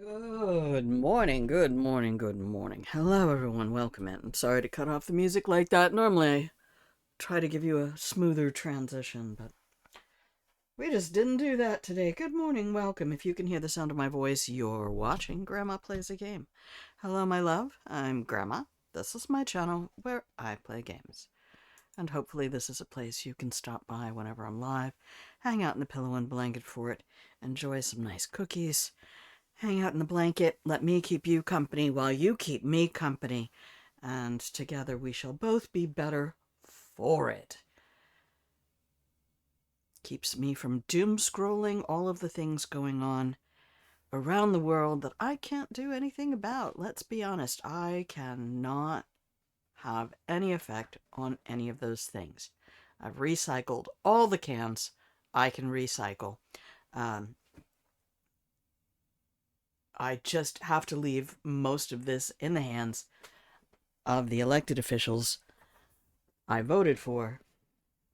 Good morning, good morning, good morning. Hello, everyone. Welcome in. I'm sorry to cut off the music like that. Normally, I try to give you a smoother transition, but we just didn't do that today. Good morning, welcome. If you can hear the sound of my voice, you're watching Grandma Plays a Game. Hello, my love. I'm Grandma. This is my channel where I play games. And hopefully, this is a place you can stop by whenever I'm live, hang out in the pillow and blanket fort, enjoy some nice cookies. Hang out in the blanket, let me keep you company while you keep me company, and together we shall both be better for it. Keeps me from doom scrolling all of the things going on around the world that I can't do anything about. Let's be honest, I cannot have any effect on any of those things. I've recycled all the cans I can recycle. I just have to leave most of this in the hands of the elected officials I voted for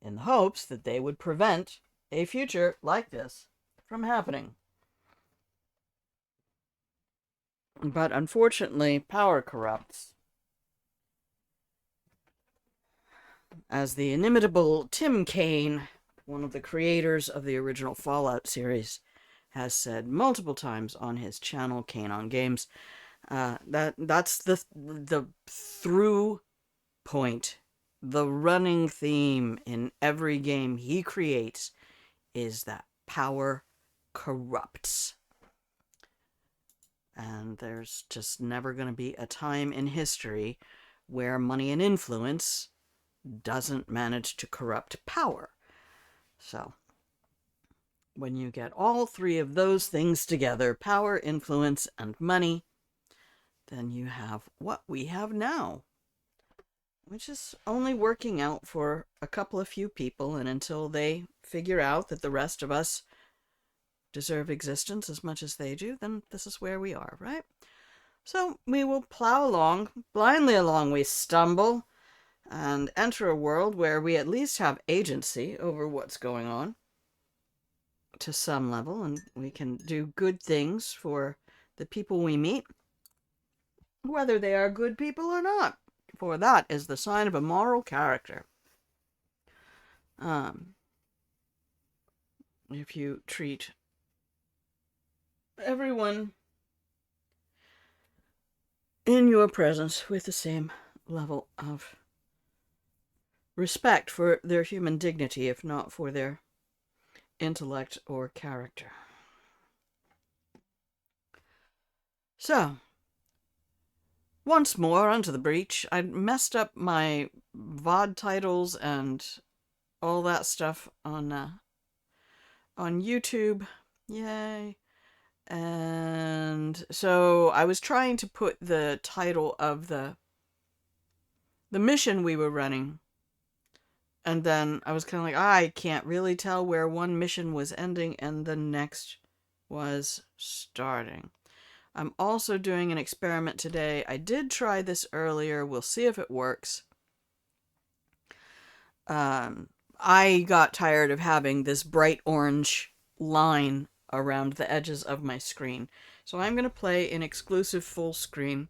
in the hopes that they would prevent a future like this from happening. But unfortunately, power corrupts. As the inimitable Tim Kaine, one of the creators of the original Fallout series, has said multiple times on his channel, Kaine on Games, that's the through point, the running theme in every game he creates is that power corrupts. And there's just never going to be a time in history where money and influence doesn't manage to corrupt power. So, when you get all three of those things together, power, influence, and money, then you have what we have now, which is only working out for a couple of few people, and until they figure out that the rest of us deserve existence as much as they do, then this is where we are, right? So we will plow along, blindly along we stumble, and enter a world where we at least have agency over what's going on to some level, and we can do good things for the people we meet, whether they are good people or not, for that is the sign of a moral character. If you treat everyone in your presence with the same level of respect for their human dignity, if not for their intellect or character. So, once more onto the breach. I messed up my VOD titles and all that stuff on YouTube. Yay. And so I was trying to put the title of the mission we were running, and then I was kind of like, I can't really tell where one mission was ending and the next was starting. I'm also doing an experiment today. I did try this earlier. We'll see if it works. I got tired of having this bright orange line around the edges of my screen. So I'm going to play in exclusive full screen.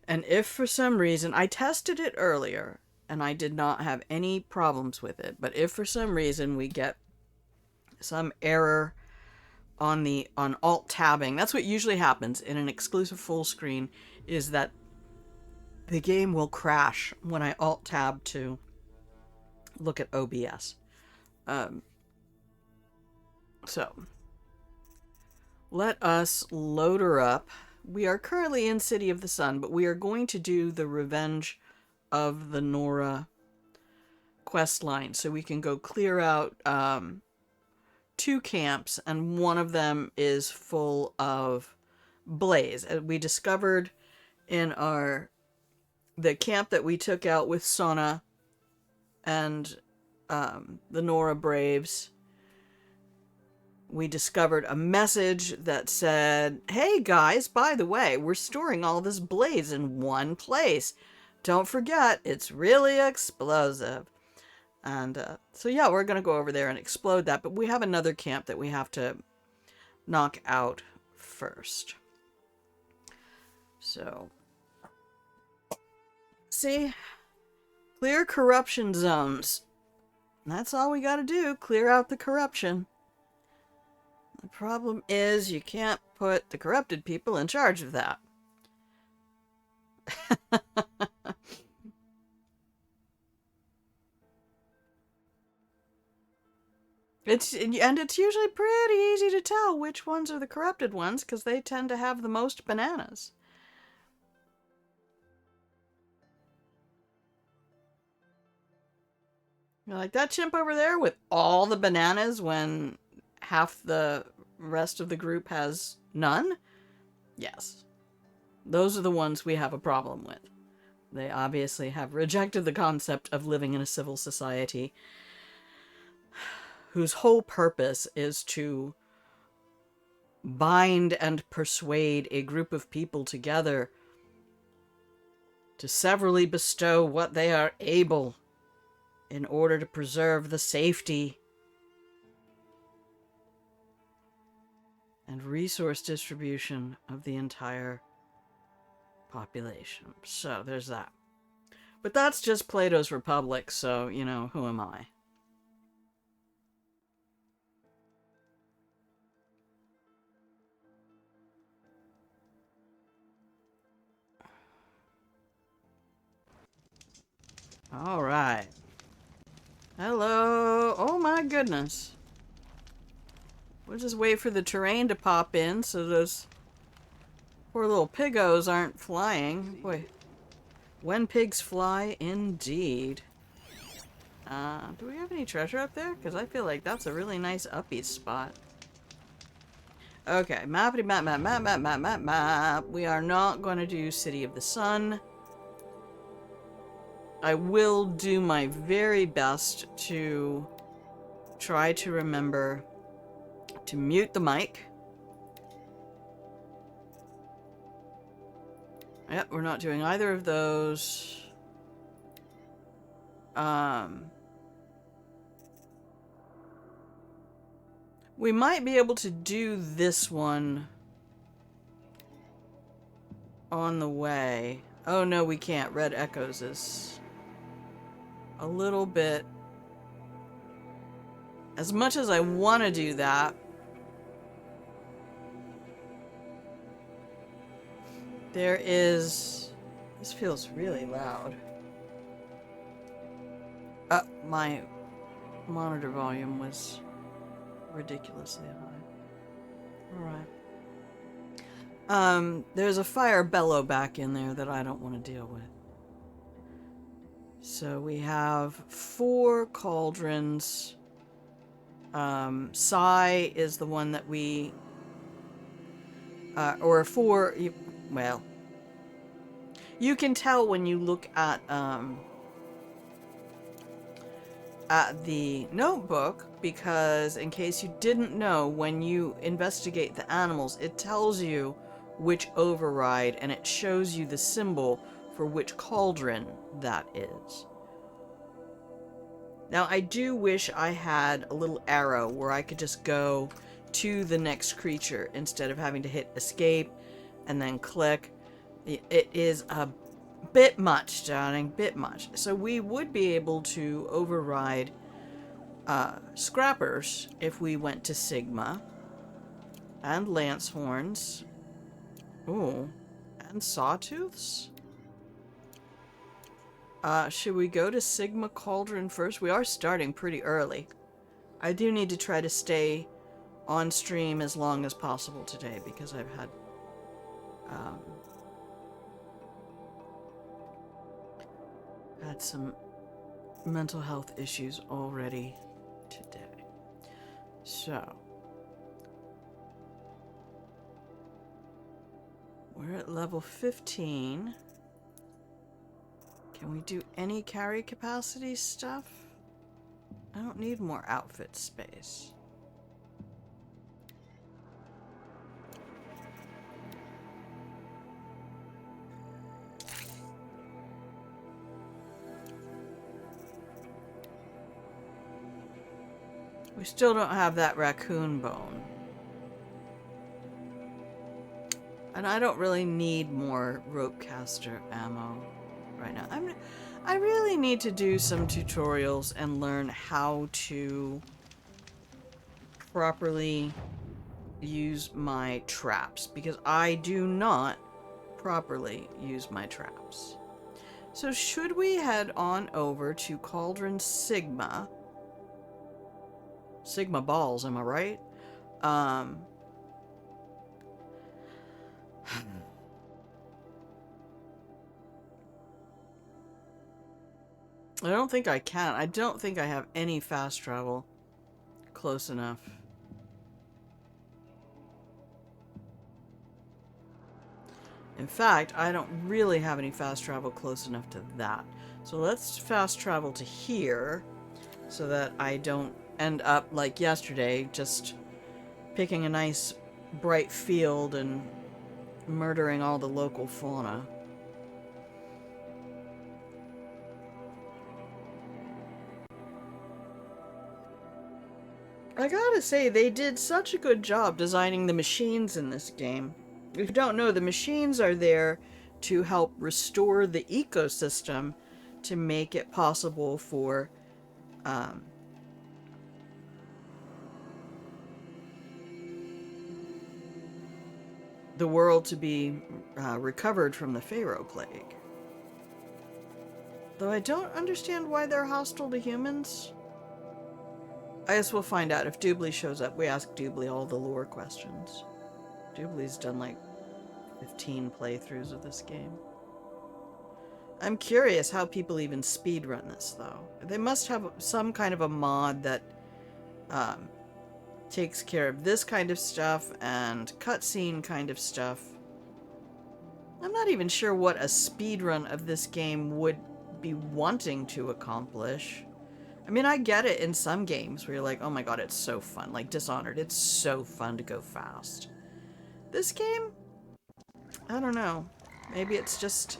And if for some reason, I tested it earlier and I did not have any problems with it, but if for some reason we get some error on alt tabbing, that's what usually happens in an exclusive full screen, is that the game will crash when I alt tab to look at OBS. So let us load her up. We are currently in City of the Sun, but we are going to do the Revenge of the Nora quest line, so we can go clear out 2 camps, and one of them is full of blaze. We discovered in the camp that we took out with Sona and the Nora Braves, we discovered a message that said, hey guys, by the way, we're storing all this blaze in one place. Don't forget, it's really explosive. And so yeah, we're going to go over there and explode that, but we have another camp that we have to knock out first. So, see? Clear corruption zones. That's all we gotta do. Clear out the corruption. The problem is you can't put the corrupted people in charge of that. It's usually pretty easy to tell which ones are the corrupted ones because they tend to have the most bananas. You're like, that chimp over there with all the bananas when half the rest of the group has none? Yes. Those are the ones we have a problem with. They obviously have rejected the concept of living in a civil society whose whole purpose is to bind and persuade a group of people together to severally bestow what they are able in order to preserve the safety and resource distribution of the entire population. So there's that. But that's just Plato's Republic, so, you know, who am I? All right. Hello. Oh my goodness. We'll just wait for the terrain to pop in so those poor little piggos aren't flying. Boy, when pigs fly, indeed. Do we have any treasure up there? Because I feel like that's a really nice uppy spot. Okay, mappity map, map, map, map, map, map, map. We are not going to do City of the Sun. I will do my very best to try to remember to mute the mic. Yep, we're not doing either of those. We might be able to do this one on the way. Oh no, we can't. Red Echoes is a little bit... As much as I want to do that, there is... This feels really loud. My monitor volume was ridiculously high. Alright. There's a fire bellow back in there that I don't want to deal with. So we have 4 cauldrons. Sai is the one that we... or 4... Well... You can tell when you look at the notebook, because in case you didn't know, when you investigate the animals, it tells you which override and it shows you the symbol for which cauldron that is. Now, I do wish I had a little arrow where I could just go to the next creature instead of having to hit escape and then click. It is a bit much, darling, bit much. So we would be able to override scrappers if we went to Sigma. And lance horns. Ooh. And sawtooths? Should we go to Sigma Cauldron first? We are starting pretty early. I do need to try to stay on stream as long as possible today because I've had some mental health issues already today. So, we're at level 15. Can we do any carry capacity stuff? I don't need more outfit space. We still don't have that raccoon bone. And I don't really need more rope caster ammo right now. I really need to do some tutorials and learn how to properly use my traps, because I do not properly use my traps. So should we head on over to Cauldron Sigma? Sigma balls, am I right? I don't think I can. I don't think I have any fast travel close enough. In fact, I don't really have any fast travel close enough to that. So let's fast travel to here so that I don't end up like yesterday, just picking a nice bright field and murdering all the local fauna. I gotta say, they did such a good job designing the machines in this game. If you don't know, the machines are there to help restore the ecosystem to make it possible for the world to be recovered from the Pharaoh Plague. Though I don't understand why they're hostile to humans. I guess we'll find out. If Doobly shows up, we ask Doobly all the lore questions. Doobly's done like 15 playthroughs of this game. I'm curious how people even speedrun this, though. They must have some kind of a mod that takes care of this kind of stuff and cutscene kind of stuff. I'm not even sure what a speedrun of this game would be wanting to accomplish. I mean, I get it in some games where you're like, oh my god, it's so fun. Like Dishonored, it's so fun to go fast. This game? I don't know. Maybe it's just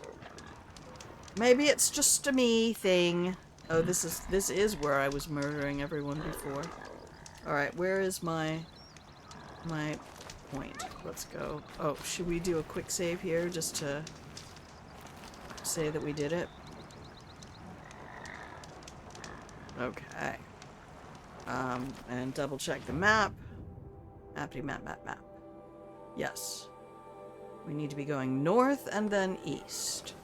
a me thing. Oh, this is where I was murdering everyone before. Alright, where is my point? Let's go. Oh, should we do a quick save here just to say that we did it? Okay. And double check the map. Map. Yes. We need to be going north and then east.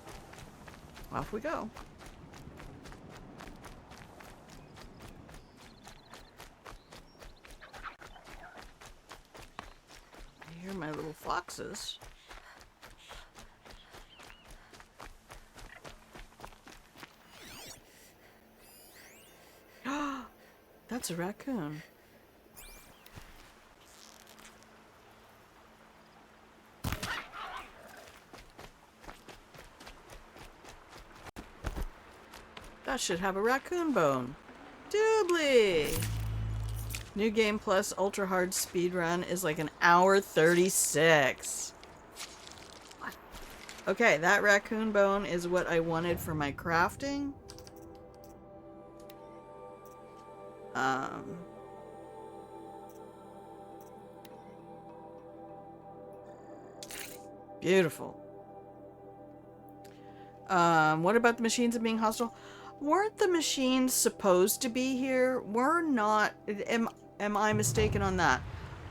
Off we go. I hear my little foxes. That's a raccoon. That should have a raccoon bone. Doobly! New game plus ultra hard speedrun is like an hour 36. Okay, that raccoon bone is what I wanted for my crafting. Beautiful. What about the machines being hostile? Weren't the machines supposed to be here? We're not. Am I mistaken on that?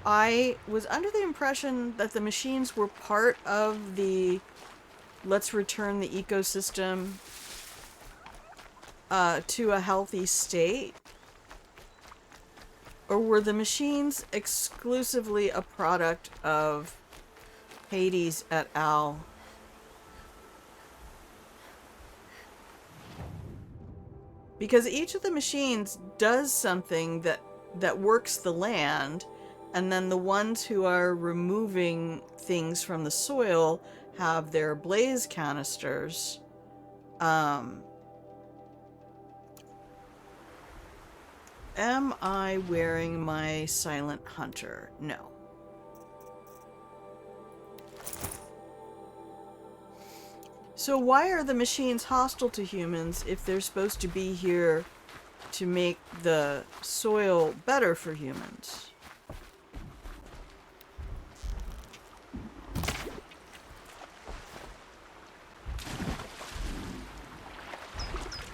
I was under the impression that the machines were part of the let's return the ecosystem to a healthy state. Or were the machines exclusively a product of Hades et al.? Because each of the machines does something that works the land, and then the ones who are removing things from the soil have their blaze canisters. Am I wearing my silent hunter? No. So why are the machines hostile to humans if they're supposed to be here to make the soil better for humans?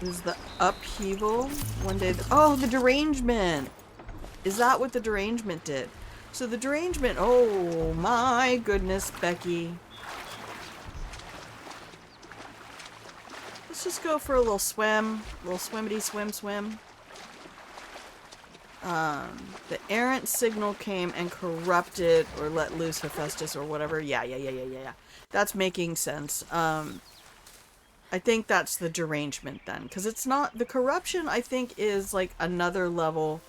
is the upheaval. One day... Oh, the derangement! Is that what the derangement did? So the derangement... Oh, my goodness, Becky. Let's just go for a little swim. A little swimmity swim. The errant signal came and corrupted or let loose Hephaestus or whatever. Yeah. That's making sense. I think that's the derangement then. Because it's not... The corruption, I think, is like another level.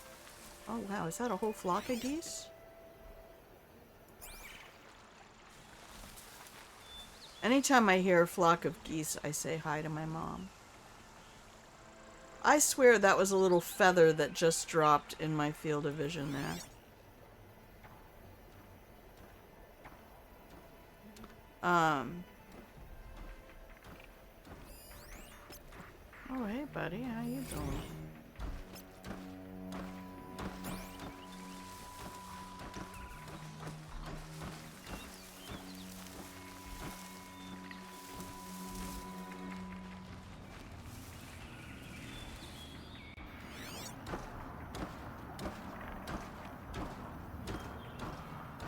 Oh, wow. Is that a whole flock of geese? Anytime I hear a flock of geese, I say hi to my mom. I swear that was a little feather that just dropped in my field of vision there. Oh, hey, buddy. How you doing?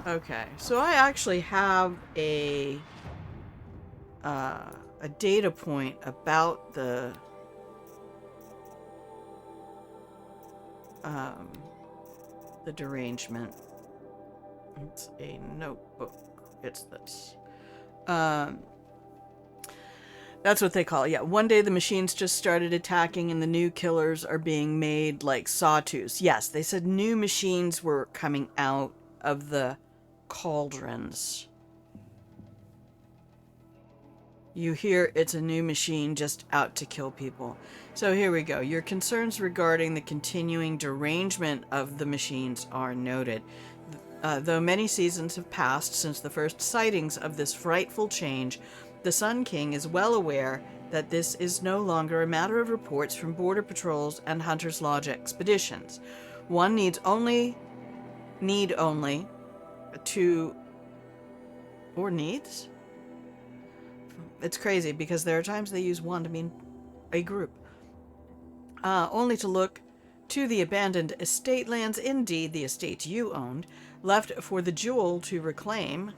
Okay, so I actually have a data point about the derangement. It's a notebook. It's this. That's what they call it. Yeah, one day the machines just started attacking and the new killers are being made like sawtooths. Yes, they said new machines were coming out of the cauldrons. You hear it's a new machine just out to kill people. So here we go. Your concerns regarding the continuing derangement of the machines are noted. Though many seasons have passed since the first sightings of this frightful change, the Sun King is well aware that this is no longer a matter of reports from border patrols and Hunter's Lodge expeditions. One need only to... Or needs? It's crazy because there are times they use one to mean a group. Only to look to the abandoned estate lands, indeed the estates you owned, left for the jewel to reclaim,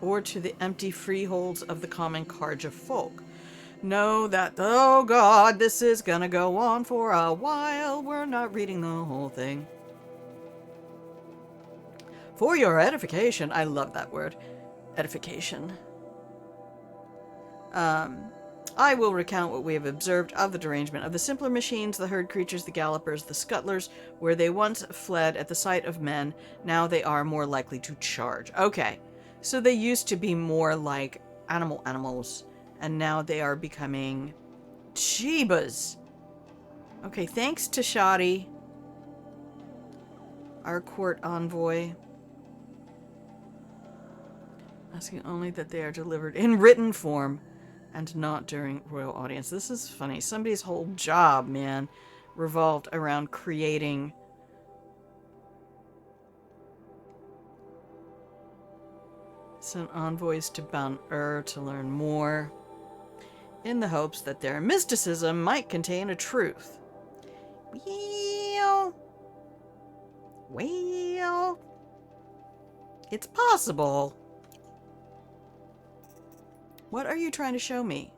or to the empty freeholds of the common Karja folk. Know that, oh God, this is gonna go on for a while. We're not reading the whole thing. For your edification, I love that word, edification. I will recount what we have observed of the derangement of the simpler machines, the herd creatures, the gallopers, the scuttlers, where they once fled at the sight of men, now they are more likely to charge. Okay, so they used to be more like animals, and now they are becoming Jeebas. Okay, thanks to Shoddy, our court envoy. Asking only that they are delivered in written form and not during royal audience. This is funny. Somebody's whole job, man, revolved around creating sent envoys to Ban-Ur to learn more, in the hopes that their mysticism might contain a truth. Well, it's possible. What are you trying to show me?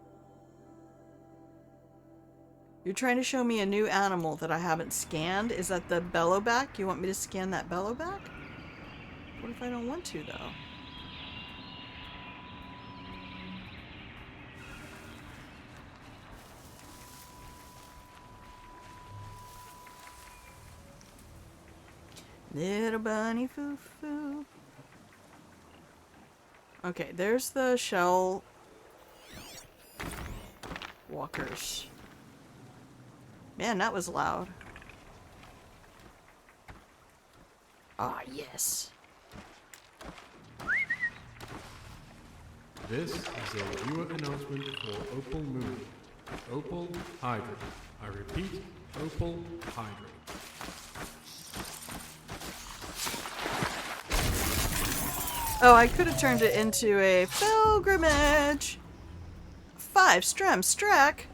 You're trying to show me a new animal that I haven't scanned? Is that the bellowback? You want me to scan that bellowback? What if I don't want to, though? Little bunny foo-foo. Okay, there's the shell walkers. Man, that was loud. Ah, yes. This is a viewer announcement for Opal Moon. Opal Hydrate. I repeat, Opal Hydrate. Oh, I could have turned it into a pilgrimage. 5 Strem Strack.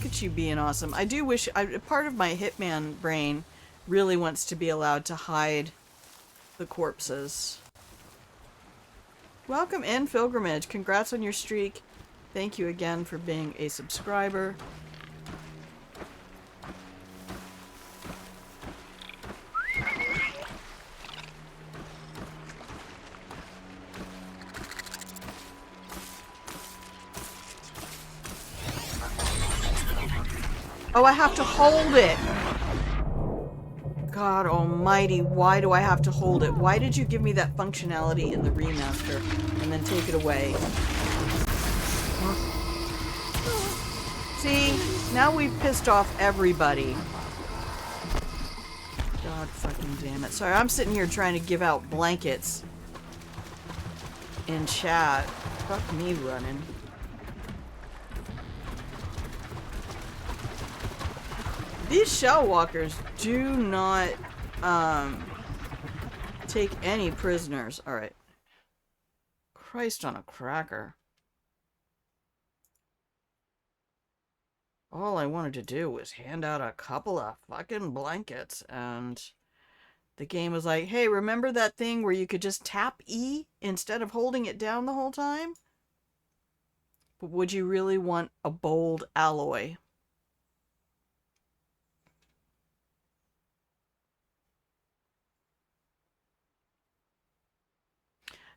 Look at you being awesome. I do wish... part of my Hitman brain really wants to be allowed to hide the corpses. Welcome in, Pilgrimage. Congrats on your streak. Thank you again for being a subscriber. Oh, I have to hold it. God almighty, why do I have to hold it? Why did you give me that functionality in the remaster and then take it away? See? Now we've pissed off everybody. God fucking damn it. Sorry, I'm sitting here trying to give out blankets in chat. Fuck me running. These shell walkers do not take any prisoners. Alright. Christ on a cracker. All I wanted to do was hand out a couple of fucking blankets, and the game was like, hey, remember that thing where you could just tap E instead of holding it down the whole time? But would you really want a bold alloy?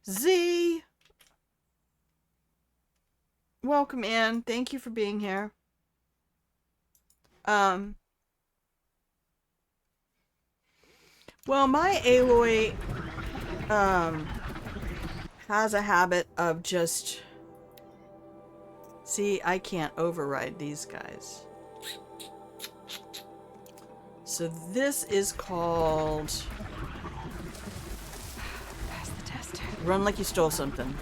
Z! Welcome in. Thank you for being here. Well, my Aloy, has a habit of just... See, I can't override these guys. So this is called... Pass the test. Run like you stole something.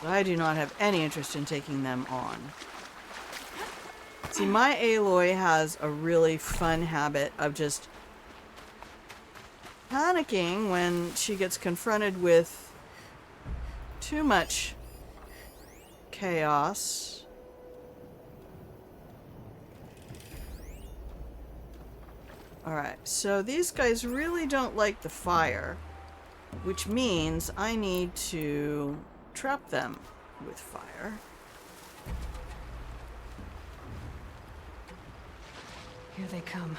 I do not have any interest in taking them on. See, my Aloy has a really fun habit of just panicking when she gets confronted with too much chaos. Alright, so these guys really don't like the fire, which means I need to trap them with fire. Here they come.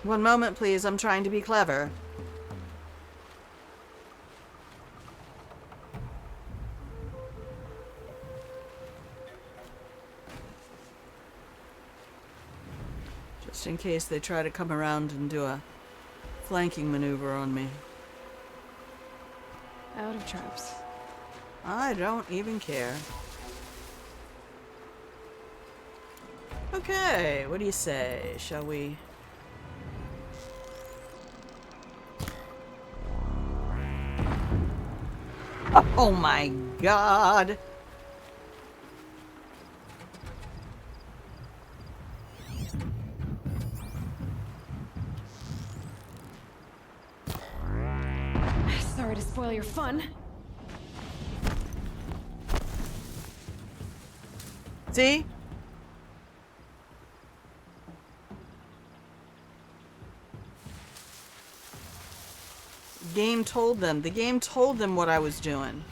One moment, please. I'm trying to be clever. Just in case they try to come around and do a flanking maneuver on me. Out of traps. I don't even care. Okay, what do you say? Shall we... Oh my god! Sorry to spoil your fun. See? Game told them. The game told them what I was doing.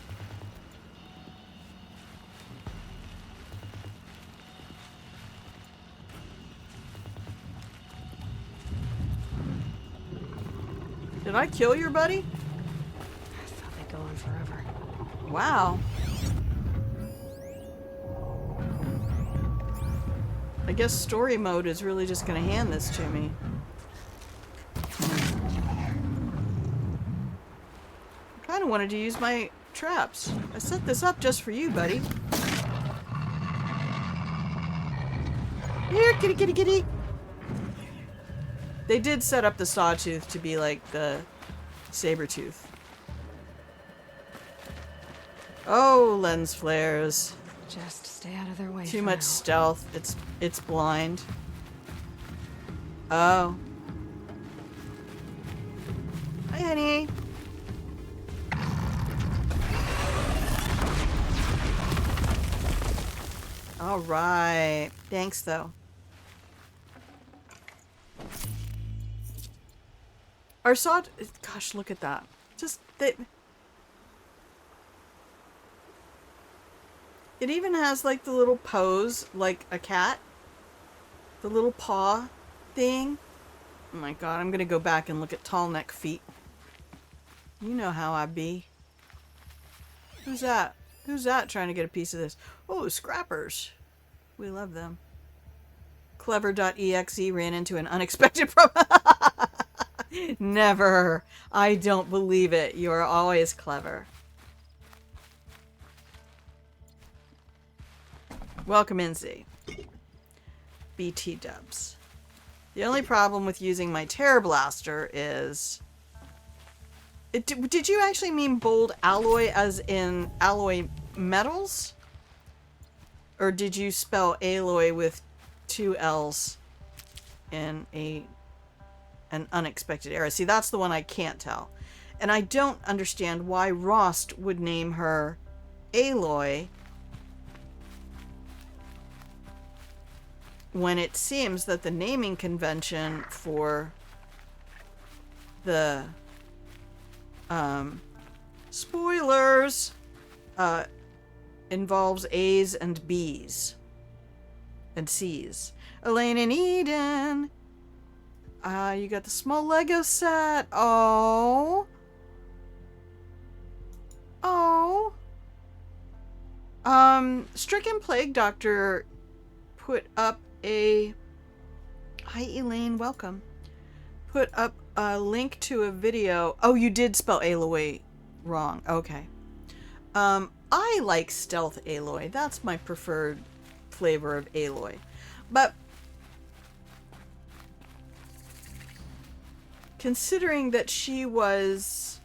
Did I kill your buddy? I thought they'd go on forever. Wow. I guess story mode is really just gonna hand this to me. even wanted to use my traps. I set this up just for you, buddy. Here, kitty, kitty, kitty. They did set up the sawtooth to be like the saber-tooth. Oh, lens flares. Just stay out of their way. Too for much now. stealth. It's blind. Oh. Hi, honey. All right. Thanks, though. Our saw... Gosh, look at that. Just... It even has, like, the little pose, like a cat. The little paw thing. Oh my god, I'm gonna go back and look at tall neck feet. You know how I be. Who's that? Who's that trying to get a piece of this? Oh, scrappers. We love them. Clever.exe ran into an unexpected problem. Never. I don't believe it. You're always clever. Welcome in, Z. BT dubs. The only problem with using my Terror Blaster is... Did you actually mean bold alloy as in alloy metals? Or did you spell alloy with 2 L's in an unexpected error? See, that's the one I can't tell. And I don't understand why Rost would name her Aloy when it seems that the naming convention for the spoilers involves A's and B's and C's. Elaine and Eden. You got the small Lego set. Oh. Oh. Stricken Plague Doctor put up a... Hi, Elaine. Welcome. Put up a link to a video. Oh, you did spell Aloy wrong. Okay. I like Stealth Aloy. That's my preferred flavor of Aloy. But considering that she was...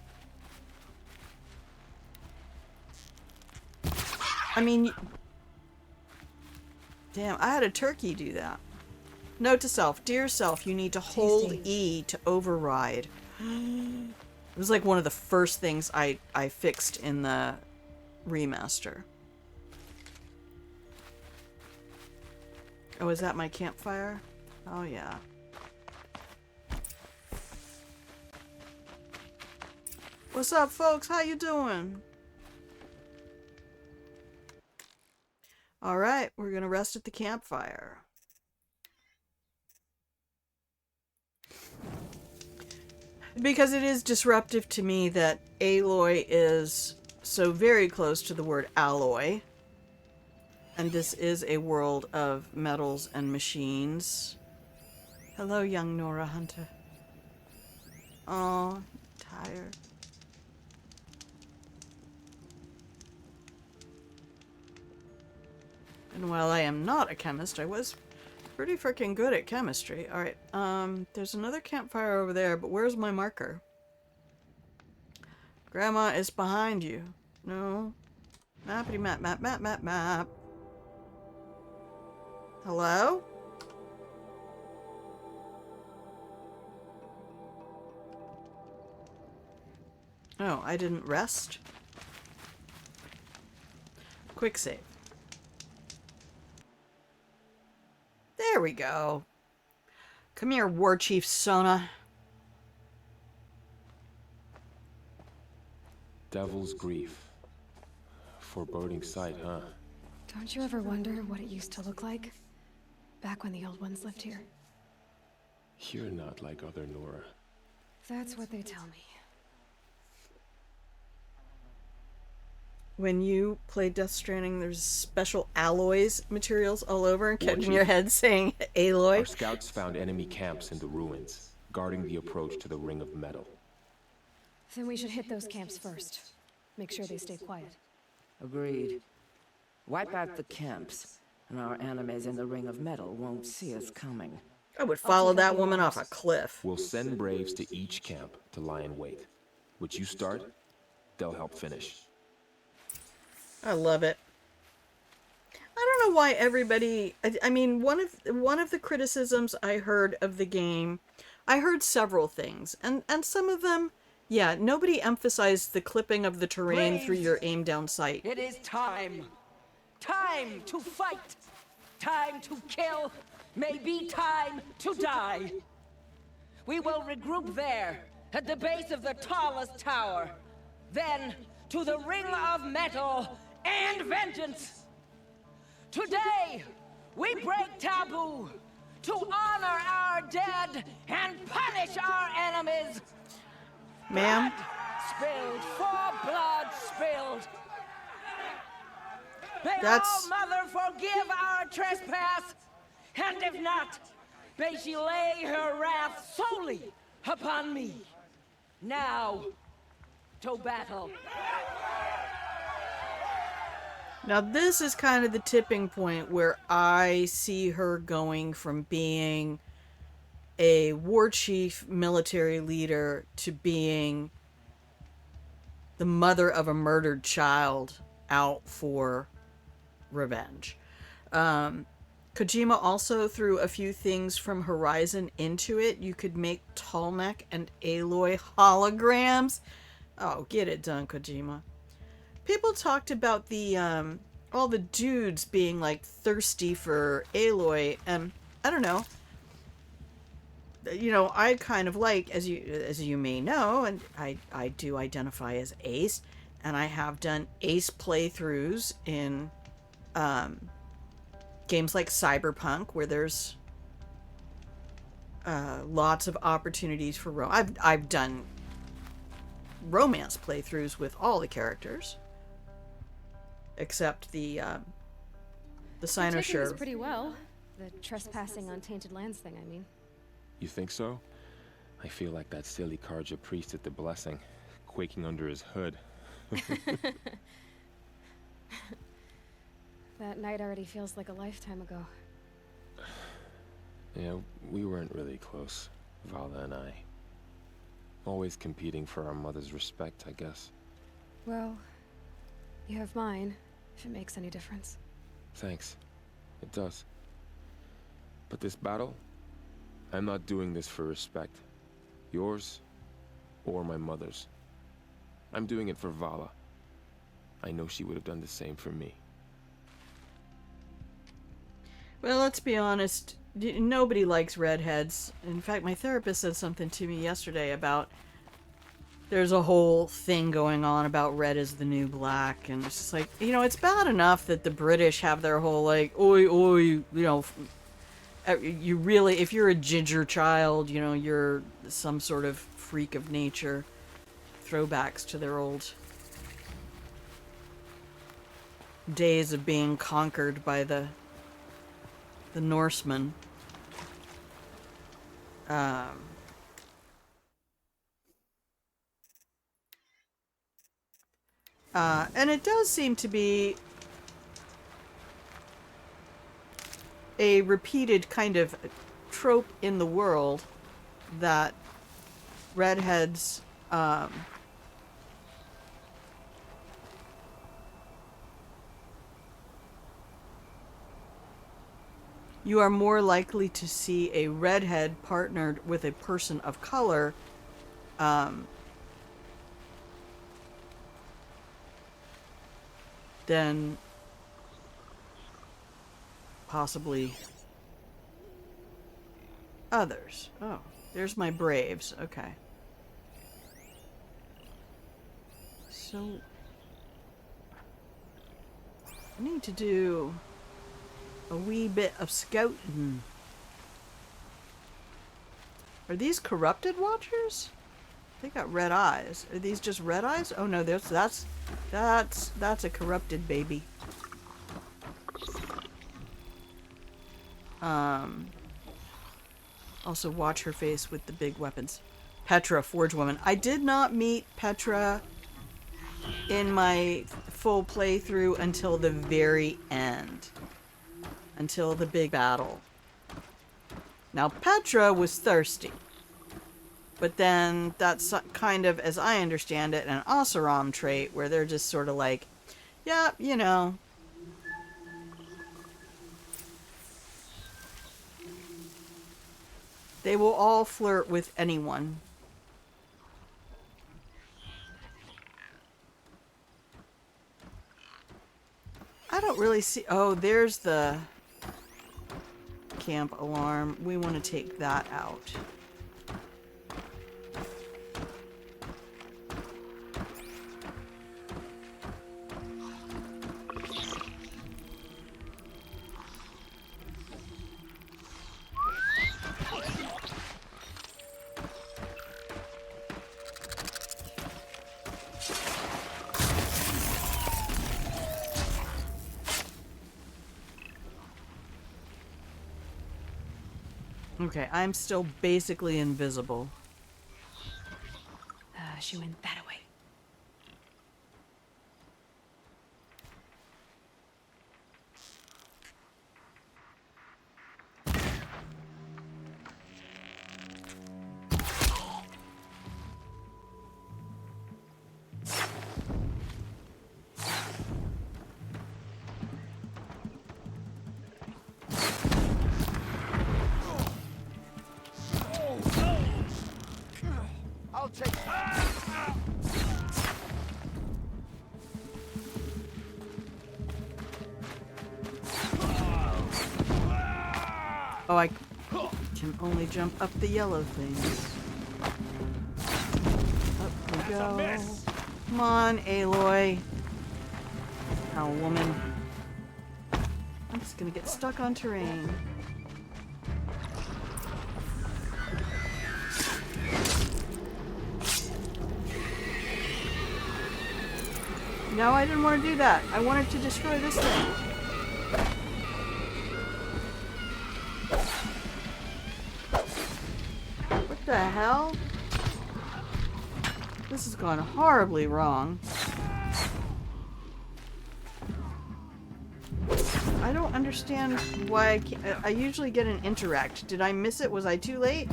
I mean... Damn, I had a turkey do that. Note to self. Dear self, you need to hold E to override. It was like one of the first things I fixed in the remaster. Oh, is that my campfire? Oh, yeah. What's up, folks? How you doing? Alright, we're gonna rest at the campfire. Because it is disruptive to me that Aloy is so very close to the word alloy. And this is a world of metals and machines. Hello, young Nora Hunter. Oh, tired. And while I am not a chemist, I was pretty freaking good at chemistry. Alright, there's another campfire over there, but where's my marker? Grandma is behind you. No. Mappity map, map, map, map, map. Hello? Oh, I didn't rest? Quick save. There we go. Come here, War Chief Sona. Devil's Grief. Foreboding sight, huh? Don't you ever wonder what it used to look like? Back when the old ones lived here. You're not like other Nora. That's what they tell me. When you play Death Stranding, there's special alloys materials all over and kept in Chief? your head saying Aloy. Our scouts found enemy camps in the ruins, guarding the approach to the Ring of Metal. Then we should hit those camps first. Make sure they stay quiet. Agreed. Wipe out the camps, and our enemies in the Ring of Metal won't see us coming. I would follow that woman off a cliff. We'll send Braves to each camp to lie in wait. What you start, they'll help finish. I love it. I don't know why everybody... I mean, one of the criticisms I heard of the game... I heard several things, and some of them... Yeah, nobody emphasized the clipping of the terrain through your aim-down sight. It is time. Time to fight. Time to kill. Maybe time to die. We will regroup there, at the base of the tallest tower. Then, to the Ring of Metal and Vengeance. Today, we break taboo to honor our dead and punish our enemies. Ma'am? Blood spilled for blood spilled. May That's... All-Mother forgive our trespass, and if not, may she lay her wrath solely upon me. Now, to battle. Now this is kind of the tipping point where I see her going from being a war chief military leader to being the mother of a murdered child out for revenge. Kojima also threw a few things from Horizon into it. You could make Tallneck and Aloy holograms. Oh, get it done, Kojima. People talked about the all the dudes being like thirsty for Aloy, and I don't know. You know, I kind of like, as you may know, and I do identify as Ace, and I have done Ace playthroughs in games like Cyberpunk, where there's lots of opportunities for I've done romance playthroughs with all the characters, except the Cynosure. Pretty well. The trespassing on tainted lands thing, I mean. You think so? I feel like that silly Karja priest at the Blessing, quaking under his hood. That night already feels like a lifetime ago. Yeah, we weren't really close, Vala and I. Always competing for our mother's respect, I guess. Well, you have mine, if it makes any difference. Thanks. It does. But this battle, I'm not doing this for respect. Yours, or my mother's. I'm doing it for Vala. I know she would have done the same for me. Well, let's be honest. Nobody likes redheads. In fact, my therapist said something to me yesterday about there's a whole thing going on about red is the new black, and it's just like, you know, it's bad enough that the British have their whole like, oi, oi, you know, you really, if you're a ginger child, you know, you're some sort of freak of nature. Throwbacks to their old days of being conquered by the Norsemen. And it does seem to be a repeated kind of trope in the world that redheads you are more likely to see a redhead partnered with a person of color than possibly others. Oh, there's my Braves. Okay. So I need to do a wee bit of scouting. Are these corrupted watchers? They got red eyes. Are these just red eyes? Oh no, that's a corrupted baby. Also watch her face with the big weapons. Petra, Forge Woman. I did not meet Petra in my full playthrough until the very end. Until the big battle. Now, Petra was thirsty. But then that's kind of, as I understand it, an Oseram trait where they're just sort of like, yeah, you know. They will all flirt with anyone. I don't really see... Oh, there's the camp alarm. We want to take that out. Okay, I'm still basically invisible. She went that away. Oh, I can only jump up the yellow things. Up we go. Come on, Aloy. Oh, woman. I'm just gonna get stuck on terrain. No, I didn't want to do that. I wanted to destroy this thing. What the hell? This has gone horribly wrong. I don't understand why I can't... I usually get an interact. Did I miss it? Was I too late?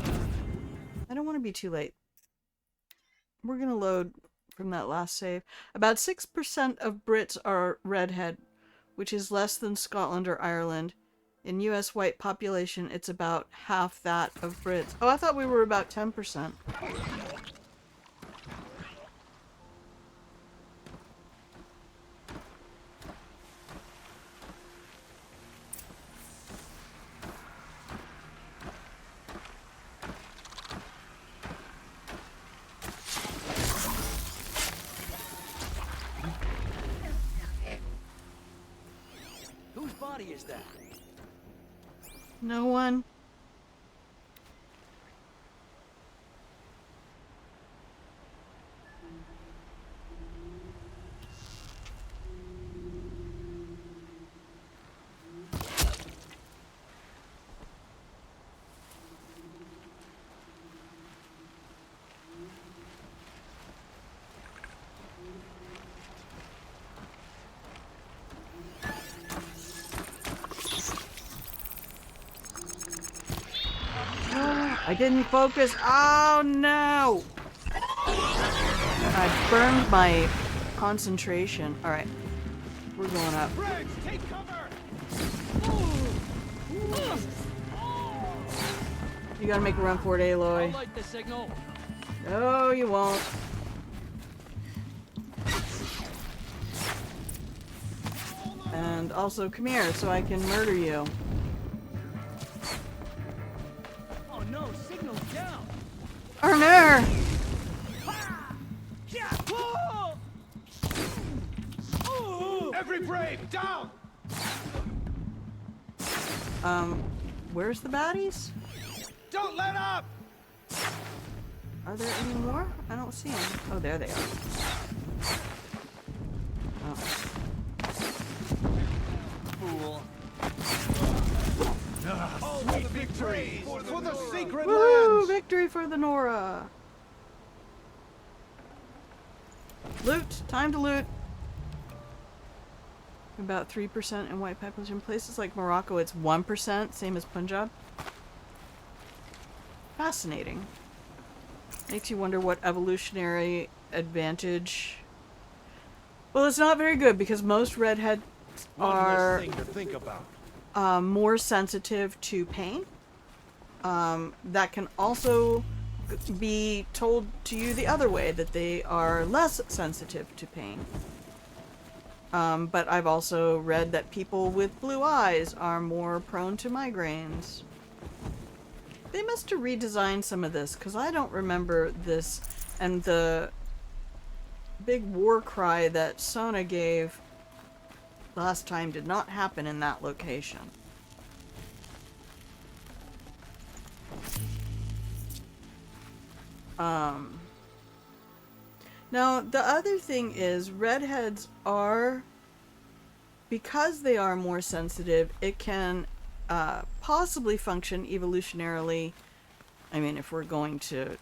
I don't want to be too late. We're gonna load from that last save. About 6% of Brits are redhead, which is less than Scotland or Ireland. In US white population, it's about half that of Brits. Oh, I thought we were about 10%. Whose body is that? No one. I didn't focus. Oh no! I burned my concentration. Alright. We're going up. Briggs, take cover! You gotta make a run for it, Aloy. Light the signal. No, you won't. And also, come here so I can murder you. Oh no, signal down. Arner! Every brave down. Where's the baddies? Don't let up. Are there any more? I don't see them. Oh, there they are. Oh. Fool. Oh, victory for the sacred Woo! lands. Victory for the Nora! Loot! Time to loot! About 3% in white population. Places like Morocco, it's 1%, same as Punjab. Fascinating. Makes you wonder what evolutionary advantage... Well, it's not very good because most redheads are One less thing to think about. more sensitive to pain. That can also be told to you the other way, that they are less sensitive to pain. But I've also read that people with blue eyes are more prone to migraines. They must have redesigned some of this, because I don't remember this. And the big war cry that Sona gave last time did not happen in that location. Now, the other thing is, redheads are, because they are more sensitive, it can possibly function evolutionarily. I mean, if we're going to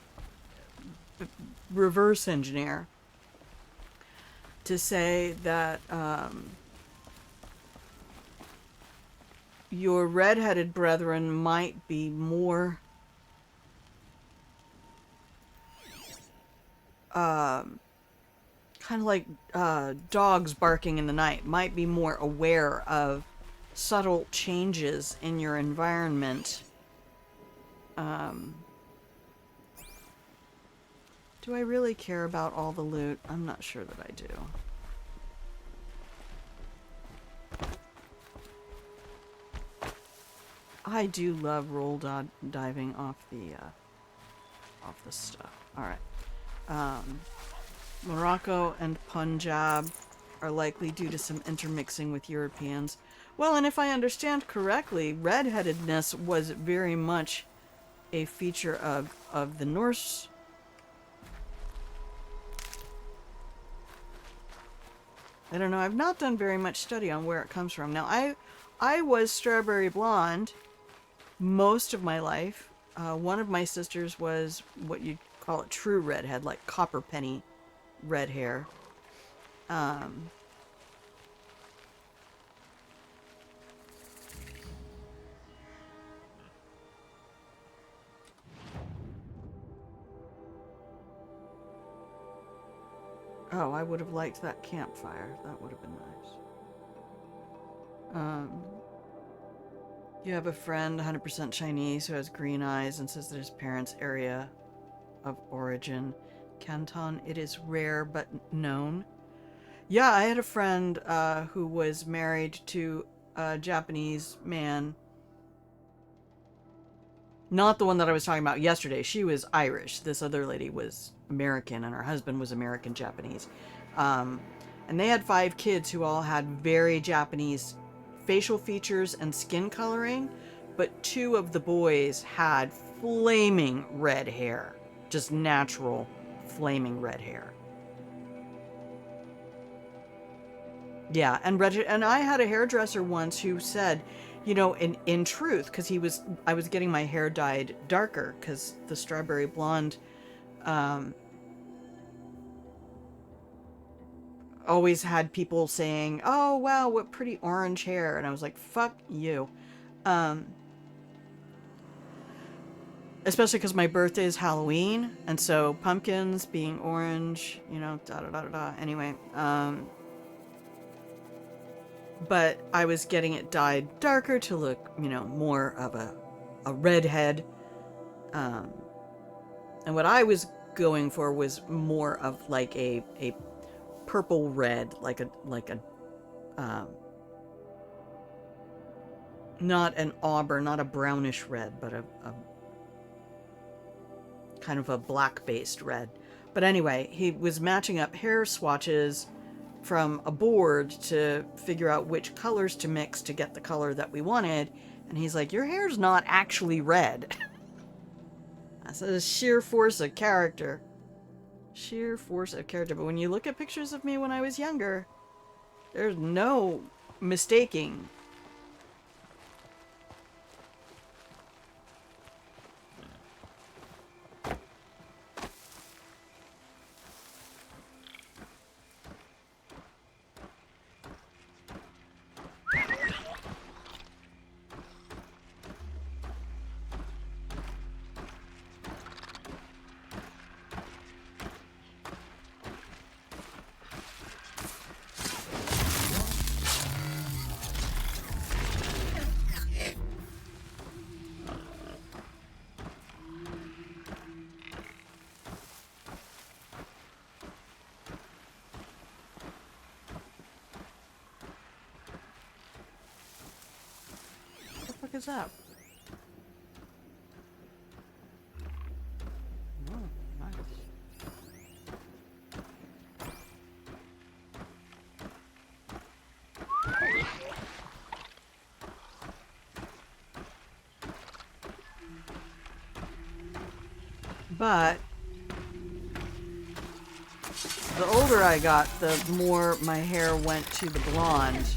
reverse engineer, to say that your redheaded brethren might be more kind of like dogs barking in the night, might be more aware of subtle changes in your environment. Do I really care about all the loot? I'm not sure that I do. I do love roll diving off the stuff. All right. Morocco and Punjab are likely due to some intermixing with Europeans. Well, and if I understand correctly, redheadedness was very much a feature of the Norse. I don't know. I've not done very much study on where it comes from. Now, I was strawberry blonde most of my life. One of my sisters was what you'd call a true redhead, like copper penny red hair. Oh, I would have liked that campfire. That would have been nice. You have a friend, 100% Chinese, who has green eyes and says that his parents' area of origin, Canton, it is rare but known. Yeah, I had a friend who was married to a Japanese man. Not the one that I was talking about yesterday. She was Irish. This other lady was American, and her husband was American Japanese. And they had 5 kids who all had very Japanese facial features and skin coloring, but 2 of the boys had flaming red hair. Just natural flaming red hair. Yeah, and I had a hairdresser once who said, you know, in truth, because I was getting my hair dyed darker because the strawberry blonde always had people saying, "Oh wow, what pretty orange hair," and I was like, "Fuck you," especially because my birthday is Halloween, and so pumpkins being orange, you know, da da da da da. Anyway, but I was getting it dyed darker to look, you know, more of a redhead. And what I was going for was more of like a purple red, like a not an auburn, not a brownish red, but a kind of a black based red. But anyway, he was matching up hair swatches from a board to figure out which colors to mix to get the color that we wanted, and he's like, "Your hair's not actually red." That's a sheer force of character. Sheer force of character. But when you look at pictures of me when I was younger, there's no mistaking. is that? Oh, nice. But the older I got, the more my hair went to the blonde.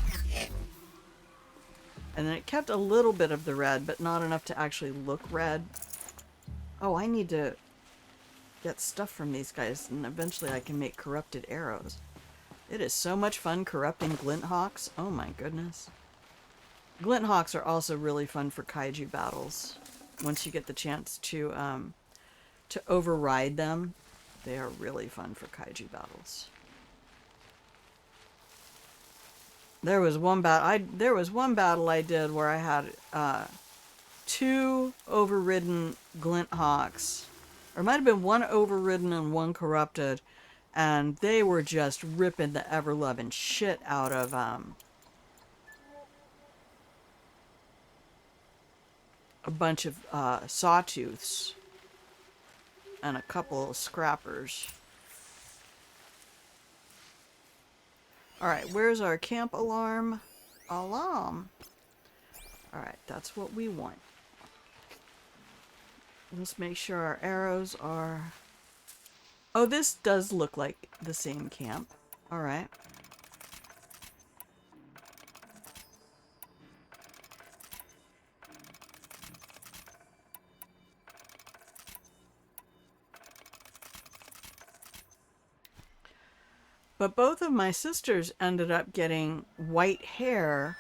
And then it kept a little bit of the red, but not enough to actually look red. Oh, I need to get stuff from these guys, and eventually I can make corrupted arrows. It is so much fun corrupting glint hawks. Oh my goodness. Glint hawks are also really fun for kaiju battles. Once you get the chance to override them, they are really fun for kaiju battles. There was one battle I did where I had 2 overridden glint hawks, or it might have been 1 overridden and 1 corrupted, and they were just ripping the ever-loving shit out of a bunch of sawtooths and a couple of scrappers. Alright, where's our camp alarm? Alarm! Alright, that's what we want. Let's make sure our arrows are... Oh, this does look like the same camp. Alright. But both of my sisters ended up getting white hair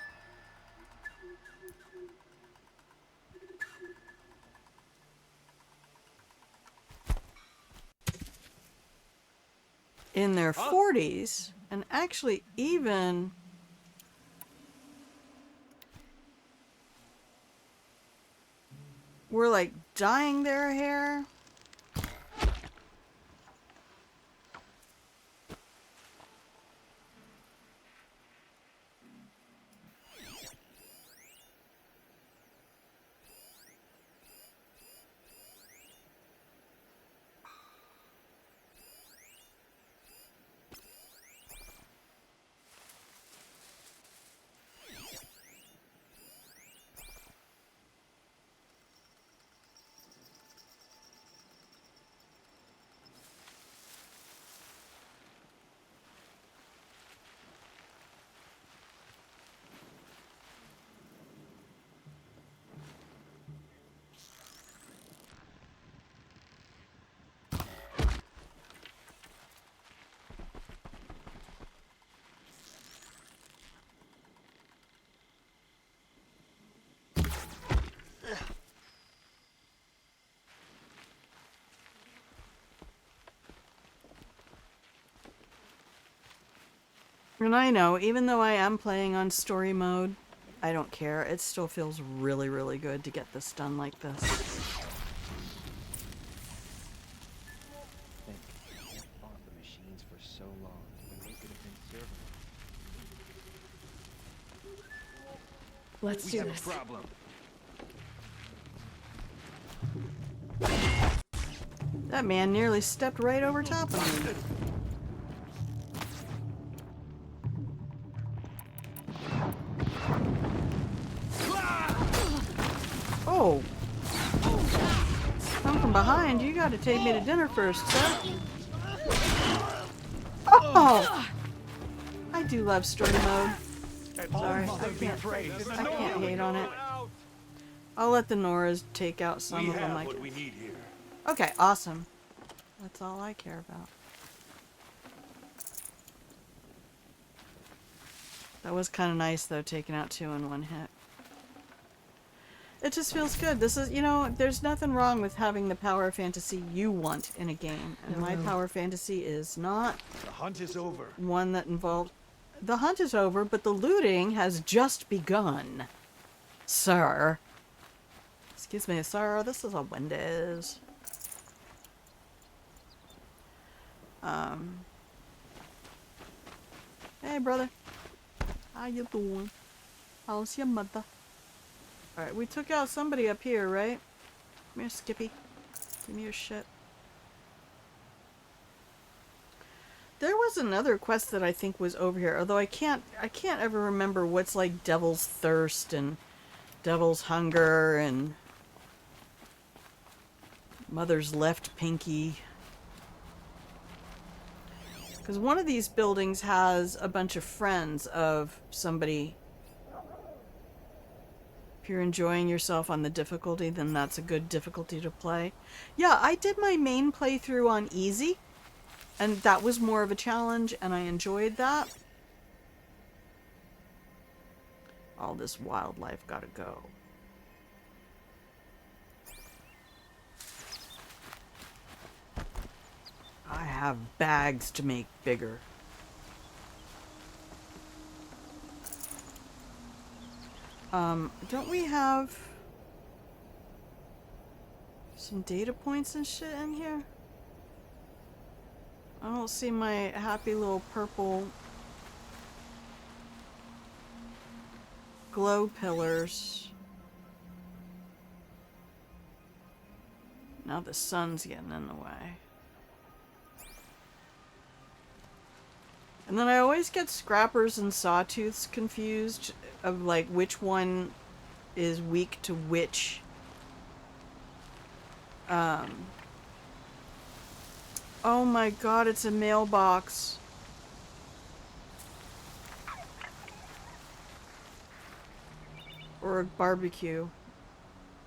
in their 40s, and actually even were like dyeing their hair. And I know, even though I am playing on story mode, I don't care. It still feels really, really good to get this done like this. Think, I fought the machines for so long when they could have been serving. Let's do this. Problem. That man nearly stepped right over top of me. Oh! Come from behind. You gotta take me to dinner first, sir. Oh! I do love story mode. Sorry, I can't hate on it. I'll let the Noras take out some of them. What we need here. Okay, awesome. That's all I care about. That was kind of nice, though, taking out 2 in 1 hit. It just feels good. This is, you know, there's nothing wrong with having the power fantasy you want in a game. And my power fantasy is not The hunt is over. one that involves... The hunt is over, but the looting has just begun. Sir. Excuse me, sir. This is a Wendy's. Hey, brother. How you doing? How's your mother? Alright, we took out somebody up here, right? Come here, Skippy. Give me your shit. There was another quest that I think was over here, although I can't ever remember what's like Devil's Thirst and Devil's Hunger and Mother's Left Pinky. Because one of these buildings has a bunch of friends of somebody. If you're enjoying yourself on the difficulty, then that's a good difficulty to play. Yeah, I did my main playthrough on easy. And that was more of a challenge, and I enjoyed that. All this wildlife gotta go. I have bags to make bigger. Don't we have some data points and shit in here? I don't see my happy little purple glow pillars. Now the sun's getting in the way. And then I always get scrappers and sawtooths confused of like which one is weak to which oh my god, it's a mailbox. Or a barbecue.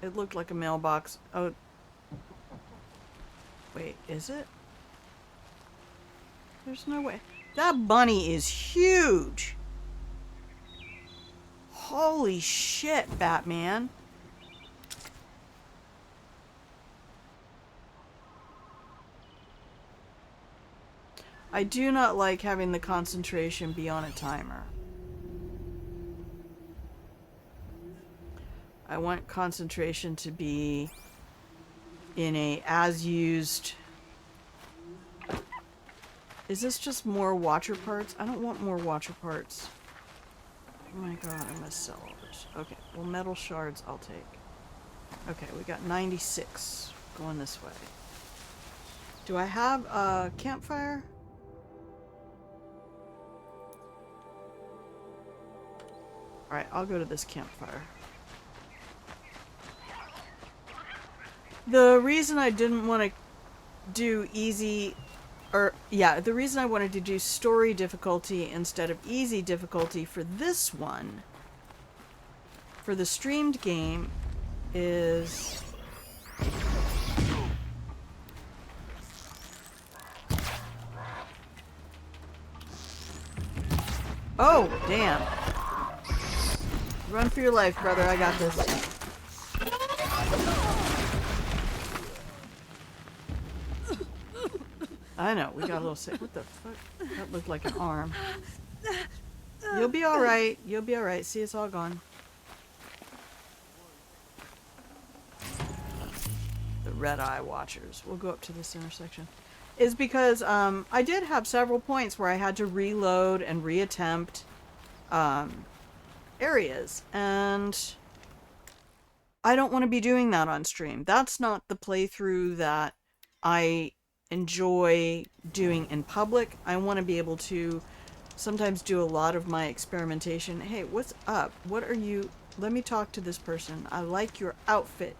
It looked like a mailbox. Oh. Wait, is it? There's no way. That bunny is huge! Holy shit, Batman. I do not like having the concentration be on a timer. I want concentration to be in a as used. Is this just more watcher parts? I don't want more watcher parts. Oh my god, I must sell all this. Okay, well, metal shards I'll take. Okay, we got 96 going this way. Do I have a campfire? Alright, I'll go to this campfire. The reason I didn't want to do easy, the reason I wanted to do story difficulty instead of easy difficulty for this one, for the streamed game, is... Oh, damn. Run for your life, brother. I got this. I know, we got a little sick. What the fuck? That looked like an arm. You'll be alright. You'll be alright. See, it's all gone. The red eye watchers. We'll go up to this intersection. Is because I did have several points where I had to reload and reattempt areas, and I don't want to be doing that on stream. That's not the playthrough that I enjoy doing in public. I want to be able to sometimes do a lot of my experimentation. Hey, what's up? What are you... Let me talk to this person. I like your outfit.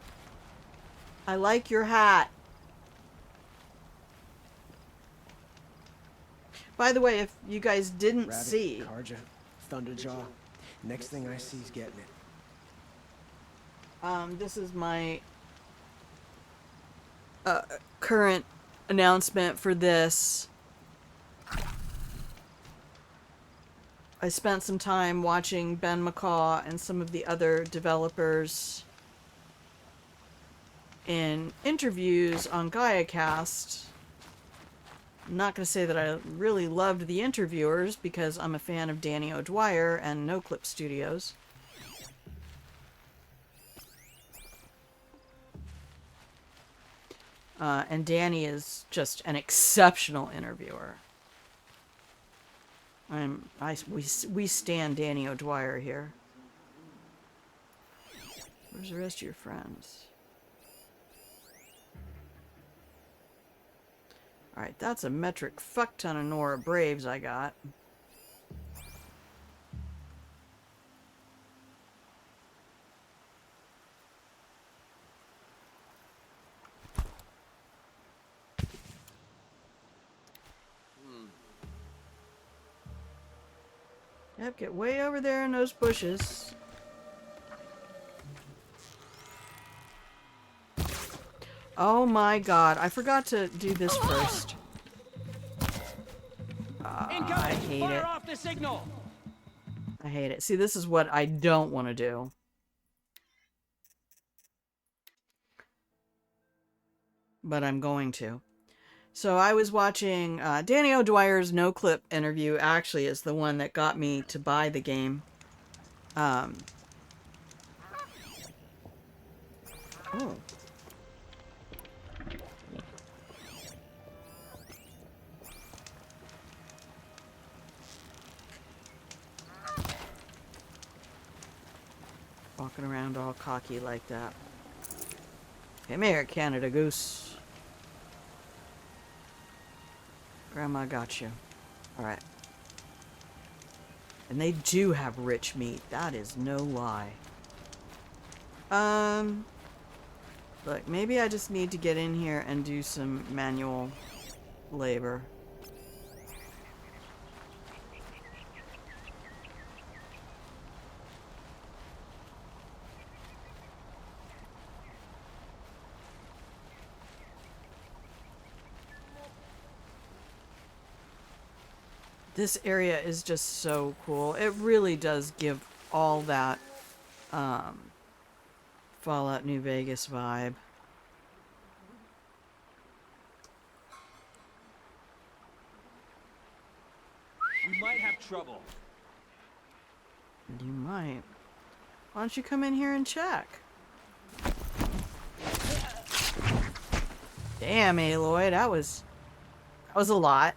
I like your hat. By the way, if you guys didn't Rabbit, see... Karja, Thunderjaw. Next thing I see is getting it. This is my current announcement for this. I spent some time watching Ben McCaw and some of the other developers in interviews on GaiaCast. I'm not going to say that I really loved the interviewers because I'm a fan of Danny O'Dwyer and No Clip Studios. And Danny is just an exceptional interviewer. We stand Danny O'Dwyer here. Where's the rest of your friends? Alright, that's a metric fuck ton of Nora Braves I got. Yep, get way over there in those bushes. Oh my god, I forgot to do this first. I hate Fire it. off the signal! I hate it. See, this is what I don't want to do. But I'm going to. So I was watching Danny O'Dwyer's No Clip interview. Actually, is the one that got me to buy the game. Oh. Walking around all cocky like that. Come here, Canada Goose. Grandma got you. Alright. And they do have rich meat. That is no lie. Look, maybe I just need to get in here and do some manual labor. This area is just so cool. It really does give all that Fallout New Vegas vibe. We might have trouble. You might. Why don't you come in here and check? Damn, Aloy, that was a lot.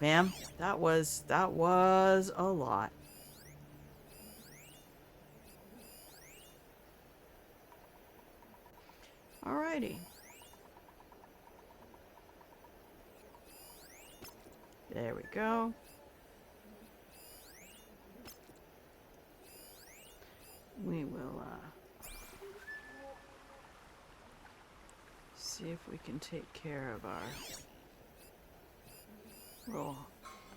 Ma'am, that was a lot. Alrighty. There we go. We will see if we can take care of our little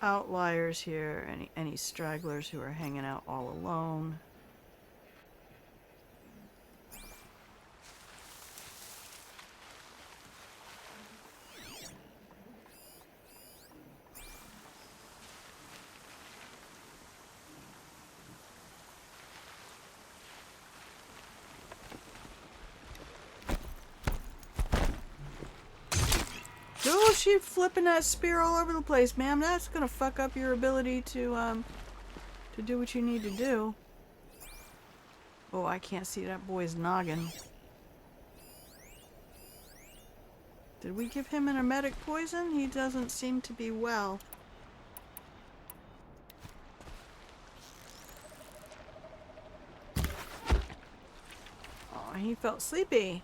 outliers here, any stragglers who are hanging out all alone. Oh, she's flipping that spear all over the place, ma'am. That's gonna fuck up your ability to do what you need to do. Oh, I can't see that boy's noggin. Did we give him an emetic poison? He doesn't seem to be well. Oh, he felt sleepy.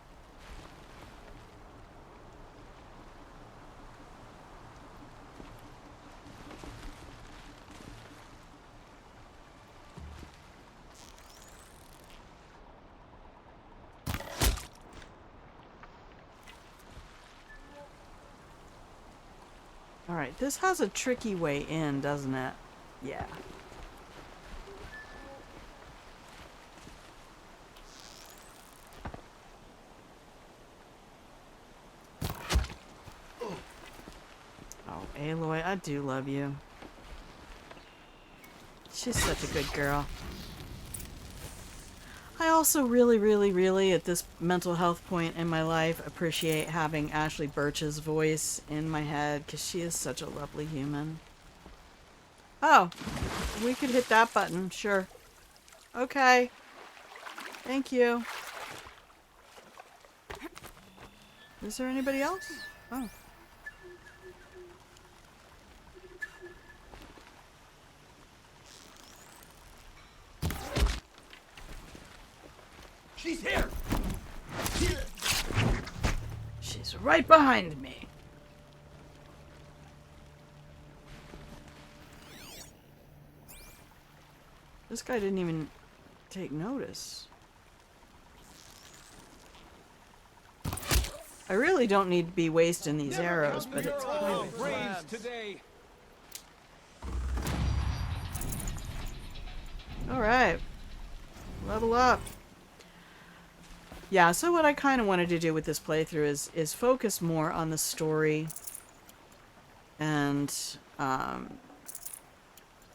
Alright, this has a tricky way in, doesn't it? Yeah. Oh, Aloy, I do love you. She's such a good girl. I also really, at this mental health point in my life, appreciate having Ashley Birch's voice in my head, because she is such a lovely human. Oh, we could hit that button, sure. Okay. Thank you. Is there anybody else? Oh. She's here! right behind me. This guy didn't even take notice. I really don't need to be wasting these arrows, but it's kind of... Brains today. Alright. Level up. Yeah, so what I kind of wanted to do with this playthrough is focus more on the story. And,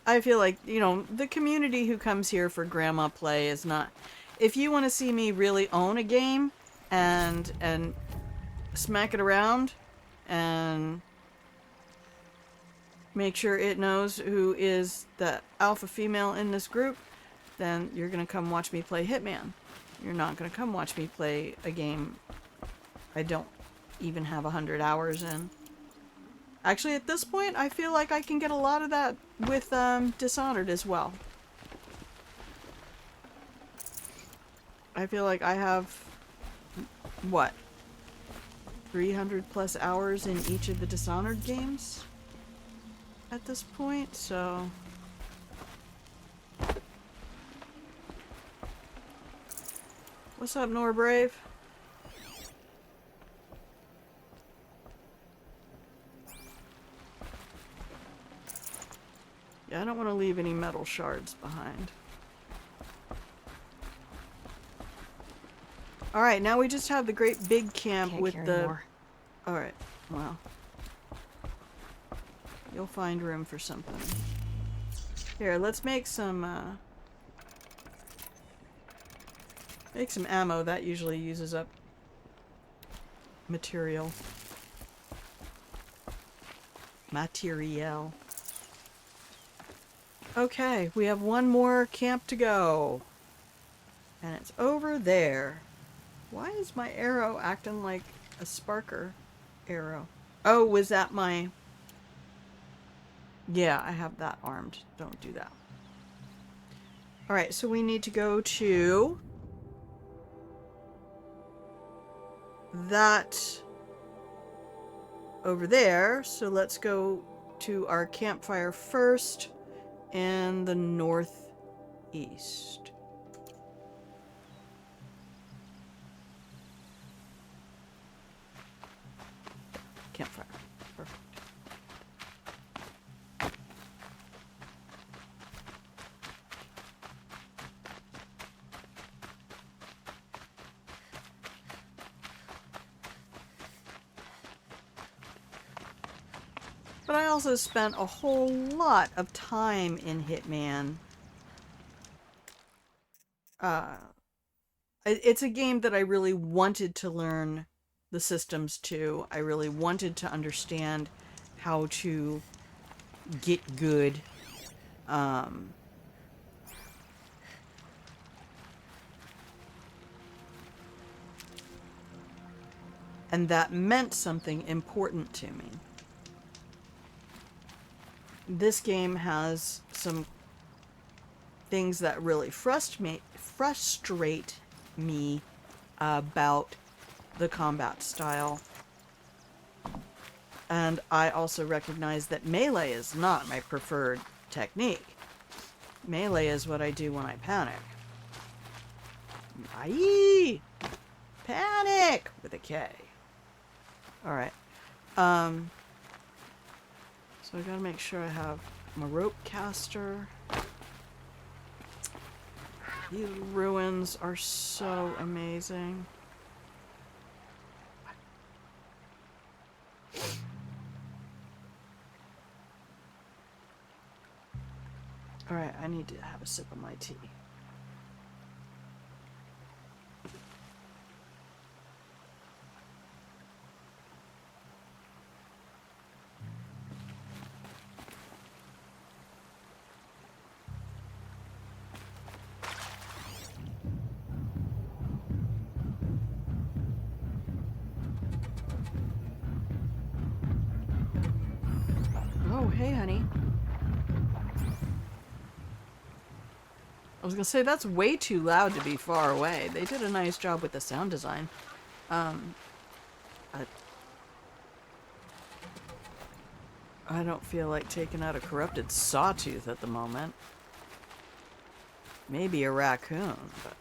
I feel like, you know, the community who comes here for grandma play is not... If you want to see me really own a game and smack it around and make sure it knows who is the alpha female in this group, then you're going to come watch me play Hitman. You're not going to come watch me play a game I don't even have 100 hours in. Actually, at this point, I feel like I can get a lot of that with Dishonored as well. I feel like I have, what, 300 plus hours in each of the Dishonored games at this point, so... What's up, Nora Brave? Yeah, I don't want to leave any metal shards behind. Alright, now we just have the great big camp Can't with carry the... more. Alright, well. You'll find room for something. Here, let's make some ammo. That usually uses up material. Okay, we have one more camp to go. And it's over there. Why is my arrow acting like a sparker arrow? Oh, was that my... Yeah, I have that armed. Don't do that. Alright, so we need to go to... that... over there. So let's go to our campfire first. In the northeast. Campfire. Perfect. But I also spent a whole lot of time in Hitman. It's a game that I really wanted to learn the systems to. I really wanted to understand how to get good. And that meant something important to me. This game has some things that really frustrate me about the combat style. And I also recognize that melee is not my preferred technique. Melee is what I do when I panic. Aye! Panic! With a K. Alright. So I gotta make sure I have my rope caster. These ruins are so amazing. Alright, I need to have a sip of my tea. Oh, hey, honey. I was gonna say, that's way too loud to be far away. They did a nice job with the sound design. I don't feel like taking out a corrupted sawtooth at the moment. Maybe a raccoon, but...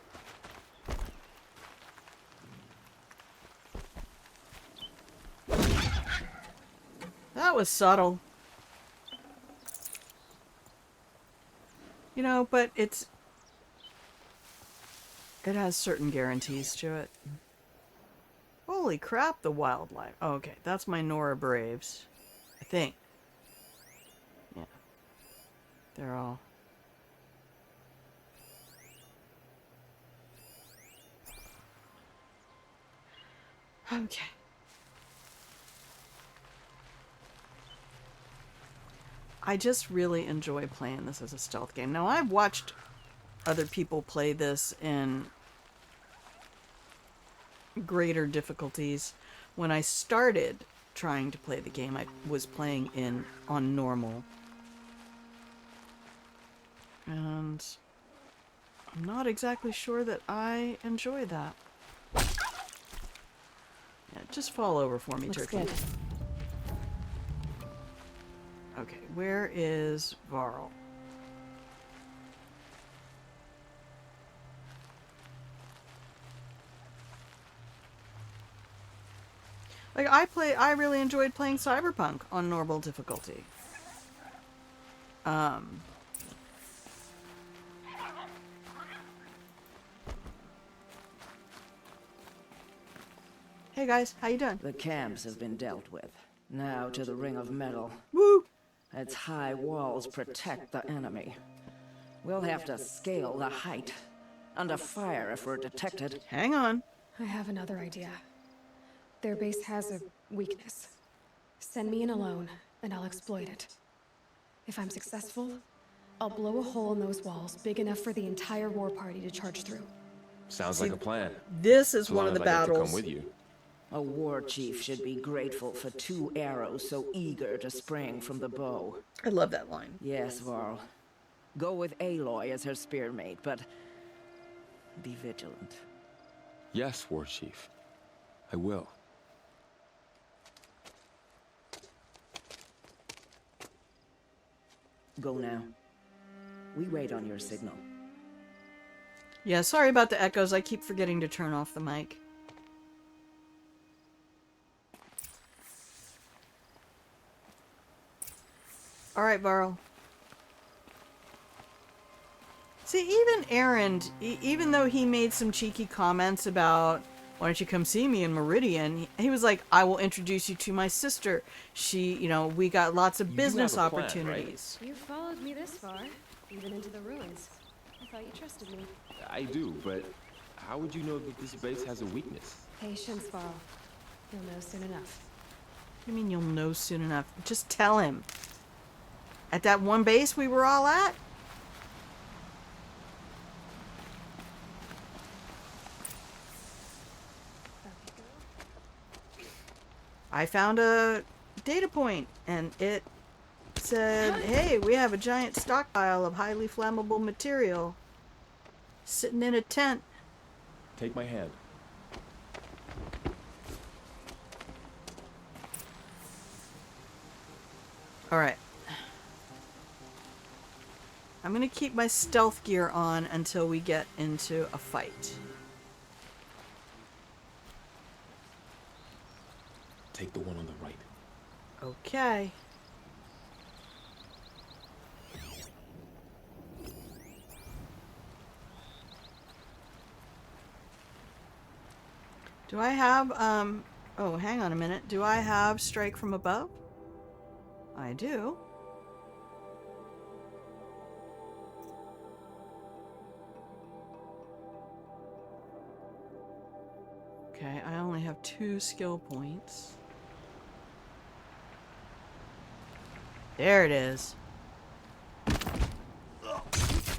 That was subtle. You know, but it has certain guarantees to it. Holy crap, the wildlife. Oh, okay, that's my Nora Braves. I think. Yeah. They're all... Okay. I just really enjoy playing this as a stealth game. Now, I've watched other people play this in greater difficulties. When I started trying to play the game, I was playing on normal. And I'm not exactly sure that I enjoy that. Yeah, just fall over for me, Looks Turkey. good. Okay, where is Varl? Like, I really enjoyed playing Cyberpunk on normal difficulty. Hey guys, how you doing? The camps have been dealt with. Now to the Ring of Metal. Woo! Its high walls protect the enemy. We'll have to scale the height. Under fire if we're detected. Hang on. I have another idea. Their base has a weakness. Send me in alone, and I'll exploit it. If I'm successful, I'll blow a hole in those walls big enough for the entire war party to charge through. Sounds like a plan. This is So one long of the as I get to battles. come with you. A war chief should be grateful for 2 arrows so eager to spring from the bow. I love that line. Yes, Varl. Go with Aloy as her spearmate, but be vigilant. Yes, War Chief. I will. Go now. We wait on your signal. Yeah, sorry about the echoes. I keep forgetting to turn off the mic. Alright, Varl. See, even Aaron, even though he made some cheeky comments about, why don't you come see me in Meridian, he was like, I will introduce you to my sister. She, you know, we got lots of You do business have a plan, opportunities. You followed me this far, even into the ruins. I thought you trusted me. I do, but how would you know that this base has a weakness? Patience, Varl. You'll know soon enough. What do you mean you'll know soon enough? Just tell him. At that one base we were all at? I found a data point, and it said, hey, we have a giant stockpile of highly flammable material sitting in a tent. Take my hand. Alright. I'm gonna keep my stealth gear on until we get into a fight. Take the one on the right. Okay. Do I have, oh, hang on a minute. Do I have strike from above? I do. Okay, I only have 2 skill points. There it is.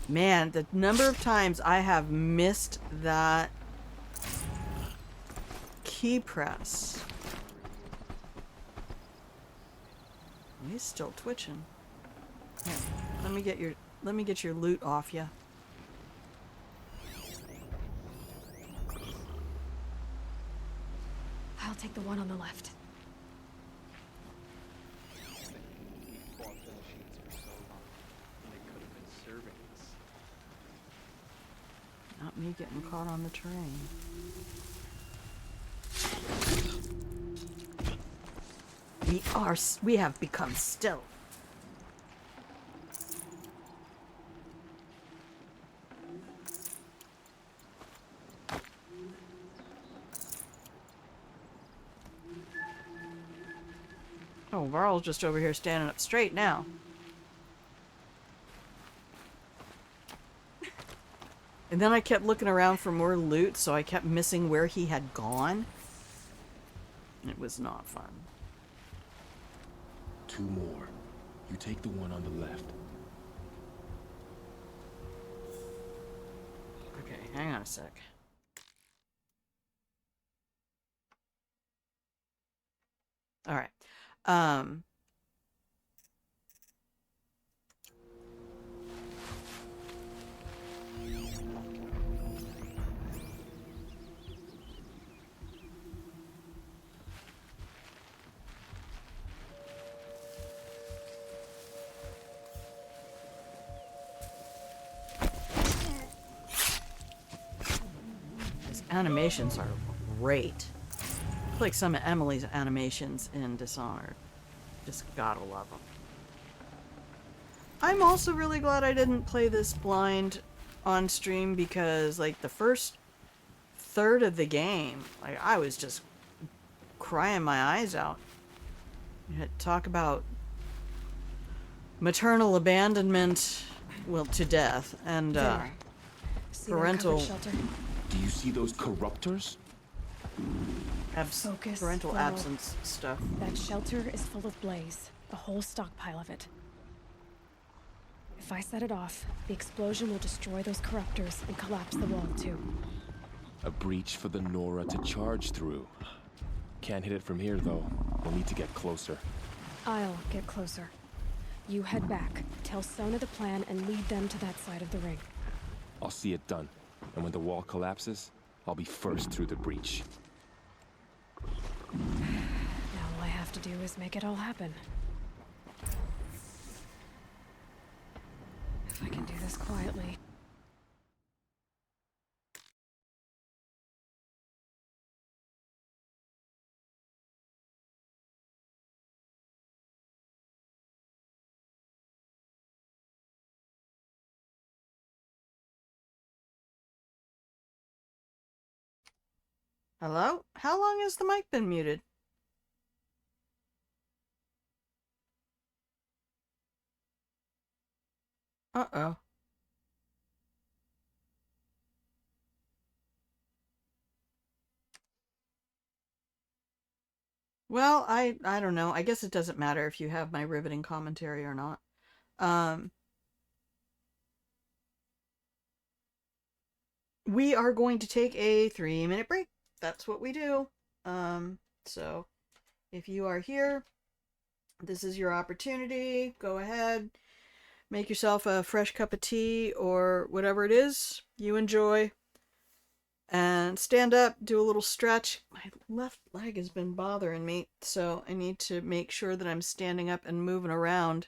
Man, the number of times I have missed that key press. He's still twitching. Here, let me get your loot off ya. I'll take the one on the left. Not me getting caught on the terrain. We have become still. Oh, Varl's just over here standing up straight now. And then I kept looking around for more loot, so I kept missing where he had gone. It was not fun. 2 more. You take the one on the left. Okay, hang on a sec. All right. His animations are great. Like some of Emily's animations in Dishonored. Just gotta love them. I'm also really glad I didn't play this blind on stream because, like, the first third of the game, like, I was just crying my eyes out. You had to talk about maternal abandonment, well, to death, and See that parental covered shelter? Do you see those corruptors? Focus, parental Flo. absence stuff. That shelter is full of blaze. A whole stockpile of it. If I set it off, the explosion will destroy those corruptors and collapse the wall too. A breach for the Nora to charge through. Can't hit it from here, though. We'll need to get closer. I'll get closer. You head back, tell Sona the plan, and lead them to that side of the ring. I'll see it done. And when the wall collapses, I'll be first through the breach. Now all I have to do is make it all happen. If I can do this quietly. Hello? How long has the mic been muted? Uh-oh. Well, I don't know. I guess it doesn't matter if you have my riveting commentary or not. We are going to take a 3-minute break. That's what we do. So if you are here, this is your opportunity. Go ahead. Make yourself a fresh cup of tea or whatever it is you enjoy. And stand up, do a little stretch. My left leg has been bothering me, so I need to make sure that I'm standing up and moving around.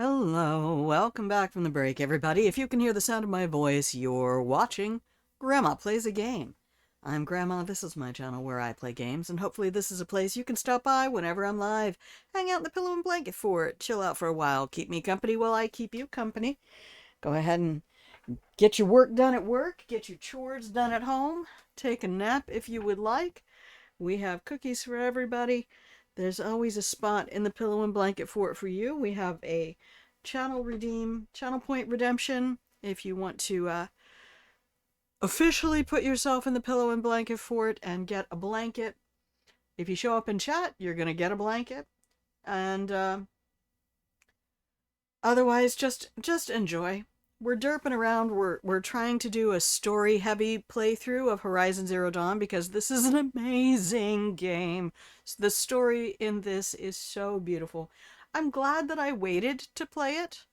Hello, welcome back from the break, everybody. If you can hear the sound of my voice, you're watching Grandma Plays a Game. I'm Grandma, this is my channel where I play games, and hopefully this is a place you can stop by whenever I'm live. Hang out in the pillow and blanket fort, chill out for a while, keep me company while I keep you company. Go ahead and get your work done at work, get your chores done at home, take a nap if you would like. We have cookies for everybody. There's always a spot in the pillow and blanket fort for you. We have a channel point redemption if you want to officially put yourself in the pillow and blanket fort and get a blanket. If you show up in chat, you're going to get a blanket. And otherwise, just enjoy. We're derping around. We're trying to do a story-heavy playthrough of Horizon Zero Dawn because this is an amazing game. The story in this is so beautiful. I'm glad that I waited to play it.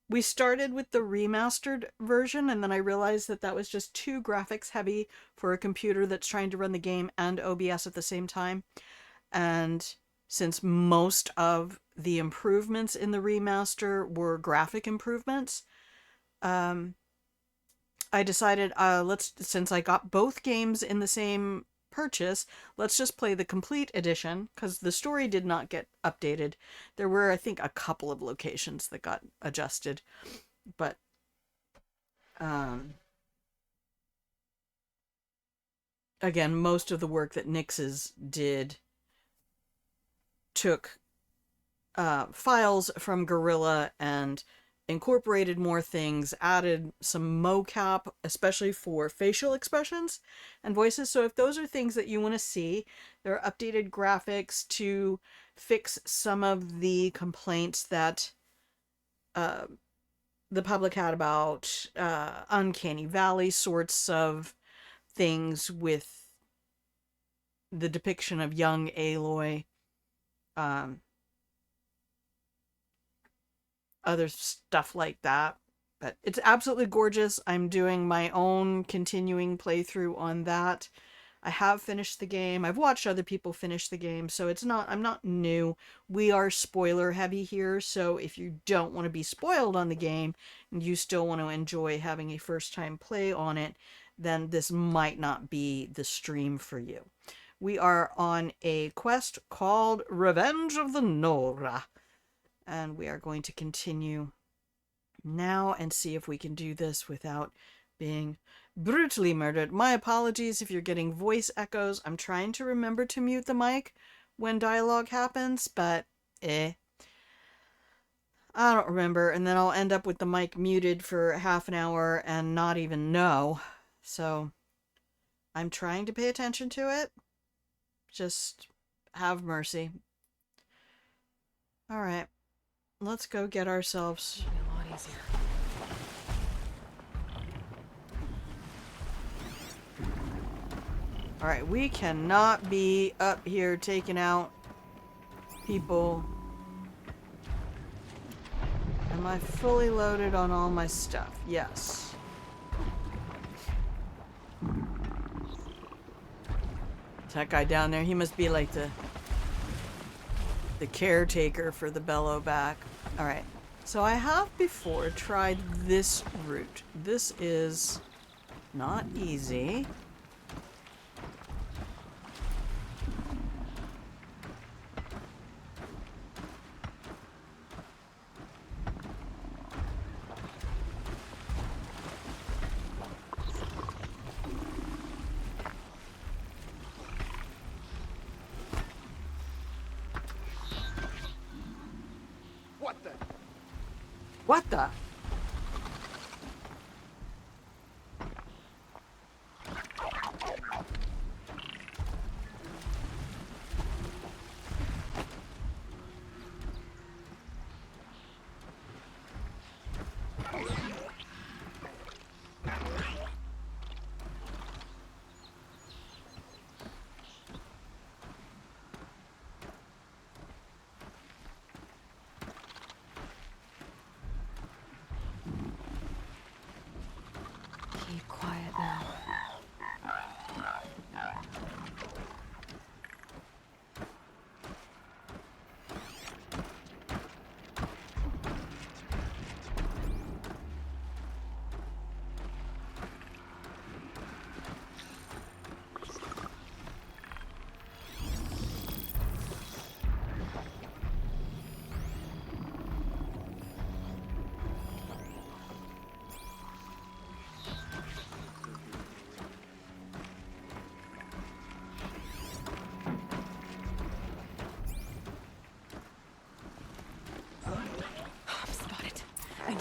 We started with the remastered version, and then I realized that that was just too graphics heavy for a computer that's trying to run the game and OBS at the same time. And since most of the improvements in the remaster were graphic improvements, I decided, since I got both games in the same purchase, let's just play the complete edition, because the story did not get updated. There were, I think, a couple of locations that got adjusted, but again, most of the work that Nix's did took files from Gorilla and incorporated more things, added some mocap, especially for facial expressions and voices. So if those are things that you want to see, there are updated graphics to fix some of the complaints that the public had about Uncanny Valley sorts of things with the depiction of young Aloy. Other stuff like that. But it's absolutely gorgeous. I'm doing my own continuing playthrough on that. I have finished the game. I've watched other people finish the game, so I'm not new. We are spoiler heavy here, so if you don't want to be spoiled on the game and you still want to enjoy having a first time play on it, then this might not be the stream for you. We are on a quest called Revenge of the Nora. And we are going to continue now and see if we can do this without being brutally murdered. My apologies if you're getting voice echoes. I'm trying to remember to mute the mic when dialogue happens, but I don't remember. And then I'll end up with the mic muted for half an hour and not even know. So I'm trying to pay attention to it. Just have mercy. All right. Let's go get ourselves... It'll be a lot easier. Alright, we cannot be up here taking out people. Am I fully loaded on all my stuff? Yes. That guy down there, he must be like the caretaker for the bellow back. Alright, so I have before tried this route. This is not easy. What the?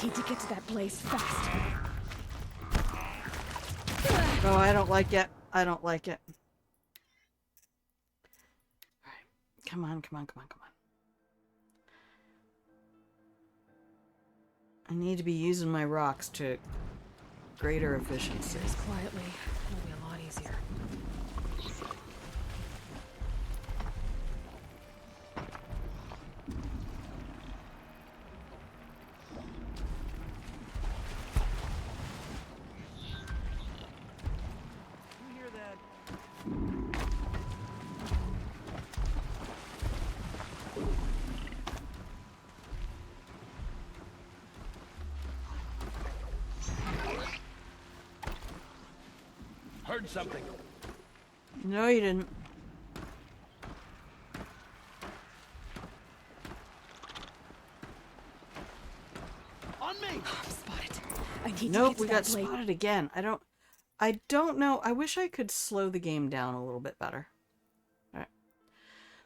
need to get to that blaze fast. No, I don't like it. I don't like it. Alright. Come on, come on, come on, come on. I need to be using my rocks to greater efficiency. Just quietly. It'll be a lot easier. You hear that? Heard something. No, you didn't. On me! I'm spotted. I need to Nope, get to we that got blaze. spotted again. I don't know. I wish I could slow the game down a little bit better. Alright.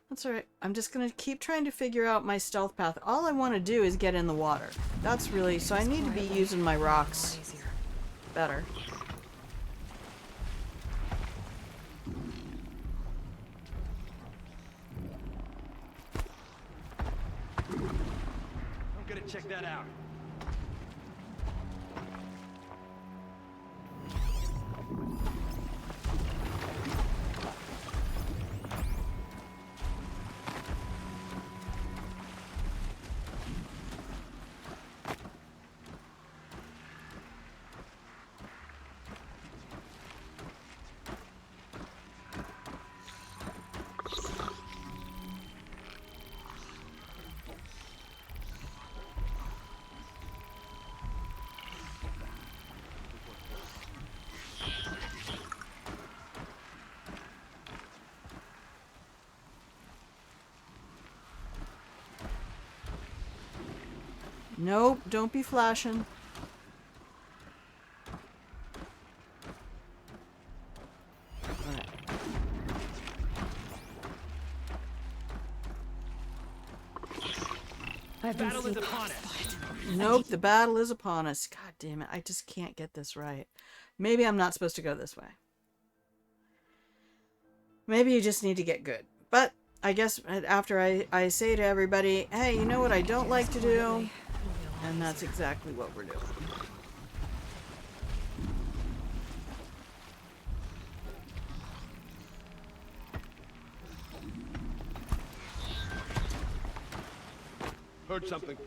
That's alright. I'm just gonna keep trying to figure out my stealth path. All I want to do is get in the water. That's really... So I need to be using my rocks Easier. better. I'm gonna check that out. Nope, don't be flashing. Alright. I've been Battle is sneaking. upon us. Nope, the battle is upon us. God damn it, I just can't get this right. Maybe I'm not supposed to go this way. Maybe you just need to get good. But I guess after I say to everybody, hey, you know what I don't like to do? And that's exactly what we're doing. Heard something.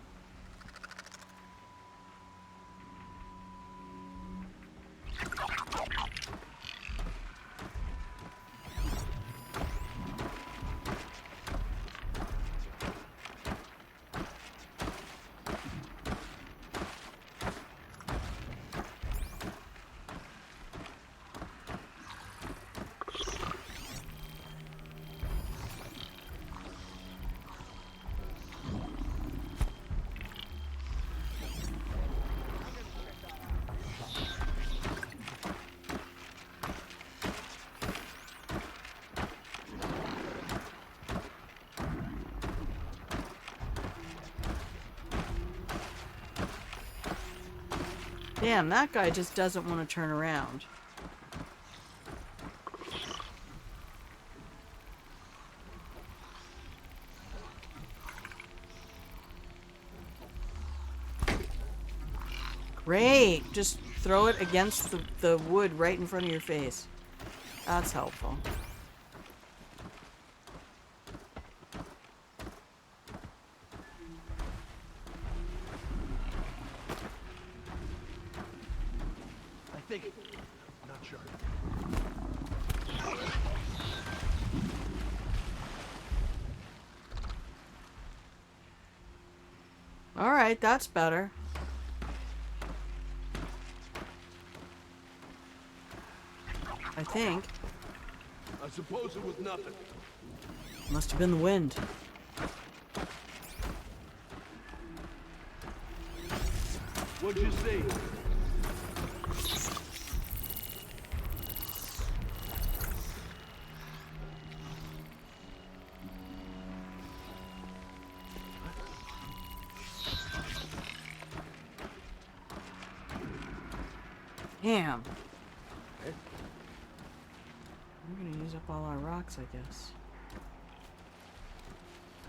Damn, that guy just doesn't want to turn around. Great! Just throw it against the wood right in front of your face. That's helpful. I think. Not sure. Alright, that's better. I think. I suppose it was nothing. Must have been the wind. What'd you see? Damn. We're gonna use up all our rocks, I guess.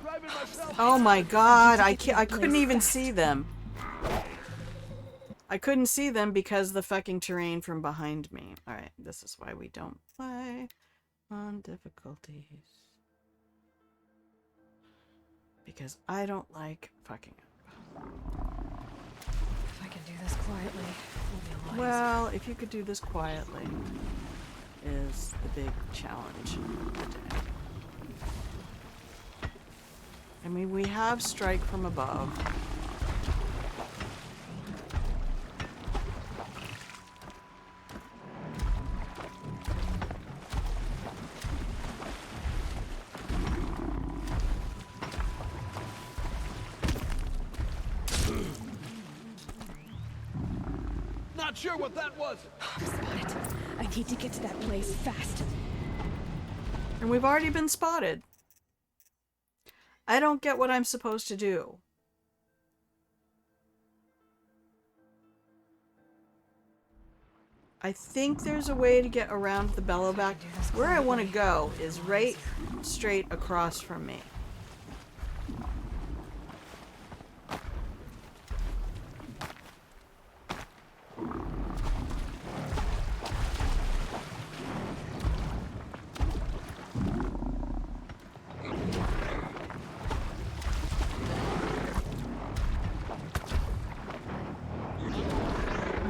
Driving myself. Oh my god, I couldn't even see them. I couldn't see them because the fucking terrain from behind me. Alright, this is why we don't play on difficulties. Because I don't like fucking up. If I can do this quietly, it'll be a lot Well, if you could do this quietly, is the big challenge of the day. I mean, we have strike from above. Not sure what that was. I'm spotted. I need to get to that place fast. And we've already been spotted. I don't get what I'm supposed to do. I think there's a way to get around the bellowback. Where I want to go is right straight across from me.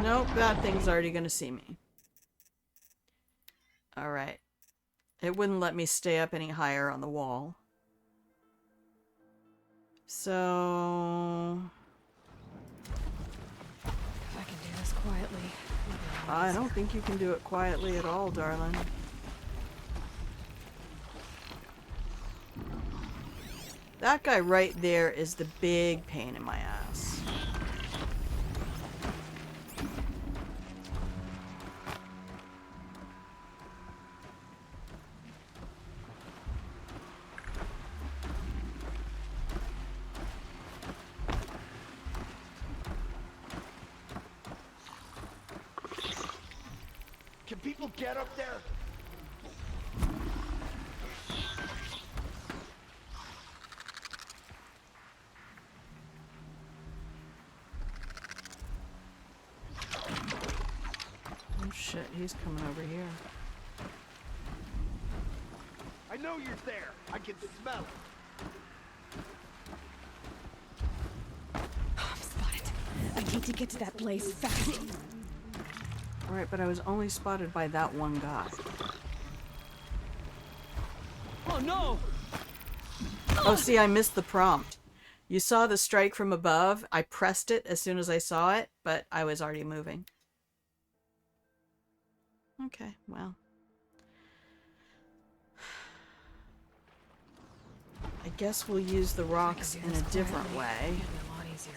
Nope, that thing's already gonna see me. Alright. It wouldn't let me stay up any higher on the wall. So... If I can do this quietly, it'll be a lot I don't think you can do it quietly at all, darling. That guy right there is the big pain in my ass. Can people get up there? Oh shit, he's coming over here. I know you're there. I can smell it. I'm spotted. I need to get to that place fast. Alright, but I was only spotted by that one guy. Oh no! Oh, see, I missed the prompt. You saw the strike from above. I pressed it as soon as I saw it, but I was already moving. Okay, well. I guess we'll use the rocks in a different way. It'll be a lot easier.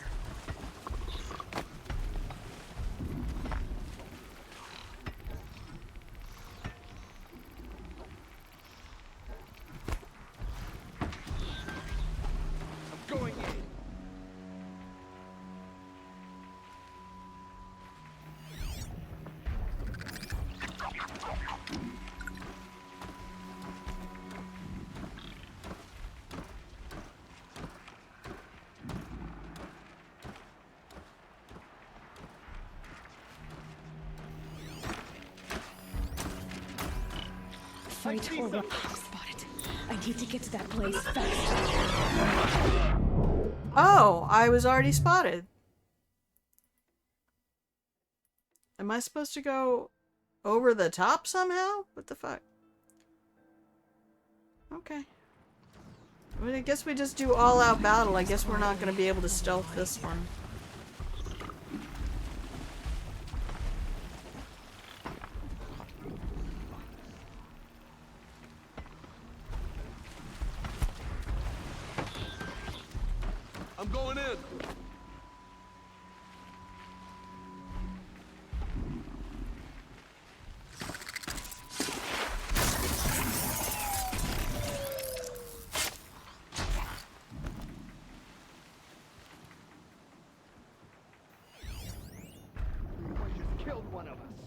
I'm going in. Fight or run. I'm spotted. I need to get to that place fast. Oh, I was already spotted. Am I supposed to go over the top somehow? What the fuck? Okay. Well, I guess we just do all-out battle. I guess we're not going to be able to stealth this one. I'm going in. I just killed one of us.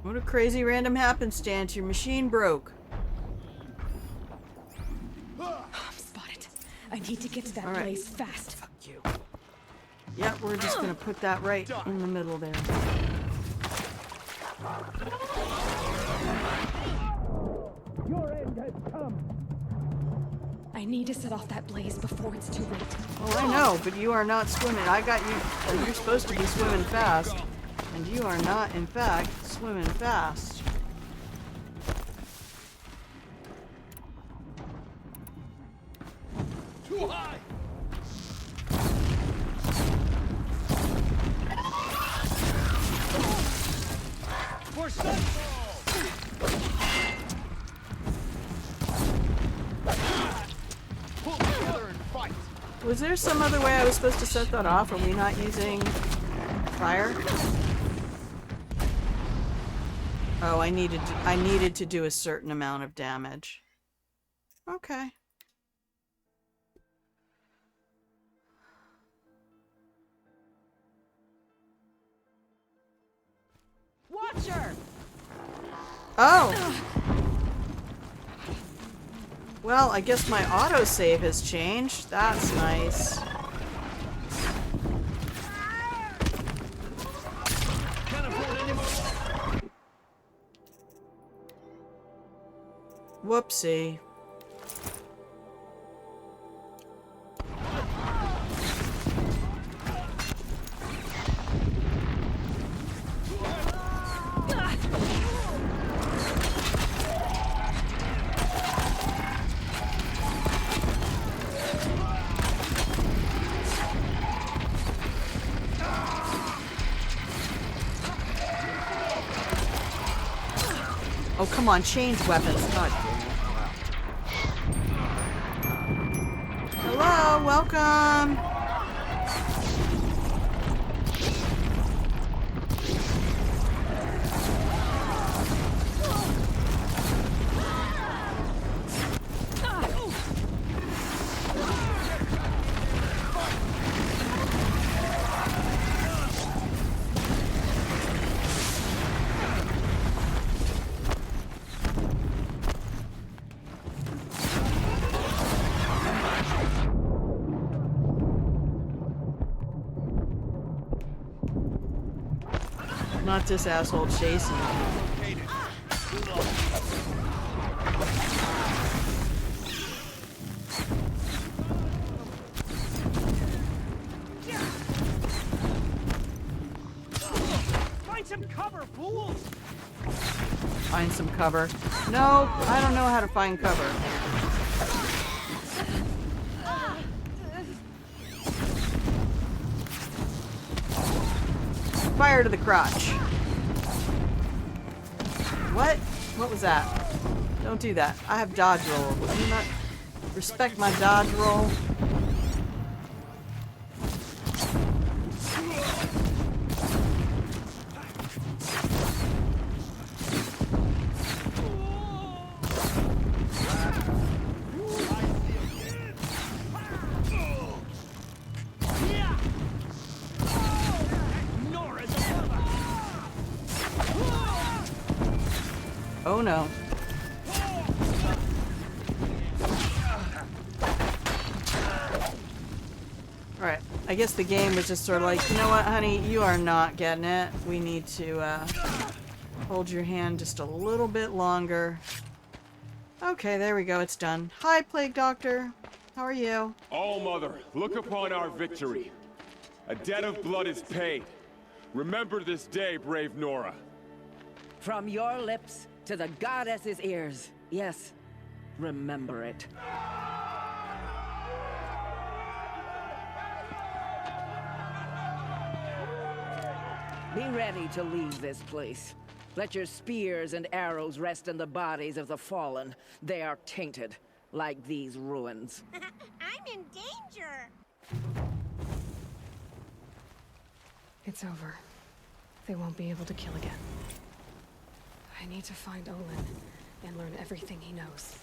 What a crazy random happenstance. Your machine broke. I'm spotted. I need to get to that All right. blaze fast. Fuck you. Yep, we're just gonna put that right in the middle there. I need to set off that blaze before it's too late. Oh, I know, but you are not swimming. I got you. You're supposed to be swimming fast. And you are not, in fact, swimming fast. Too high! For pull together and fight! Was there some other way I was supposed to set that off? Are we not using fire? Oh, I needed to do a certain amount of damage. Okay. Watcher! Oh! Well, I guess my autosave has changed. That's nice. Can't afford any more. Whoopsie. Oh, come on, change weapons. God damn it. Hello, welcome. Not this asshole chasing me. Find some cover, fools! Find some cover. No, I don't know how to find cover. Fire to the crotch. What? What was that? Don't do that. I have dodge roll. Will you not respect my dodge roll? Oh no. Alright, I guess the game was just sort of like, you know what, honey, you are not getting it. We need to hold your hand just a little bit longer. Okay, there we go, it's done. Hi, Plague Doctor. How are you? All Mother, look upon our victory. A debt of blood is paid. Remember this day, brave Nora. From your lips to the goddess's ears. Yes, remember it. Be ready to leave this place. Let your spears and arrows rest in the bodies of the fallen. They are tainted, like these ruins. I'm in danger. It's over. They won't be able to kill again. I need to find Olin and learn everything he knows.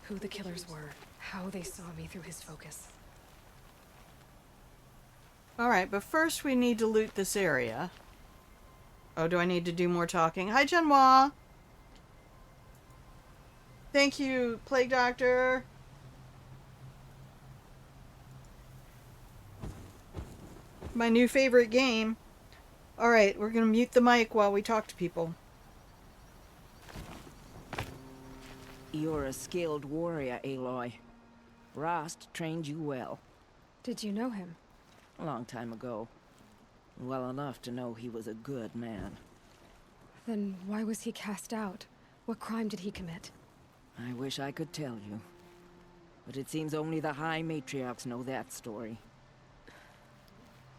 Who the killers were, how they saw me through his focus. Alright, but first we need to loot this area. Oh, do I need to do more talking? Hi, Chenhua! Thank you, Plague Doctor! My new favorite game. Alright, we're gonna mute the mic while we talk to people. You're a skilled warrior, Aloy. Rost trained you well. Did you know him? A long time ago. Well enough to know he was a good man. Then why was he cast out? What crime did he commit? I wish I could tell you. But it seems only the High Matriarchs know that story.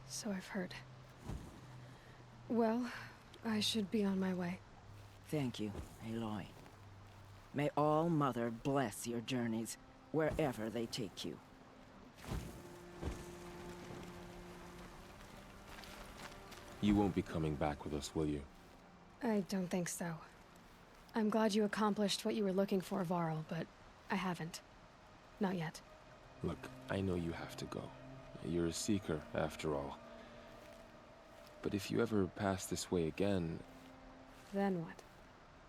So I've heard. Well, I should be on my way. Thank you, Aloy. May All Mother bless your journeys, wherever they take you. You won't be coming back with us, will you? I don't think so. I'm glad you accomplished what you were looking for, Varl, but I haven't. Not yet. Look, I know you have to go. You're a seeker, after all. But if you ever pass this way again... Then what?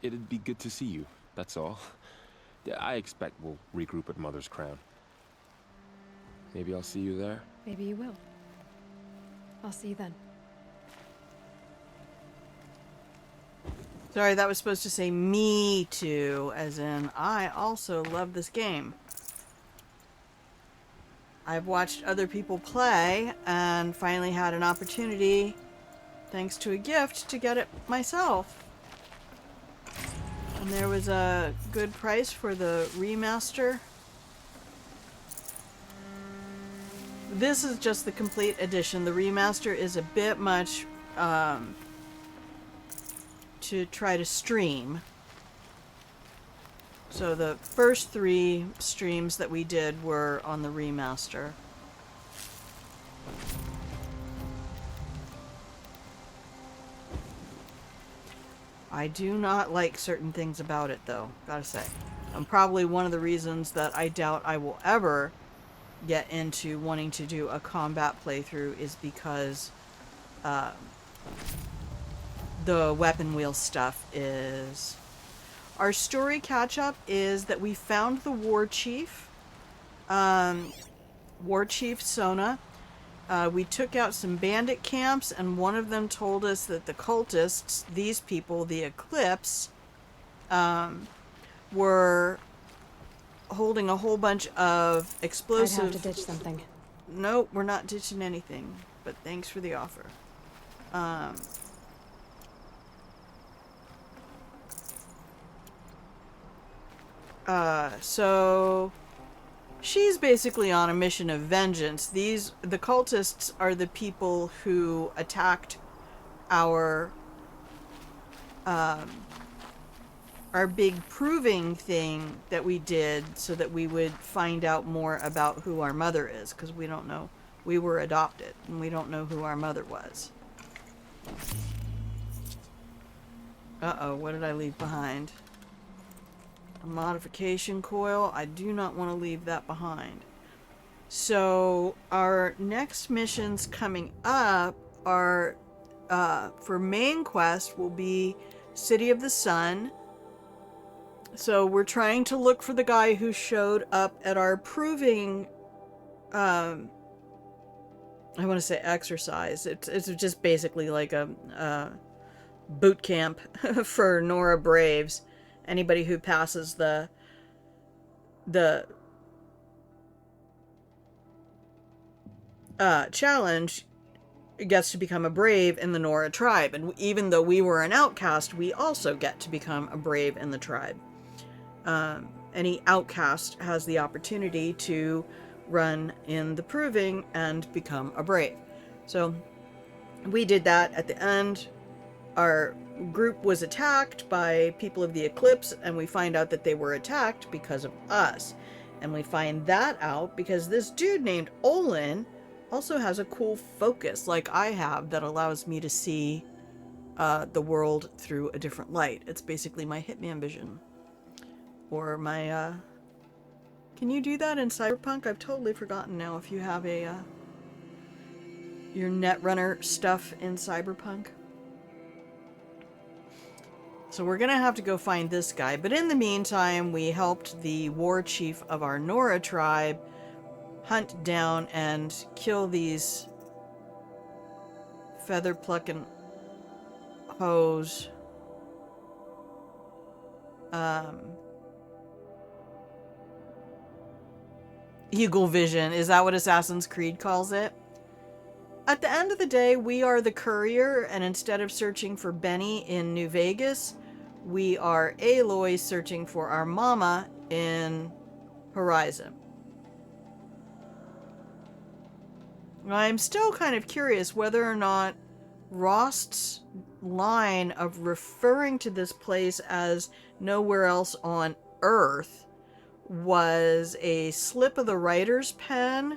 It'd be good to see you, that's all. I expect we'll regroup at Mother's Crown. Maybe I'll see you there? Maybe you will. I'll see you then. Sorry, that was supposed to say me too, as in I also love this game. I've watched other people play and finally had an opportunity, thanks to a gift, to get it myself. And there was a good price for the remaster. This is just the complete edition. The remaster is a bit much to try to stream. So the first 3 streams that we did were on the remaster. I do not like certain things about it, though, gotta say. And probably one of the reasons that I doubt I will ever get into wanting to do a combat playthrough is because the weapon wheel stuff is... Our story catch-up is that we found the War Chief, War Chief Sona. We took out some bandit camps, and one of them told us that the cultists, these people, the Eclipse, were holding a whole bunch of explosive... I'd have to ditch something. Nope, we're not ditching anything, but thanks for the offer. So she's basically on a mission of vengeance. The cultists are the people who attacked our big proving thing that we did so that we would find out more about who our mother is, because we don't know. We were adopted, and we don't know who our mother was. Uh-oh, what did I leave behind? A modification coil. I do not want to leave that behind. So our next missions coming up are for main quest will be City of the Sun. So we're trying to look for the guy who showed up at our proving I want to say exercise. It's just basically like a boot camp for Nora Braves. Anybody who passes the challenge gets to become a brave in the Nora tribe. And even though we were an outcast, we also get to become a brave in the tribe. Any outcast has the opportunity to run in the proving and become a brave. So we did that at the end. Our group was attacked by people of the Eclipse, and we find out that they were attacked because of us. And we find that out because this dude named Olin also has a cool focus like I have that allows me to see the world through a different light. It's basically my Hitman vision. Or my, Can you do that in Cyberpunk? I've totally forgotten now if you have a, your Netrunner stuff in Cyberpunk. So we're gonna have to go find this guy. But in the meantime, we helped the war chief of our Nora tribe hunt down and kill these feather plucking hoes. Eagle Vision, is that what Assassin's Creed calls it? At the end of the day, we are the courier, and instead of searching for Benny in New Vegas, we are Aloy searching for our mama in Horizon. I'm still kind of curious whether or not Rost's line of referring to this place as nowhere else on Earth was a slip of the writer's pen,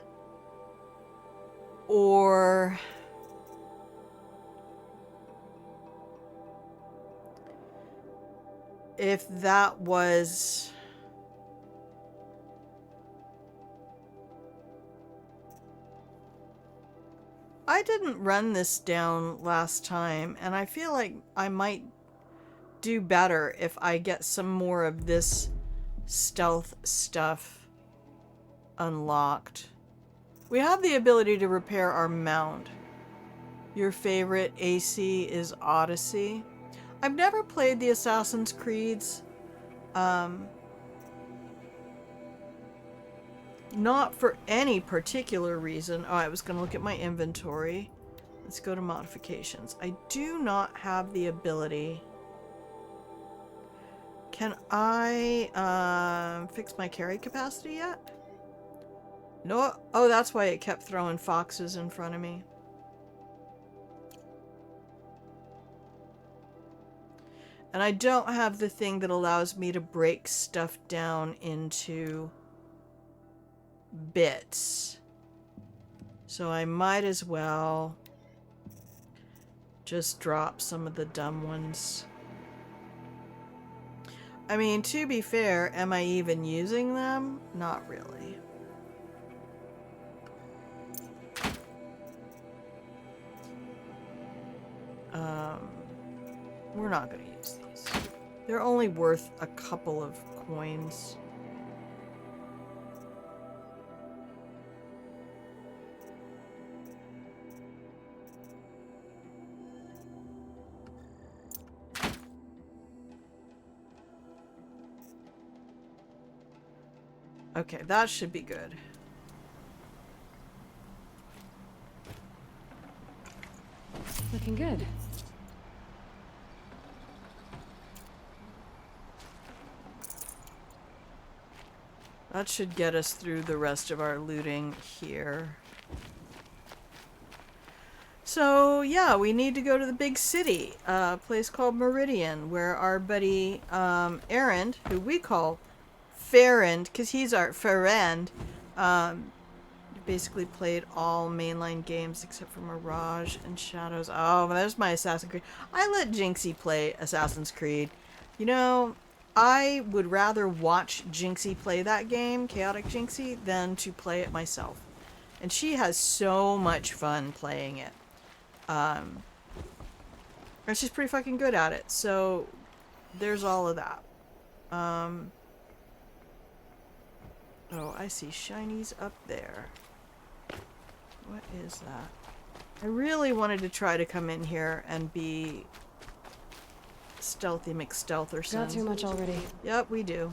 or if that was I didn't run this down last time, and I feel like I might do better if I get some more of this stealth stuff unlocked. We have the ability to repair our mount. Your favorite AC is Odyssey. I've never played the Assassin's Creeds. Not for any particular reason. Oh, I was going to look at my inventory. Let's go to modifications. I do not have the ability. Can I fix my carry capacity yet? No. Oh, that's why it kept throwing foxes in front of me. And I don't have the thing that allows me to break stuff down into bits. So I might as well just drop some of the dumb ones. I mean, to be fair, am I even using them? Not really. We're not going to use these. They're only worth a couple of coins. Okay, that should be good. Looking good. That should get us through the rest of our looting here. So, yeah, we need to go to the big city, a place called Meridian, where our buddy Erend, who we call Ferrand, because he's our friend, basically played all mainline games except for Mirage and Shadows. Oh, there's my Assassin's Creed. I let Jinxie play Assassin's Creed. You know, I would rather watch Jinxie play that game, Chaotic Jinxie, than to play it myself. And she has so much fun playing it. And she's pretty fucking good at it. So, there's all of that. Oh, I see shinies up there. What is that? I really wanted to try to come in here and be Stealthy McStealtherson. Got too much already. Yep, we do.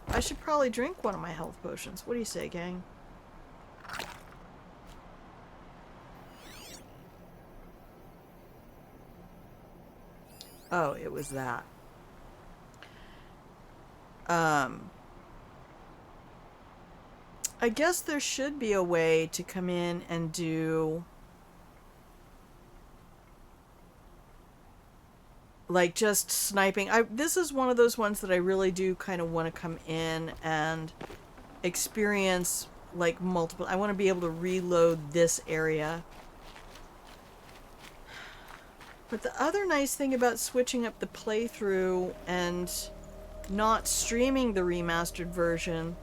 I should probably drink one of my health potions. What do you say, gang? Oh, it was that. I guess there should be a way to come in and do like just sniping. This is one of those ones that I really do kind of want to come in and experience like multiple. I want to be able to reload this area. But the other nice thing about switching up the playthrough and not streaming the remastered version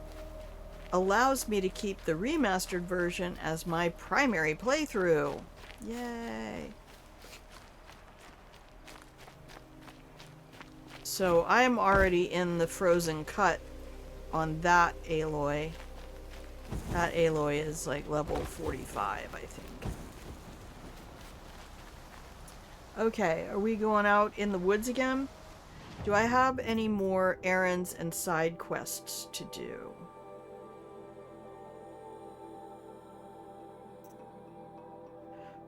allows me to keep the remastered version as my primary playthrough. Yay! So I am already in the frozen cut on that Aloy. That Aloy is like level 45, I think. Okay, are we going out in the woods again? Do I have any more errands and side quests to do?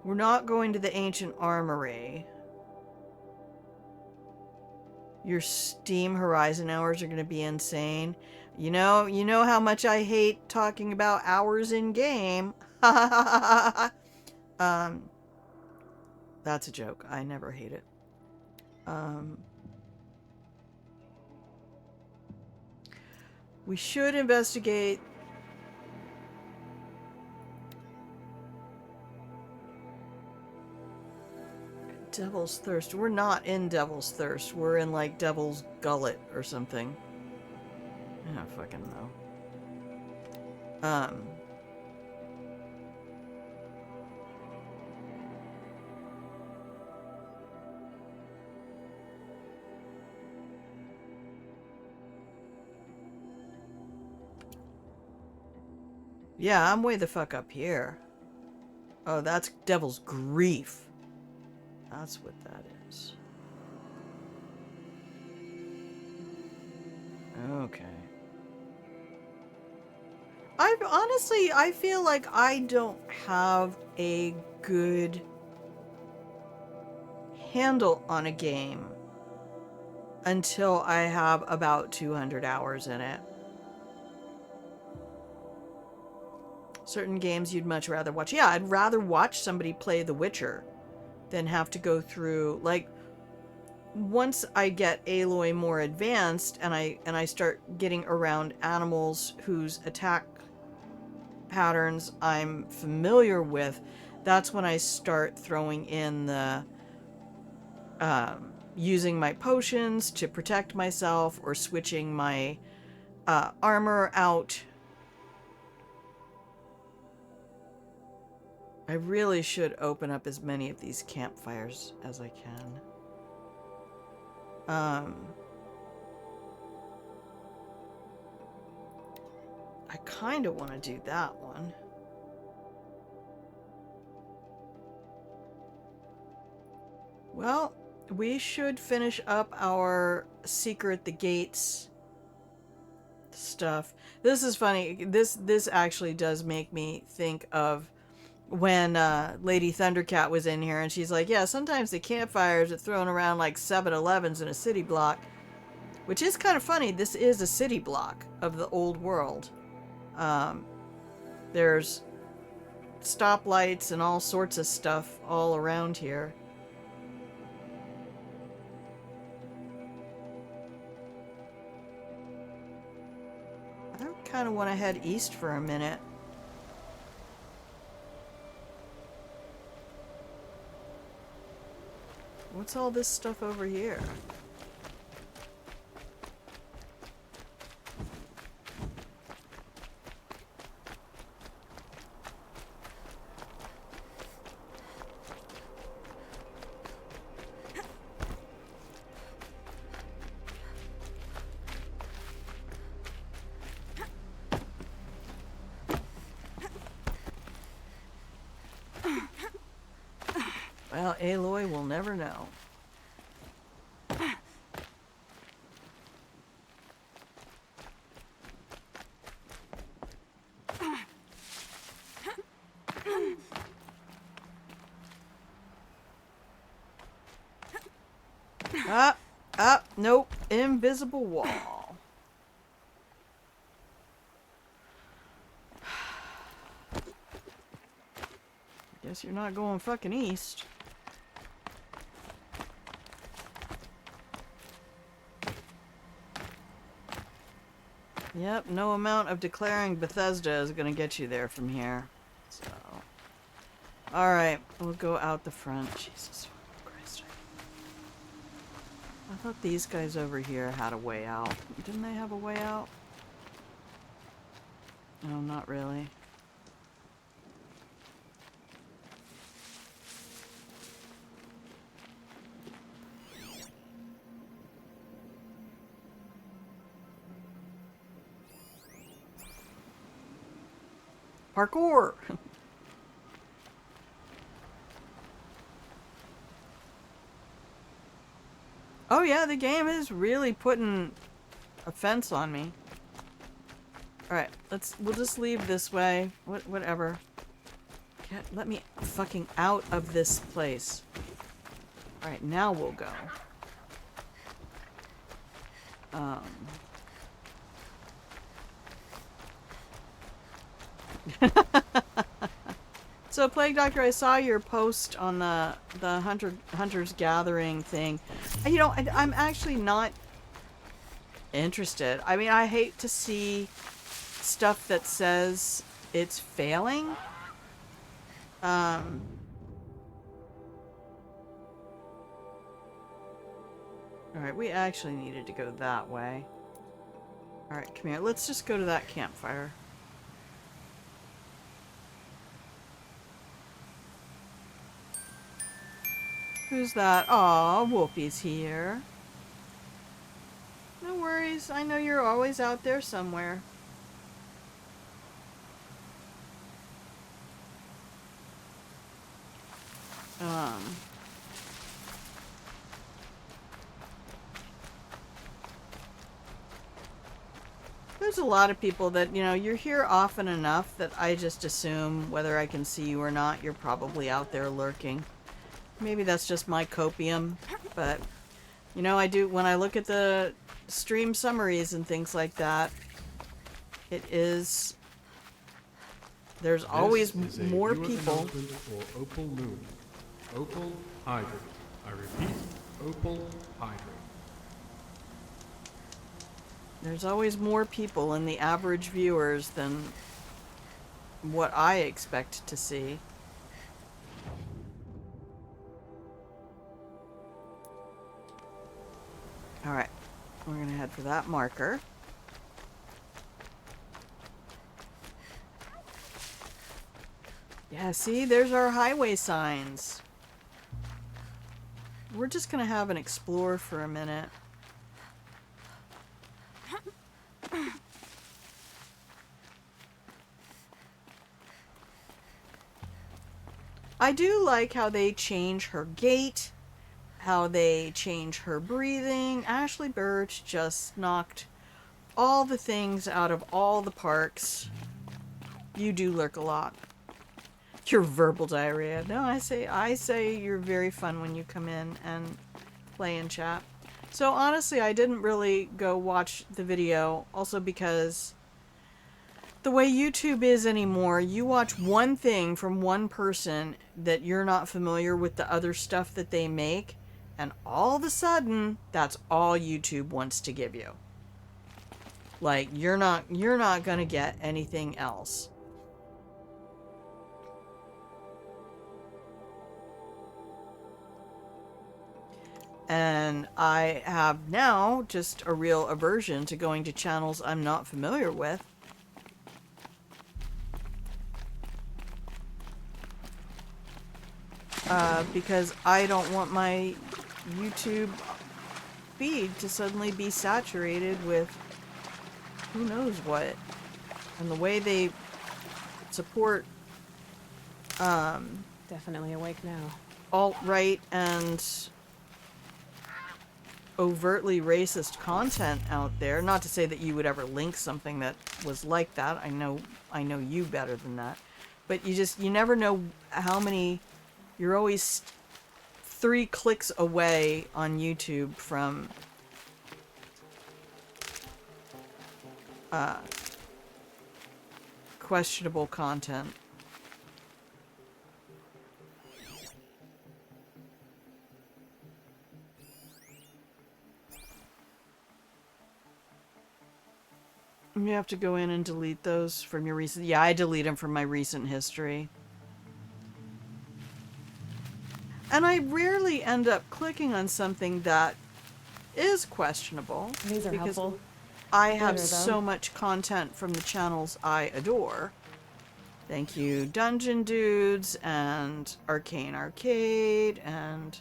We're not going to the ancient armory. Your Steam Horizon hours are going to be insane. You know how much I hate talking about hours in game. That's a joke. I never hate it. We should investigate Devil's Thirst. We're not in Devil's Thirst. We're in like Devil's Gullet or something. I don't fucking know. Yeah, I'm way the fuck up here. Oh, that's Devil's Grief. That's what that is. Okay. I feel like I don't have a good handle on a game until I have about 200 hours in it. Certain games you'd much rather watch. Yeah, I'd rather watch somebody play The Witcher than have to go through, like, once I get Aloy more advanced and I start getting around animals whose attack patterns I'm familiar with, that's when I start throwing in the using my potions to protect myself or switching my armor out. I really should open up as many of these campfires as I can. I kind of want to do that one. Well, we should finish up our Secret the Gates stuff. This is funny. This actually does make me think of when Lady Thundercat was in here and she's like, yeah, sometimes the campfires are thrown around like 7-Elevens in a city block. Which is kind of funny. This is a city block of the old world. There's stoplights and all sorts of stuff all around here. I kind of want to head east for a minute. What's all this stuff over here? Well, Aloy will never know. Nope. Invisible wall. Guess you're not going fucking east. Yep, no amount of declaring Bethesda is gonna get you there from here. So, alright, we'll go out the front. Jesus Christ. I thought these guys over here had a way out. Didn't they have a way out? No, not really. Parkour! Oh yeah, the game is really putting a fence on me. Alright, we'll just leave this way. Whatever. Let me fucking out of this place. Alright, now we'll go. So, Plague Doctor, I saw your post on the Hunters Gathering thing. You know, I'm actually not interested. I mean, I hate to see stuff that says it's failing. Alright, we actually needed to go that way. Alright, come here. Let's just go to that campfire. Who's that? Aw, Wolfie's here. No worries. I know you're always out there somewhere. There's a lot of people that, you know, you're here often enough that I just assume whether I can see you or not, you're probably out there lurking. Maybe that's just my copium, but, you know, I do, when I look at the stream summaries and things like that, it is, there's always more people. For Opal Moon. Opal Hydrate. I repeat, Opal Hydrate. There's always more people in the average viewers than what I expect to see. Alright, we're gonna head for that marker. Yeah, see, there's our highway signs. We're just gonna have an explore for a minute. I do like how they change her gait, how they change her breathing. Ashley Birch just knocked all the things out of all the parks. You do lurk a lot. Your verbal diarrhea. No, I say you're very fun when you come in and play and chat. So honestly, I didn't really go watch the video, also because the way YouTube is anymore, you watch one thing from one person that you're not familiar with the other stuff that they make, and all of a sudden, that's all YouTube wants to give you. Like, you're not gonna get anything else. And I have now just a real aversion to going to channels I'm not familiar with. Because I don't want my YouTube feed to suddenly be saturated with who knows what. And the way they support Definitely awake now. alt-right and overtly racist content out there. Not to say that you would ever link something that was like that. I know you better than that. But you never know how many. You're always 3 clicks away on YouTube from questionable content. You have to go in and delete those from your recent... Yeah, I delete them from my recent history. And I rarely end up clicking on something that is questionable. These are because helpful. I have Better, though. so much content from the channels I adore. Thank you, Dungeon Dudes and Arcane Arcade and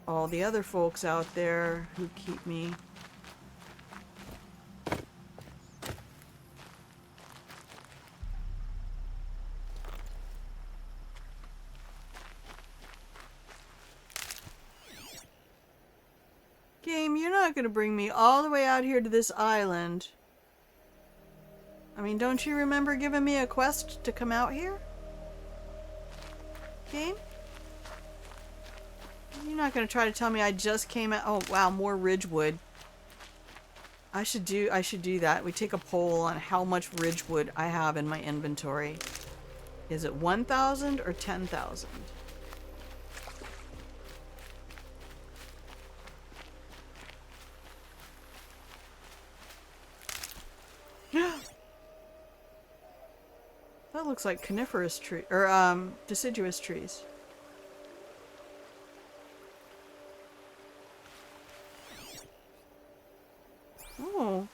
all the other folks out there who keep me... Game, you're not gonna bring me all the way out here to this island. I mean, don't you remember giving me a quest to come out here? Game? You're not gonna try to tell me I just came out. Oh wow, more ridgewood. I should do that. We take a poll on how much ridgewood I have in my inventory. Is it 1,000 or 10,000? That looks like coniferous tree or deciduous trees. Oh.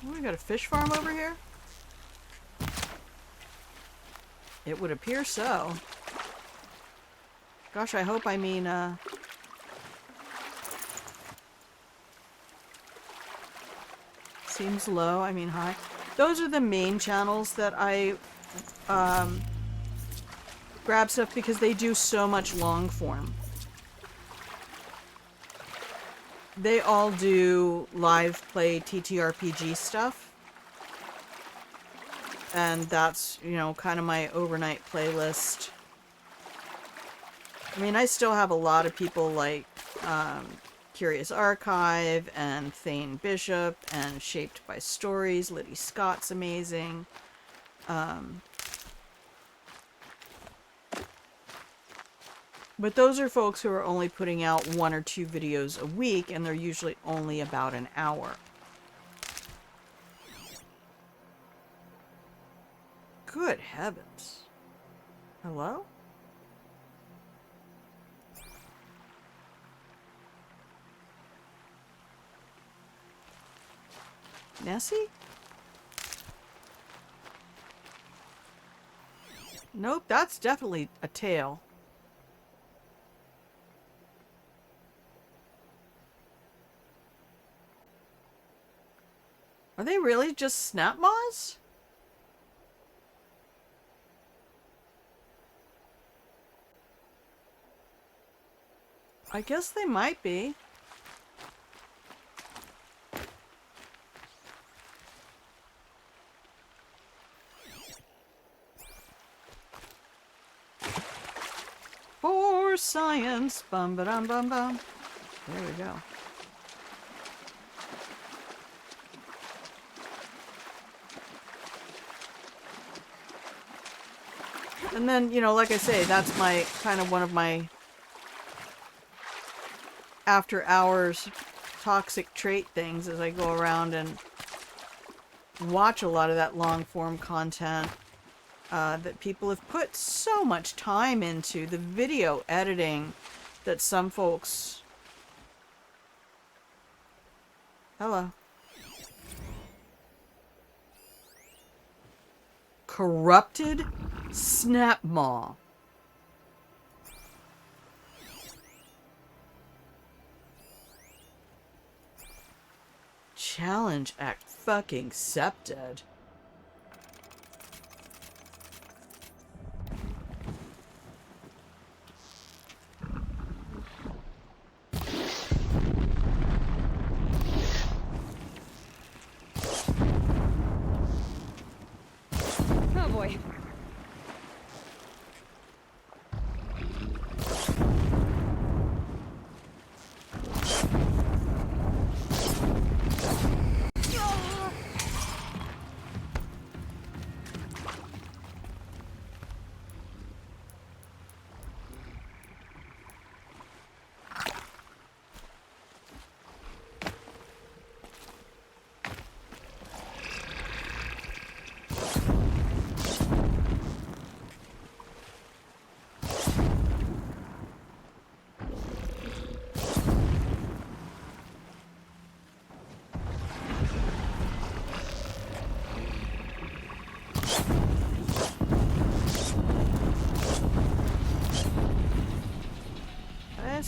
Oh, we got a fish farm over here? It would appear so. Gosh, I hope, I mean, seems low, I mean high. Those are the main channels that I grab stuff because they do so much long form. They all do live play TTRPG stuff. And that's, you know, kind of my overnight playlist. I mean, I still have a lot of people like Curious Archive and Thane Bishop and Shaped by Stories. Liddy Scott's amazing. But those are folks who are only putting out 1 or 2 videos a week, and they're usually only about an hour. Good heavens. Hello? Nessie? Nope, that's definitely a tail. Are they really just snap moths? I guess they might be. For science, bum ba dum bum bum. There we go. And then, you know, like I say, that's my kind of one of my after hours toxic trait things as I go around and watch a lot of that long form content that people have put so much time into, the video editing that some folks... Hello. Corrupted snap maw. Challenge accepted. Oh boy.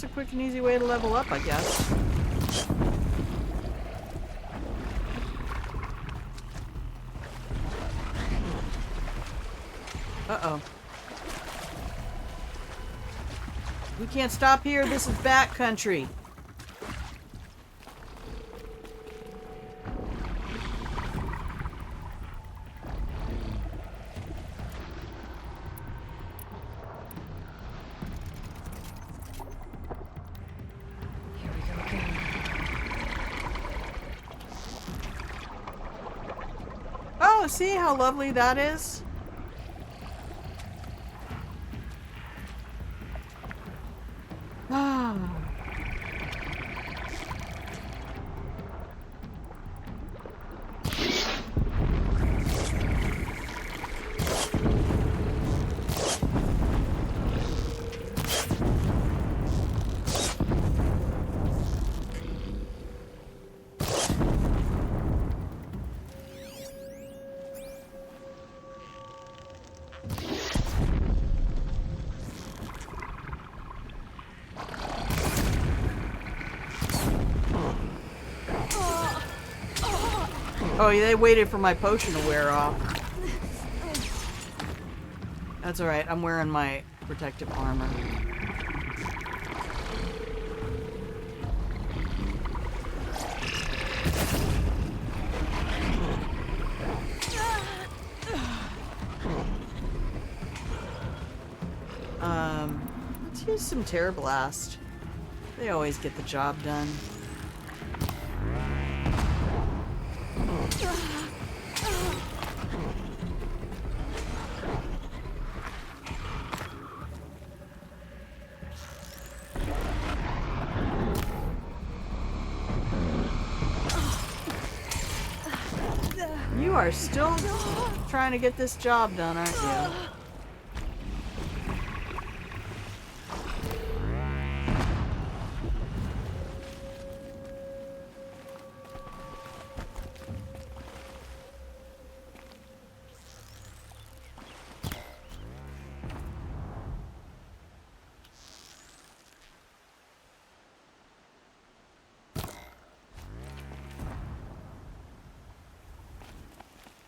That's a quick and easy way to level up, I guess. Uh-oh. We can't stop here. This is backcountry. Here we go again. Oh, see how lovely that is? Ah. Oh, they waited for my potion to wear off. That's alright, I'm wearing my protective armor. Let's use some Terror Blast. They always get the job done. You are still trying to get this job done, aren't you?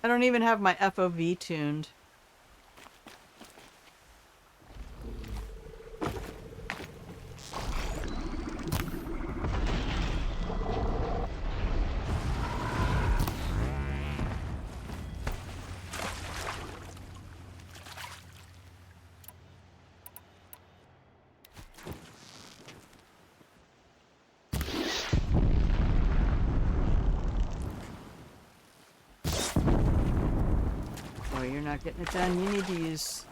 I don't even have my FOV tuned. Oh, you're not getting it done. You need to use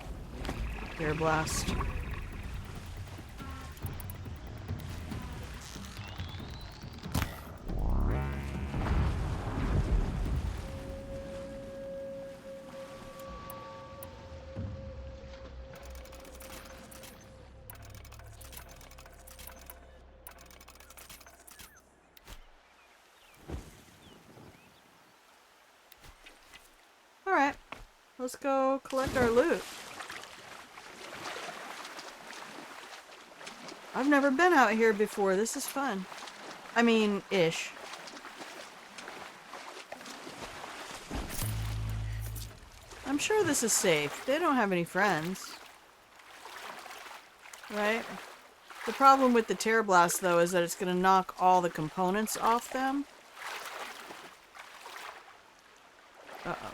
Air Blast. Alright, let's go collect our loot. I've never been out here before. This is fun. I mean, ish. I'm sure this is safe. They don't have any friends. Right? The problem with the Terror Blast, though, is that it's going to knock all the components off them. Uh-oh.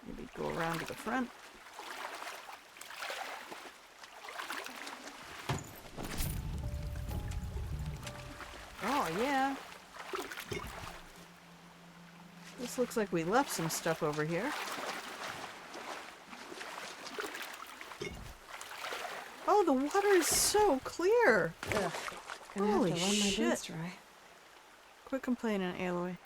Maybe go around to the front. Oh, yeah. This looks like we left some stuff over here. Oh, the water is so clear. Ugh. Gonna Holy have to run my shit. boots dry. Quit complaining, Aloy.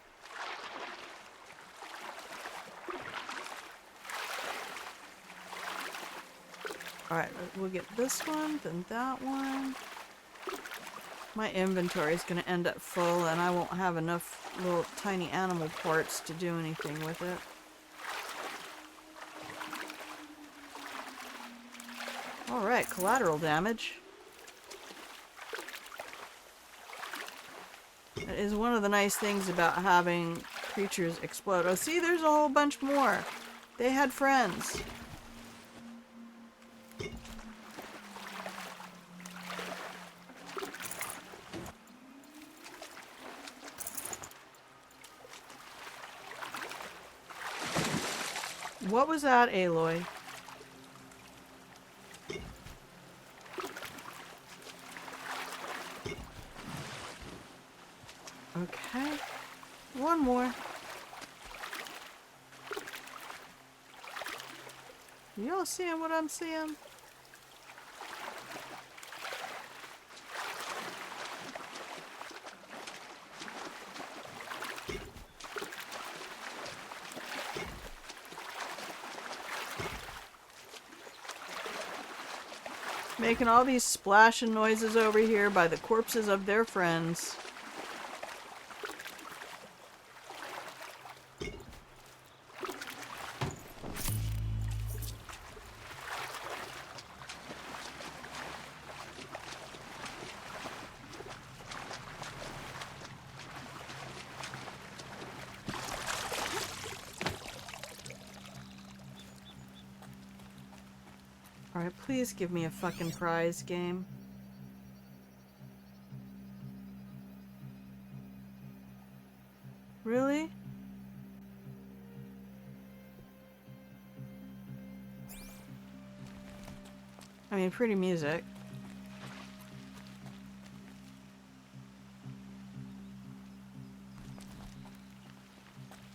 Alright, we'll get this one, then that one. My inventory is going to end up full, and I won't have enough little tiny animal parts to do anything with it. Alright, collateral damage. That is one of the nice things about having creatures explode. Oh, see, there's a whole bunch more. They had friends. What was that, Aloy? Okay. One more. Y'all seeing what I'm seeing? Making all these splashing noises over here by the corpses of their friends. Alright, please give me a fucking prize game. Really? I mean, pretty music.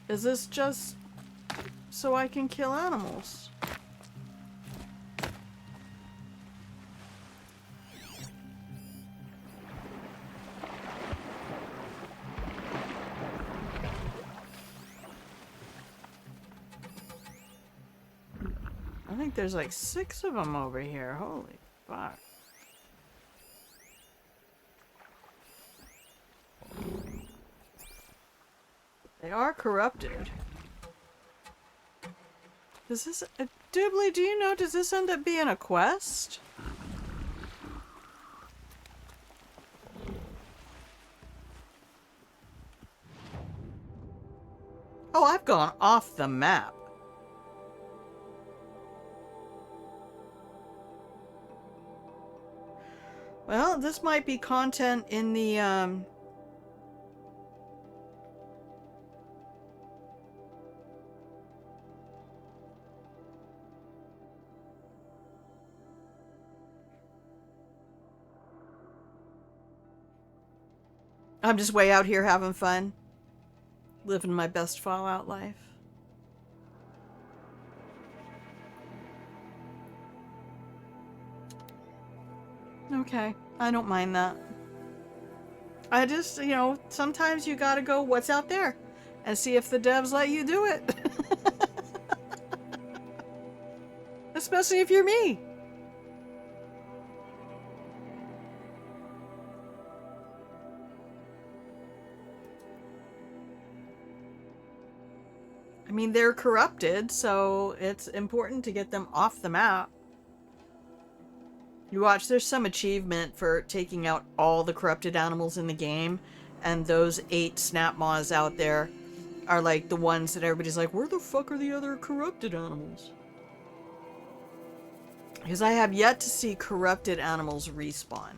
Is this just so I can kill animals? I think there's like 6 of them over here. Holy fuck. They are corrupted. Does this... Doobly, do you know, does this end up being a quest? Oh, I've gone off the map. Well, this might be content in the, I'm just way out here having fun. Living my best Fallout life. Okay, I don't mind that. I just, you know, sometimes you gotta go what's out there and see if the devs let you do it. Especially if you're me. I mean, they're corrupted, so it's important to get them off the map. You watch, there's some achievement for taking out all the corrupted animals in the game, and those 8 snap maws out there are like the ones that everybody's like, where the fuck are the other corrupted animals? Because I have yet to see corrupted animals respawn.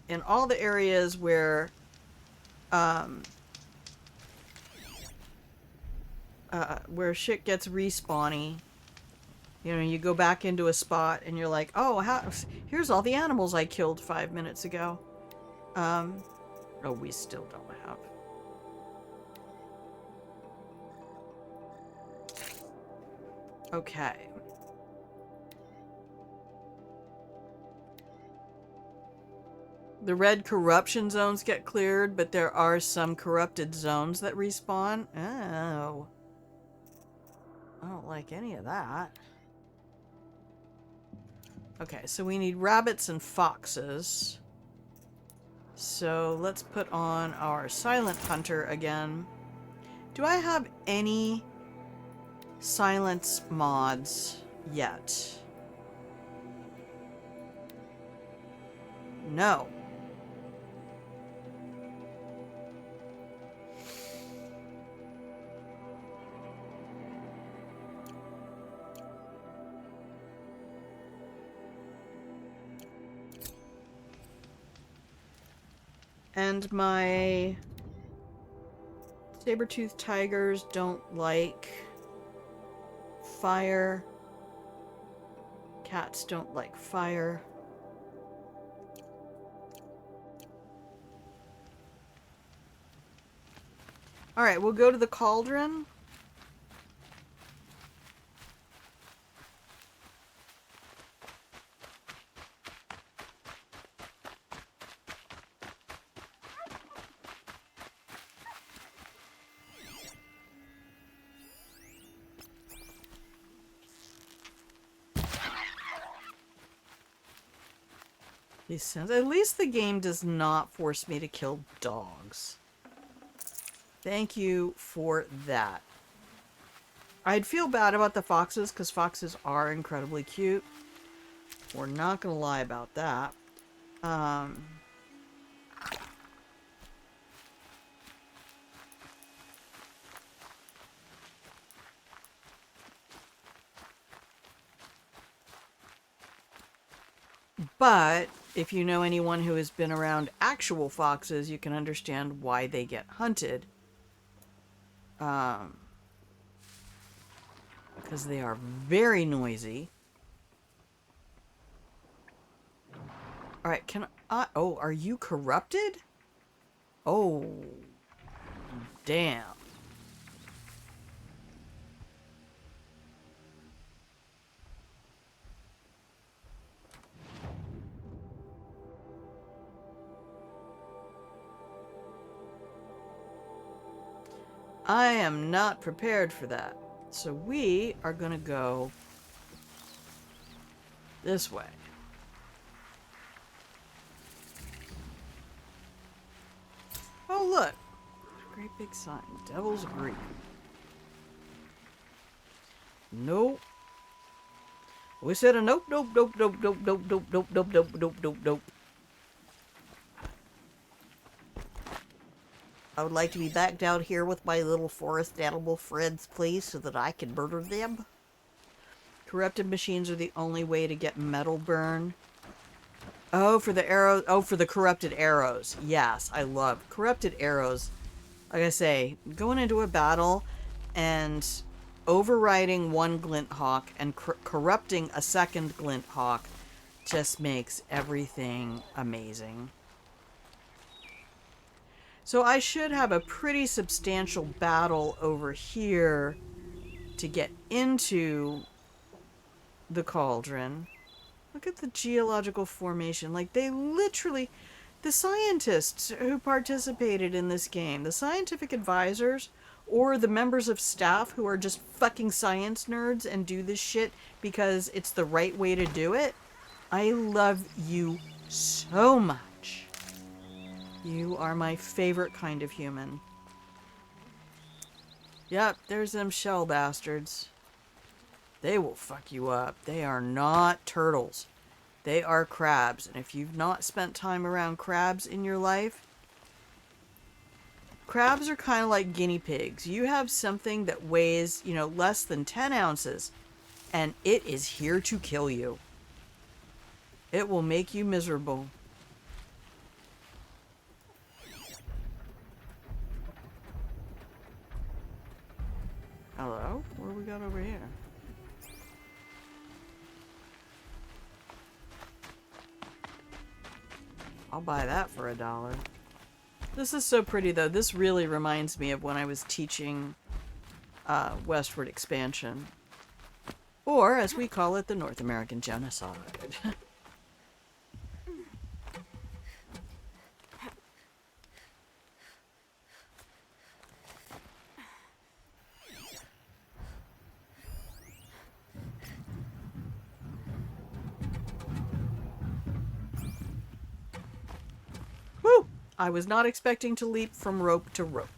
In all the areas where shit gets respawny, you know, you go back into a spot and you're like, oh, here's all the animals I killed 5 minutes ago. Oh, we still don't have. Okay. The red corruption zones get cleared, but there are some corrupted zones that respawn. Oh. I don't like any of that. Okay, so we need rabbits and foxes. So let's put on our silent hunter again. Do I have any silence mods yet? No. And my saber-toothed tigers don't like fire. Cats don't like fire. Alright, we'll go to the Cauldron. These sounds. At least the game does not force me to kill dogs. Thank you for that. I'd feel bad about the foxes, because foxes are incredibly cute. We're not going to lie about that. But if you know anyone who has been around actual foxes, you can understand why they get hunted. Because they are very noisy. Alright, can I... Oh, are you corrupted? Oh. Damn. I am not prepared for that. So we are going to go this way. Oh, look. Great big sign. Devil's Greek. Nope. We said a nope, nope, nope, nope, nope, nope, nope, nope, nope, nope, nope, nope, nope. I would like to be back down here with my little forest animal friends, please, so that I can murder them. Corrupted machines are the only way to get metal burn. Oh, for the arrows. Oh, for the corrupted arrows. Yes, I love corrupted arrows. Like I say, going into a battle and overriding one glint hawk and corrupting a second glint hawk just makes everything amazing. So I should have a pretty substantial battle over here to get into the Cauldron. Look at the geological formation. Like, they literally... The scientists who participated in this game, the scientific advisors, or the members of staff who are just fucking science nerds and do this shit because it's the right way to do it, I love you so much. You are my favorite kind of human. Yep, there's them shell bastards. They will fuck you up. They are not turtles. They are crabs. And if you've not spent time around crabs in your life, crabs are kind of like guinea pigs. You have something that weighs, you know, less than 10 ounces, and it is here to kill you. It will make you miserable. Hello? What do we got over here? I'll buy that for $1. This is so pretty, though. This really reminds me of when I was teaching Westward Expansion. Or, as we call it, the North American Genocide. Woo! I was not expecting to leap from rope to rope.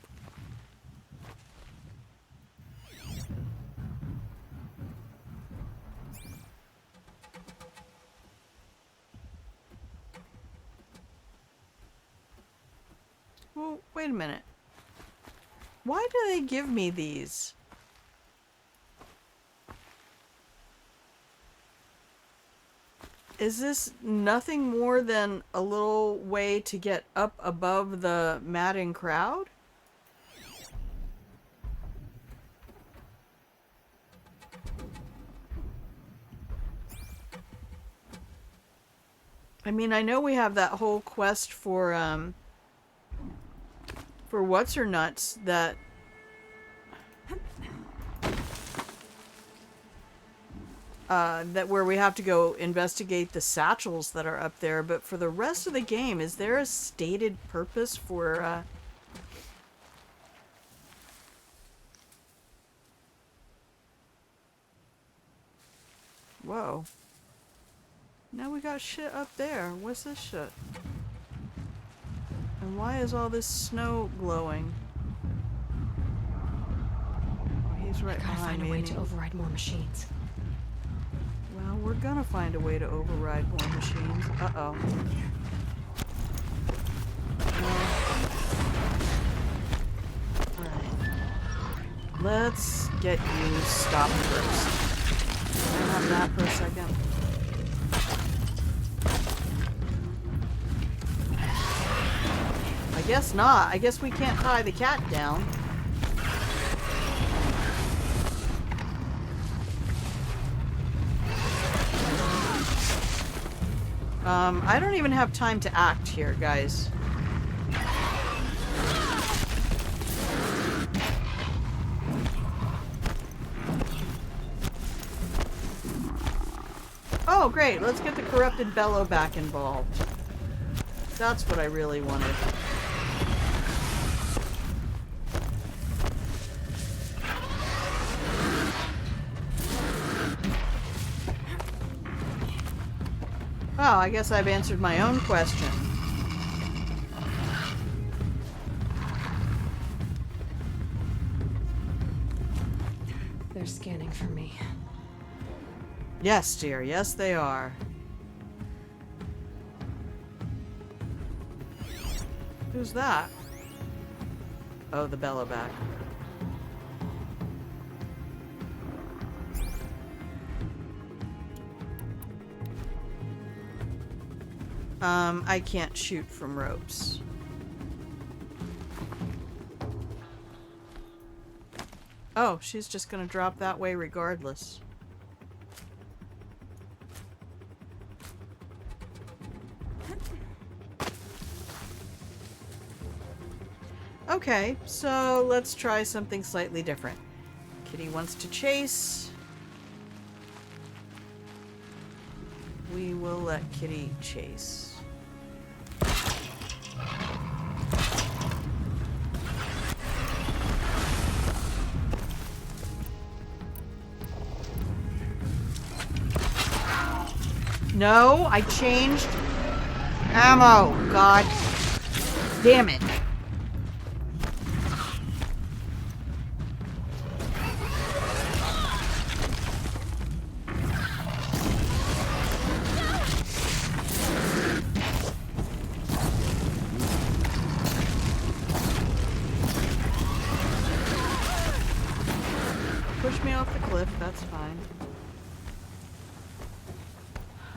Well, wait a minute. Why do they give me these? Is this nothing more than a little way to get up above the madding crowd? I mean, I know we have that whole quest for what's-her-nuts that where we have to go investigate the satchels that are up there, but for the rest of the game, is there a stated purpose for Whoa. Now we got shit up there. What's this shit? And why is all this snow glowing? Oh, he's right Gotta behind find me. a way to override more machines. Well, we're gonna find a way to override more machines. Uh-oh. Alright. Let's get you stopped first. Can I have that for a second? I guess not. I guess we can't tie the cat down. I don't even have time to act here, guys. Oh, great. Let's get the corrupted Bellow back involved. That's what I really wanted. Oh, I guess I've answered my own question. They're scanning for me. Yes, dear. Yes, they are. Who's that? Oh, the Bellowback. I can't shoot from ropes. Oh, she's just gonna drop that way regardless. Okay, so let's try something slightly different. Kitty wants to chase. We will let Kitty chase. No, I changed ammo. God damn it. Push me off the cliff, that's fine.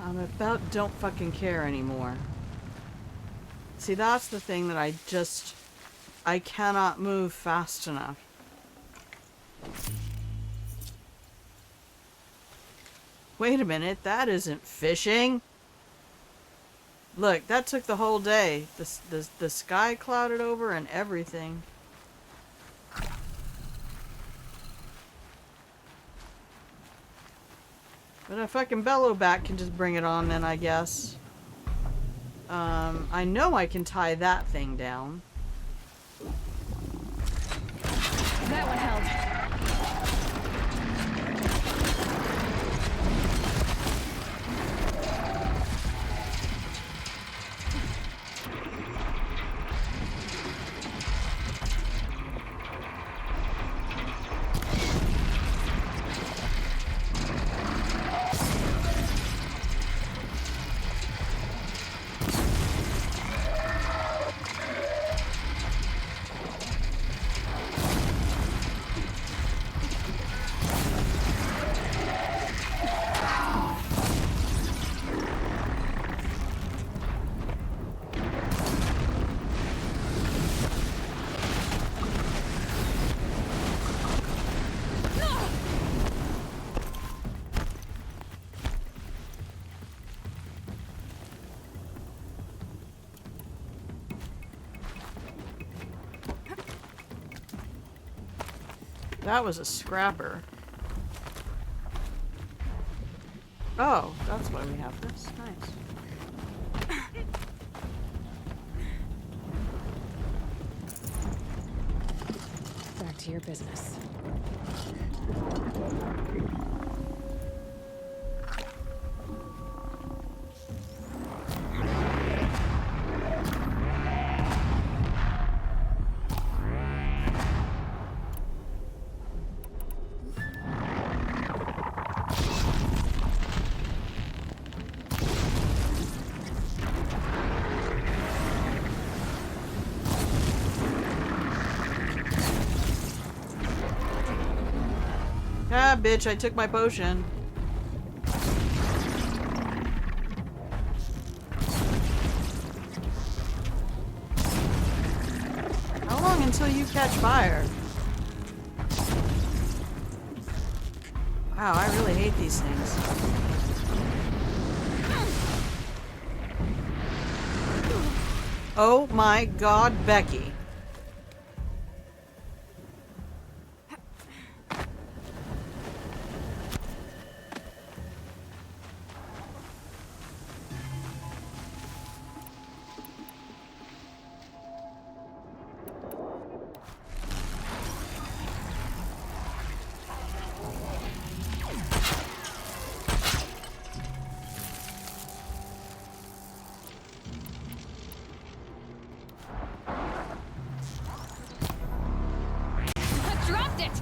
I'm about don't fucking care anymore. See, that's the thing that I cannot move fast enough. Wait a minute, that isn't fishing. Look, that took the whole day. The sky clouded over and everything. But a fucking Bellowback can just bring it on then, I guess. I know I can tie that thing down. That one held. That was a scrapper. Oh, that's why we have this. Nice. Back to your business. Ah, bitch, I took my potion. How long until you catch fire? Wow, I really hate these things. Oh my god, Becky. I dropped it!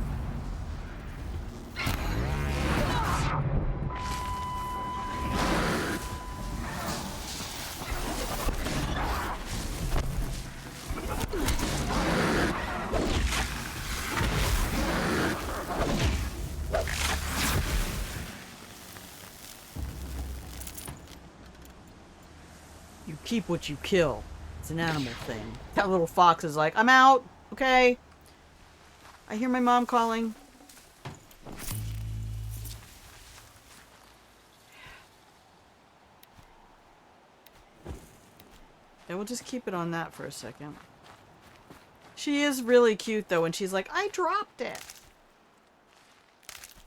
You keep what you kill. It's an animal thing. That little fox is like, I'm out, okay? I hear my mom calling. And we'll just keep it on that for a second. She is really cute though when she's like, I dropped it.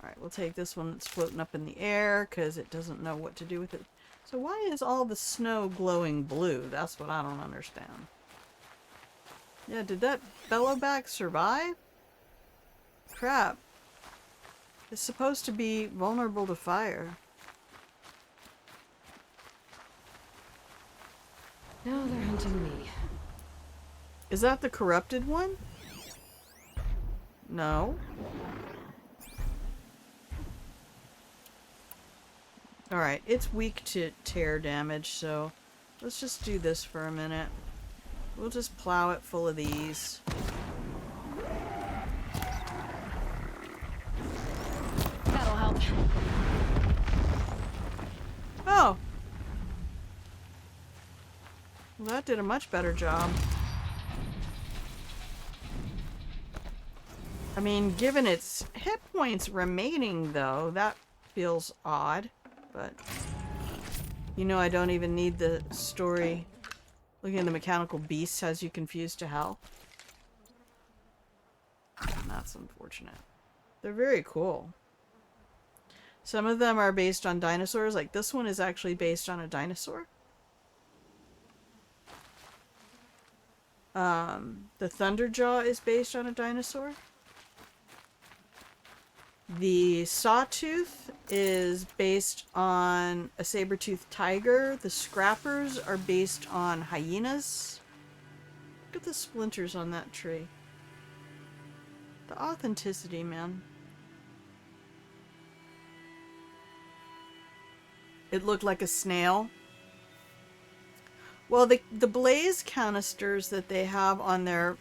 Alright, we'll take this one that's floating up in the air because it doesn't know what to do with it. So why is all the snow glowing blue? That's what I don't understand. Yeah, did that bellowback survive? Crap. It's supposed to be vulnerable to fire. Now they're hunting me. Is that the corrupted one? No. Alright, it's weak to tear damage, so let's just do this for a minute. We'll just plow it full of these. That'll help. Oh! Well, that did a much better job. I mean, given its hit points remaining, though, that feels odd. But, you know, I don't even need the story. Looking at the mechanical beasts has you confused to hell. And that's unfortunate. They're very cool. Some of them are based on dinosaurs. Like this one is actually based on a dinosaur. The Thunderjaw is based on a dinosaur. The Sawtooth is based on a saber-toothed tiger. The Scrappers are based on hyenas. Look at the splinters on that tree. The authenticity, man. It looked like a snail. Well, the blaze canisters that they have on their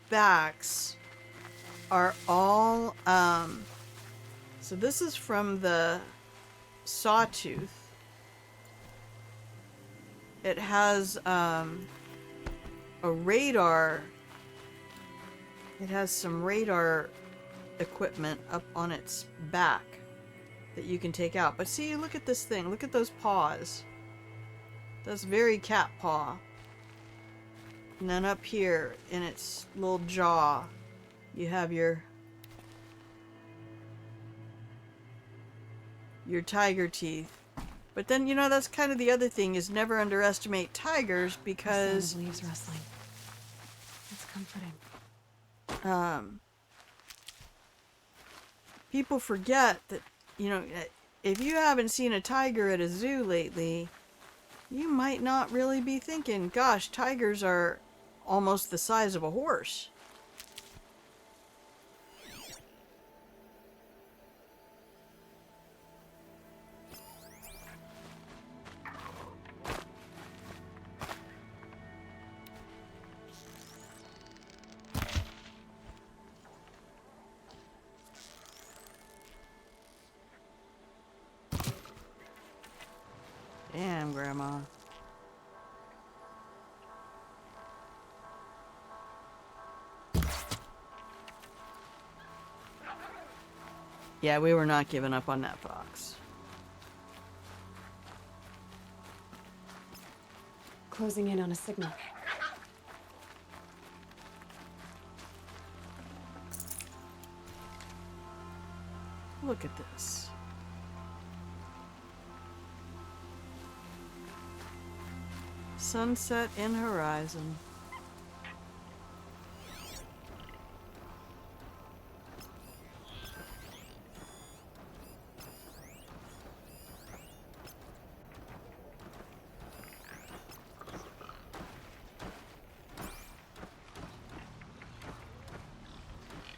backs are all, so this is from the Sawtooth. It has, a radar. It has some radar equipment up on its back that you can take out. But see, look at this thing. Look at those paws. That's very cat paw. And then up here in its little jaw, you have your your tiger teeth. But then, you know, that's kind of the other thing, is never underestimate tigers, The because sound of leaves rustling. It's comforting. people forget that, you know, if you haven't seen a tiger at a zoo lately, you might not really be thinking, gosh, tigers are almost the size of a horse. Damn, Grandma. Yeah, we were not giving up on that fox. Closing in on a signal. Look at this. Sunset in horizon.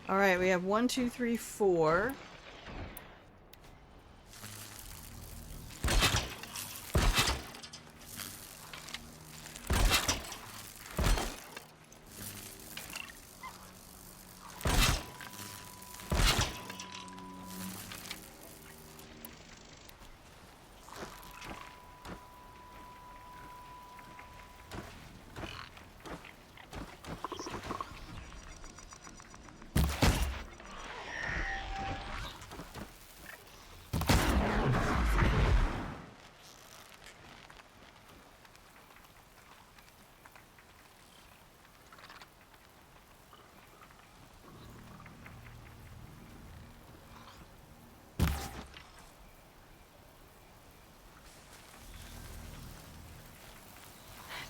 All right, we have 1, 2, 3, 4.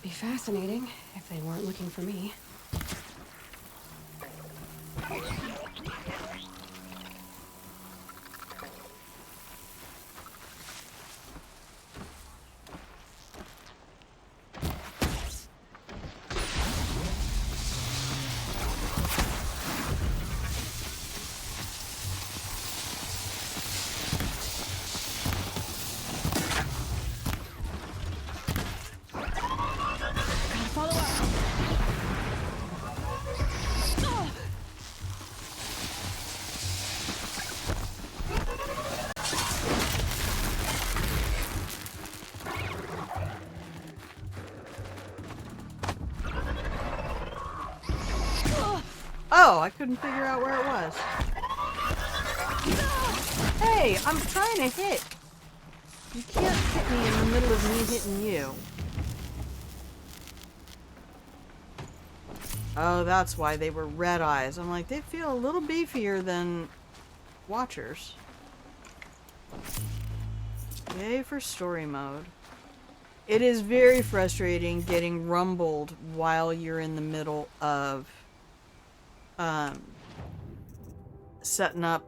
Be fascinating if they weren't looking for me. Oh, I couldn't figure out where it was. Hey, I'm trying to hit. You can't hit me in the middle of me hitting you. Oh, that's why they were red eyes. I'm like, they feel a little beefier than Watchers. Yay for story mode. It is very frustrating getting rumbled while you're in the middle of setting up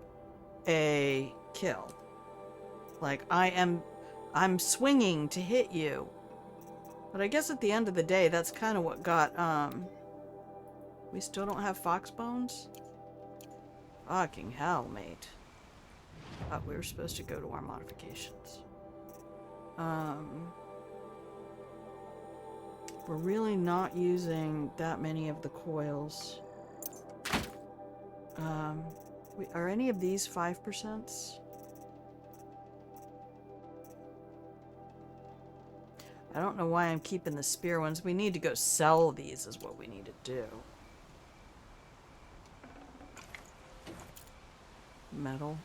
a kill. Like, I'm swinging to hit you. But I guess at the end of the day, that's kind of what got, we still don't have fox bones? Fucking hell, mate. Thought we were supposed to go to our modifications. We're really not using that many of the coils. Are any of these 5%? I don't know why I'm keeping the spear ones. We need to go sell these is what we need to do. Metal.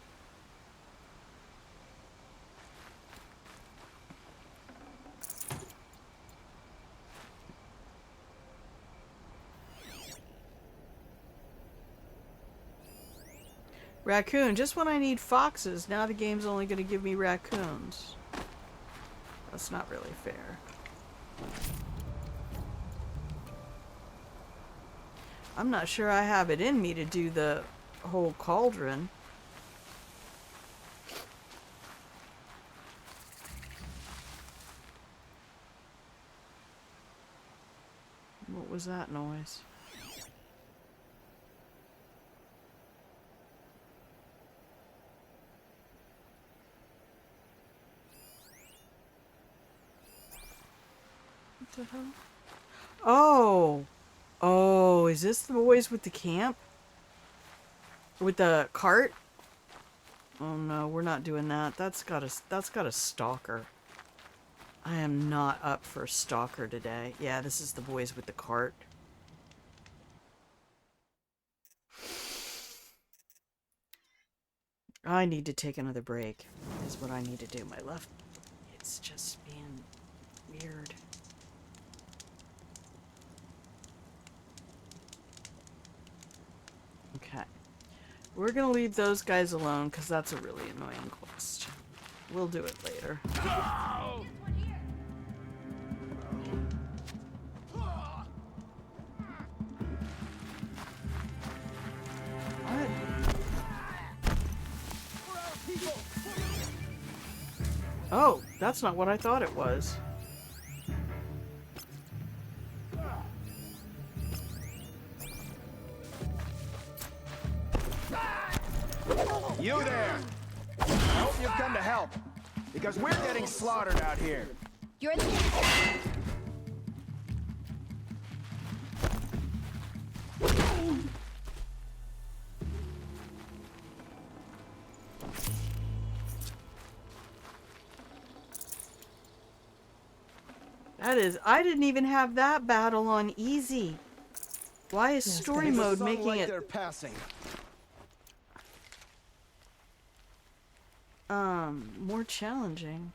Raccoon, just when I need foxes, now the game's only going to give me raccoons. That's not really fair. I'm not sure I have it in me to do the whole cauldron. What was that noise? What the hell? Oh! Oh, is this the boys with the camp? With the cart? Oh no, we're not doing that. That's got a stalker. I am not up for stalker today. Yeah, this is the boys with the cart. I need to take another break. Is what I need to do. My left, it's just being weird. Okay. We're gonna leave those guys alone because that's a really annoying quest. We'll do it later. What? Oh, that's not what I thought it was. You there! I hope you've come to help, because we're getting slaughtered out here. You're the... That is, I didn't even have that battle on easy. Why is story mode making it... They're passing. more challenging?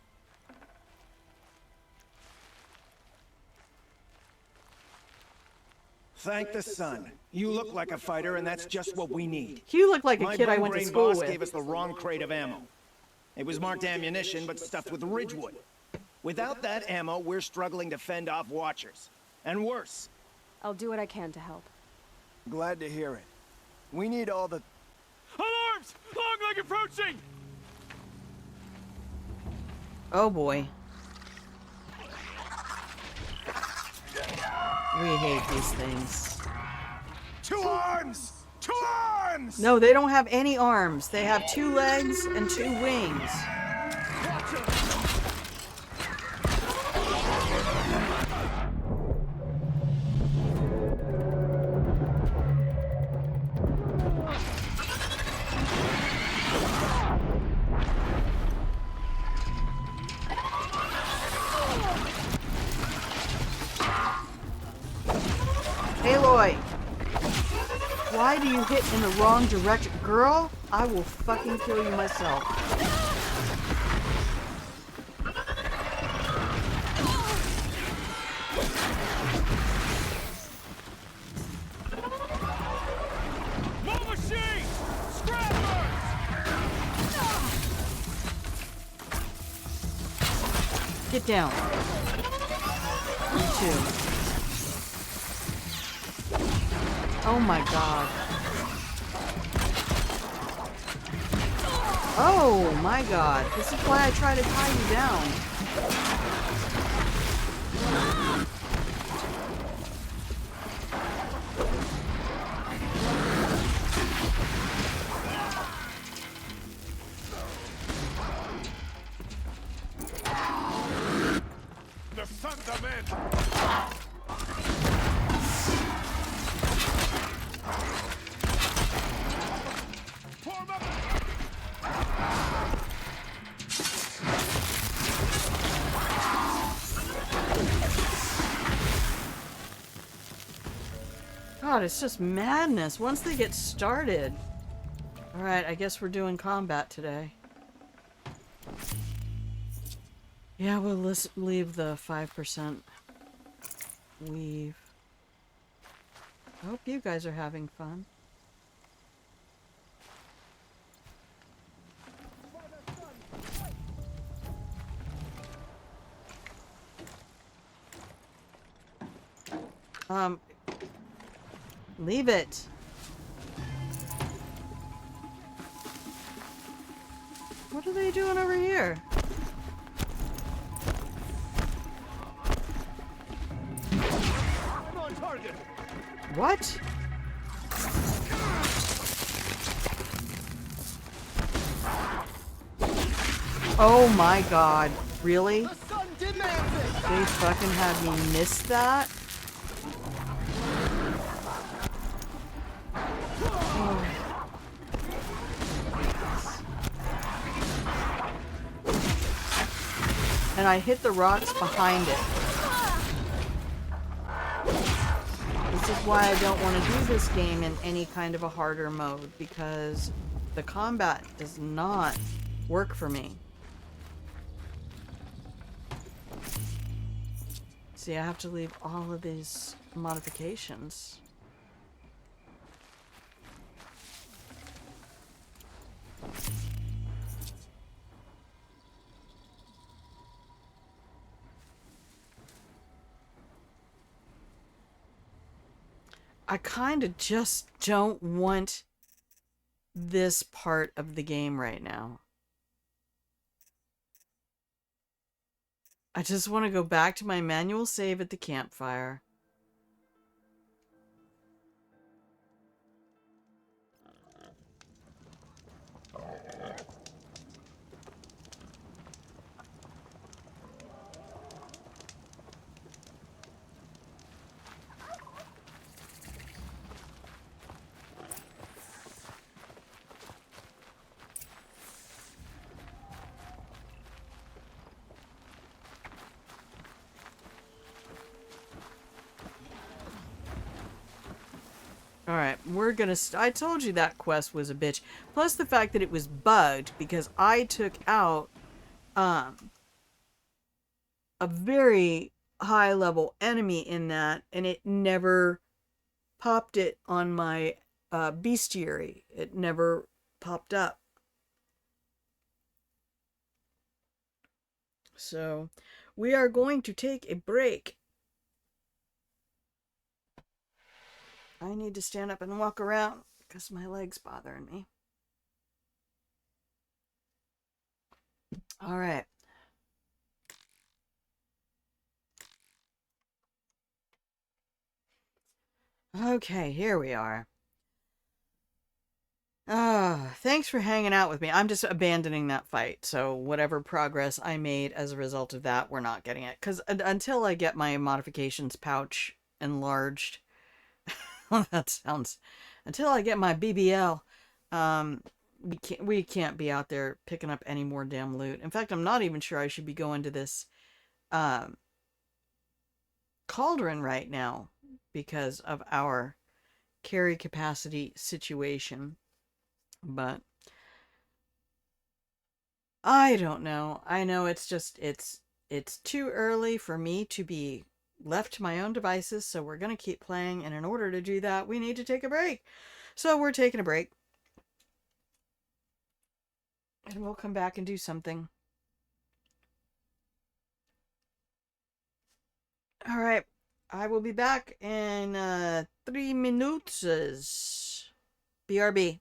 Thank the sun. You look like a fighter, and that's just what we need. You look like a My kid I went to brain school boss with. gave us the wrong crate of ammo. It was marked ammunition, but stuffed with Ridgewood. Without that ammo, we're struggling to fend off Watchers. And worse. I'll do what I can to help. Glad to hear it. We need all the... Alarms! Long leg approaching! Oh boy. We hate these things. 2 arms! 2 arms! No, they don't have any arms. They have 2 legs and 2 wings. Aloy! Why do you hit in the wrong direction? Girl, I will fucking kill you myself. More machines! Scrappers! Get down. You too. Oh my god. Oh my god. This is why I try to tie you down. The sons of men! Form up! God, it's just madness once they get started. Alright, I guess we're doing combat today. Yeah, we'll leave the 5% weave. I hope you guys are having fun. Leave it. What are they doing over here? I'm on target. What? Oh my god. Really? The sun demands it. They fucking had me miss that? Oh. And I hit the rocks behind it. This is why I don't want to do this game in any kind of a harder mode, because the combat does not work for me. See, I have to leave all of these modifications. I kind of just don't want this part of the game right now. I just want to go back to my manual save at the campfire. Alright, we're gonna... I told you that quest was a bitch. Plus the fact that it was bugged because I took out a very high level enemy in that, and it never popped it on my bestiary. It never popped up. So we are going to take a break. I need to stand up and walk around because my leg's bothering me. All right. Okay, here we are. Thanks for hanging out with me. I'm just abandoning that fight. So whatever progress I made as a result of that, we're not getting it. Because until I get my modifications pouch enlarged, that sounds... Until I get my BBL, we can't be out there picking up any more damn loot. In fact, I'm not even sure I should be going to this Cauldron right now because of our carry capacity situation. But I don't know. I know it's just it's too early for me to be left to my own devices, so we're going to keep playing, and in order to do that, we need to take a break. So we're taking a break. And we'll come back and do something. All right. I will be back in 3 minutes. BRB.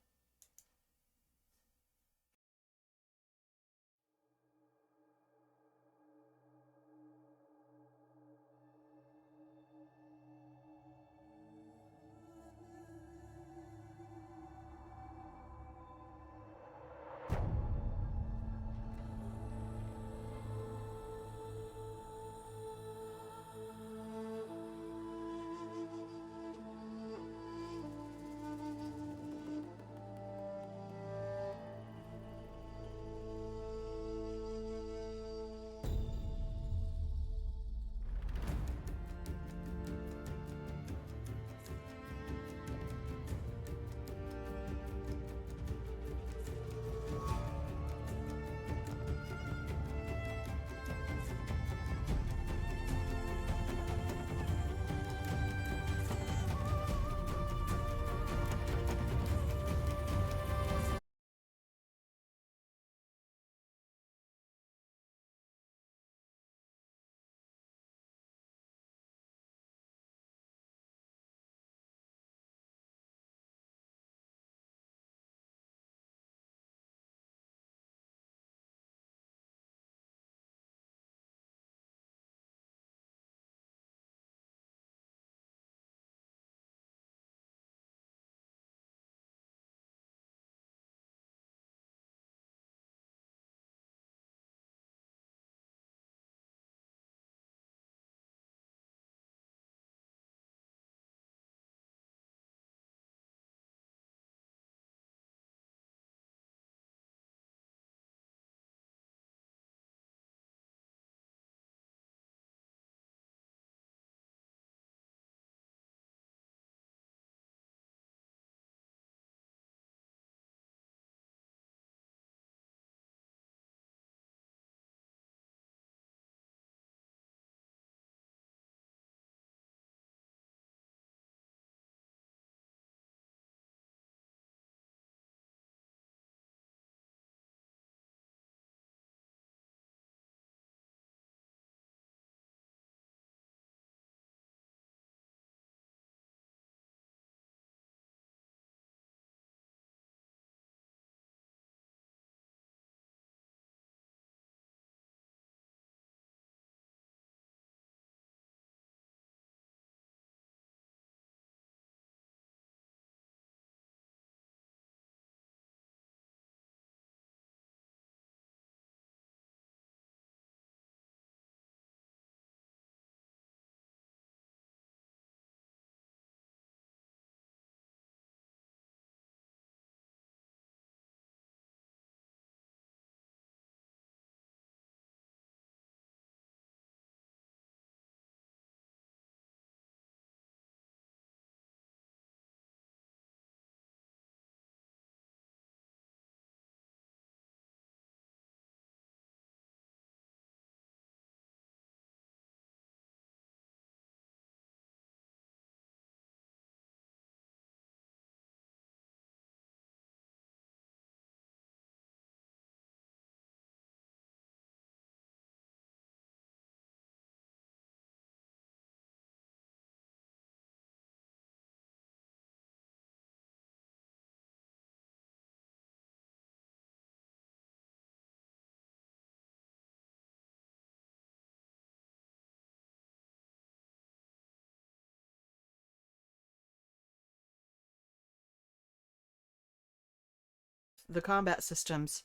the combat systems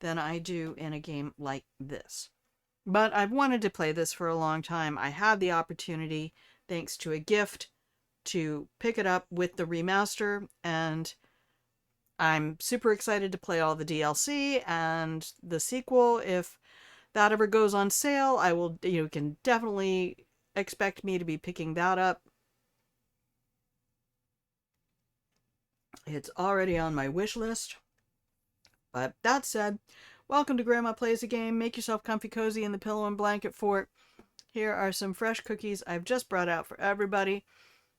than I do in a game like this. But I've wanted to play this for a long time. I had the opportunity, thanks to a gift, to pick it up with the remaster, and I'm super excited to play all the DLC and the sequel. If that ever goes on sale, I will, you can definitely expect me to be picking that up. It's already on my wish list. But that said, welcome to Grandma Plays a Game. Make yourself comfy cozy in the pillow and blanket fort. Here are some fresh cookies I've just brought out for everybody.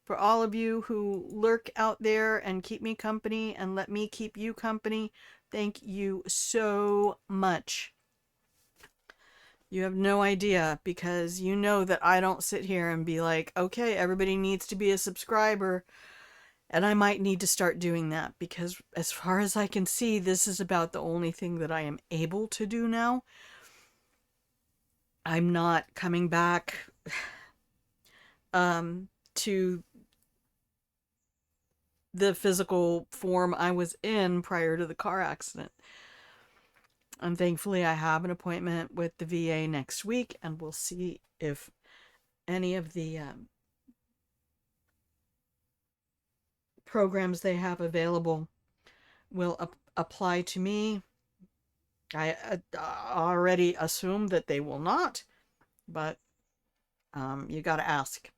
For all of you who lurk out there and keep me company and let me keep you company, thank you so much. You have no idea, because you know that I don't sit here and be like, okay, everybody needs to be a subscriber. And I might need to start doing that, because as far as I can see, this is about the only thing that I am able to do now. I'm not coming back to the physical form I was in prior to the car accident. And thankfully I have an appointment with the VA next week, and we'll see if any of the programs they have available will apply to me. I already assume that they will not, but you gotta ask.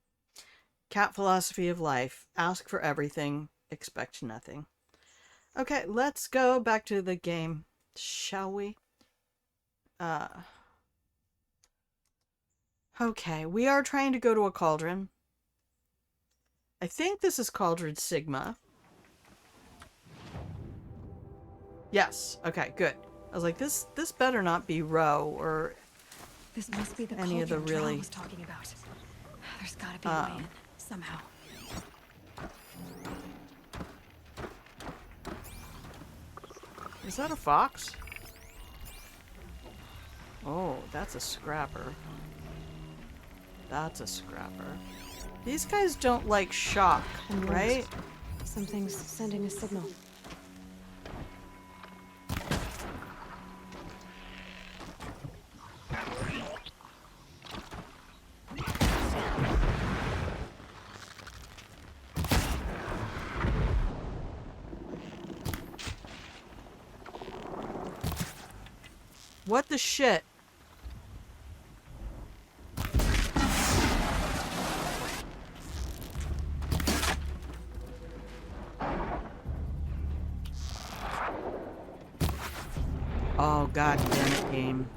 Cat philosophy of life. Ask for everything, expect nothing. Okay, let's go back to the game, shall we? Okay, we are trying to go to a cauldron. I think this is Cauldron Sigma. Yes. Okay, good. I was like, this better not be Row or This must be the any of the cauldron Drow really was talking about. There's gotta be a way in, somehow. Is that a fox? Oh, that's a scrapper. That's a scrapper. These guys don't like shock, right? Something's sending a signal. What the shit? Oh, god damn it, game.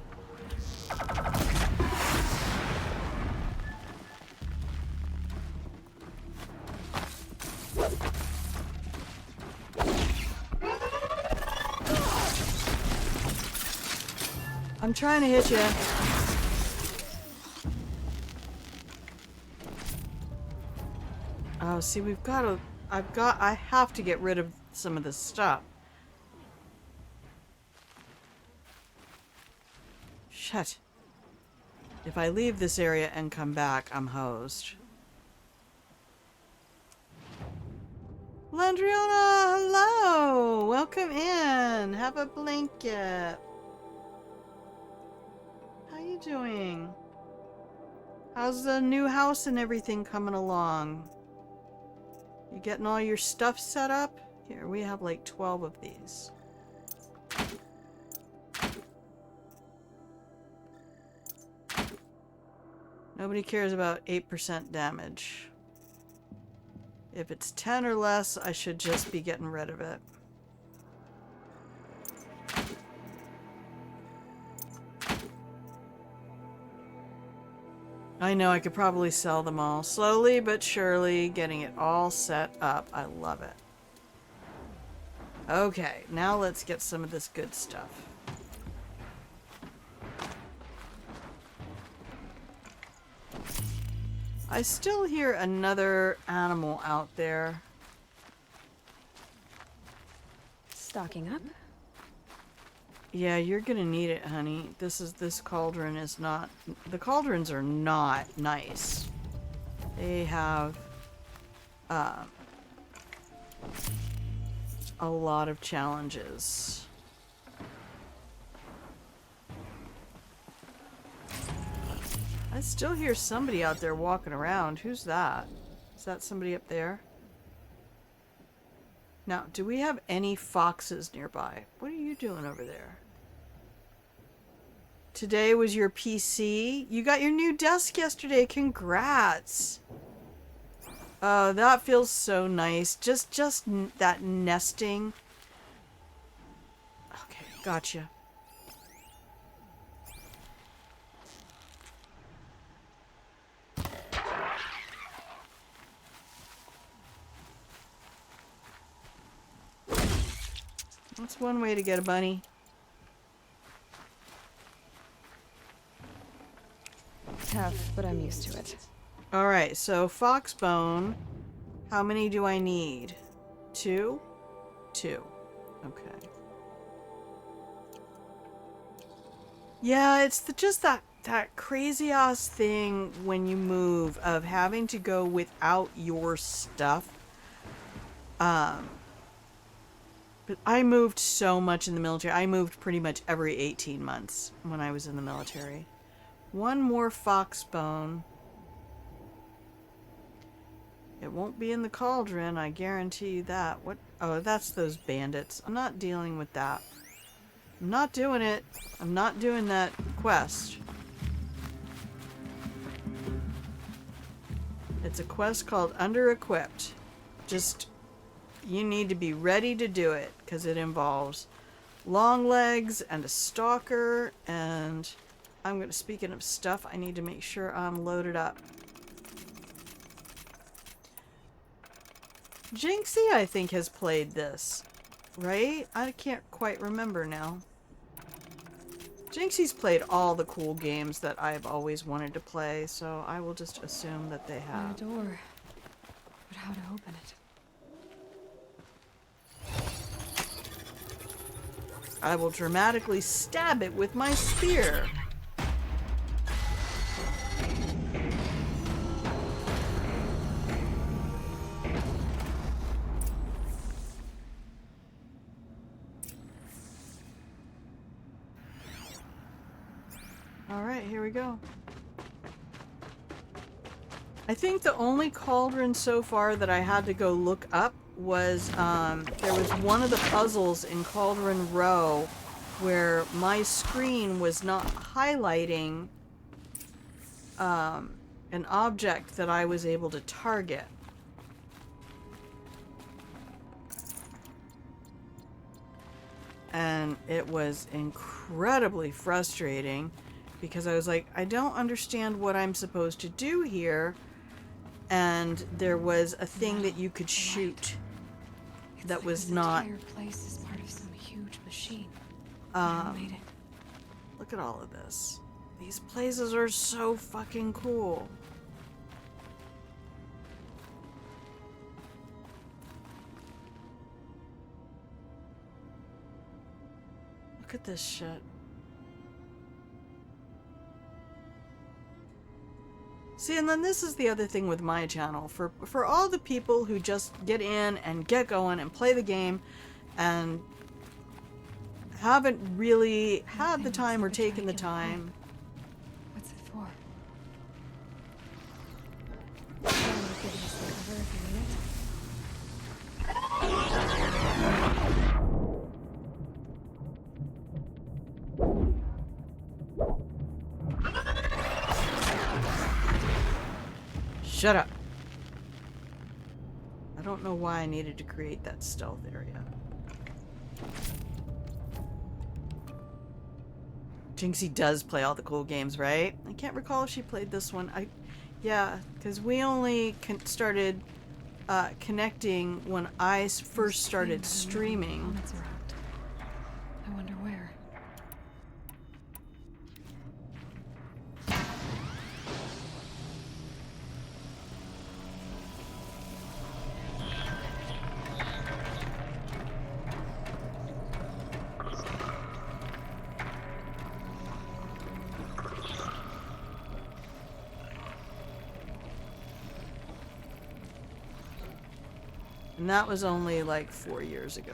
I'm trying to hit you. Oh, see, we've got to... I have to get rid of some of this stuff. Shit. If I leave this area and come back, I'm hosed. Landriana, hello! Welcome in! Have a blanket. How you doing? How's the new house and everything coming along? You getting all your stuff set up? Here, we have like 12 of these. Nobody cares about 8% damage. If it's 10 or less, I should just be getting rid of it. I know I could probably sell them all. Slowly but surely, getting it all set up. I love it. Okay, now let's get some of this good stuff. I still hear another animal out there. Stocking up? Yeah, you're gonna need it, honey. This cauldron is not... The cauldrons are not nice. They have... a lot of challenges. I still hear somebody out there walking around. Who's that? Is that somebody up there? Now, do we have any foxes nearby? What are you doing over there? Today was your PC? You got your new desk yesterday. Congrats. Oh, that feels so nice. Just that nesting. Okay, gotcha. That's one way to get a bunny. Tough, but I'm used to it. Alright, so foxbone. How many do I need? 2? 2. Okay. Yeah, it's just that crazy ass thing when you move of having to go without your stuff. But I moved so much in the military. I moved pretty much every 18 months when I was in the military. One more foxbone. It won't be in the cauldron, I guarantee you that. What? Oh, that's those bandits. I'm not dealing with that. I'm not doing it. I'm not doing that quest. It's a quest called Under-Equipped. Just, you need to be ready to do it, because it involves long legs and a stalker, and I'm gonna, speaking of stuff, I need to make sure I'm loaded up. Jinxie, I think, has played this, right? I can't quite remember now. Jinxie's played all the cool games that I've always wanted to play, so I will just assume that they have. A door, but how to open it? I will dramatically stab it with my spear. Alright, here we go. I think the only cauldron so far that I had to go look up was, there was one of the puzzles in Cauldron Row where my screen was not highlighting an object that I was able to target. And it was incredibly frustrating because I was like, I don't understand what I'm supposed to do here. And there was a thing that you could shoot that was not... This entire place is part of some huge machine. Look at all of this. These places are so fucking cool. Look at this shit. See, and then this is the other thing with my channel. For all the people who just get in and get going and play the game and haven't really had the time or taken the time. What's it for? I'll give you some cover if you need it. Shut up. I don't know why I needed to create that stealth area. Jinxie does play all the cool games, right? I can't recall if she played this one. Yeah, because we only started connecting when I first started streaming. I wonder where. And that was only like 4 years ago.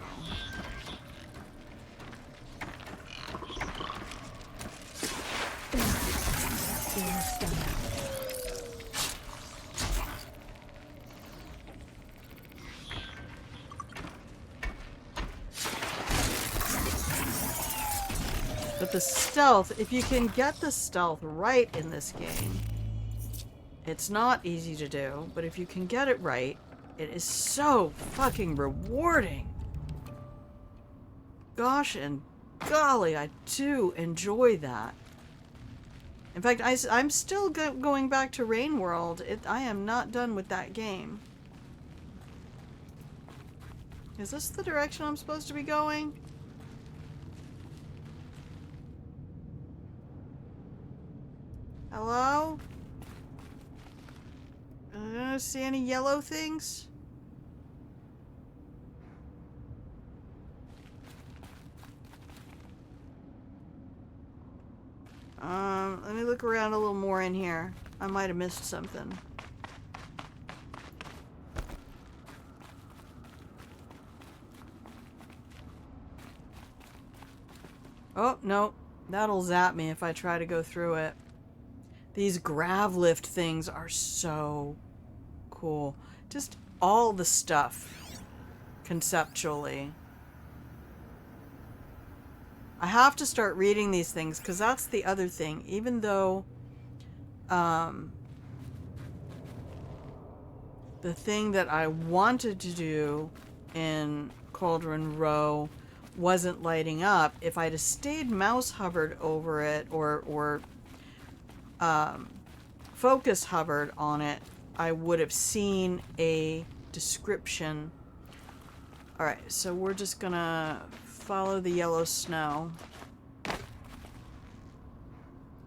But the stealth, if you can get the stealth right in this game, it's not easy to do, but if you can get it right, it is so fucking rewarding. Gosh and golly, I do enjoy that. In fact, I'm still going back to Rain World. I am not done with that game. Is this the direction I'm supposed to be going? Hello? See any yellow things? Let me look around a little more in here. I might have missed something. Oh, no. That'll zap me if I try to go through it. These grav lift things are so cool. Just all the stuff, conceptually. I have to start reading these things, because that's the other thing. Even though the thing that I wanted to do in Cauldron Row wasn't lighting up, if I'd have stayed mouse hovered over it, or focus hovered on it, I would have seen a description. Alright, so we're just gonna follow the yellow snow.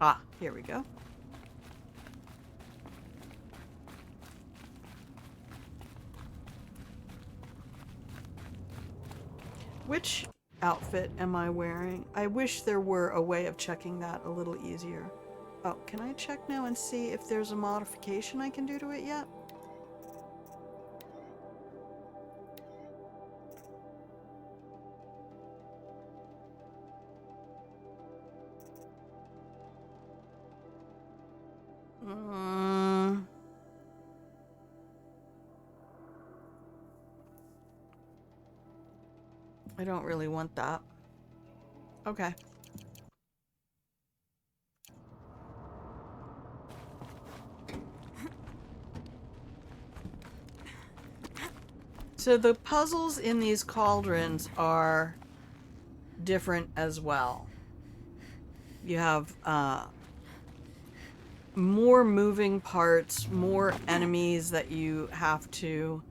Ah, here we go. Which outfit am I wearing? I wish there were a way of checking that a little easier. Oh, can I check now and see if there's a modification I can do to it yet? I don't really want that. Okay. So the puzzles in these cauldrons are different as well. You have more moving parts, more enemies that you have to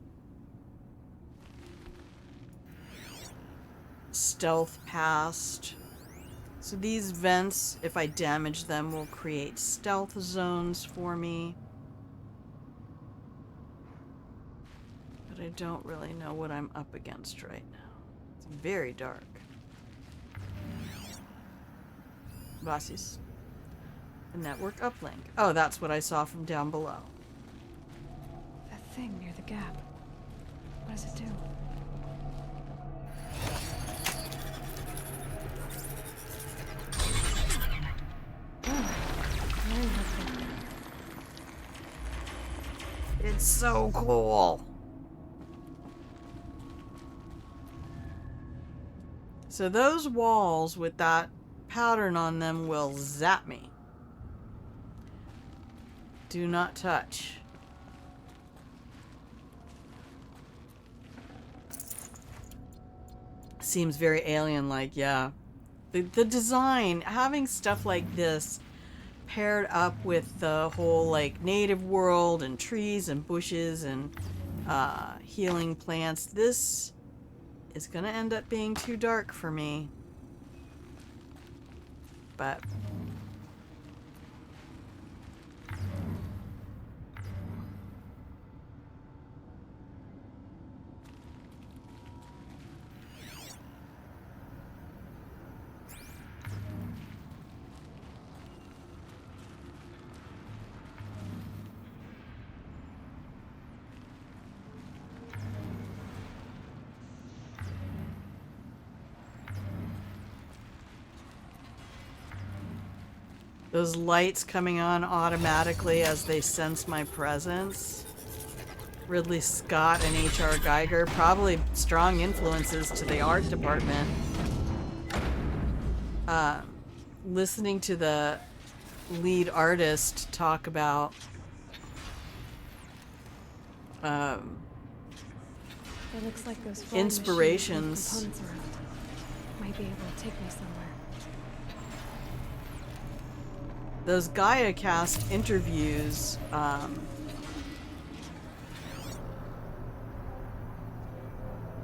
stealth past. So these vents, if I damage them, will create stealth zones for me. But I don't really know what I'm up against right now. It's very dark. Bosses. A network uplink. Oh, that's what I saw from down below. That thing near the gap. What does it do? It's so cool. So those walls with that pattern on them will zap me. Do not touch. Seems very alien-like, yeah. The design, having stuff like this paired up with the whole like native world and trees and bushes and healing plants, this is gonna end up being too dark for me. But Those lights coming on automatically as they sense my presence. Ridley Scott and H.R. Geiger, probably strong influences to the art department. Listening to the lead artist talk about It looks like those flying inspirations. machines with components around. Might be able to take me somewhere. Those Gaia Cast interviews,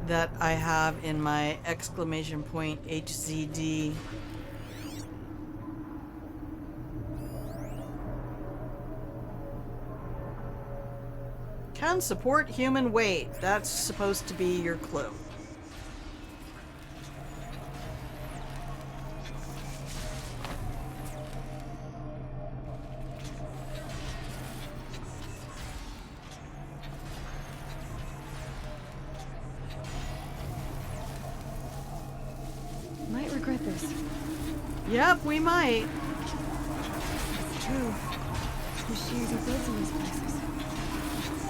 that I have in my exclamation point HZD. Can support human weight. That's supposed to be your clue. Might regret this. Yep, we might. It's true. Machines are built in these places.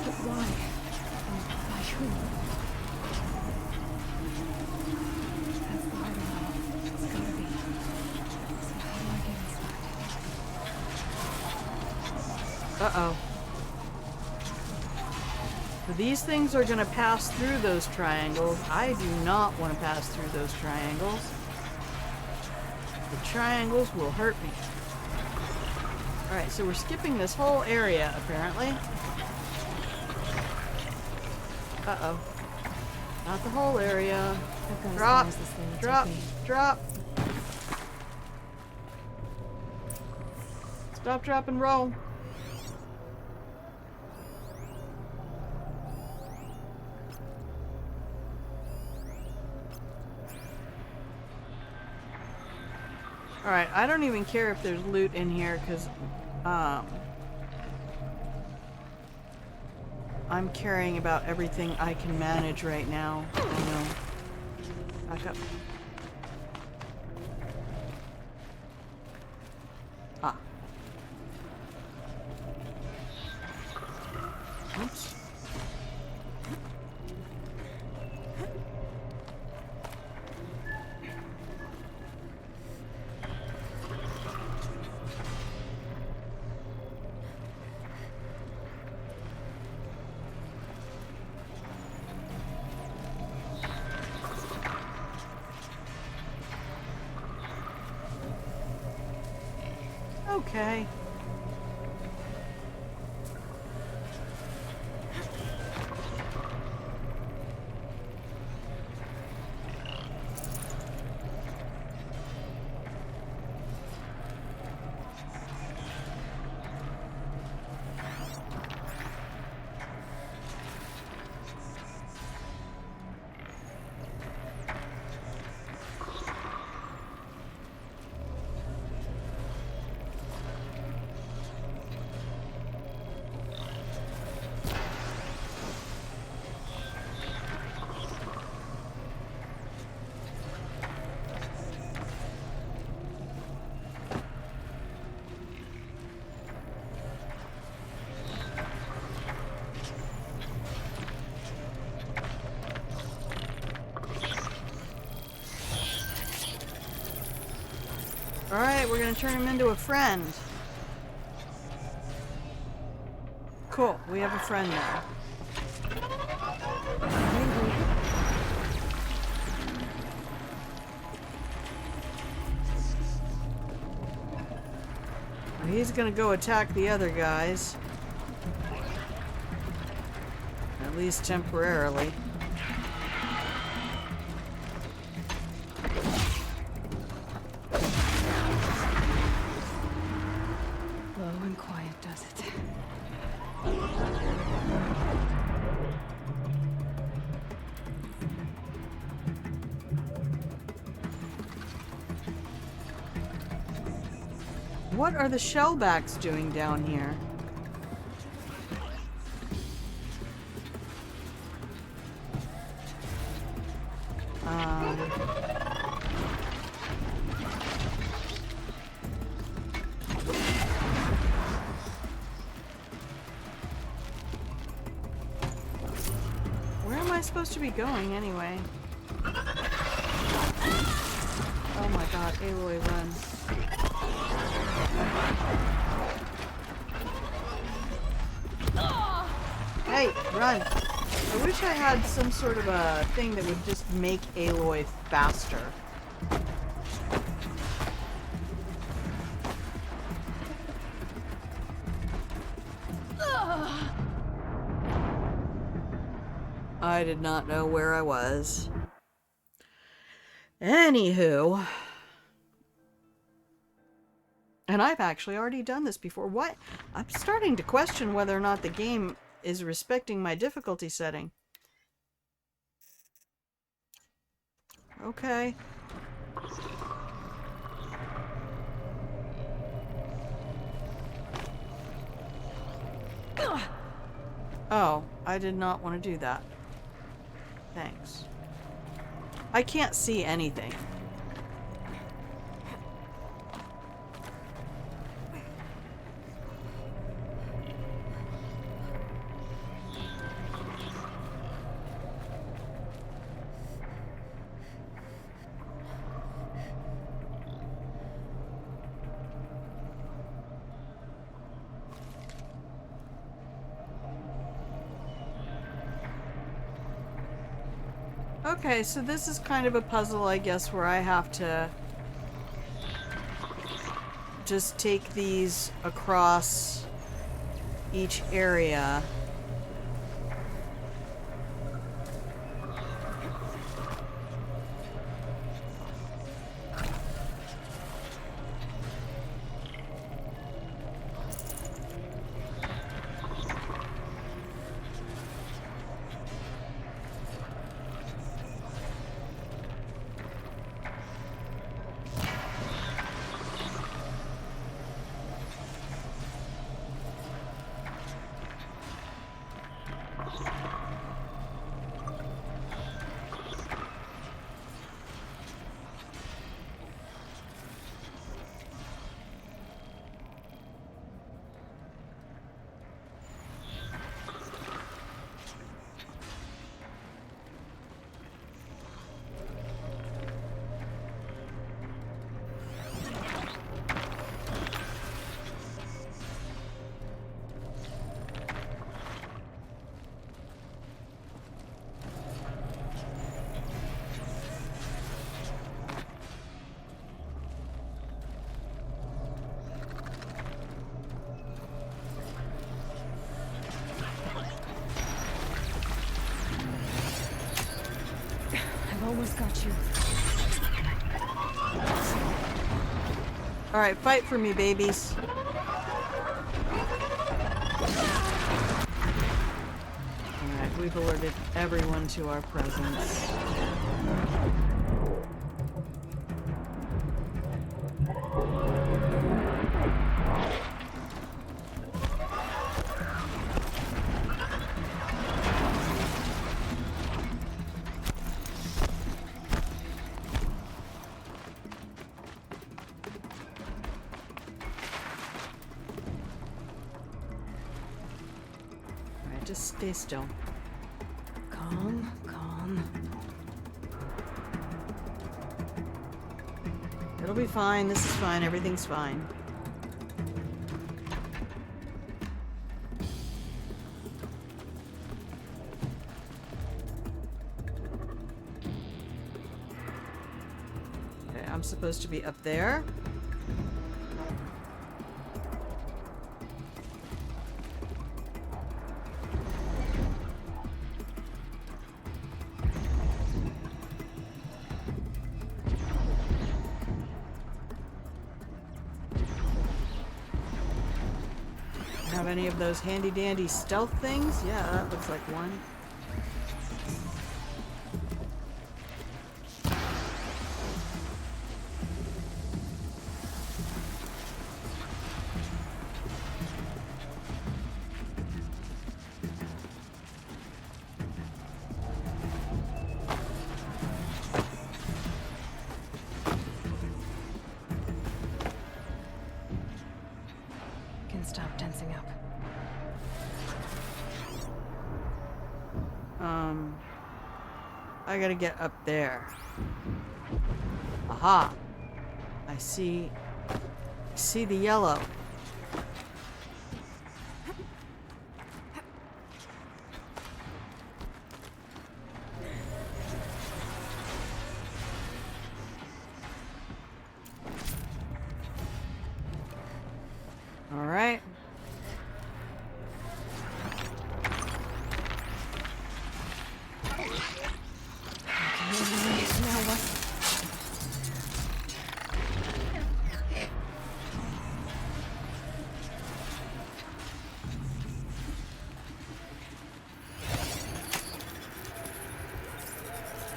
But why? And by who? That's the heart of it all. It's gotta be. So how do I get inside? Uh-oh. These things are going to pass through those triangles. I do not want to pass through those triangles. The triangles will hurt me. Alright, so we're skipping this whole area, apparently. Uh-oh. Not the whole area. I've got as Drop, far as this thing will drop, take me. drop. Stop, drop, and roll. Alright, I don't even care if there's loot in here, because, I'm caring about everything I can manage right now. Oh no. Back up. Ah. Oops. Okay. Alright, we're gonna turn him into a friend. Cool, we have a friend now. He's gonna go attack the other guys. At least temporarily. Low and quiet does it. What are the shellbacks doing down here? supposed to be going anyway? Oh my god, Aloy, run. Hey, run! I wish I had some sort of a thing that would just make Aloy faster. I did not know where I was. Anywho. And I've actually already done this before. What? I'm starting to question whether or not the game is respecting my difficulty setting. Okay. Oh, I did not want to do that. Thanks. I can't see anything. Okay, so this is kind of a puzzle, I guess, where I have to just take these across each area. Almost got you. Alright, fight for me, babies. Alright, we've alerted everyone to our presence. Just stay still. Calm, calm. It'll be fine. This is fine. Everything's fine. Okay, I'm supposed to be up there. Have any of those handy dandy stealth things? Yeah, that looks like one. Stop tensing up. I gotta get up there. Aha! I see the yellow. All right. Now what?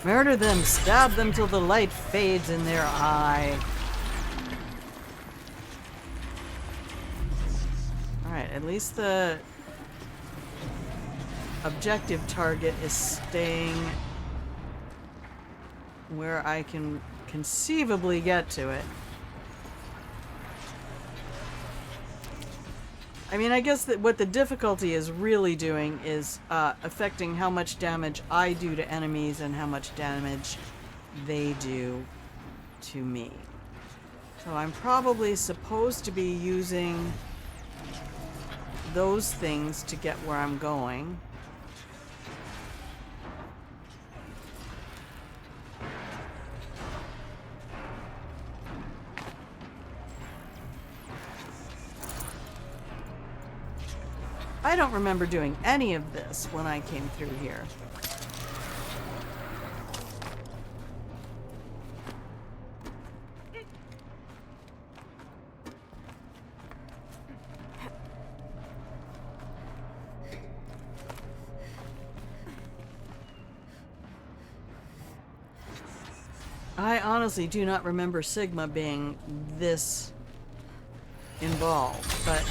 Murder them, stab them till the light fades in their eye. Alright, at least the objective target is staying where I can conceivably get to it. I mean, I guess that what the difficulty is really doing is affecting how much damage I do to enemies and how much damage they do to me. So I'm probably supposed to be using those things to get where I'm going. I don't remember doing any of this when I came through here. I honestly do not remember Sigma being this involved, but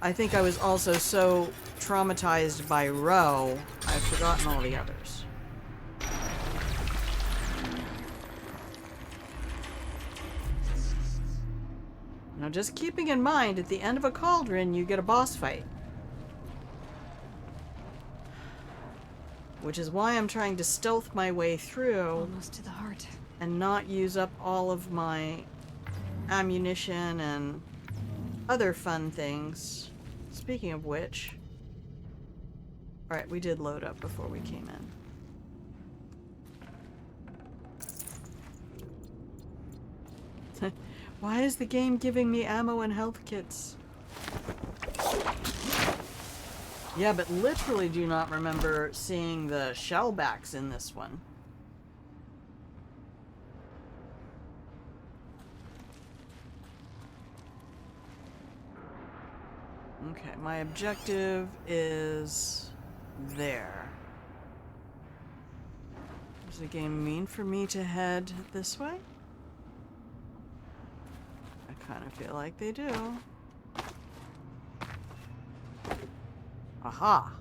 I think I was also so traumatized by Roe, I've forgotten all the others. Now just keeping in mind, at the end of a Cauldron, you get a boss fight. Which is why I'm trying to stealth my way through. Almost to the heart. And not use up all of my ammunition and other fun things. Speaking of which... Alright, we did load up before we came in. Why is the game giving me ammo and health kits? Yeah, but literally do not remember seeing the shellbacks in this one. Okay, my objective is there. Does the game mean for me to head this way? I kind of feel like they do. Aha!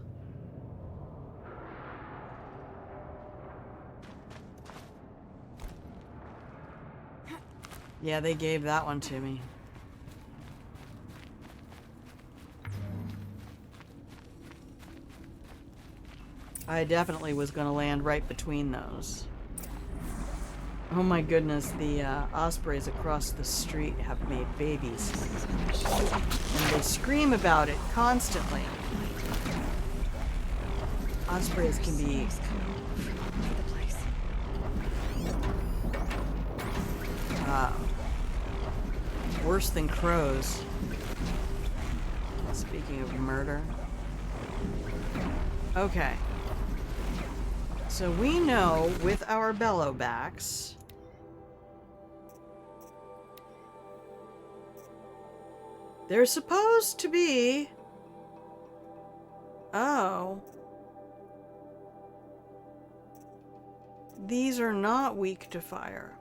Yeah, they gave that one to me. I definitely was going to land right between those. Oh my goodness, the ospreys across the street have made babies. And they scream about it constantly. Ospreys can be worse than crows. Speaking of murder. Okay. So we know with our bellowbacks they're supposed to be... Oh. These are not weak to fire.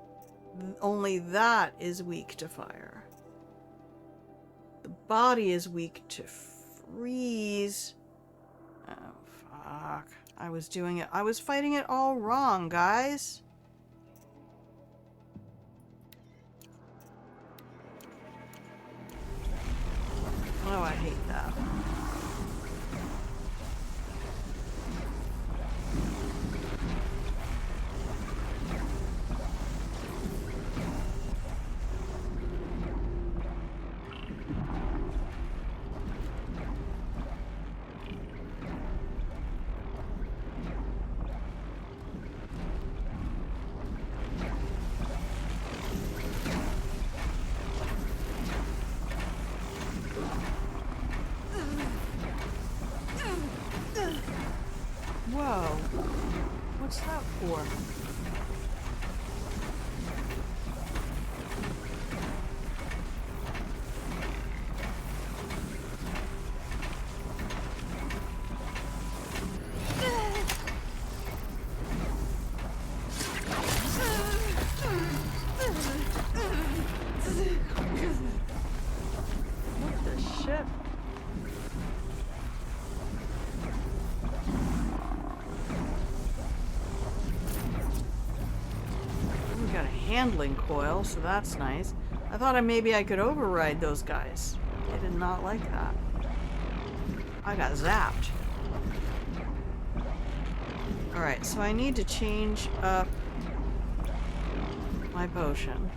Only that is weak to fire. The body is weak to freeze. Oh, fuck. I was doing it. I was fighting it all wrong, guys. Oh, I hate that. got a handling coil, so that's nice. I thought maybe I could override those guys. They did not like that. I got zapped. Alright, so I need to change up my potion.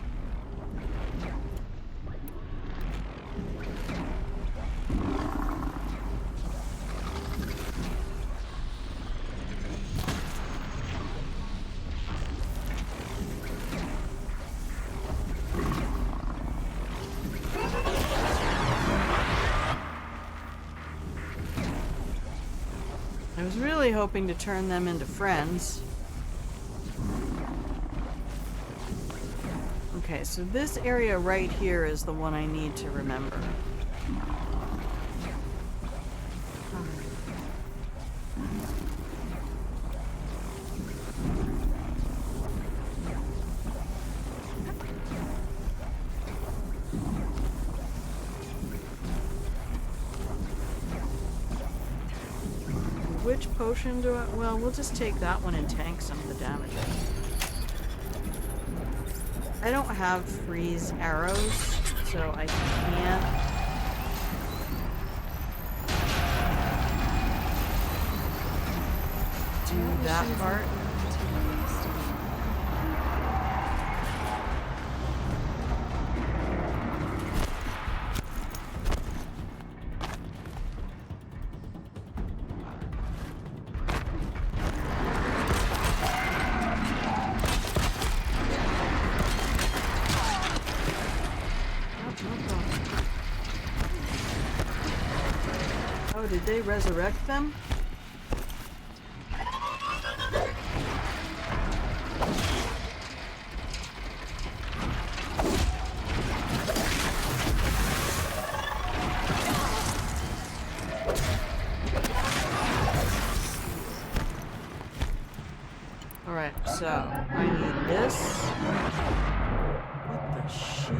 I was really hoping to turn them into friends. Okay, so this area right here is the one I need to remember. Which potion do I... Well, we'll just take that one and tank some of the damage. I don't have freeze arrows, so I can't... do that part. Oh, did they resurrect them? Alright, so I need this. What the shit?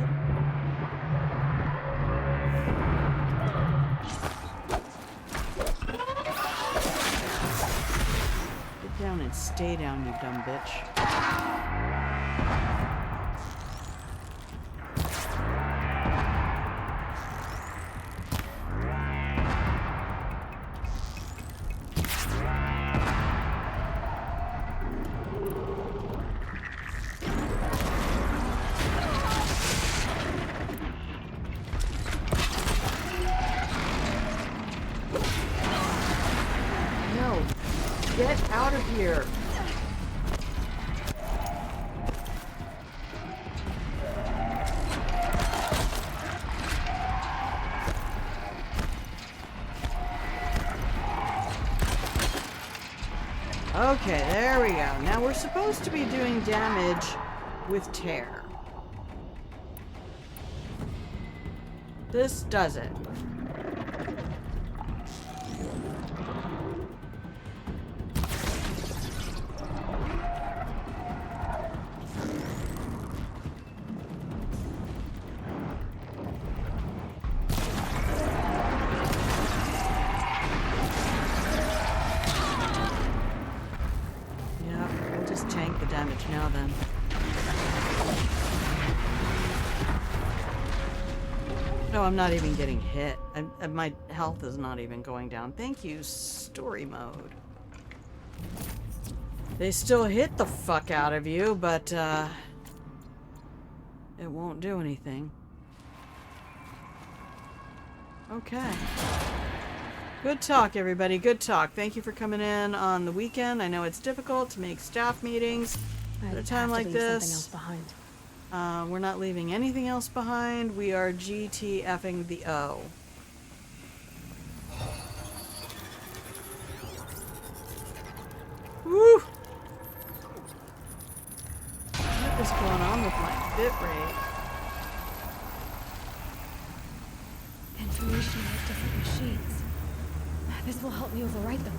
Get down and stay down, you dumb bitch. No, get out of here. Okay, there we go. Now we're supposed to be doing damage with tear. This does it. Tank the damage now then. No, I'm not even getting hit. My health is not even going down. Thank you, story mode. They still hit the fuck out of you, but it won't do anything. Okay. Good talk, everybody. Good talk. Thank you for coming in on the weekend. I know it's difficult to make staff meetings at a time like this. We're not leaving anything else behind. We are GTFing the O. Woo! What is going on with my bitrate? Information with different machines. This will help me overwrite them.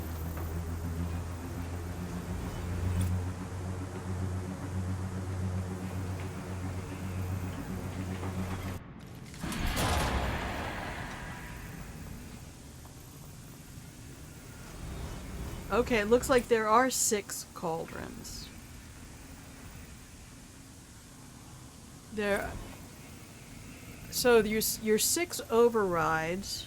Okay, it looks like there are 6 cauldrons. There. So your 6 overrides.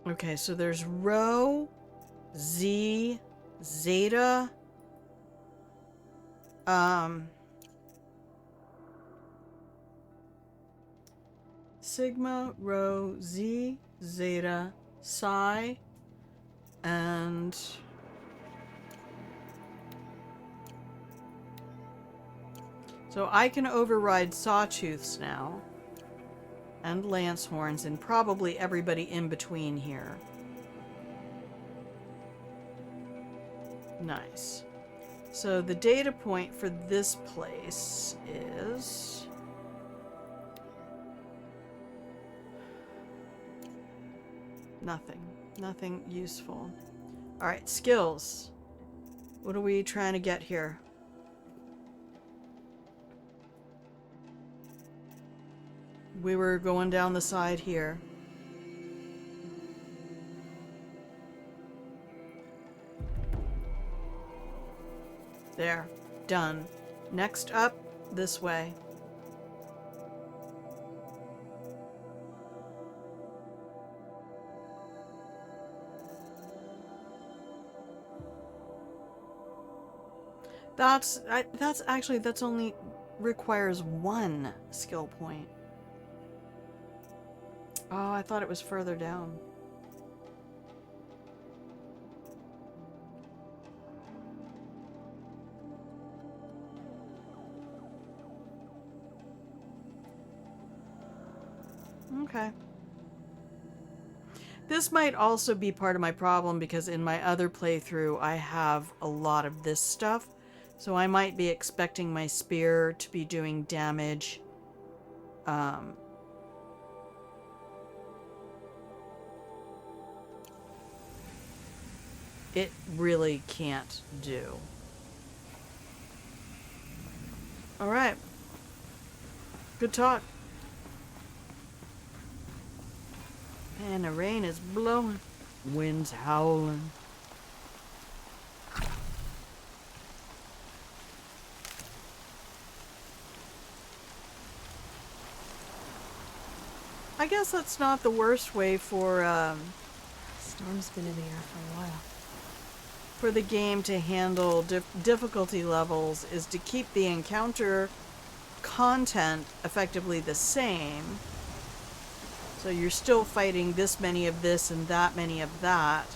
Okay, so there's Rho, Z, Zeta, Sigma, Rho, Z, Zeta, Psi, and so I can override Sawtooths now, and Lancehorns, and probably everybody in between here. Nice. So the data point for this place is... nothing. Nothing useful. Alright, skills. What are we trying to get here? We were going down the side here. There. Done. Next up, this way. That's only requires 1 skill point. Oh, I thought it was further down. Okay. This might also be part of my problem because in my other playthrough I have a lot of this stuff. So I might be expecting my spear to be doing damage. It really can't do. Alright. Good talk. And the rain is blowing. Wind's howling. I guess that's not the worst way for, Storm's been in the air for a while. for the game to handle difficulty levels is to keep the encounter content effectively the same. So you're still fighting this many of this and that many of that.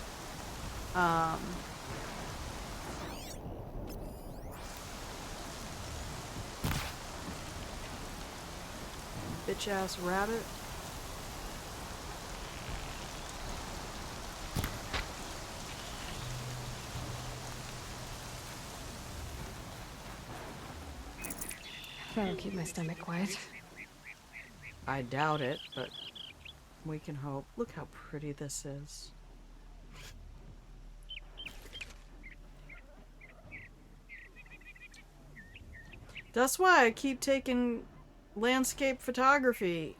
Bitch ass rabbit. That'll keep my stomach quiet. I doubt it, but we can hope. Look how pretty this is. That's why I keep taking landscape photography.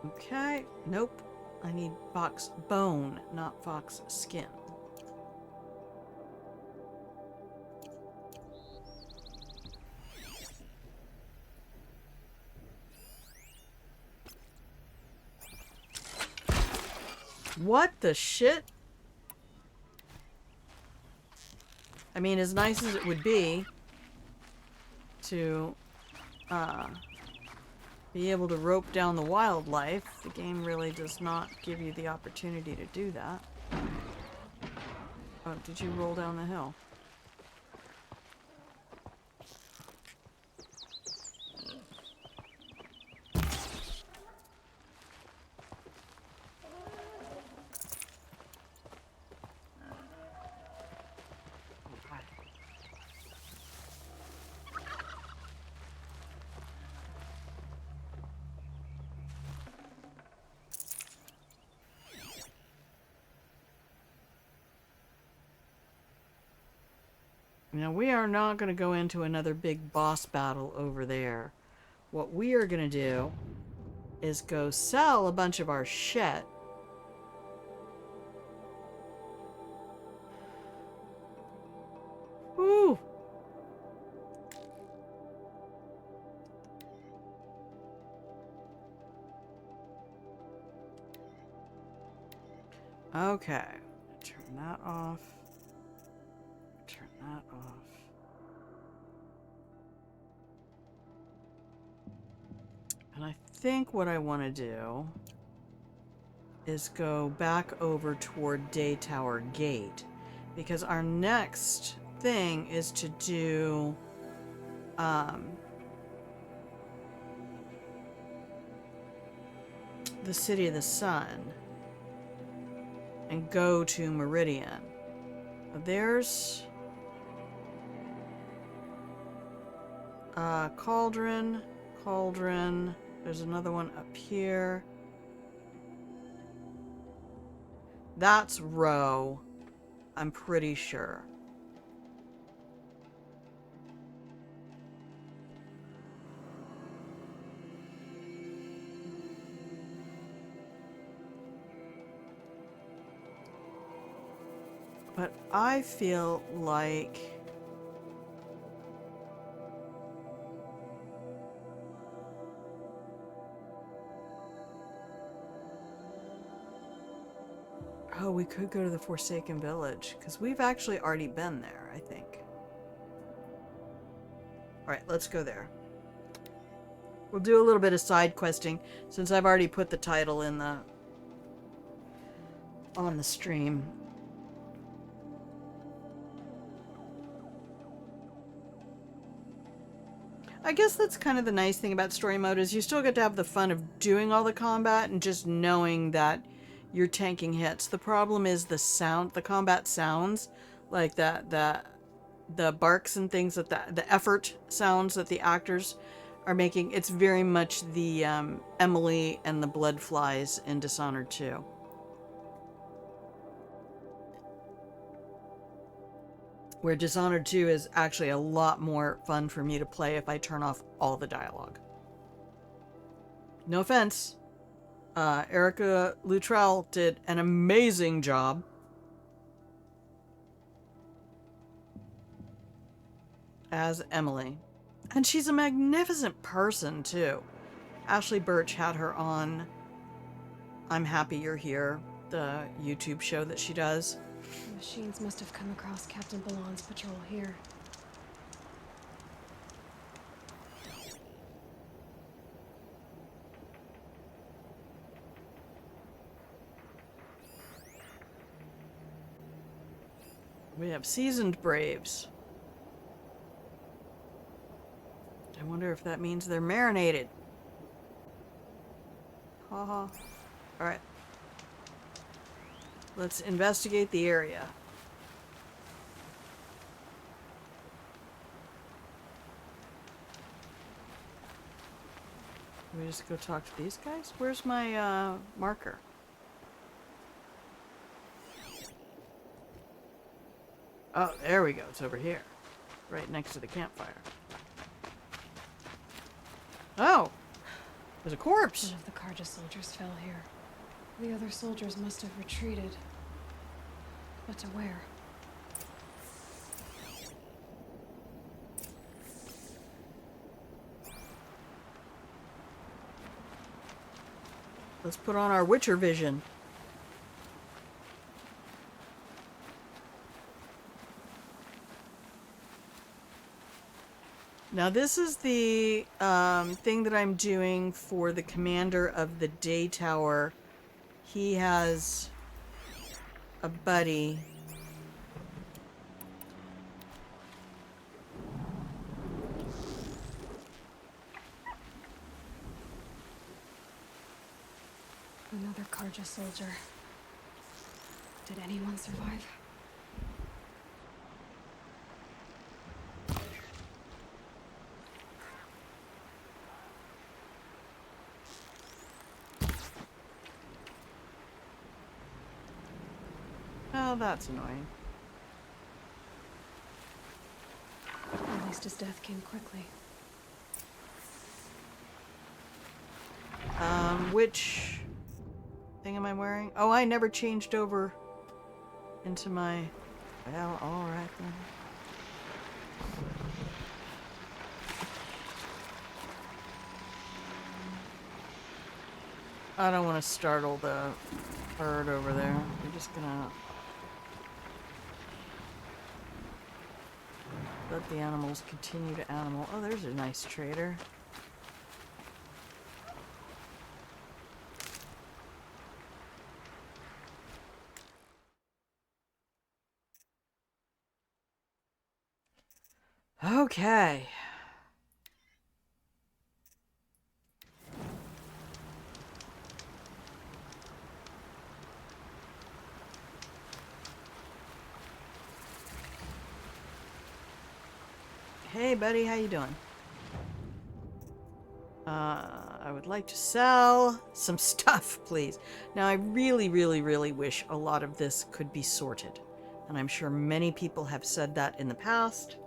Okay, nope. I need fox bone, not fox skin. What the shit? I mean, as nice as it would be to, be able to rope down the wildlife. The game really does not give you the opportunity to do that. Oh, did you roll down the hill? Now, we are not going to go into another big boss battle over there. What we are going to do is go sell a bunch of our shit. Woo! Okay. Turn that off. Turn that off. And I think what I want to do is go back over toward Day Tower Gate, because our next thing is to do the City of the Sun and go to Meridian. There's Cauldron. There's another one up here. That's Row, I'm pretty sure. But I feel like we could go to the Forsaken Village, because we've actually already been there, I think. Alright, let's go there. We'll do a little bit of side questing, since I've already put the title in the on the stream. I guess that's kind of the nice thing about story mode, is you still get to have the fun of doing all the combat and just knowing that you're tanking hits. The problem is the sound, the combat sounds, like the barks and things, that the effort sounds that the actors are making. It's very much the Emily and the blood flies in Dishonored 2. Where Dishonored 2 is actually a lot more fun for me to play if I turn off all the dialogue. No offense. Erica Luttrell did an amazing job. As Emily. And she's a magnificent person, too. Ashley Birch had her on I'm Happy You're Here, the YouTube show that she does. The machines must have come across Captain Ballon's patrol here. We have seasoned braves. I wonder if that means they're marinated. Haha. Alright. Let's investigate the area. Let me just go talk to these guys. Where's my marker? Oh, there we go. It's over here. Right next to the campfire. Oh! There's a corpse! One of the Carja soldiers fell here. The other soldiers must have retreated. But to where? Let's put on our Witcher vision. Now this is the thing that I'm doing for the commander of the day tower. He has a buddy. Another Karja soldier. Did anyone survive? Oh, that's annoying. At least his death came quickly. Which thing am I wearing? Oh, I never changed over into my... Well, alright then. I don't want to startle the herd over there. We're just gonna let the animals continue to animal. Oh, there's a nice trader. Okay. Hey, buddy, how you doing? I would like to sell some stuff, please. Now, I really, really, really wish a lot of this could be sorted. And I'm sure many people have said that in the past.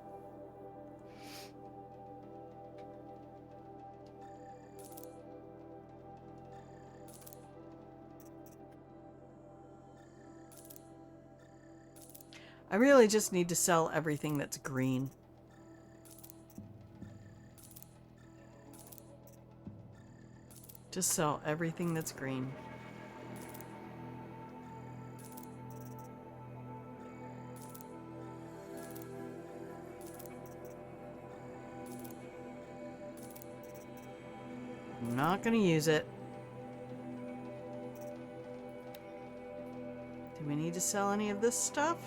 I really just need to sell everything that's green. Just sell everything that's green. I'm not gonna use it. Do we need to sell any of this stuff?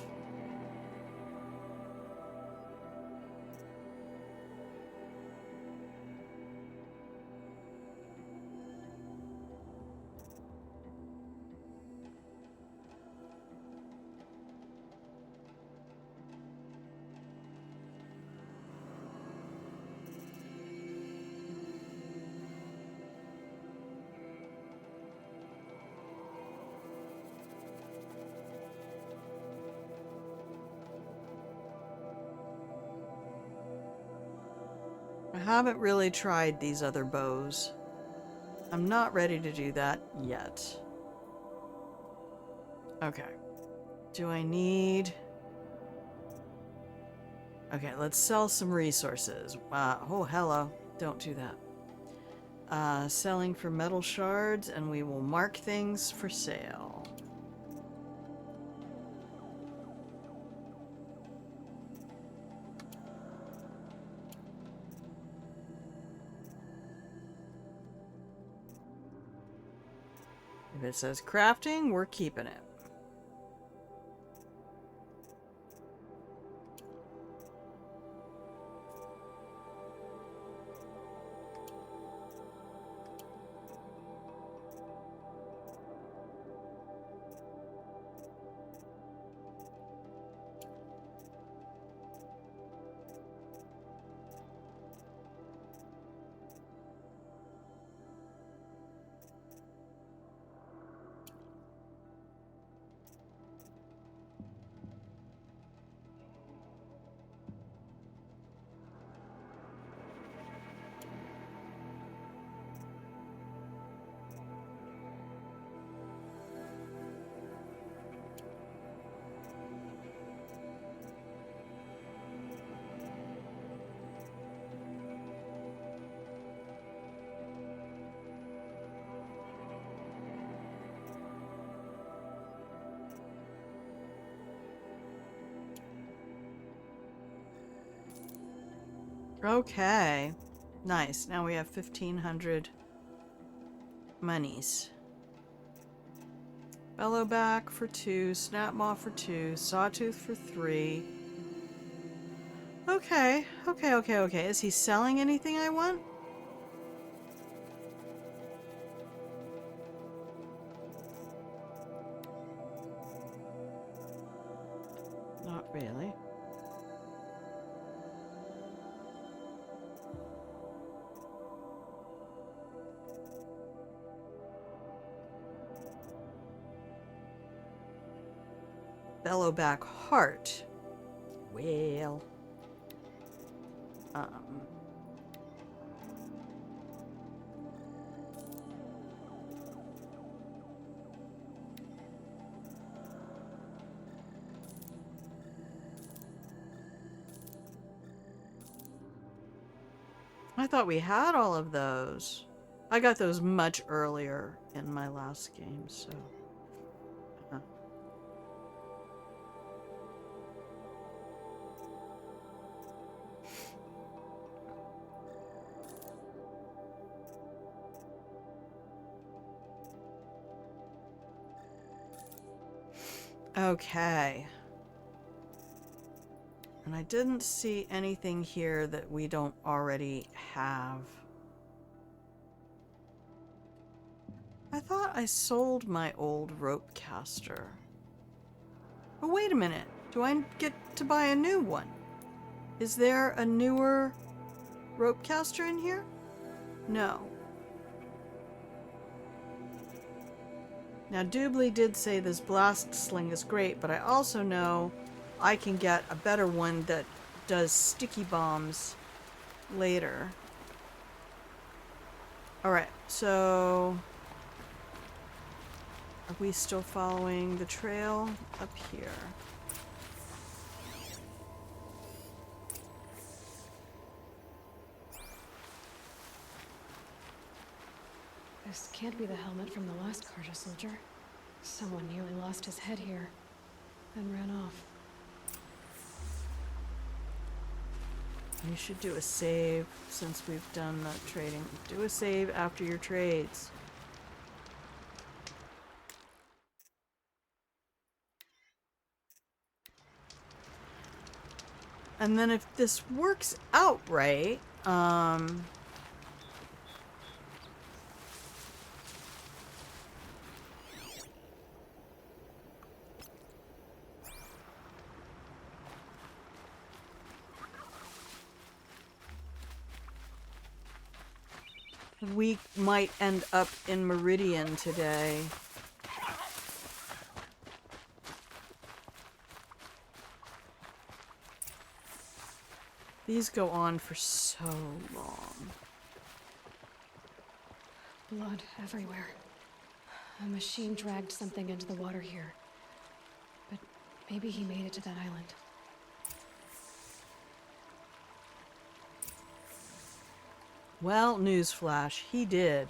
I haven't really tried these other bows. I'm not ready to do that yet. Okay. Do I need... Okay, let's sell some resources. Oh, hello. Don't do that. Selling for metal shards, and we will mark things for sale. If it says crafting, we're keeping it. Okay. Nice. Now we have 1,500 monies. Bellowback for 2, Snapmaw for 2, Sawtooth for 3. Okay. Is he selling anything I want? Not really. Bellowback heart. Well. I thought we had all of those. I got those much earlier in my last game, so. Okay. And I didn't see anything here that we don't already have. I thought I sold my old rope caster. Oh, wait a minute. Do I get to buy a new one? Is there a newer rope caster in here? No. Now, Doobly did say this blast sling is great, but I also know I can get a better one that does sticky bombs later. Alright, so are we still following the trail up here? This can't be the helmet from the last Carja soldier. Someone nearly lost his head here, then ran off. You should do a save since we've done the trading. Do a save after your trades. And then if this works out right, we might end up in Meridian today. These go on for so long. Blood everywhere. A machine dragged something into the water here. But maybe he made it to that island. Well, newsflash, he did.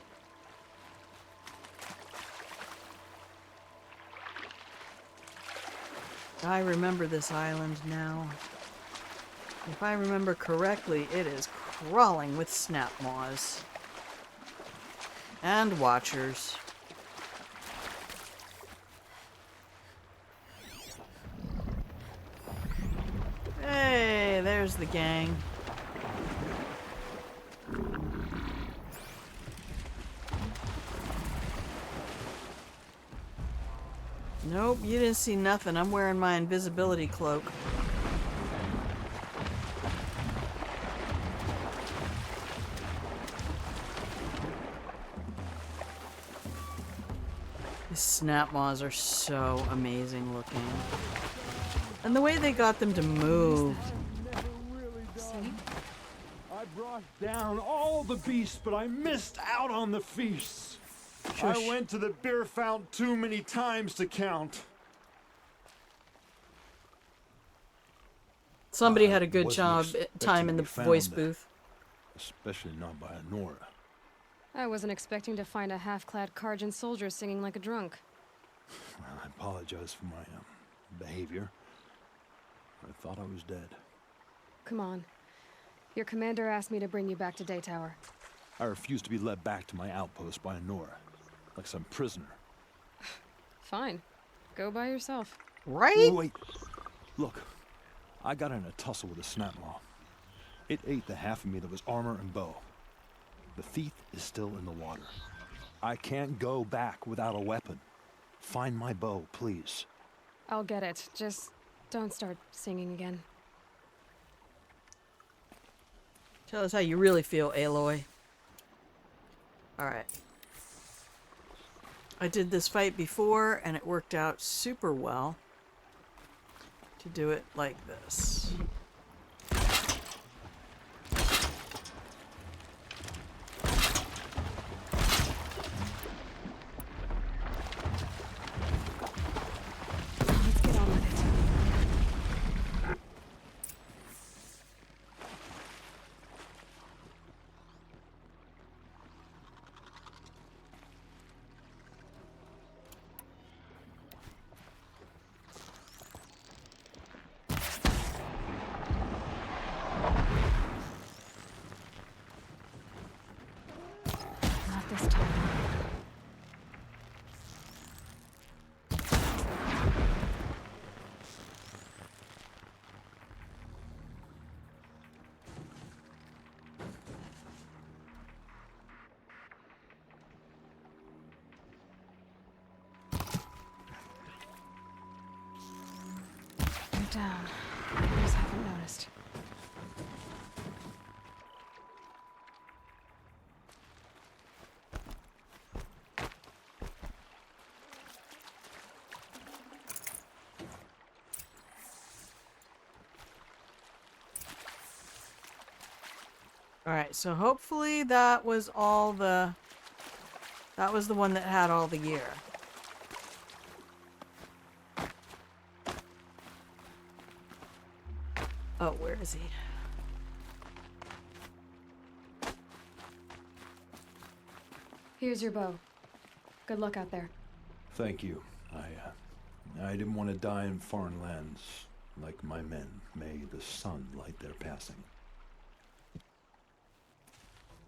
I remember this island now. If I remember correctly, it is crawling with snapmaws. And watchers. Hey, there's the gang. Nope, you didn't see nothing. I'm wearing my invisibility cloak. These snapmaws are so amazing looking. And the way they got them to move. I brought down all the beasts, but I missed out on the feasts. Shush. I went to the beer fount too many times to count. Somebody had a good Wasn't time in the expecting to be voice found, booth. Especially not by a Nora. I wasn't expecting to find a half-clad Carjan soldier singing like a drunk. Well, I apologize for my behavior. I thought I was dead. Come on. Your commander asked me to bring you back to Day Tower. I refuse to be led back to my outpost by Nora, like some prisoner. Fine. Go by yourself. Right? Wait. Look, I got in a tussle with a snapmaw. It ate the half of me that was armor and bow. The thief is still in the water. I can't go back without a weapon. Find my bow, please. I'll get it. Just don't start singing again. Tell us how you really feel, Aloy. Alright. I did this fight before, and it worked out super well to do it like this. Let's get on with it. Not this time. You're down. I just haven't noticed. Alright, so hopefully that was all the... That was the one that had all the gear. Oh, where is he? Here's your bow. Good luck out there. Thank you. I didn't want to die in foreign lands like my men. May the sun light their passing.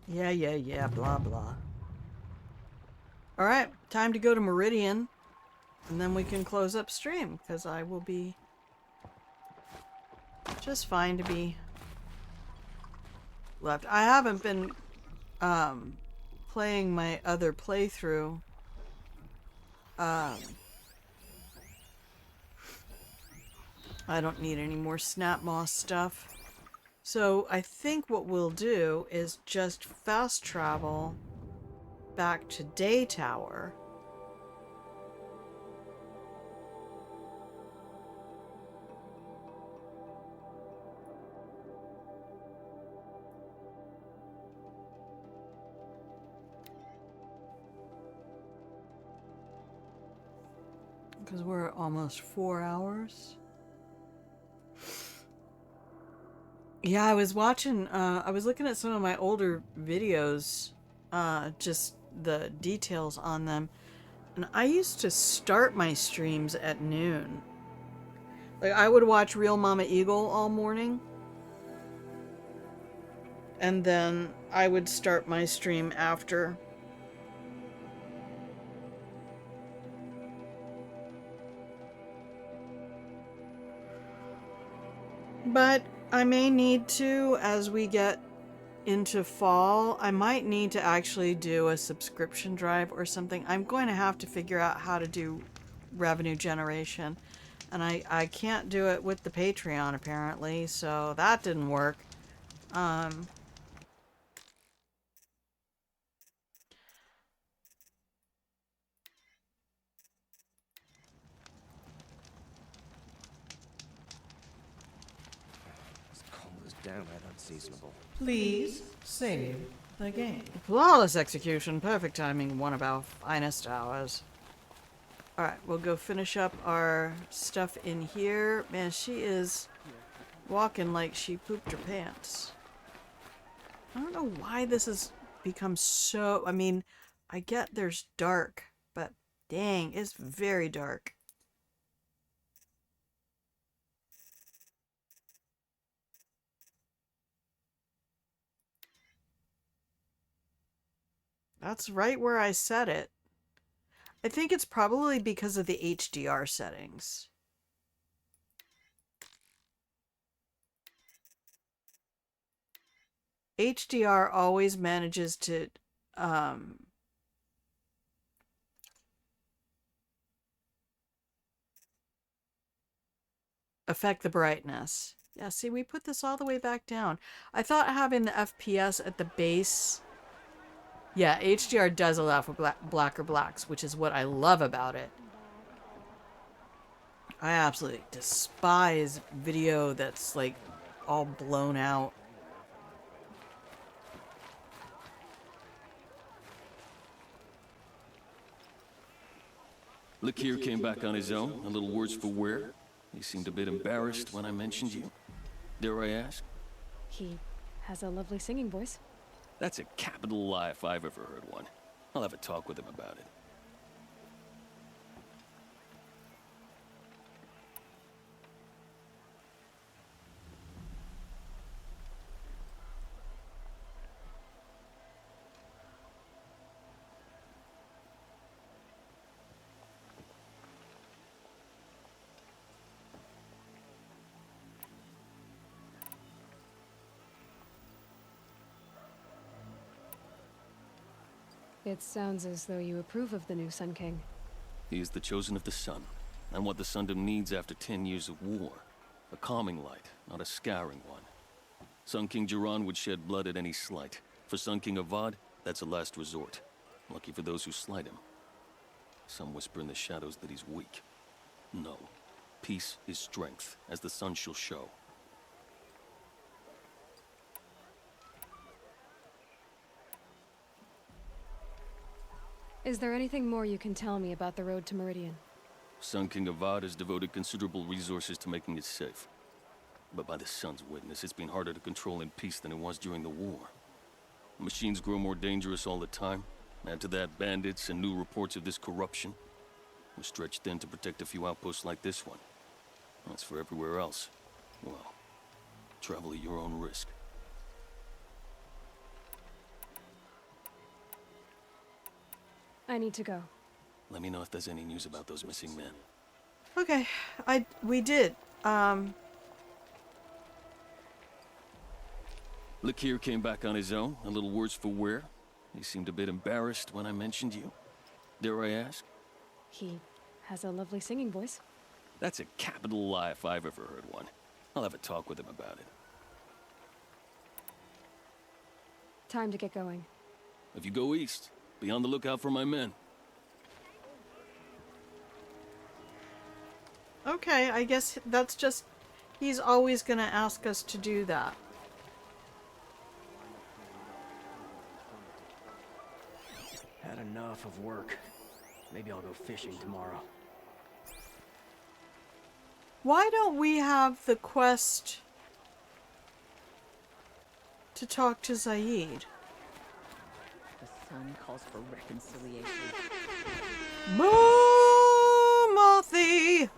Yeah, blah, blah. Alright, time to go to Meridian. And then we can close up stream, because I will be just fine to be left. I haven't been playing my other playthrough. I don't need any more Snap Moss stuff. So I think what we'll do is just fast travel back to Day Tower. Because we're at almost 4 hours. Yeah, I was watching, I was looking at some of my older videos, just the details on them. And I used to start my streams at noon. Like, I would watch Real Mama Eagle all morning. And then I would start my stream after. But I may need to, as we get into fall, I might need to actually do a subscription drive or something. I'm going to have to figure out how to do revenue generation. And I can't do it with the Patreon, apparently, so that didn't work. Downright unseasonable. Please save the game. Flawless execution, perfect timing, one of our finest hours. Alright, we'll go finish up our stuff in here. Man, she is walking like she pooped her pants. I don't know why this has become so... I mean, I get there's dark, but dang, it's very dark. That's right where I set it. I think it's probably because of the HDR settings. HDR always manages to affect the brightness. Yeah, see, we put this all the way back down. I thought having the FPS at the base... Yeah, HDR does allow for blacker blacks, which is what I love about it. I absolutely despise video that's, like, all blown out. Lakir came back on his own, a little worse for wear. He seemed a bit embarrassed when I mentioned you. Dare I ask? He has a lovely singing voice. That's a capital lie if I've ever heard one. I'll have a talk with him about it. It sounds as though you approve of the new Sun King. He is the chosen of the sun, and what the Sundom needs after 10 years of war. A calming light, not a scouring one. Sun King Jiran would shed blood at any slight. For Sun King Avad, that's a last resort. Lucky for those who slight him. Some whisper in the shadows that he's weak. No. Peace is strength, as the sun shall show. Is there anything more you can tell me about the road to Meridian? Sun King Avad has devoted considerable resources to making it safe. But by the sun's witness, it's been harder to control in peace than it was during the war. Machines grow more dangerous all the time. Add to that bandits and new reports of this corruption. We're stretched thin to protect a few outposts like this one. As for everywhere else, well, travel at your own risk. I need to go. Let me know if there's any news about those missing men. Okay, we did. Lakir came back on his own, a little worse for wear. He seemed a bit embarrassed when I mentioned you. Dare I ask? He has a lovely singing voice. That's a capital lie if I've ever heard one. I'll have a talk with him about it. Time to get going. If you go east, be on the lookout for my men. Okay, I guess that's just... He's always gonna ask us to do that. Had enough of work. Maybe I'll go fishing tomorrow. Why don't we have the quest to talk to Zaid? The sun calls for reconciliation. Boom, Mouthy!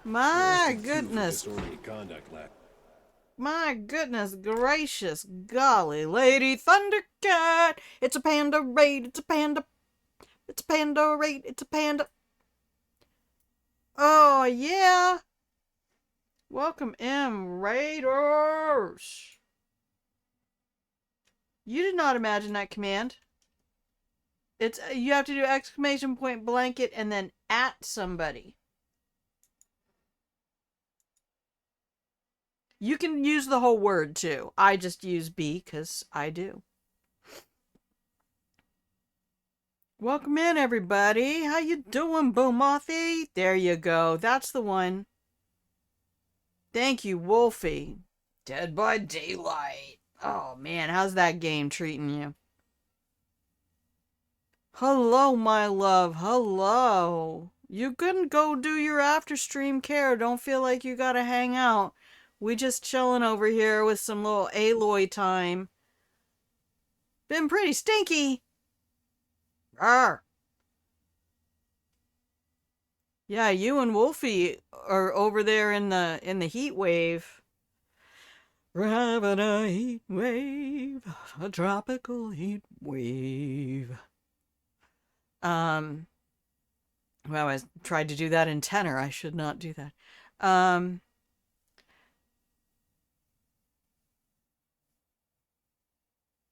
My goodness. My goodness gracious golly, Lady Thundercat! It's a panda raid, it's a panda... It's a panda raid, it's a panda... Oh, yeah! Welcome in, Raiders! You did not imagine that command. It's you have to do exclamation point blanket and then at somebody. You can use the whole word too. I just use B because I do. Welcome in, everybody. How you doing, Boomothy? There you go. That's the one. Thank you, Wolfie. Dead by Daylight. Oh, man. How's that game treating you? Hello, my love. Hello. You can go do your after-stream care. Don't feel like you gotta hang out. We just chilling over here with some little Aloy time. Been pretty stinky. Rawr. Yeah, you and Wolfie are over there in the heat wave. We're having a heat wave, a tropical heat wave. Well, I tried to do that in tenor. I should not do that.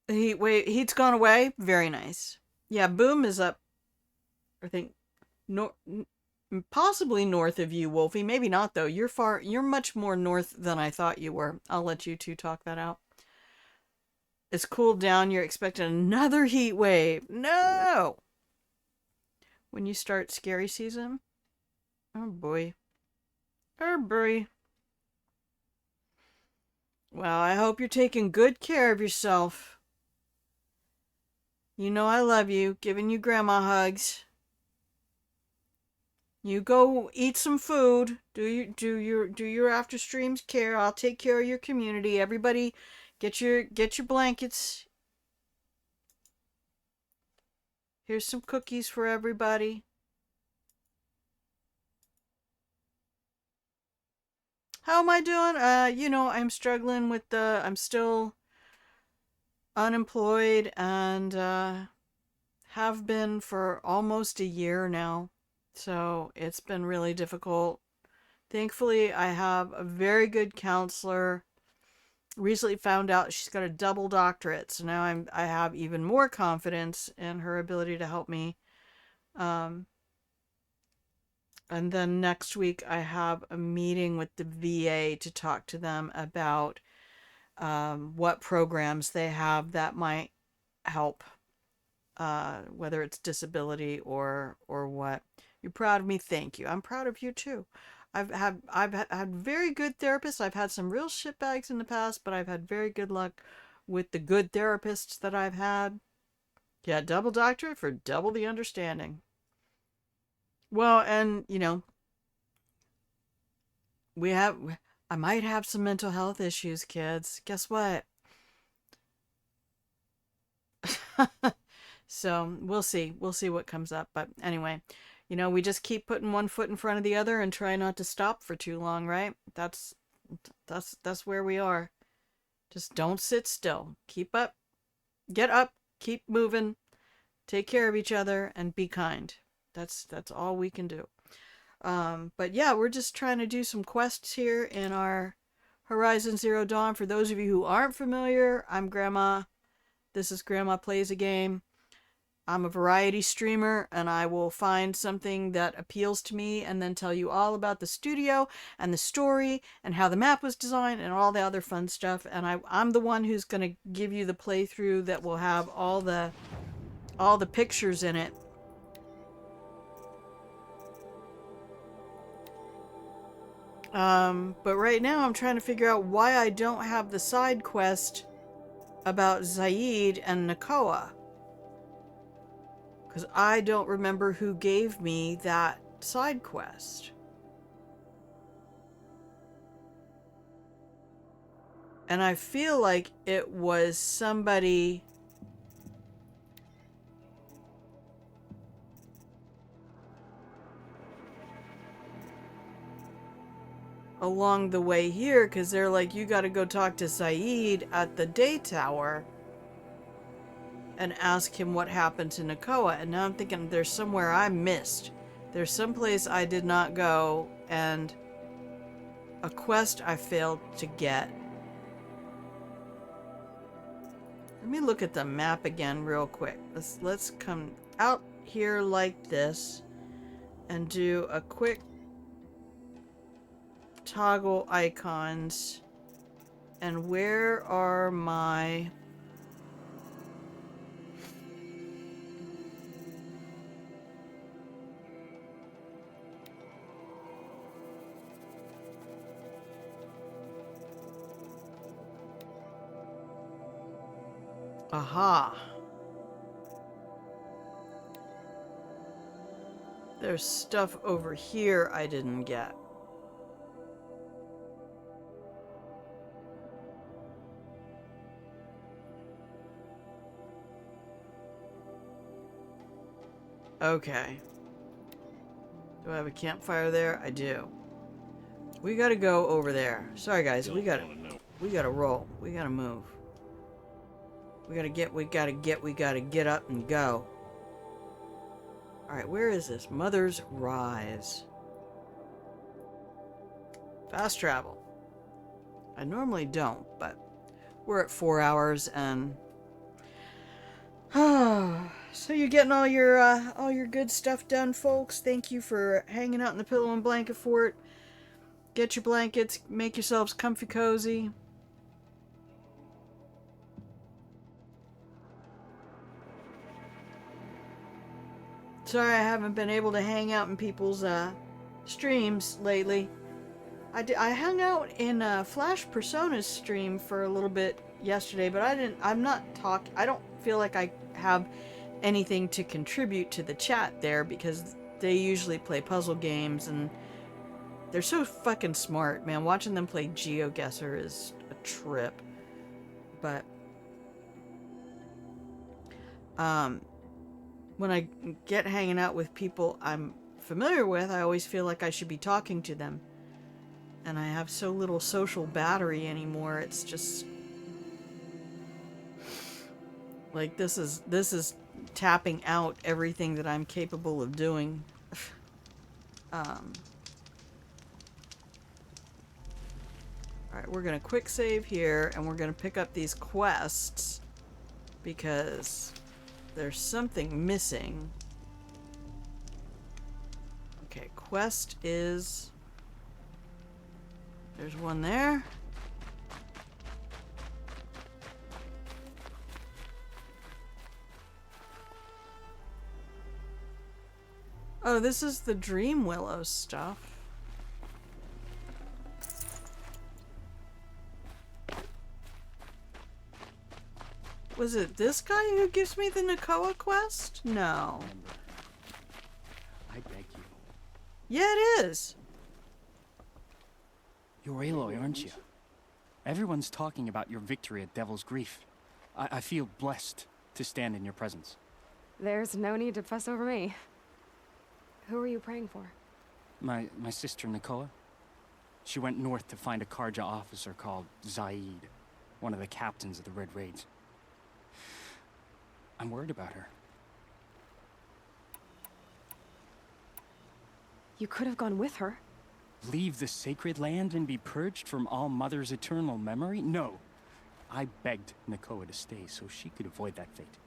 Heat's gone away. Very nice. Yeah, Boom is up. I think, possibly north of you, Wolfie. Maybe not though. You're much more north than I thought you were. I'll let you two talk that out. It's cooled down. You're expecting another heat wave. No! When you start scary season? Oh boy. Oh boy. Well, I hope you're taking good care of yourself. You know I love you. Giving you grandma hugs. You go eat some food. Do your after streams care. I'll take care of your community. Everybody get your blankets. Here's some cookies for everybody. How am I doing? You know, I'm struggling with I'm still unemployed and have been for almost a year now. So it's been really difficult. Thankfully, I have a very good counselor. Recently found out she's got a double doctorate, so now I have even more confidence in her ability to help me. And then next week I have a meeting with the VA to talk to them about what programs they have that might help, whether it's disability or what. You're proud of me? Thank you. I'm proud of you too. I've had very good therapists. I've had some real shitbags in the past, but I've had very good luck with the good therapists that I've had. Yeah, double doctorate for double the understanding. Well, and you know, I might have some mental health issues, kids. Guess what? So we'll see. We'll see what comes up. But anyway, you know, we just keep putting one foot in front of the other and try not to stop for too long, right? That's where we are. Just don't sit still. Keep up. Get up. Keep moving. Take care of each other and be kind. That's all we can do. But yeah, we're just trying to do some quests here in our Horizon Zero Dawn. For those of you who aren't familiar, I'm Grandma. This is Grandma Plays a Game. I'm a variety streamer, and I will find something that appeals to me and then tell you all about the studio and the story and how the map was designed and all the other fun stuff. And I'm the one who's going to give you the playthrough that will have all the pictures in it. But right now I'm trying to figure out why I don't have the side quest about Zaid and Nakoa. Because I don't remember who gave me that side quest. And I feel like it was somebody along the way here, because they're like, you gotta go talk to Zaid at the day tower and ask him what happened to Nakoa. And now I'm thinking there's somewhere I missed. There's someplace I did not go and a quest I failed to get. Let me look at the map again real quick. Let's come out here like this and do a quick toggle icons. And where are my... Aha. There's stuff over here I didn't get. Okay. Do I have a campfire there? I do. We gotta go over there. Sorry guys, we gotta... We gotta roll. We gotta move. We gotta get up and go. Alright, where is this? Mother's Rise. Fast travel. I normally don't, but we're at 4 hours and so you're getting all your good stuff done, folks. Thank you for hanging out in the pillow and blanket fort. Get your blankets, make yourselves comfy cozy. Sorry I haven't been able to hang out in people's streams lately. I hung out in Flash Persona's stream for a little bit yesterday, but I don't feel like I have anything to contribute to the chat there because they usually play puzzle games and they're so fucking smart, man. Watching them play GeoGuessr is a trip. But when I get hanging out with people I'm familiar with, I always feel like I should be talking to them. And I have so little social battery anymore. It's just like this is tapping out everything that I'm capable of doing. Alright, we're gonna quick save here and we're gonna pick up these quests because there's something missing. Okay, quest is... There's one there. Oh, this is the Dream Willow stuff. Was it this guy who gives me the Nakoa quest? No. I beg you. Yeah, it is. You're Aloy, aren't you? Everyone's talking about your victory at Devil's Grief. I feel blessed to stand in your presence. There's no need to fuss over me. Who are you praying for? My sister Nakoa. She went north to find a Karja officer called Zaid, one of the captains of the Red Raids. I'm worried about her. You could have gone with her. Leave the sacred land and be purged from all Mother's eternal memory? No. I begged Nakoa to stay so she could avoid that fate.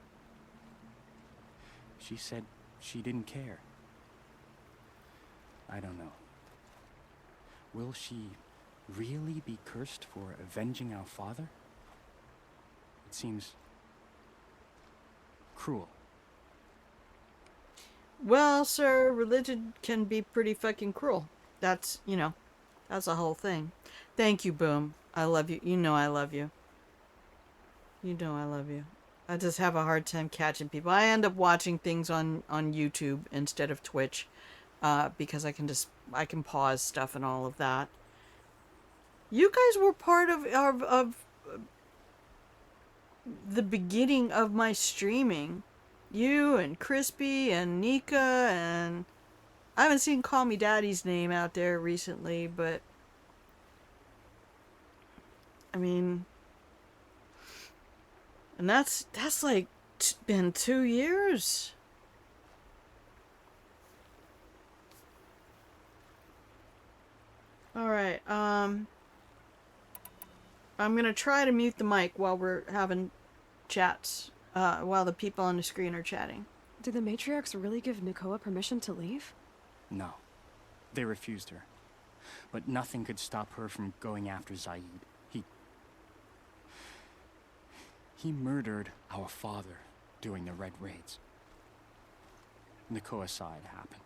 She said she didn't care. I don't know. Will she really be cursed for avenging our father? It seems cruel. Well, sir, religion can be pretty fucking cruel. That's, you know, that's the whole thing. Thank you, Boom. I love you. You know I love you. You know I love you. I just have a hard time catching people. I end up watching things on YouTube instead of Twitch because I can pause stuff and all of that. You guys were part of the beginning of my streaming. You and Crispy and Nika and... I haven't seen Call Me Daddy's name out there recently, but... I mean... And that's like been 2 years. Alright, I'm gonna try to mute the mic while we're having chats, while the people on the screen are chatting. Did the matriarchs really give Nakoa permission to leave? No. They refused her. But nothing could stop her from going after Zaid. He murdered our father during the Red Raids. Nakoa saw it happen.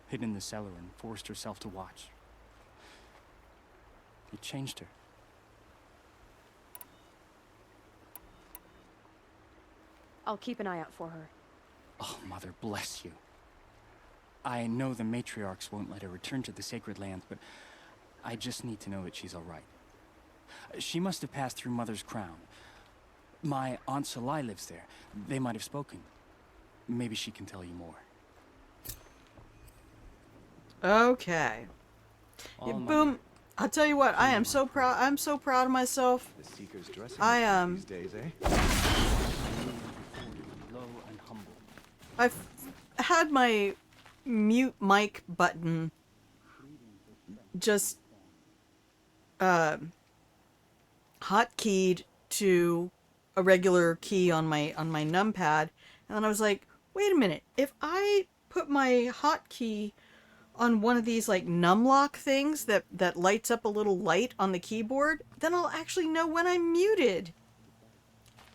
Hid in the cellar and forced herself to watch. It changed her. I'll keep an eye out for her. Oh, Mother bless you. I know the matriarchs won't let her return to the Sacred Lands, but I just need to know that she's all right. She must have passed through Mother's crown. My Aunt Salai lives there. They might have spoken. Maybe she can tell you more. Okay. Yeah, Boom, I'll tell you what, I am so proud. I'm so proud of myself. The Seeker's dressing I these days, eh? Low and humble. I've had my mute mic button just hotkeyed to a regular key on my numpad, and then I was like, wait a minute, if I put my hotkey on one of these like numlock things that lights up a little light on the keyboard, then I'll actually know when I'm muted.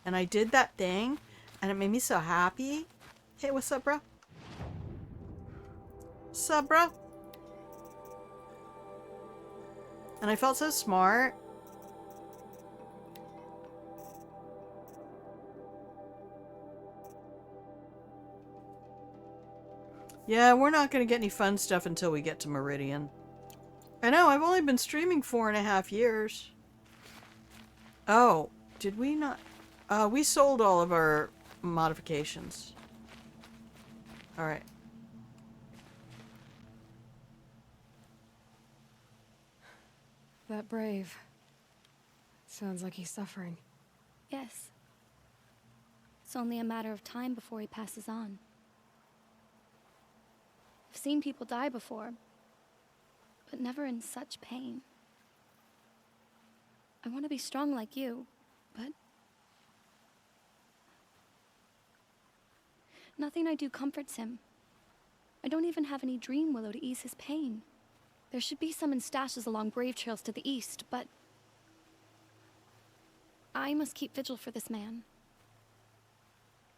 And I did that thing, and it made me so happy. Hey, what's up, bro? Sup, bro? And I felt so smart. Yeah, we're not going to get any fun stuff until we get to Meridian. I know, I've only been streaming 4.5 years. Oh, did we not? We sold all of our modifications. Alright. That brave. Sounds like he's suffering. Yes. It's only a matter of time before he passes on. I've seen people die before, but never in such pain. I want to be strong like you, but nothing I do comforts him. I don't even have any dream willow to ease his pain. There should be some in stashes along brave trails to the east, but I must keep vigil for this man.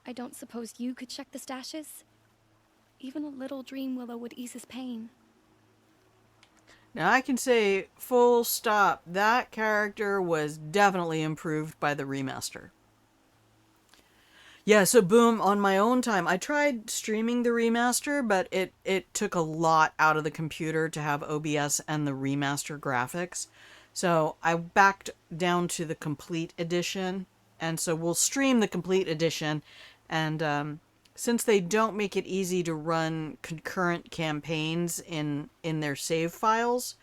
I don't suppose you could check the stashes? Even a little dream willow would ease his pain. Now I can say full stop, that character was definitely improved by the remaster. Yeah, so boom, on my own time, I tried streaming the remaster, but it took a lot out of the computer to have OBS and the remaster graphics. So I backed down to the complete edition, and so we'll stream the complete edition, and since they don't make it easy to run concurrent campaigns in their save files,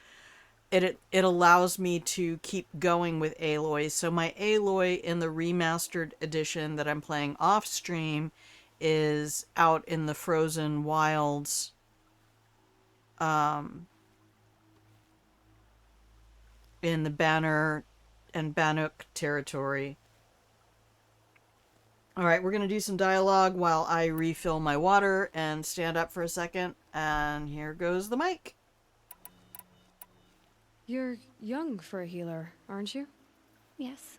it allows me to keep going with Aloy. So my Aloy in the remastered edition that I'm playing off stream is out in the frozen wilds. In the Banner and Bannock territory. Alright, we're going to do some dialogue while I refill my water and stand up for a second. And here goes the mic. You're young for a healer, aren't you? Yes.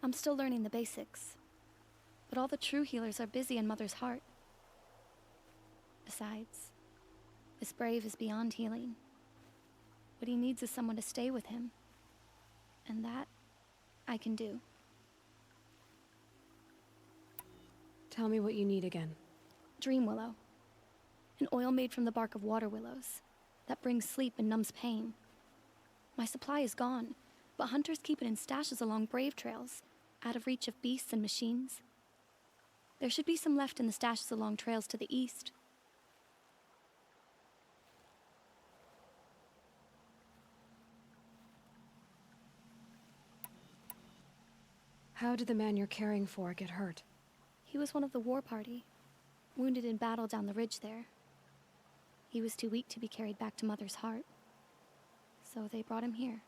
I'm still learning the basics. But all the true healers are busy in Mother's heart. Besides, this brave is beyond healing. What he needs is someone to stay with him. And that, I can do. Tell me what you need again. Dream willow. An oil made from the bark of water willows that brings sleep and numbs pain. My supply is gone, but hunters keep it in stashes along brave trails, out of reach of beasts and machines. There should be some left in the stashes along trails to the east. How did the man you're caring for get hurt? He was one of the war party, wounded in battle down the ridge there. He was too weak to be carried back to Mother's heart, so they brought him here.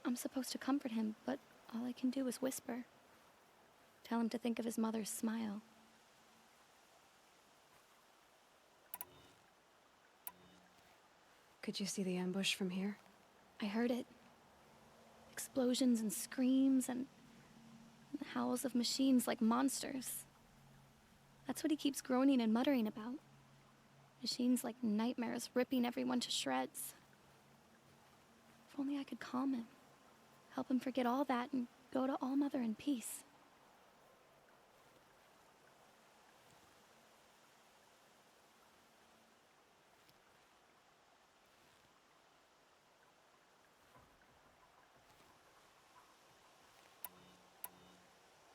I'm supposed to comfort him, but all I can do is whisper. Tell him to think of his mother's smile. Could you see the ambush from here? I heard it. Explosions and screams and howls of machines like monsters. That's what he keeps groaning and muttering about. Machines like nightmares ripping everyone to shreds. If only I could calm him. Help him forget all that and go to All Mother in peace.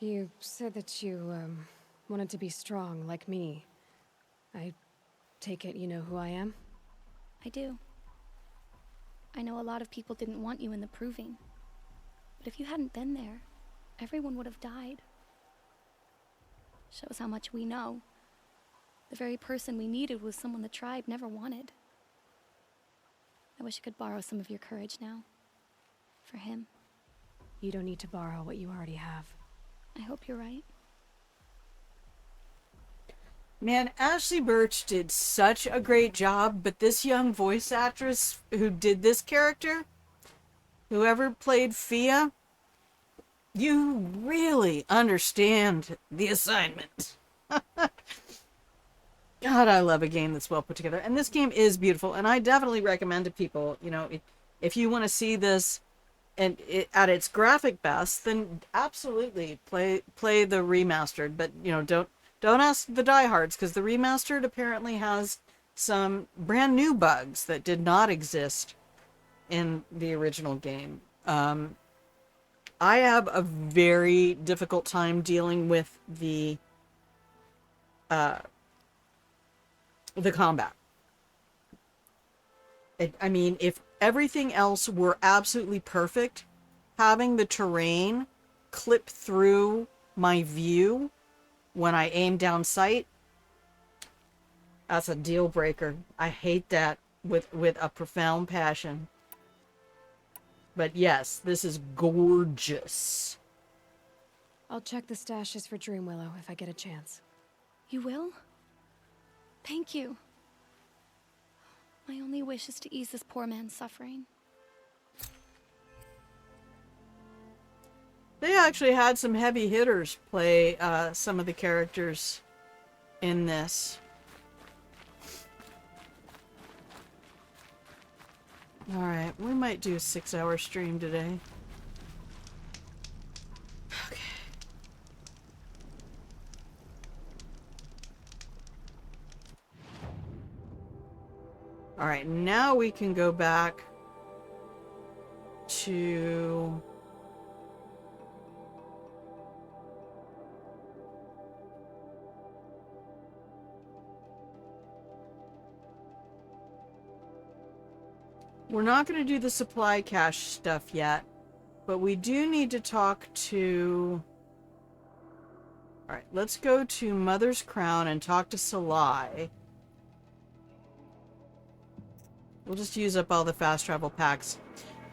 You said that you, wanted to be strong, like me. I take it you know who I am? I do. I know a lot of people didn't want you in the Proving. But if you hadn't been there, everyone would have died. Shows how much we know. The very person we needed was someone the tribe never wanted. I wish I could borrow some of your courage now. For him. You don't need to borrow what you already have. I hope you're right. Man, Ashley Birch did such a great job, but this young voice actress who did this character, whoever played Fia, you really understand the assignment. God, I love a game that's well put together. And this game is beautiful, and I definitely recommend to people, you know, if you want to see this and at its graphic best, then absolutely play the remastered. But, you know, don't ask the diehards, because the remastered apparently has some brand new bugs that did not exist in the original game. I have a very difficult time dealing with the combat. I mean, if everything else were absolutely perfect, having the terrain clip through my view when I aim down sight, that's a deal breaker. I hate that with a profound passion. But yes, this is gorgeous. I'll check the stashes for Dreamwillow if I get a chance. You will? Thank you. My only wish is to ease this poor man's suffering. They actually had some heavy hitters play some of the characters in this. Alright, we might do a 6-hour stream today. Okay. Alright, now we can go back to... We're not going to do the supply cache stuff yet, but we do need to talk to... Alright, let's go to Mother's Crown and talk to Salai. We'll just use up all the fast travel packs.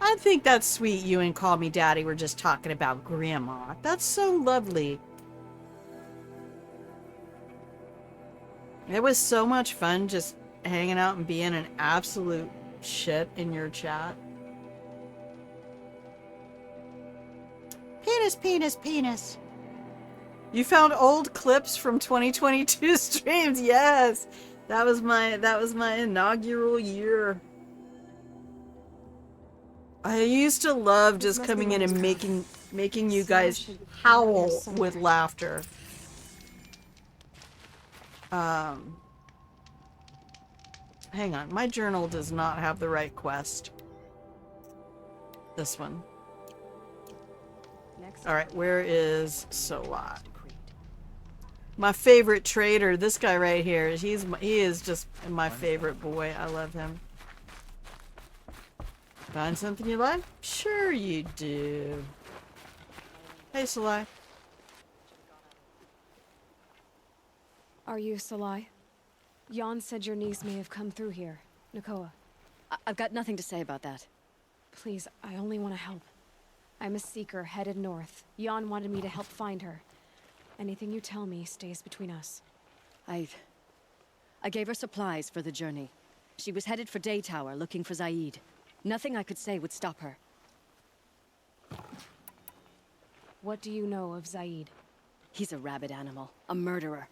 I think that's sweet you and Call Me Daddy were just talking about Grandma. That's so lovely. It was so much fun just hanging out and being an absolute shit in your chat. Penis, penis, penis. You found old clips from 2022 streams. Yes. That was my inaugural year. I used to love just coming in and making you guys howl with laughter. Hang on, my journal does not have the right quest. This one. Alright, where is Solat? My favorite trader, this guy right here. He is just my favorite boy. I love him. Find something you like? Sure you do. Hey, Salai. Are you Salai? Jan said your niece may have come through here. Nakoa. I've got nothing to say about that. Please, I only want to help. I'm a seeker headed north. Jan wanted me to help find her. Anything you tell me stays between us. I gave her supplies for the journey. She was headed for Day Tower looking for Zaid. Nothing I could say would stop her. What do you know of Zaid? He's a rabid animal, a murderer.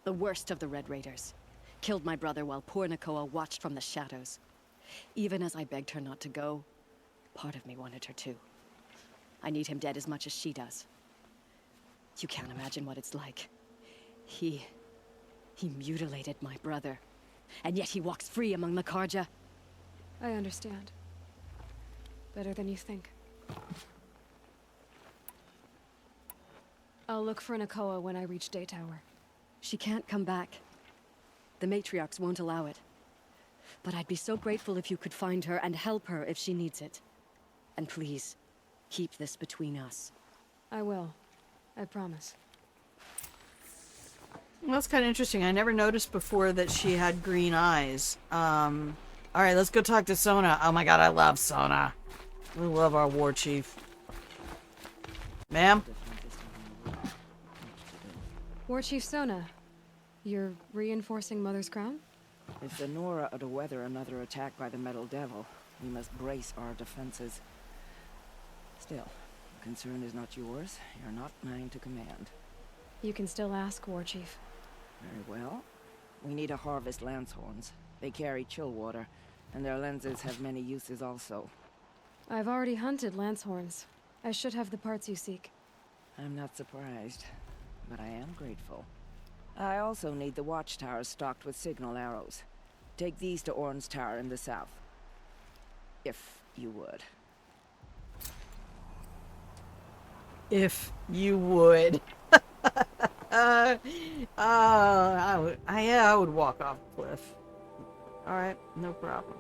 The worst of the Red Raiders. Killed my brother while poor Nakoa watched from the shadows. Even as I begged her not to go, part of me wanted her to. I need him dead as much as she does. You can't imagine what it's like. He mutilated my brother. And yet he walks free among the Karja. I understand. Better than you think. I'll look for Nakoa when I reach Day Tower. She can't come back. The matriarchs won't allow it. but I'd be so grateful if you could find her and help her if she needs it. And please, keep this between us. I will. I promise. Well, that's kind of interesting. I never noticed before that she had green eyes. All right, let's go talk to Sona. Oh my god, I love Sona. We love our war chief. Ma'am? War Chief Sona, you're reinforcing Mother's Crown? If the Nora are to weather another attack by the Metal Devil, we must brace our defenses. Still, the concern is not yours. You're not mine to command. You can still ask, War Chief. Very well. We need to harvest lance horns. They carry chill water, and their lenses have many uses also. I've already hunted lance horns. I should have the parts you seek. I'm not surprised, but I am grateful. I also need the watchtowers stocked with signal arrows. Take these to Orn's Tower in the south. If you would. If you would. I would walk off a cliff. Alright, no problem.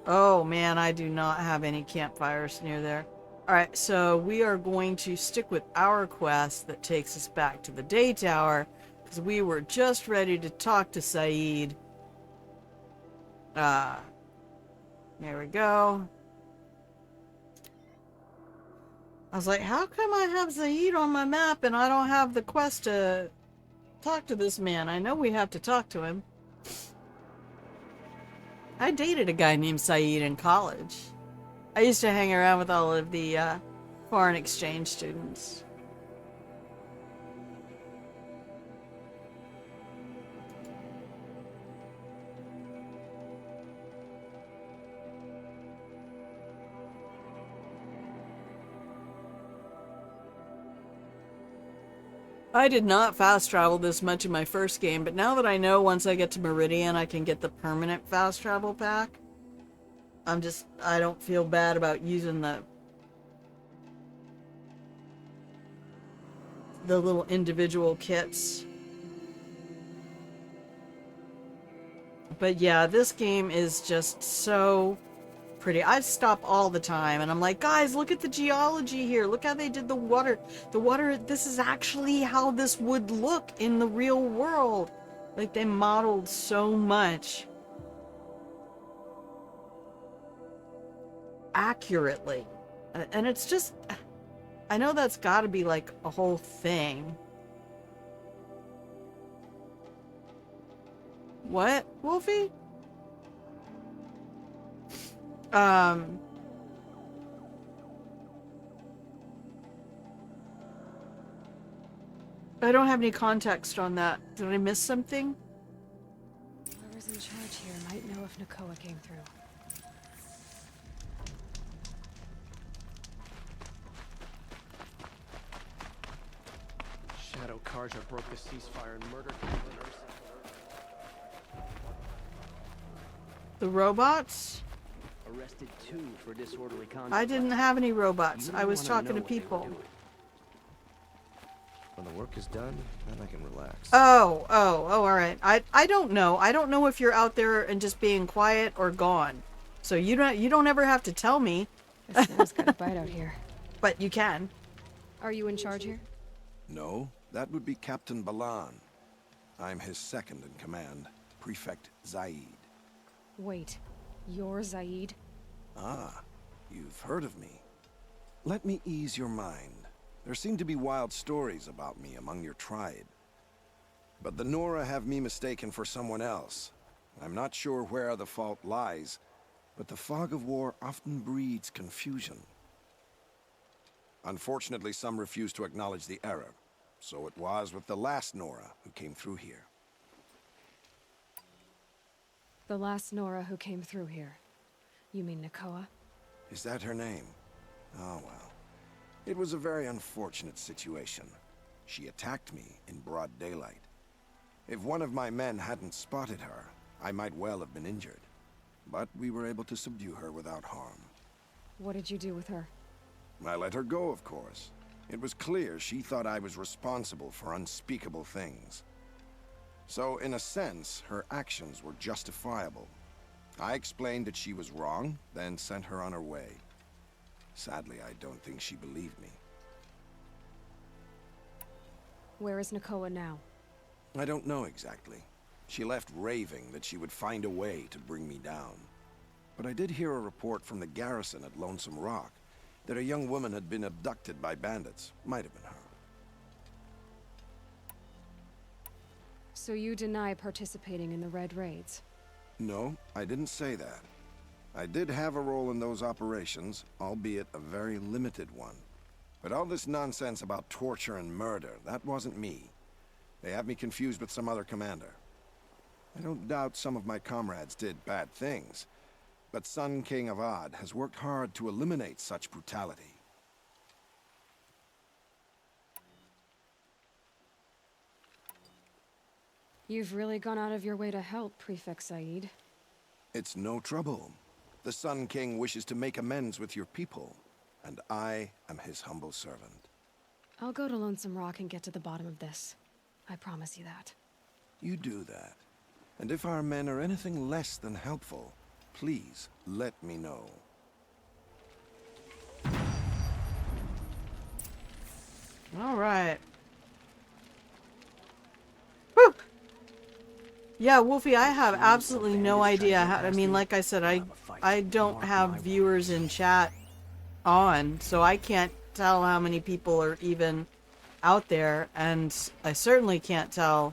Oh man, I do not have any campfires near there. Alright, so we are going to stick with our quest that takes us back to the Day Tower, because we were just ready to talk to Saeed. There we go. I was like, how come I have Saeed on my map and I don't have the quest to talk to this man? I know we have to talk to him. I dated a guy named Saeed in college. I used to hang around with all of the foreign exchange students. I did not fast travel this much in my first game, but now that I know once I get to Meridian I can get the permanent fast travel pack, I don't feel bad about using the little individual kits. But yeah, this game is just so pretty. I stop all the time and I'm like, guys, look at the geology here. Look how they did the water. The water, this is actually how this would look in the real world. Like, they modeled so much accurately. And it's just, I know that's got to be like a whole thing. What, Wolfie? I don't have any context on that. Did I miss something? Whoever's in charge here might know if Nakoa came through. Shadow Karja broke the ceasefire and murdered Caitlin Ursa. The robots? Arrested 2 for disorderly conduct. I didn't have any robots. You I was wanna talking know to what they were people. doing. When the work is done, then I can relax. Oh, all right. I don't know. I don't know if you're out there and just being quiet or gone. So you don't ever have to tell me. The snow's got a bite out here. But you can. Are you in charge here? No, that would be Captain Balan. I'm his second in command, Prefect Zaid. Wait, you're Zaid? Ah, you've heard of me. Let me ease your mind. There seem to be wild stories about me among your tribe. But the Nora have me mistaken for someone else. I'm not sure where the fault lies, but the fog of war often breeds confusion. Unfortunately, some refuse to acknowledge the error. So it was with the last Nora who came through here. The last Nora who came through here. You mean Nakoa? Is that her name? Oh well. It was a very unfortunate situation. She attacked me in broad daylight. If one of my men hadn't spotted her, I might well have been injured. But we were able to subdue her without harm. What did you do with her? I let her go, of course. It was clear she thought I was responsible for unspeakable things. So, in a sense, her actions were justifiable. I explained that she was wrong, then sent her on her way. Sadly, I don't think she believed me. Where is Nakoa now? I don't know exactly. She left raving that she would find a way to bring me down. But I did hear a report from the garrison at Lonesome Rock that a young woman had been abducted by bandits. Might have been her. So you deny participating in the Red Raids? No, I didn't say that. I did have a role in those operations, albeit a very limited one. But all this nonsense about torture and murder, that wasn't me. They have me confused with some other commander. I don't doubt some of my comrades did bad things, but Sun King Avad has worked hard to eliminate such brutality. You've really gone out of your way to help, Prefect Said. It's no trouble. The Sun King wishes to make amends with your people, and I am his humble servant. I'll go to Lonesome Rock and get to the bottom of this. I promise you that. You do that. And if our men are anything less than helpful, please let me know. All right. Whew. Yeah, Wolfie, I have absolutely no idea how, I mean, like I said, I don't have viewers in chat on, so I can't tell how many people are even out there, and I certainly can't tell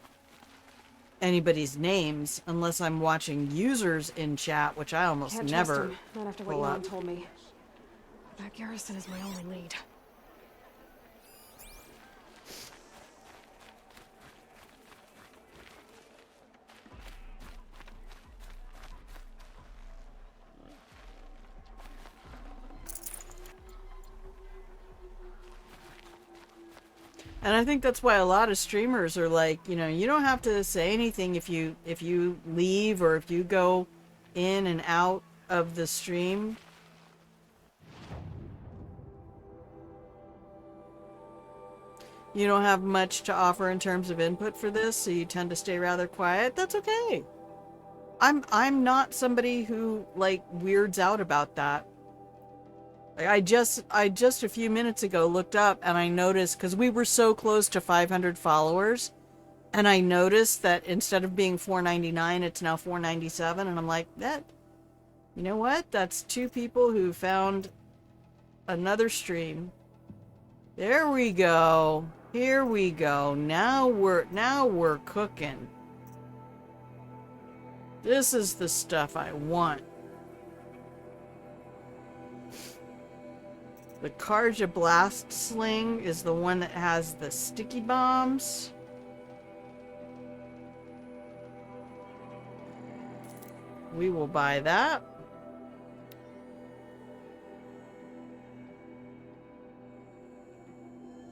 anybody's names unless I'm watching users in chat, which I almost Can't never trust him, not after what pull Elon up. told me. That garrison is my only lead. And I think that's why a lot of streamers are like, you know, you don't have to say anything if you leave or if you go in and out of the stream. You don't have much to offer in terms of input for this, so you tend to stay rather quiet. That's okay. I'm not somebody who like weirds out about that. I just a few minutes ago looked up and I noticed, because we were so close to 500 followers, and I noticed that instead of being 499, it's now 497, and I'm like, that, you know what? That's 2 people who found another stream. There we go. Here we go. Now we're cooking. This is the stuff I want. The Karja Blast Sling is the one that has the sticky bombs. We will buy that.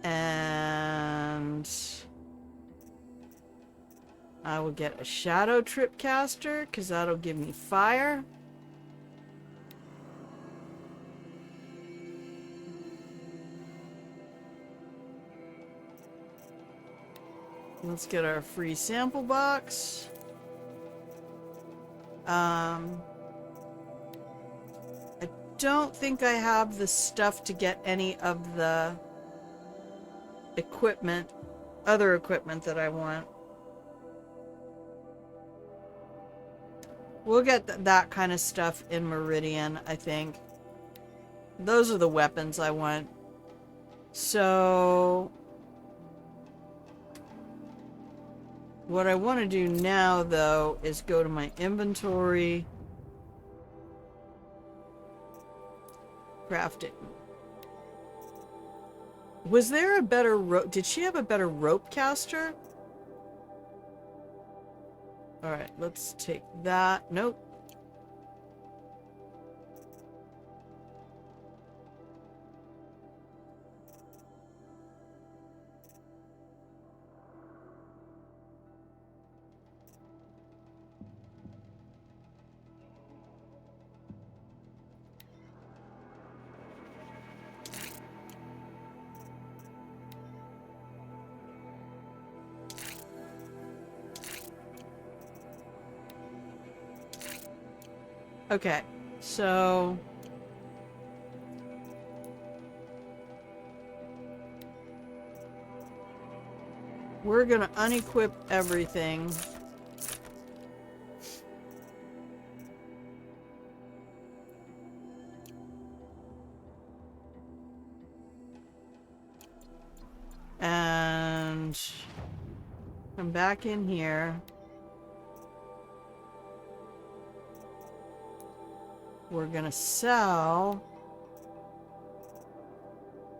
And I will get a Shadow Trip Caster, because that'll give me fire. Let's get our free sample box. I don't think I have the stuff to get any of the equipment, other equipment that I want. We'll get that kind of stuff in Meridian, I think. Those are the weapons I want. So what I want to do now, though, is go to my inventory. Crafting. Was there a better rope? Did she have a better rope caster? Alright, let's take that. Nope. Okay, so... we're gonna unequip everything. And come back in here. We're gonna sell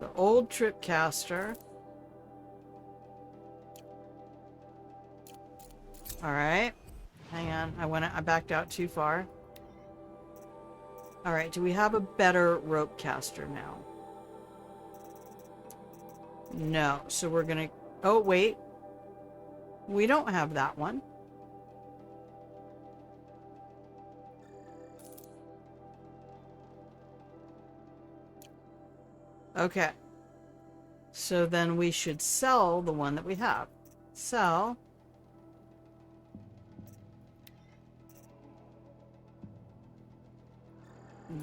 the old tripcaster. Alright. Hang on. I backed out too far. Alright, do we have a better rope caster now? No. So we're gonna... oh, wait. We don't have that one. Okay. So then we should sell the one that we have. Sell.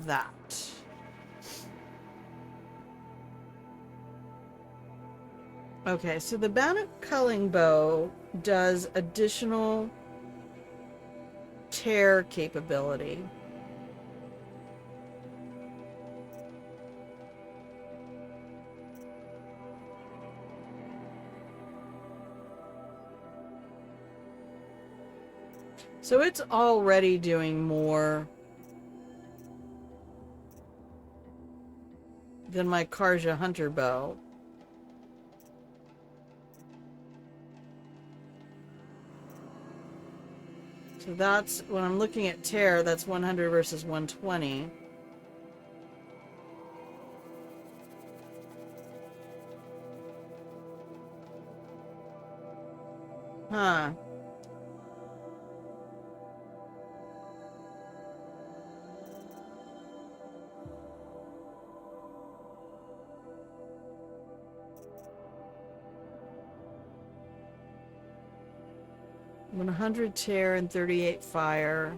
That. Okay, so the Bannock culling bow does additional tear capability. So it's already doing more than my Karja Hunter bow. So that's, when I'm looking at tear, that's 100 versus 120. Huh. — 100 tear and 38 fire.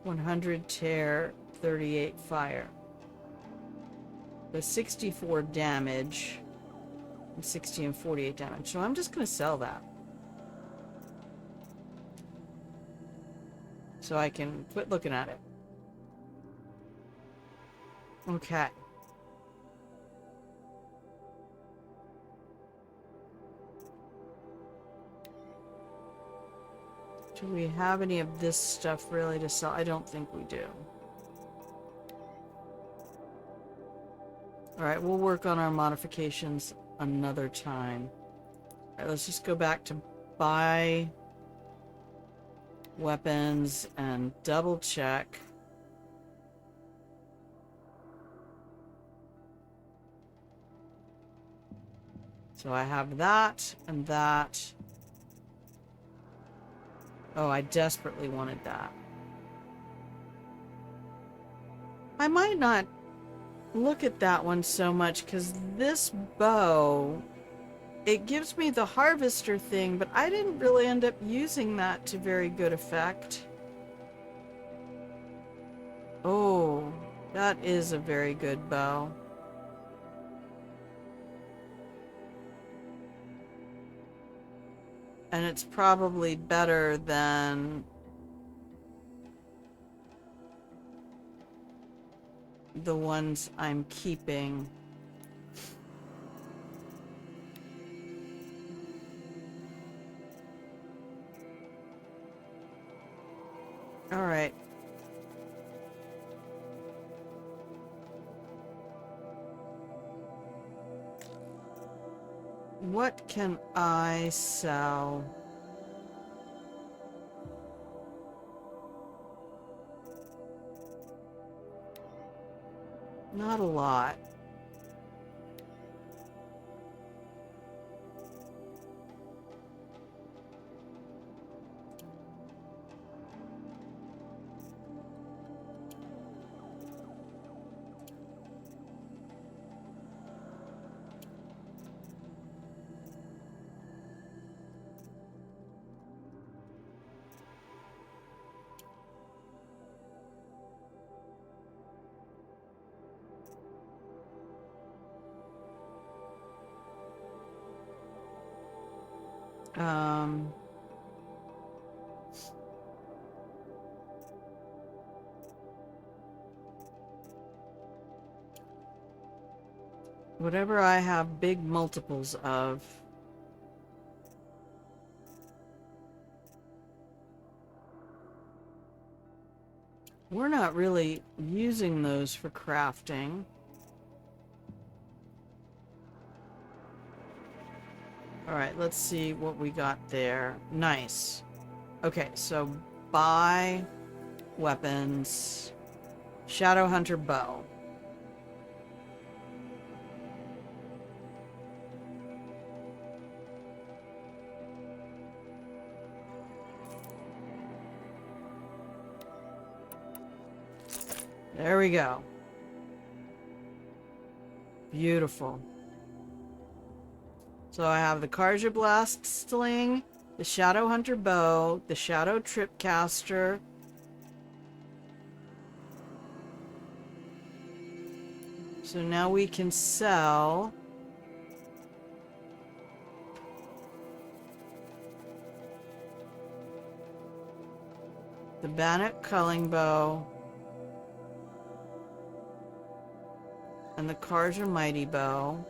100 tear, 38 fire. The 64 damage. And 60 and 48 damage. So I'm just going to sell that. So I can quit looking at it. Okay. Do we have any of this stuff really to sell? I don't think we do. Alright, we'll work on our modifications another time. Alright, let's just go back to buy weapons and double check. So I have that and that. Oh, I desperately wanted that. I might not look at that one so much because this bow, it gives me the harvester thing, but I didn't really end up using that to very good effect. Oh, that is a very good bow. And it's probably better than the ones I'm keeping. All right. What can I sell? Not a lot. Um... Whatever I have big multiples of. We're not really using those for crafting. Alright, let's see what we got there. Nice. Okay, so buy weapons. Shadowhunter bow. There we go. Beautiful. So I have the Karja Blast Sling, the Shadowhunter Bow, the Shadow Tripcaster. So now we can sell the Bannock Culling Bow and the Karja Mighty Bow.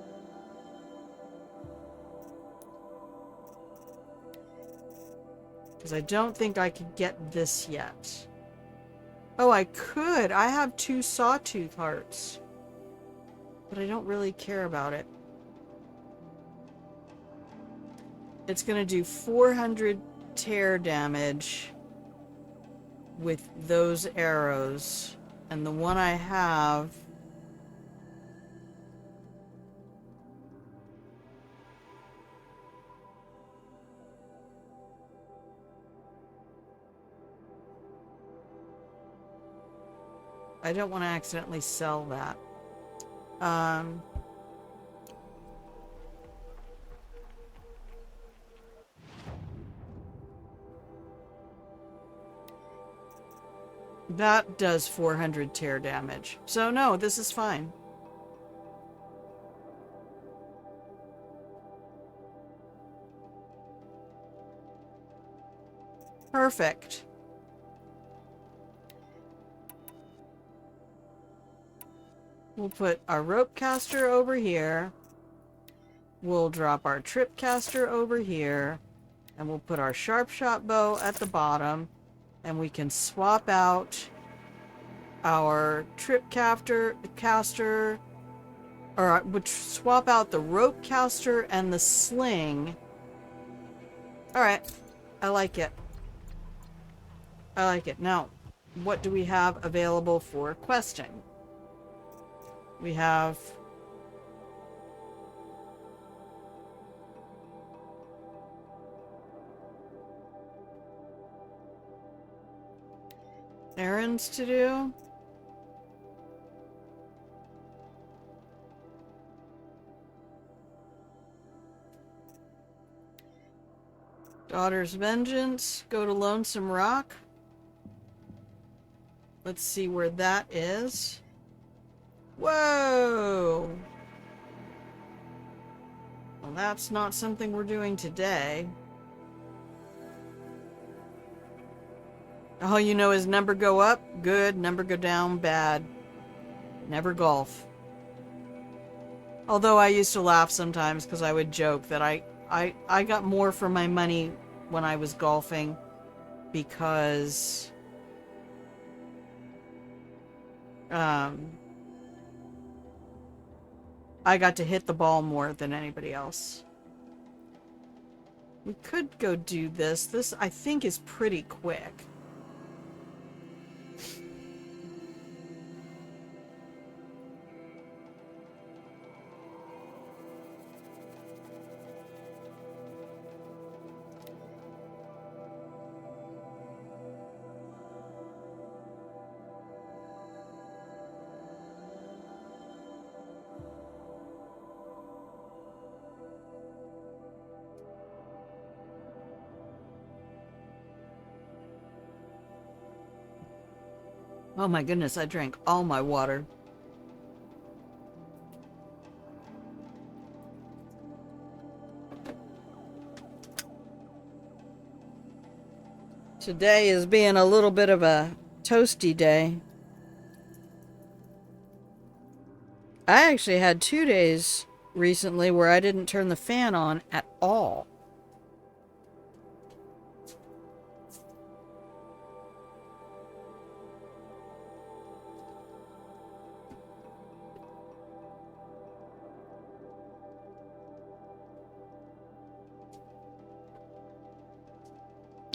Because I don't think I could get this yet. Oh, I could! I have 2 Sawtooth Hearts. But I don't really care about it. It's gonna do 400 tear damage with those arrows. And the one I have... I don't want to accidentally sell that. That does 400 tear damage. So no, this is fine. Perfect. We'll put our rope caster over here. We'll drop our trip caster over here. And we'll put our sharp shot bow at the bottom. And we can swap out our trip caster, or would swap out the rope caster and the sling. Alright. I like it. I like it. Now, what do we have available for questing? We have errands to do. Daughter's Vengeance. Go to Lonesome Rock. Let's see where that is. Whoa! Well, that's not something we're doing today. All you know is number go up, good, number go down, bad. Never golf. Although I used to laugh sometimes because I would joke that I got more for my money when I was golfing because I got to hit the ball more than anybody else. We could go do this. This, I think, is pretty quick. Oh my goodness, I drank all my water. Today is being a little bit of a toasty day. I actually had 2 days recently where I didn't turn the fan on at all.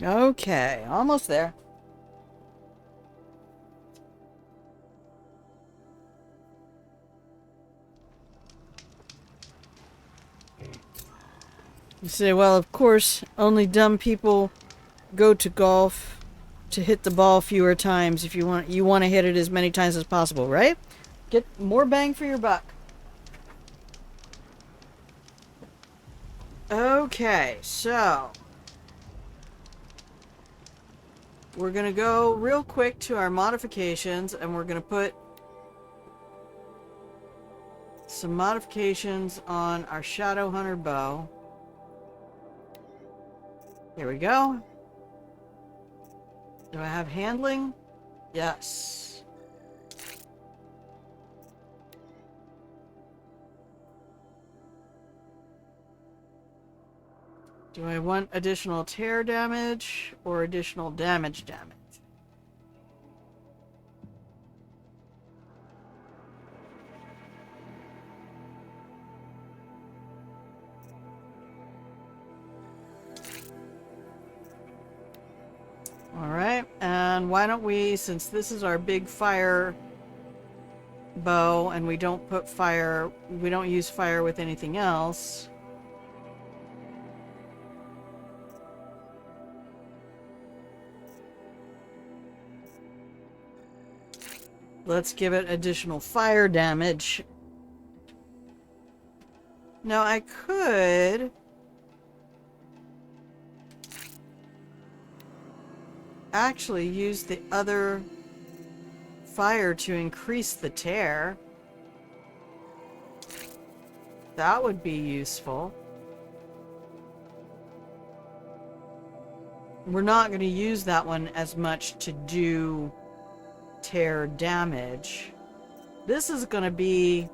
Okay, almost there. You say, well, of course, only dumb people go to golf to hit the ball fewer times. If you want to hit it as many times as possible, right? Get more bang for your buck. Okay, so we're gonna go real quick to our modifications, and we're gonna put some modifications on our Shadowhunter bow. Here we go. Do I have handling? Yes. Do I want additional tear damage or additional damage? Alright, and why don't we, since this is our big fire bow and we don't use fire with anything else. Let's give it additional fire damage. Now I could actually use the other fire to increase the tear. That would be useful. We're not going to use that one as much to do tear damage. This is going to be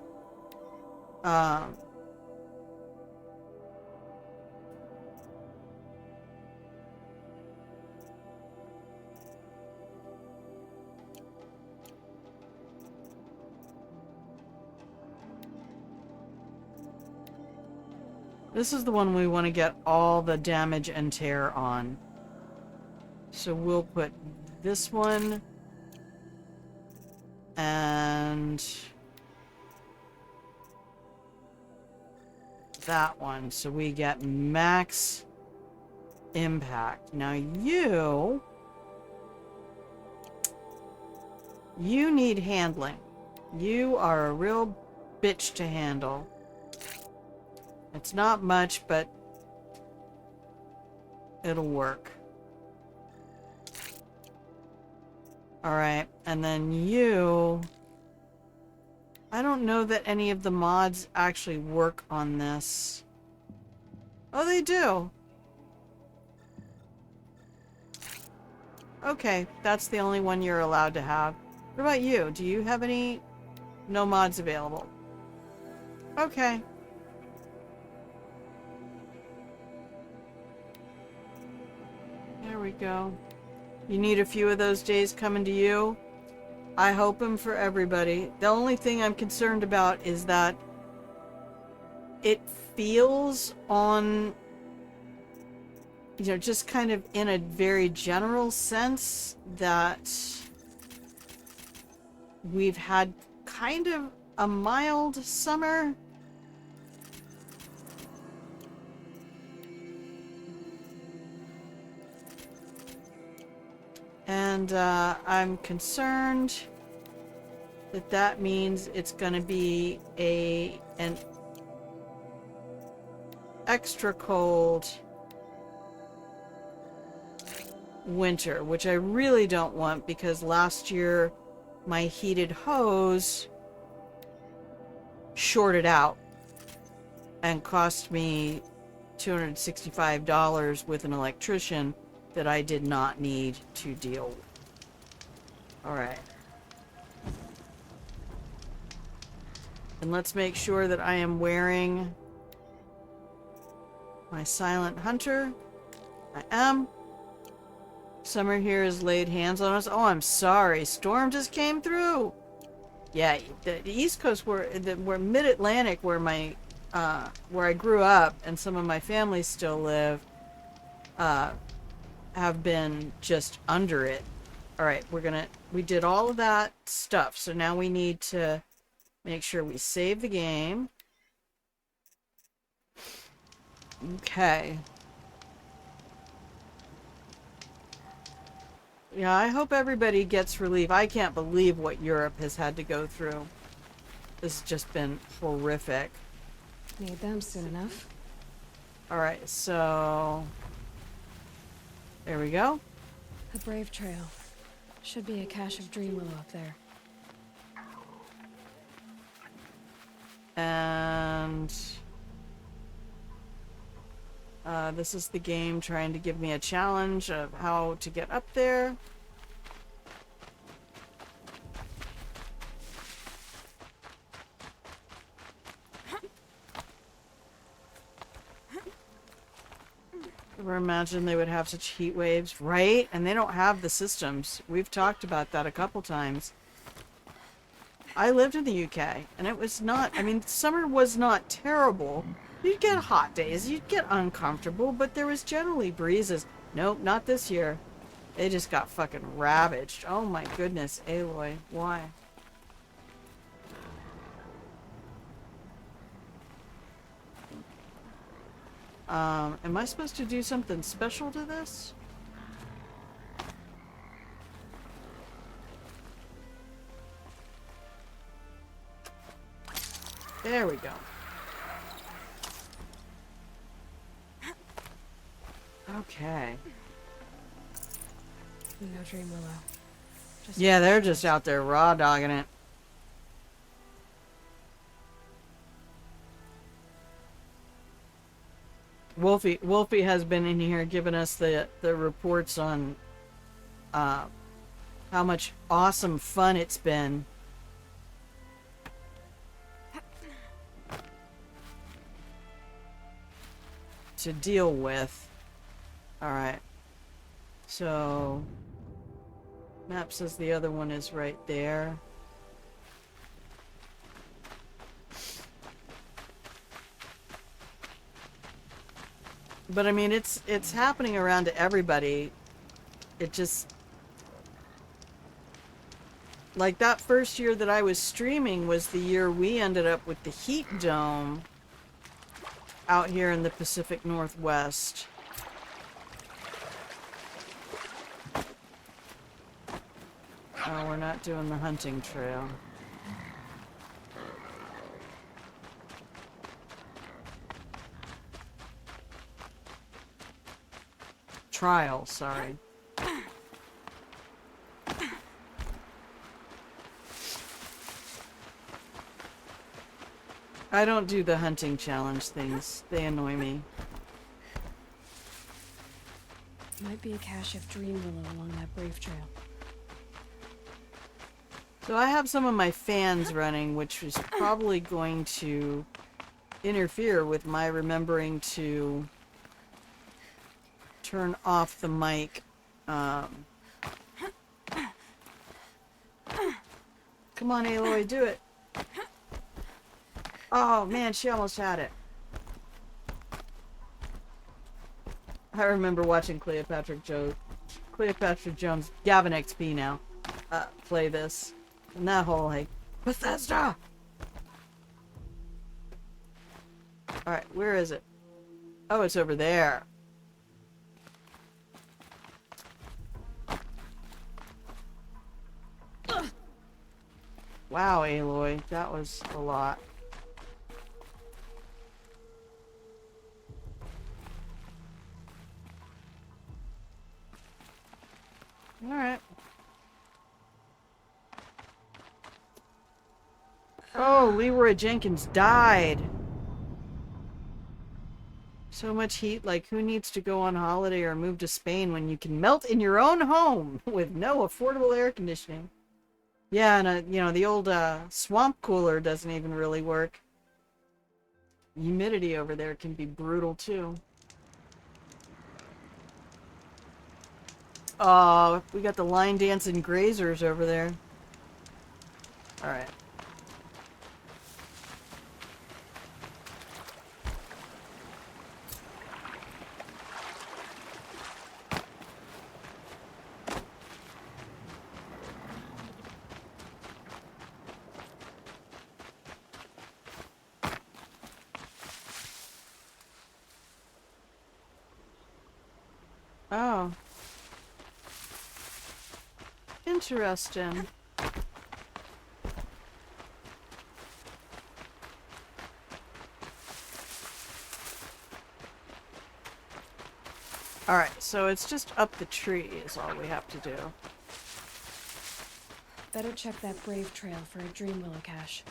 this is the one we want to get all the damage and tear on. So we'll put this one and that one, so we get max impact. Now you need handling. You are a real bitch to handle. It's not much, but it'll work. Alright, and then you... I don't know that any of the mods actually work on this. Oh, they do. Okay, that's the only one you're allowed to have. What about you? Do you have any... No mods available? Okay. There we go. You need a few of those days coming to you? I hope them for everybody. The only thing I'm concerned about is that it feels on, you know, just kind of in a very general sense that we've had kind of a mild summer. And I'm concerned that that means it's going to be an extra cold winter, which I really don't want, because last year my heated hose shorted out and cost me $265 with an electrician that I did not need to deal with. Alright. And let's make sure that I am wearing my Silent Hunter. I am. Summer here has laid hands on us. Oh, I'm sorry. Storm just came through. Yeah, the East Coast, where Mid-Atlantic, where my where I grew up, and some of my family still live, have been just under it. All right, we did all of that stuff, so now we need to make sure we save the game. Okay. Yeah, I hope everybody gets relief. I can't believe what Europe has had to go through. This has just been horrific. Need them soon enough. Alright, so... there we go. A brave trail. Should be a cache of dream willow up there. And... this is the game trying to give me a challenge of how to get up there. Never imagined they would have such heat waves, right? And they don't have the systems. We've talked about that a couple times. I lived in the UK, and it was not, I mean, summer was not terrible. You'd get hot days, you'd get uncomfortable, but there was generally breezes. Nope, not this year. They just got fucking ravaged. Oh my goodness, Aloy, why? Am I supposed to do something special to this? There we go. Okay. No dream willow. Yeah, they're just out there raw dogging it. Wolfie has been in here giving us the reports on how much awesome fun it's been. To deal with. Alright. So map says the other one is right there. But I mean, it's happening around to everybody. It just... like that first year that I was streaming was the year we ended up with the heat dome out here in the Pacific Northwest. Oh, we're not doing the hunting trail. Trial, sorry. I don't do the hunting challenge things. They annoy me. Might be a cache of dream willow along that brave trail. So I have some of my fans running, which is probably going to interfere with my remembering to turn off the mic. Come on, Aloy, do it. Oh man, she almost had it. I remember watching Cleopatra Jones, Gavin XP now, play this. And that whole, like, Bethesda! Alright, where is it? Oh, it's over there. Wow, Aloy, that was a lot. Alright. Oh, Leroy Jenkins died. So much heat, like who needs to go on holiday or move to Spain when you can melt in your own home with no affordable air conditioning? Yeah, and you know, the old swamp cooler doesn't even really work. Humidity over there can be brutal too. Oh, we got the line dancing grazers over there. Alright. Oh. Interesting. Alright, so it's just up the tree is all we have to do. Better check that Brave Trail for a Dream Willow cache.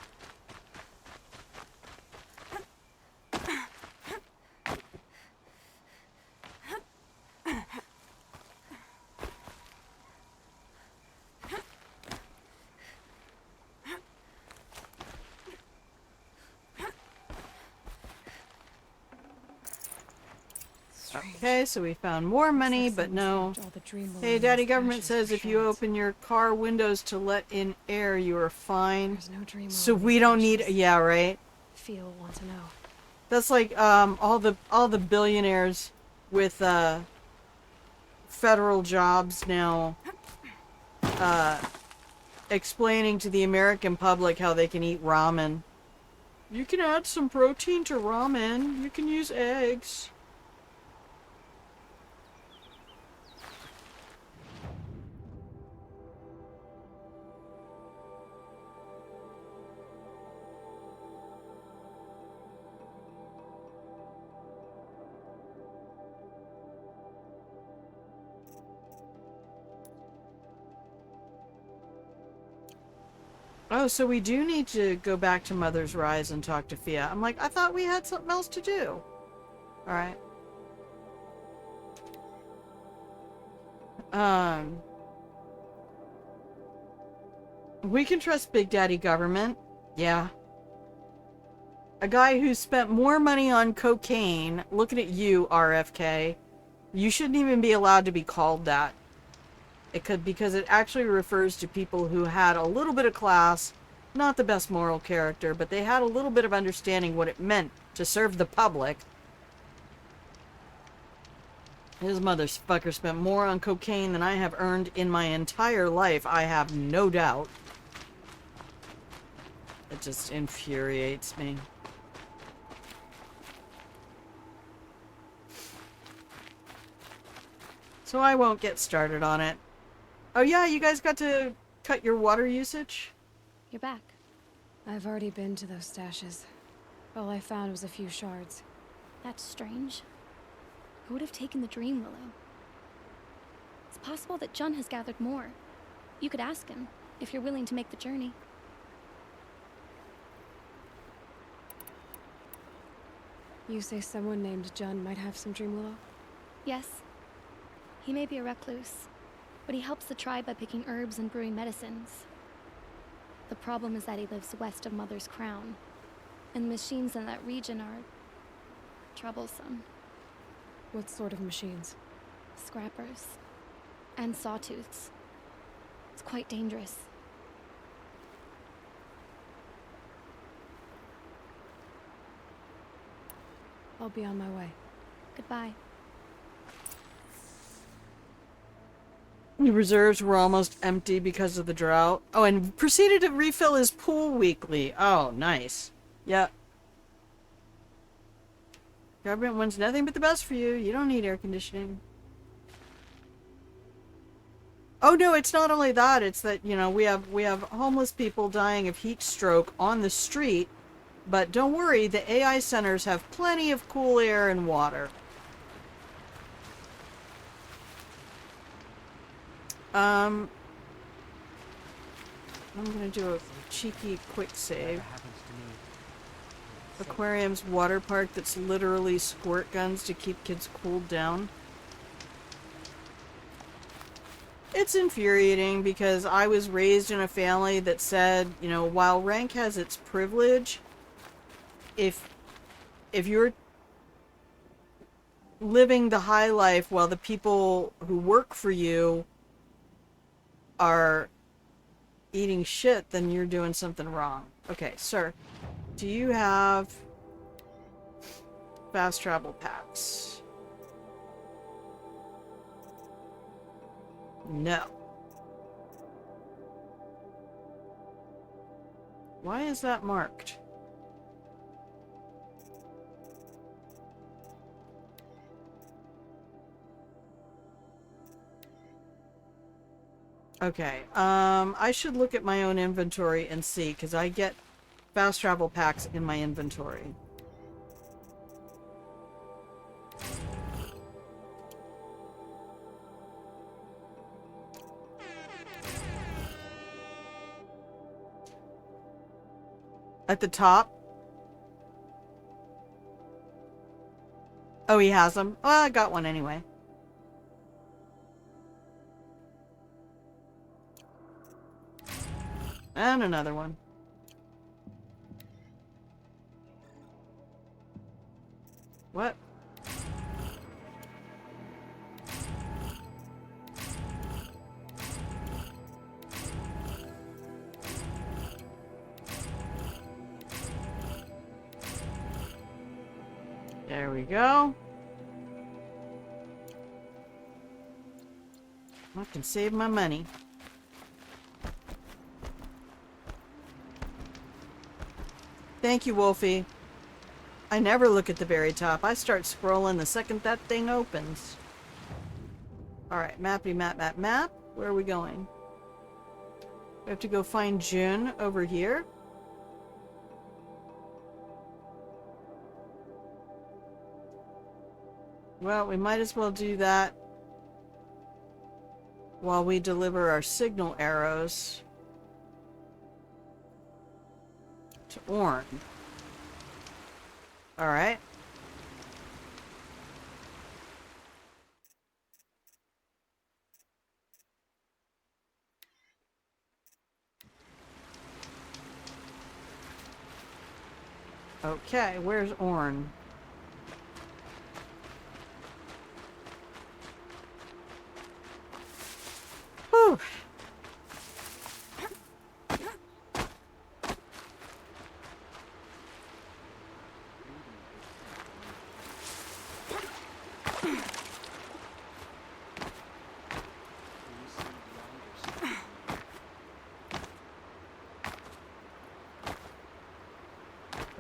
Okay, so we found more money, but no. Hey, Daddy Government says if you open your car windows to let in air, you are fine. So we don't need... Yeah, right? Feel want to know. That's like all the billionaires with federal jobs now explaining to the American public how they can eat ramen. You can add some protein to ramen. You can use eggs. Oh, so we do need to go back to Mother's Rise and talk to Fia. I'm like, I thought we had something else to do. Alright. We can trust Big Daddy Government. Yeah. A guy who spent more money on cocaine. Looking at you, RFK. You shouldn't even be allowed to be called that. Because it actually refers to people who had a little bit of class, not the best moral character, but they had a little bit of understanding what it meant to serve the public. His motherfucker spent more on cocaine than I have earned in my entire life, I have no doubt. It just infuriates me. So I won't get started on it. Oh yeah, you guys got to cut your water usage? You're back. I've already been to those stashes. All I found was a few shards. That's strange. Who would have taken the Dream Willow? It's possible that Jun has gathered more. You could ask him, if you're willing to make the journey. You say someone named Jun might have some Dream Willow? Yes. He may be a recluse, but he helps the tribe by picking herbs and brewing medicines. The problem is that he lives west of Mother's Crown, and machines in that region are troublesome. What sort of machines? Scrappers. And sawtooths. It's quite dangerous. I'll be on my way. Goodbye. The reserves were almost empty because of the drought. Oh, and proceeded to refill his pool weekly. Oh, nice. Yep. Government wants nothing but the best for you. You don't need air conditioning. Oh no, it's not only that. It's that, you know, we have homeless people dying of heat stroke on the street. But don't worry, the AI centers have plenty of cool air and water. I'm gonna do a cheeky quick save. aquarium's water park that's literally squirt guns to keep kids cooled down. It's infuriating because I was raised in a family that said, you know, while rank has its privilege, if you're living the high life while the people who work for you are eating shit, then you're doing something wrong. Okay, sir, do you have fast travel packs? No. Why is that marked? Okay, I should look at my own inventory and see, because I get fast travel packs in my inventory. At the top? Oh, he has them? Oh, I got one anyway. And another one. What? There we go. I can save my money. Thank you, Wolfie. I never look at the very top. I start scrolling the second that thing opens. Alright, mappy map, map, map. Where are we going? We have to go find June over here. Well, we might as well do that while we deliver our signal arrows to Orn. Alright. Okay, where's Orn? Whew.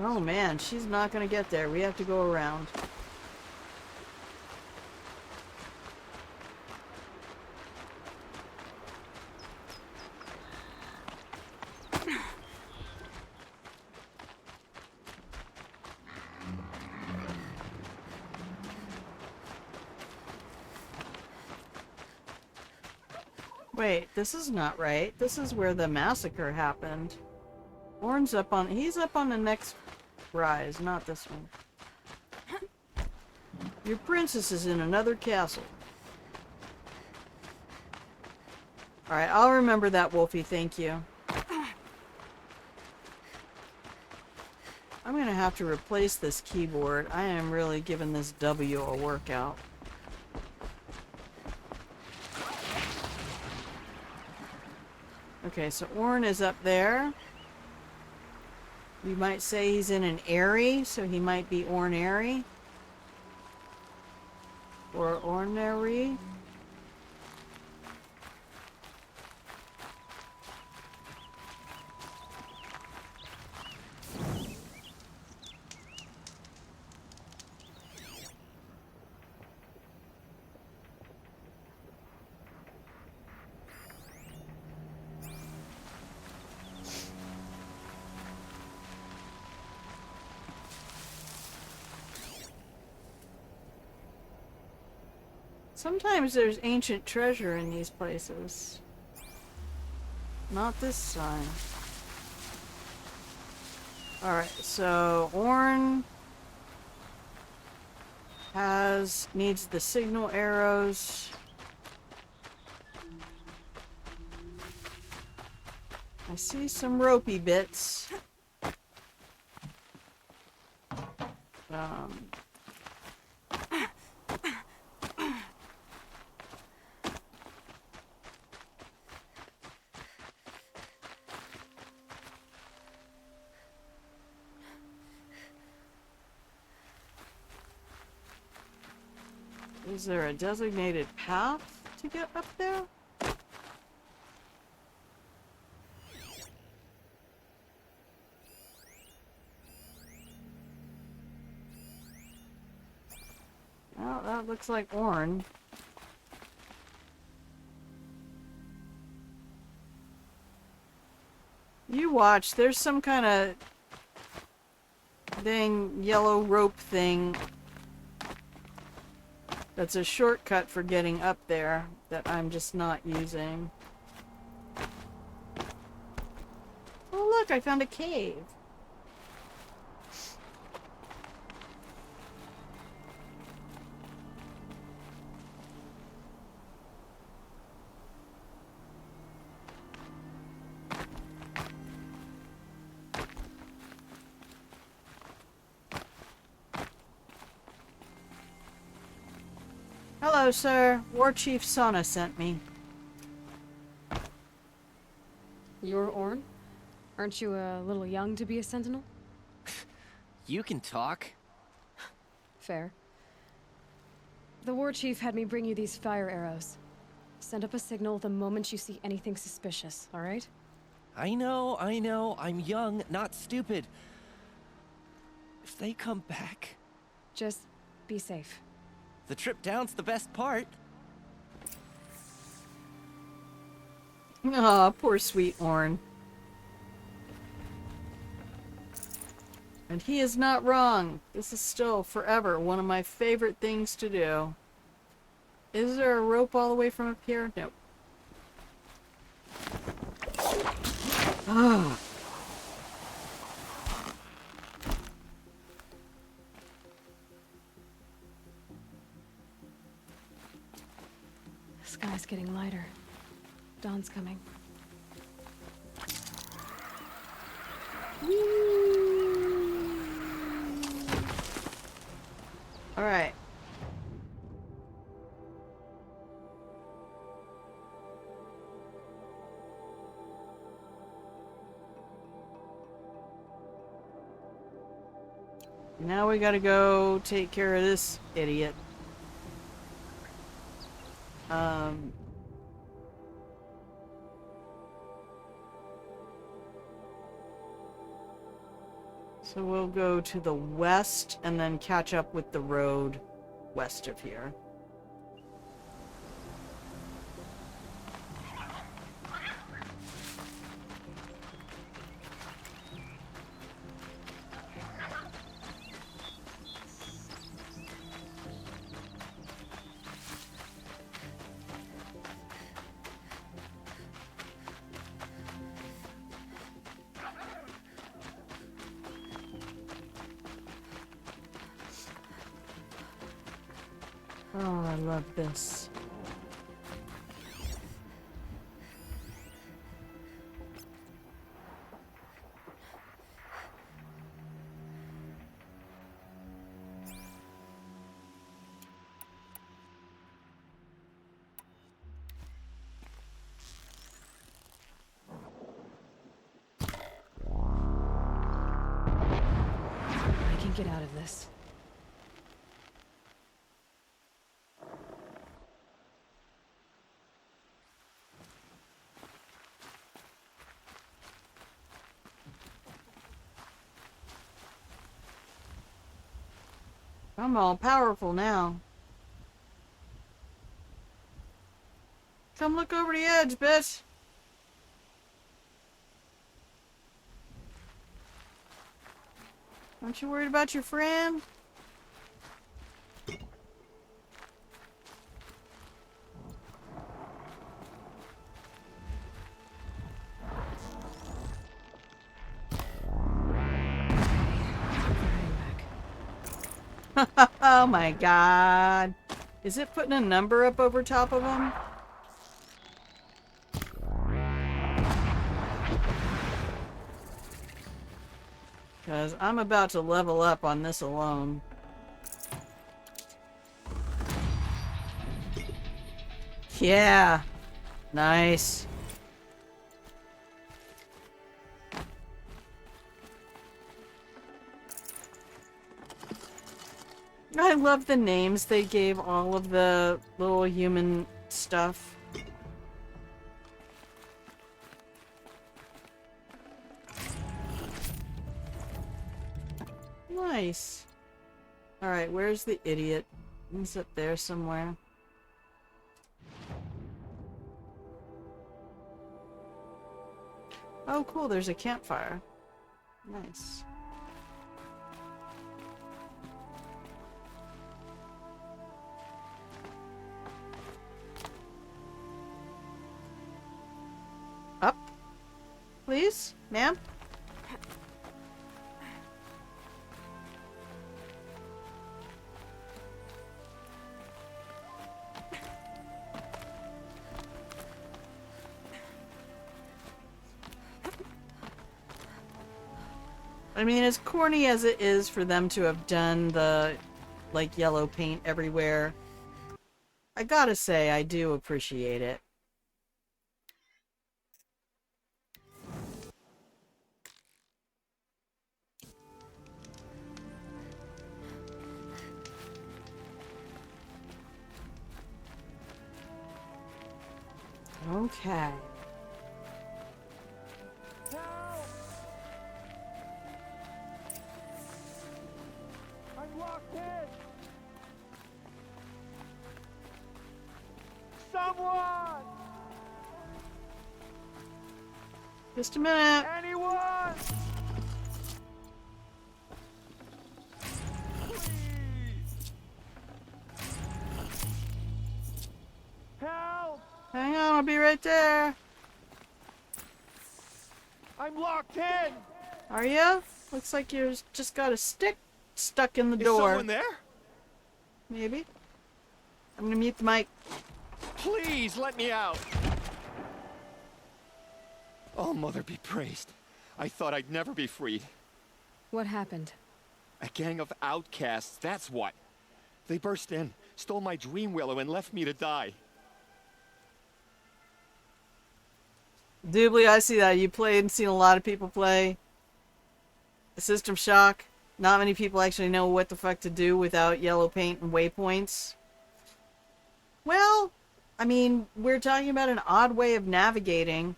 Oh man, she's not gonna get there. We have to go around. Wait, this is not right. This is where the massacre happened. Orn's up on... He's up on the next rise, not this one. Your princess is in another castle. Alright, I'll remember that, Wolfie. Thank you. I'm gonna have to replace this keyboard. I am really giving this W a workout. Okay, so Orn is up there. You might say he's in an airy, so he might be ornary. Or ornary. Sometimes there's ancient treasure in these places. Not this time. Alright, so Orn needs the signal arrows. I see some ropey bits. Is there a designated path to get up there? Well, that looks like Orn. You watch, there's some kind of dang yellow rope thing that's a shortcut for getting up there that I'm just not using. Oh look, I found a cave. Hello, sir. War Chief Sona sent me. You're Orn? Aren't you a little young to be a sentinel? You can talk. Fair. The War Chief had me bring you these fire arrows. Send up a signal the moment you see anything suspicious, alright? I know. I'm young, not stupid. If they come back... Just be safe. The trip down's the best part. Aw, poor sweet Orn. And he is not wrong. This is still forever one of my favorite things to do. Is there a rope all the way from up here? Nope. Ah. The sky's getting lighter. Dawn's coming. All right. Now we gotta go take care of this idiot. So we'll go to the west and then catch up with the road west of here. Oh, I love this. I can get out of this. I'm all powerful now. Come look over the edge, bitch. Aren't you worried about your friend? Oh my god. Is it putting a number up over top of him? Because I'm about to level up on this alone. Yeah. Nice. I love the names they gave all of the little human stuff. Nice. Alright, where's the idiot? He's up there somewhere. Oh, cool, there's a campfire. Nice. Up? Please? Ma'am? I mean, as corny as it is for them to have done the, like, yellow paint everywhere, I gotta say, I do appreciate it. Okay. I'm locked in! Someone! Just a minute. Anyone! Help! Hang on, I'll be right there. I'm locked in! Are you? Looks like you've just got a stick stuck in the door. Is someone there? Maybe. I'm gonna mute the mic. Please let me out! Oh, Mother be praised. I thought I'd never be freed. What happened? A gang of outcasts, that's what. They burst in, stole my dream willow, and left me to die. Doobly, I see that. You played and seen a lot of people play. System Shock. Not many people actually know what the fuck to do without yellow paint and waypoints. Well, I mean, we're talking about an odd way of navigating.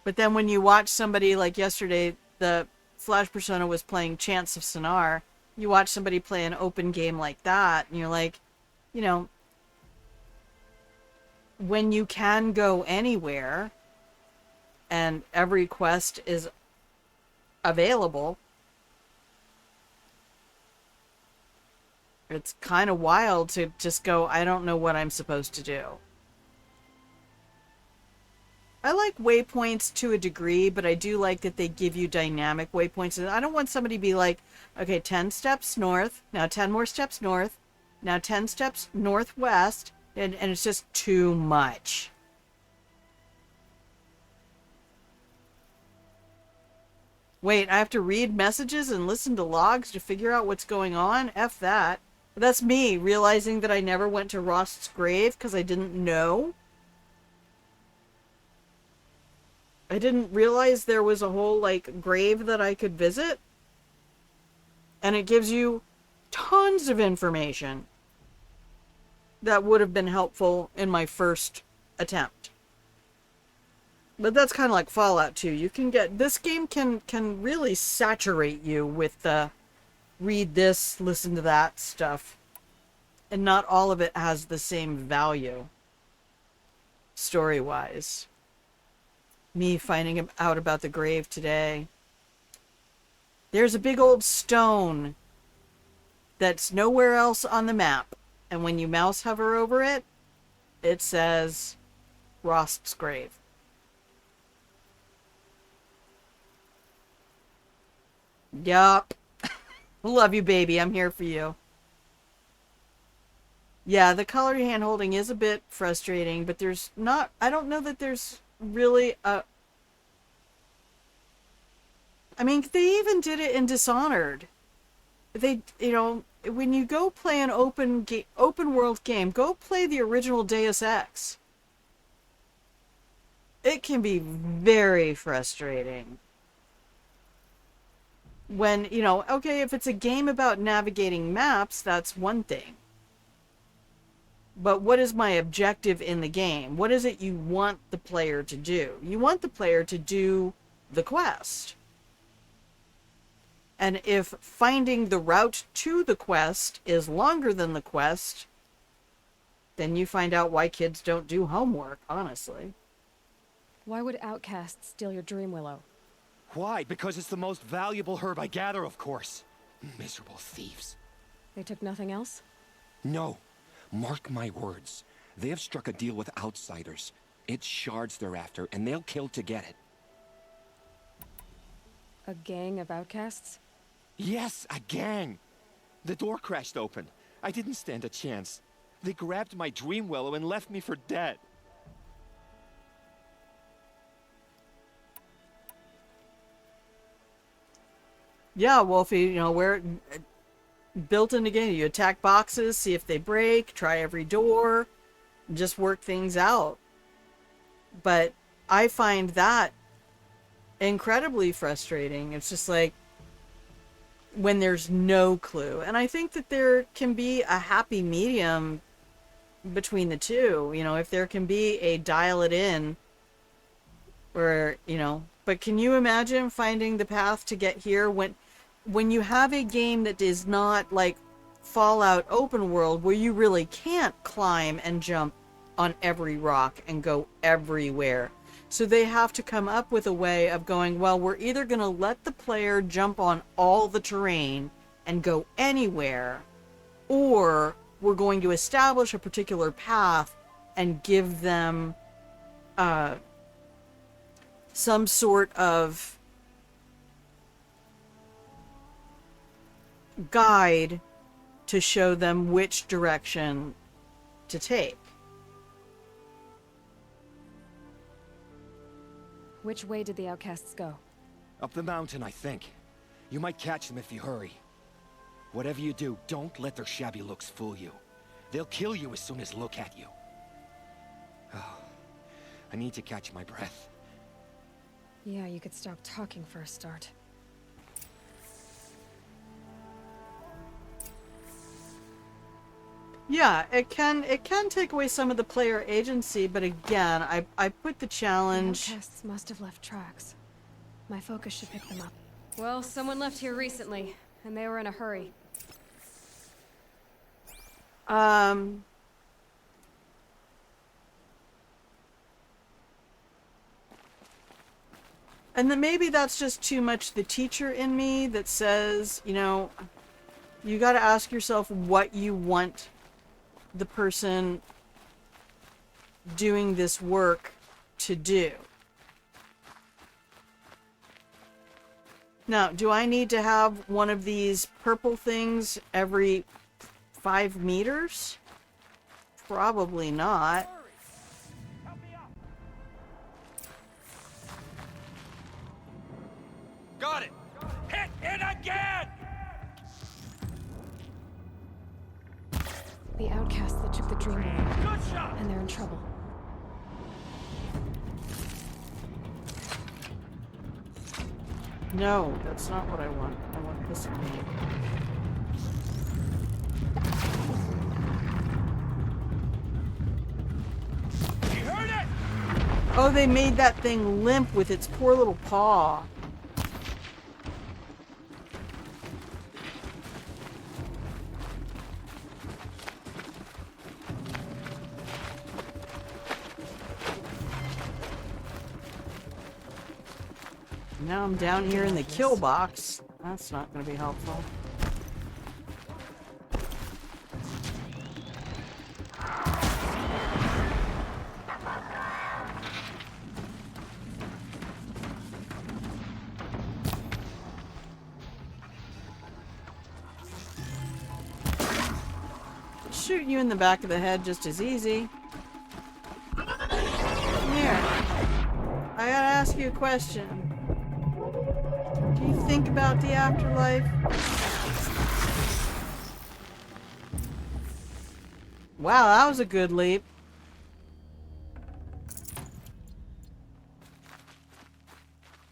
But then when you watch somebody, like yesterday, the Flash Persona was playing Chants of Sonar. You watch somebody play an open game like that, and you're like, you know, when you can go anywhere, and every quest is available, it's kind of wild to just go, I don't know what I'm supposed to do. I like waypoints to a degree, but I do like that they give you dynamic waypoints. And I don't want somebody to be like, okay, 10 steps north, now 10 more steps north, now 10 steps northwest, and it's just too much. Wait, I have to read messages and listen to logs to figure out what's going on? F that. That's me realizing that I never went to Rost's grave because I didn't know. I didn't realize there was a whole, like, grave that I could visit. And it gives you tons of information that would have been helpful in my first attempt. But that's kind of like Fallout 2. You can get... This game can really saturate you with the read this, listen to that stuff. And not all of it has the same value. Story-wise. Me finding out about the grave today. There's a big old stone that's nowhere else on the map. And when you mouse hover over it, it says Rost's grave. Yup. Love you, baby. I'm here for you. Yeah, the color hand-holding is a bit frustrating, but there's not... I don't know that there's really a... I mean, they even did it in Dishonored. They, you know, when you go play an open world game, go play the original Deus Ex. It can be very frustrating. When, you know, okay, if it's a game about navigating maps, that's one thing. But what is my objective in the game? What is it you want the player to do? You want the player to do the quest. And if finding the route to the quest is longer than the quest, then you find out why kids don't do homework, honestly. Why would outcasts steal your dream willow? Why? Because it's the most valuable herb I gather, of course. Miserable thieves. They took nothing else? No. Mark my words. They have struck a deal with outsiders. It's shards they're after, and they'll kill to get it. A gang of outcasts? Yes, a gang. The door crashed open. I didn't stand a chance. They grabbed my dream willow and left me for dead. Yeah, Wolfie, you know, where built in the game, you attack boxes, see if they break, try every door, just work things out. But I find that incredibly frustrating. It's just like when there's no clue. And I think that there can be a happy medium between the two. You know, if there can be a dial it in where, you know, but can you imagine finding the path to get here when you have a game that is not like Fallout open world where you really can't climb and jump on every rock and go everywhere. So they have to come up with a way of going, well, we're either going to let the player jump on all the terrain and go anywhere, or we're going to establish a particular path and give them some sort of guide to show them which direction to take. Which way did the outcasts go? Up the mountain, I think. You might catch them if you hurry. Whatever you do, don't let their shabby looks fool you. They'll kill you as soon as look at you. Oh, I need to catch my breath. Yeah, you could stop talking for a start. Yeah, it can take away some of the player agency, but again, I put the challenge... The outcasts must have left tracks. My focus should pick them up. Well, someone left here recently, and they were in a hurry. And then maybe that's just too much the teacher in me that says, you know, you got to ask yourself what you want the person doing this work to do. Now, do I need to have one of these purple things every 5 meters? Probably not. Got it! Hit it again! The outcasts that took the dream away. And they're in trouble. No, that's not what I want. I want this one. You heard it! Oh, they made that thing limp with its poor little paw. Now I'm down here in the kill box. That's not going to be helpful. shoot you in the back of the head just as easy. Come here. I gotta ask you a question. Do you think about the afterlife? Wow, that was a good leap.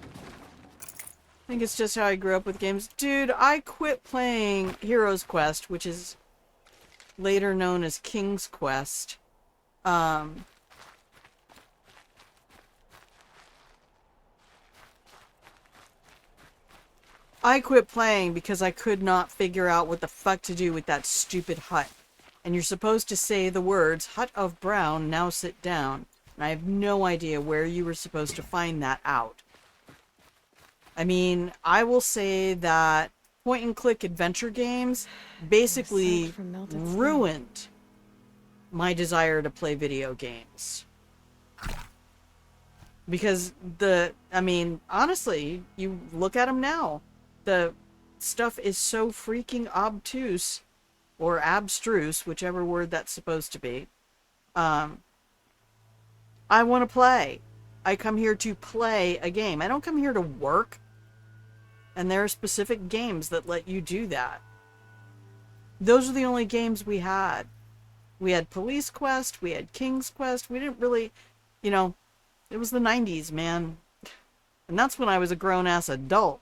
I think it's just how I grew up with games. Dude, I quit playing Hero's Quest, which is later known as King's Quest. I quit playing because I could not figure out what the fuck to do with that stupid hut. And you're supposed to say the words, "Hut of Brown, now sit down." And I have no idea where you were supposed to find that out. I mean, I will say that point-and-click adventure games basically ruined my desire to play video games. Because I mean, honestly, you look at them now. The stuff is so freaking obtuse, or abstruse, whichever word that's supposed to be. I want to play. I come here to play a game. I don't come here to work. And there are specific games that let you do that. Those are the only games we had. We had Police Quest, we had King's Quest. We didn't really, you know, it was the 90s, man. And that's when I was a grown-ass adult.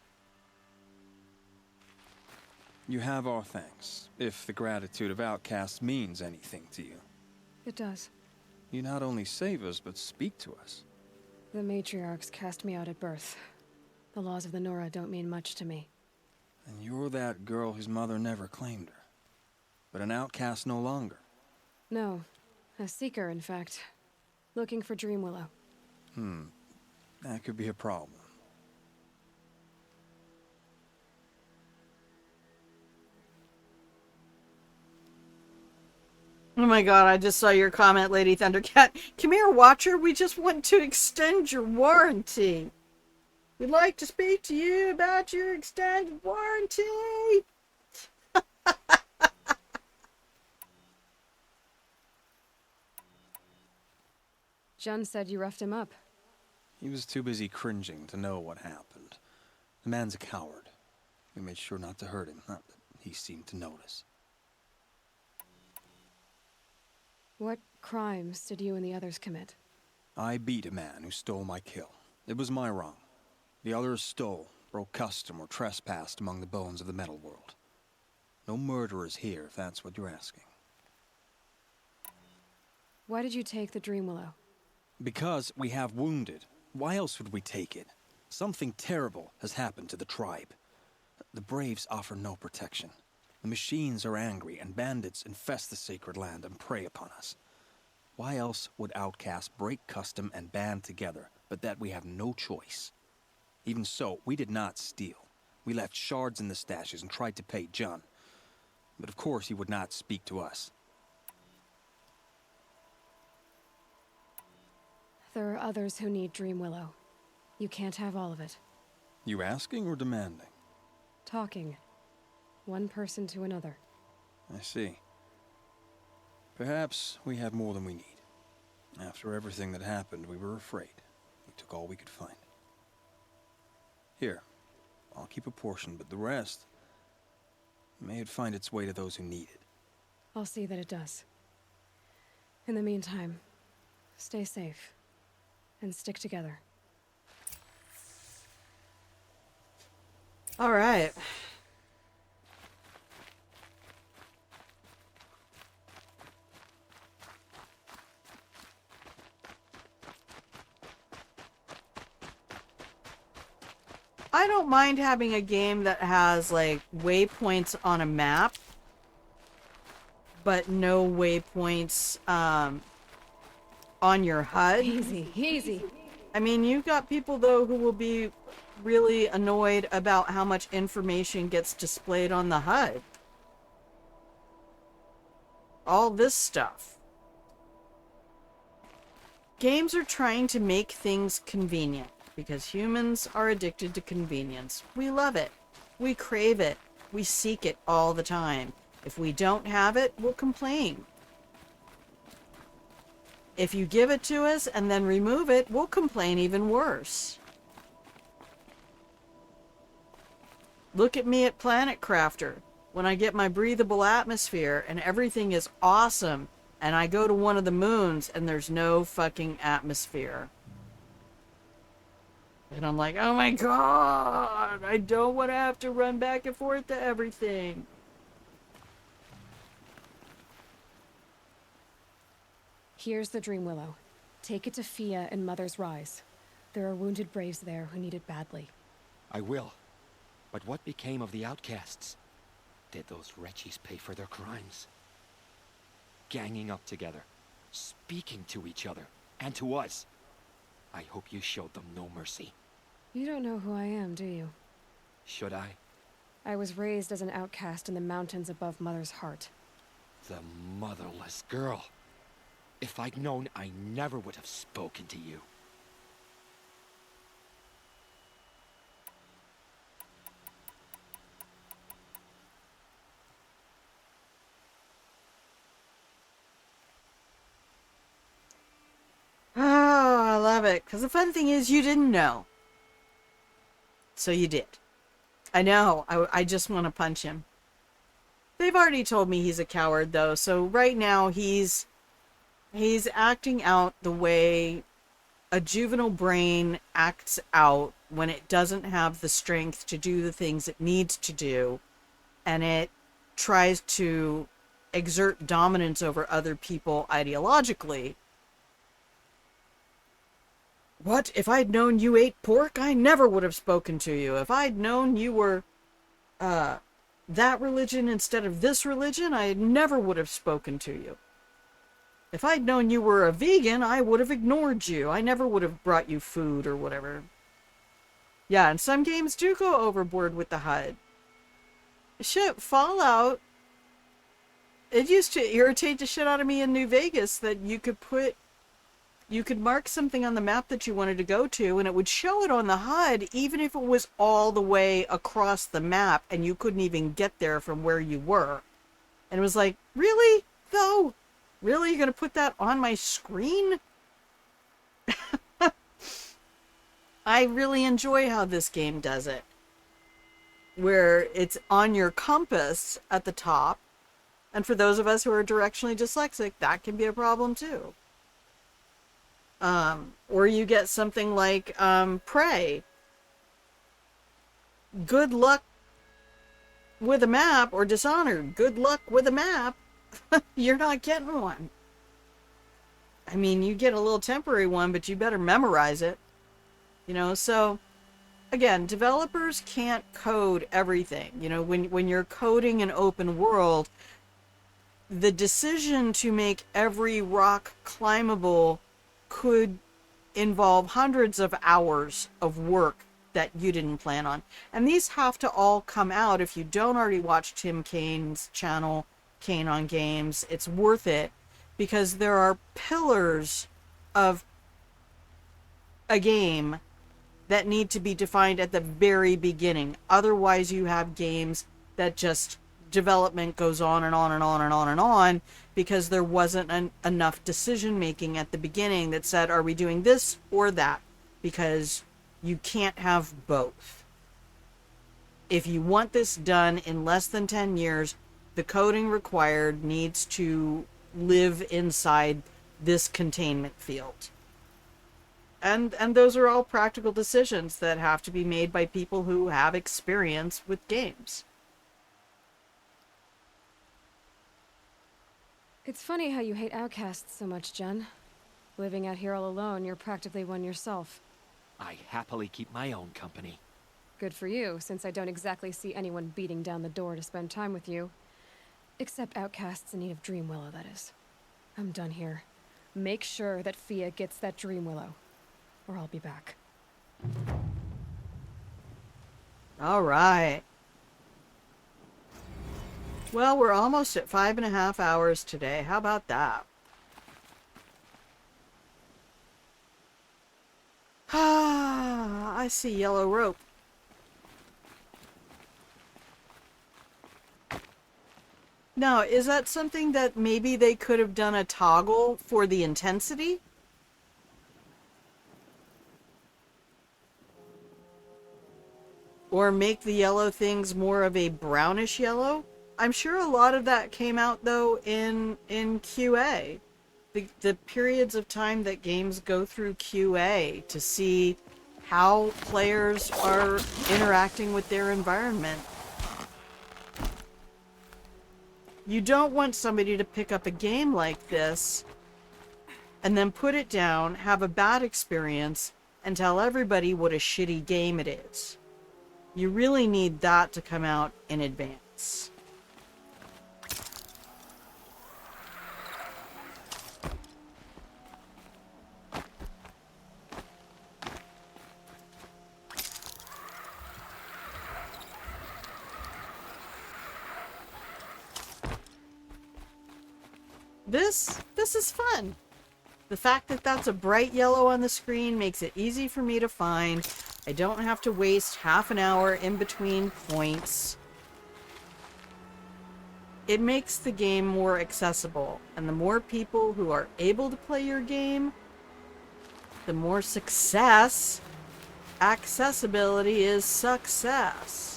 You have our thanks, if the gratitude of outcasts means anything to you. It does. You not only save us, but speak to us. The matriarchs cast me out at birth. The laws of the Nora don't mean much to me. And you're that girl whose mother never claimed her. But an outcast no longer. No. A seeker, in fact. Looking for Dreamwillow. That could be a problem. Oh my god, I just saw your comment, Lady Thundercat. Come here, Watcher. We just want to extend your warranty. We'd like to speak to you about your extended warranty. Jun said you roughed him up. He was too busy cringing to know what happened. The man's a coward. We made sure not to hurt him, not that he seemed to notice. What crimes did you and the others commit? I beat a man who stole my kill. It was my wrong. The others stole, broke custom, or trespassed among the bones of the metal world. No murderers here, if that's what you're asking. Why did you take the Dreamwillow? Because we have wounded. Why else would we take it? Something terrible has happened to the tribe. The Braves offer no protection. The machines are angry, and bandits infest the sacred land and prey upon us. Why else would outcasts break custom and band together, but that we have no choice? Even so, we did not steal. We left shards in the stashes and tried to pay Jun. But of course he would not speak to us. There are others who need Dreamwillow. You can't have all of it. You asking or demanding? Talking. One person to another. I see. Perhaps we have more than we need. After everything that happened, we were afraid. We took all we could find. Here, I'll keep a portion, but the rest, may it find its way to those who need it. I'll see that it does. In the meantime, stay safe. And stick together. All right. I don't mind having a game that has, like, waypoints on a map, but no waypoints, on your HUD. Easy, easy. I mean, you've got people, though, who will be really annoyed about how much information gets displayed on the HUD. All this stuff. Games are trying to make things convenient, because humans are addicted to convenience. We love it. We crave it. We seek it all the time. If we don't have it, we'll complain. If you give it to us and then remove it, we'll complain even worse. Look at me at Planet Crafter. When I get my breathable atmosphere and everything is awesome, and I go to one of the moons and there's no fucking atmosphere. And I'm like, oh my god, I don't want to have to run back and forth to everything. Here's the Dream Willow. Take it to Fia and Mother's Rise. There are wounded braves there who need it badly. I will. But what became of the outcasts? Did those wretches pay for their crimes? Ganging up together, speaking to each other, and to us. I hope you showed them no mercy. You don't know who I am, do you? Should I? I was raised as an outcast in the mountains above Mother's heart. The motherless girl. If I'd known, I never would have spoken to you. Oh, I love it. Because the fun thing is you didn't know. So you did. I know. I just want to punch him. They've already told me he's a coward, though. So right now he's acting out the way a juvenile brain acts out when it doesn't have the strength to do the things it needs to do. And it tries to exert dominance over other people ideologically. What? If I'd known you ate pork, I never would have spoken to you. If I'd known you were, that religion instead of this religion, I never would have spoken to you. If I'd known you were a vegan, I would have ignored you. I never would have brought you food or whatever. Yeah, and some games do go overboard with the HUD. Shit, Fallout, it used to irritate the shit out of me in New Vegas that you could mark something on the map that you wanted to go to, and it would show it on the HUD, even if it was all the way across the map, and you couldn't even get there from where you were. And it was like, really? Though? Really? You're going to put that on my screen? I really enjoy how this game does it. Where it's on your compass at the top, and for those of us who are directionally dyslexic, that can be a problem too. Or you get something like Prey. Good luck with a map, or Dishonored. Good luck with a map. You're not getting one. I mean, you get a little temporary one, but you better memorize it. You know, so again, developers can't code everything. You know, when you're coding an open world, the decision to make every rock climbable could involve hundreds of hours of work that you didn't plan on. And these have to all come out. If you don't already watch Tim Kane's channel, Kane on Games, it's worth it, because there are pillars of a game that need to be defined at the very beginning. Otherwise, you have games that just development goes on and on and on and on and on because there wasn't enough decision making at the beginning that said, are we doing this or that? Because you can't have both. If you want this done in less than 10 years, the coding required needs to live inside this containment field. And those are all practical decisions that have to be made by people who have experience with games. It's funny how you hate outcasts so much, Jen. Living out here all alone, you're practically one yourself. I happily keep my own company. Good for you, since I don't exactly see anyone beating down the door to spend time with you. Except outcasts in need of Dream Willow, that is. I'm done here. Make sure that Fia gets that Dream Willow, or I'll be back. All right. Well, we're almost at 5.5 hours today. How about that? Ah, I see yellow rope. Now, is that something that maybe they could have done a toggle for the intensity? Or make the yellow things more of a brownish yellow? I'm sure a lot of that came out, though, in QA. The periods of time that games go through QA to see how players are interacting with their environment. You don't want somebody to pick up a game like this and then put it down, have a bad experience, and tell everybody what a shitty game it is. You really need that to come out in advance. This is fun. The fact that that's a bright yellow on the screen makes it easy for me to find. I don't have to waste half an hour in between points. It makes the game more accessible, and the more people who are able to play your game, the more success. Accessibility is success.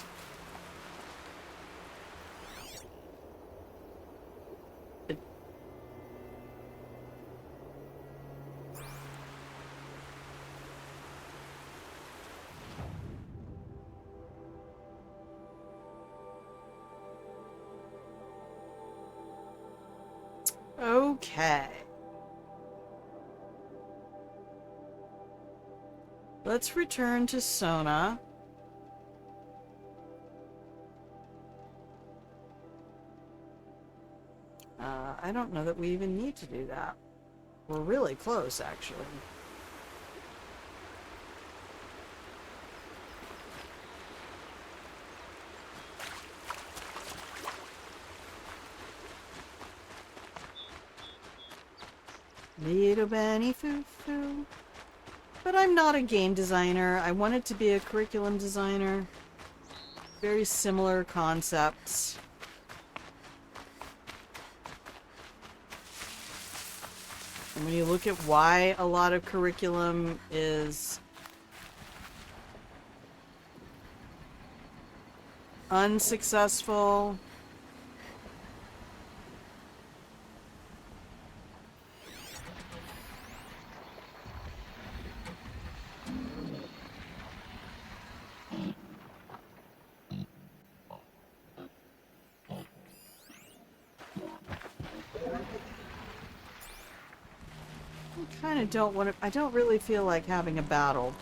Okay. Let's return to Sona. I don't know that we even need to do that. We're really close, actually. Little Benny Foo-Foo. But I'm not a game designer. I wanted to be a curriculum designer. Very similar concepts. And when you look at why a lot of curriculum is unsuccessful, I don't really feel like having a battle.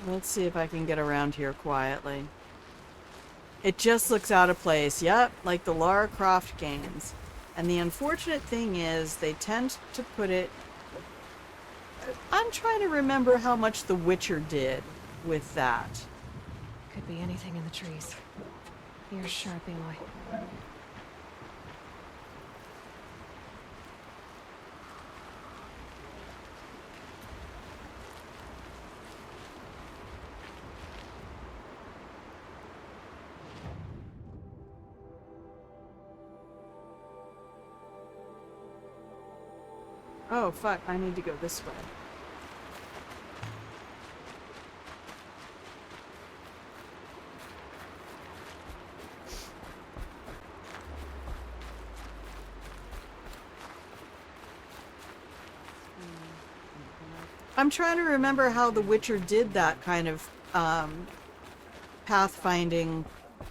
Let's see if I can get around here quietly. It just looks out of place. Yep, like the Lara Croft games. And the unfortunate thing is they tend to put it... I'm trying to remember how much The Witcher did with that. Could be anything in the trees. You're sharp, Aloy. Oh, fuck. I need to go this way. I'm trying to remember how The Witcher did that kind of pathfinding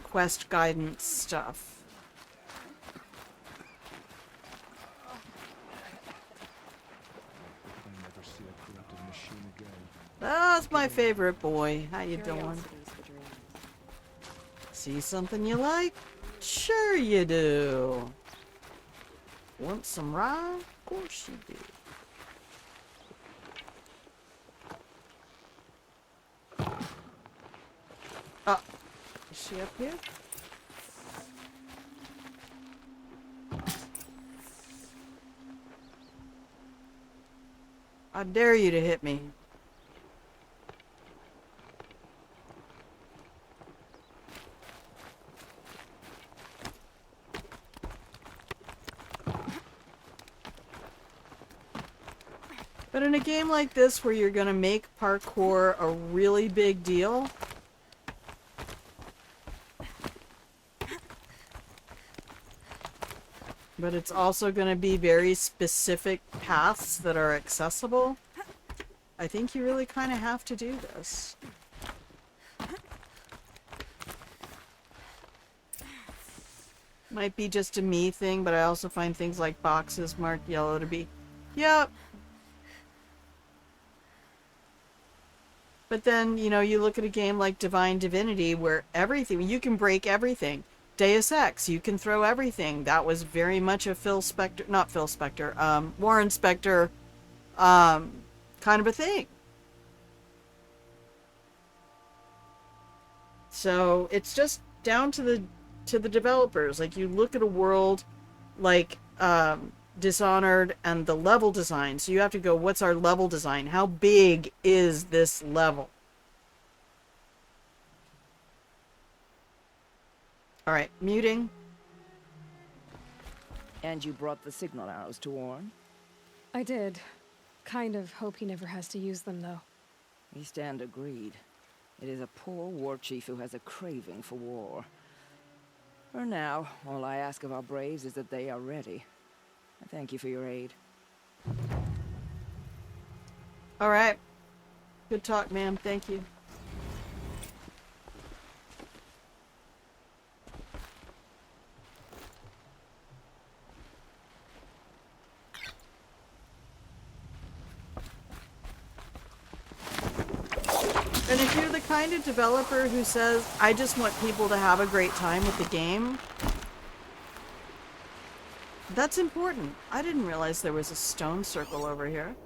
quest guidance stuff. That's my favorite boy. How you doing? See something you like? Sure you do. Want some rye? Of course you do. Oh, is she up here? How dare you to hit me? But in a game like this where you're gonna make parkour a really big deal, but it's also gonna be very specific paths that are accessible, I think you really kind of have to do this. Might be just a me thing, but I also find things like boxes marked yellow to be, yep. But then, you know, you look at a game like Divine Divinity where everything, you can break everything. Deus Ex, you can throw everything. That was very much a Warren Spector kind of a thing. So it's just down to the developers. Like, you look at a world like Dishonored and the level design. So you have to go, what's our level design? How big is this level? Alright, muting. And you brought the signal arrows to Warren? I did. Kind of hope he never has to use them, though. We stand agreed. It is a poor war chief who has a craving for war. For now, all I ask of our braves is that they are ready. I thank you for your aid. Alright. Good talk, ma'am. Thank you. And if you're the kind of developer who says, I just want people to have a great time with the game, that's important. I didn't realize there was a stone circle over here.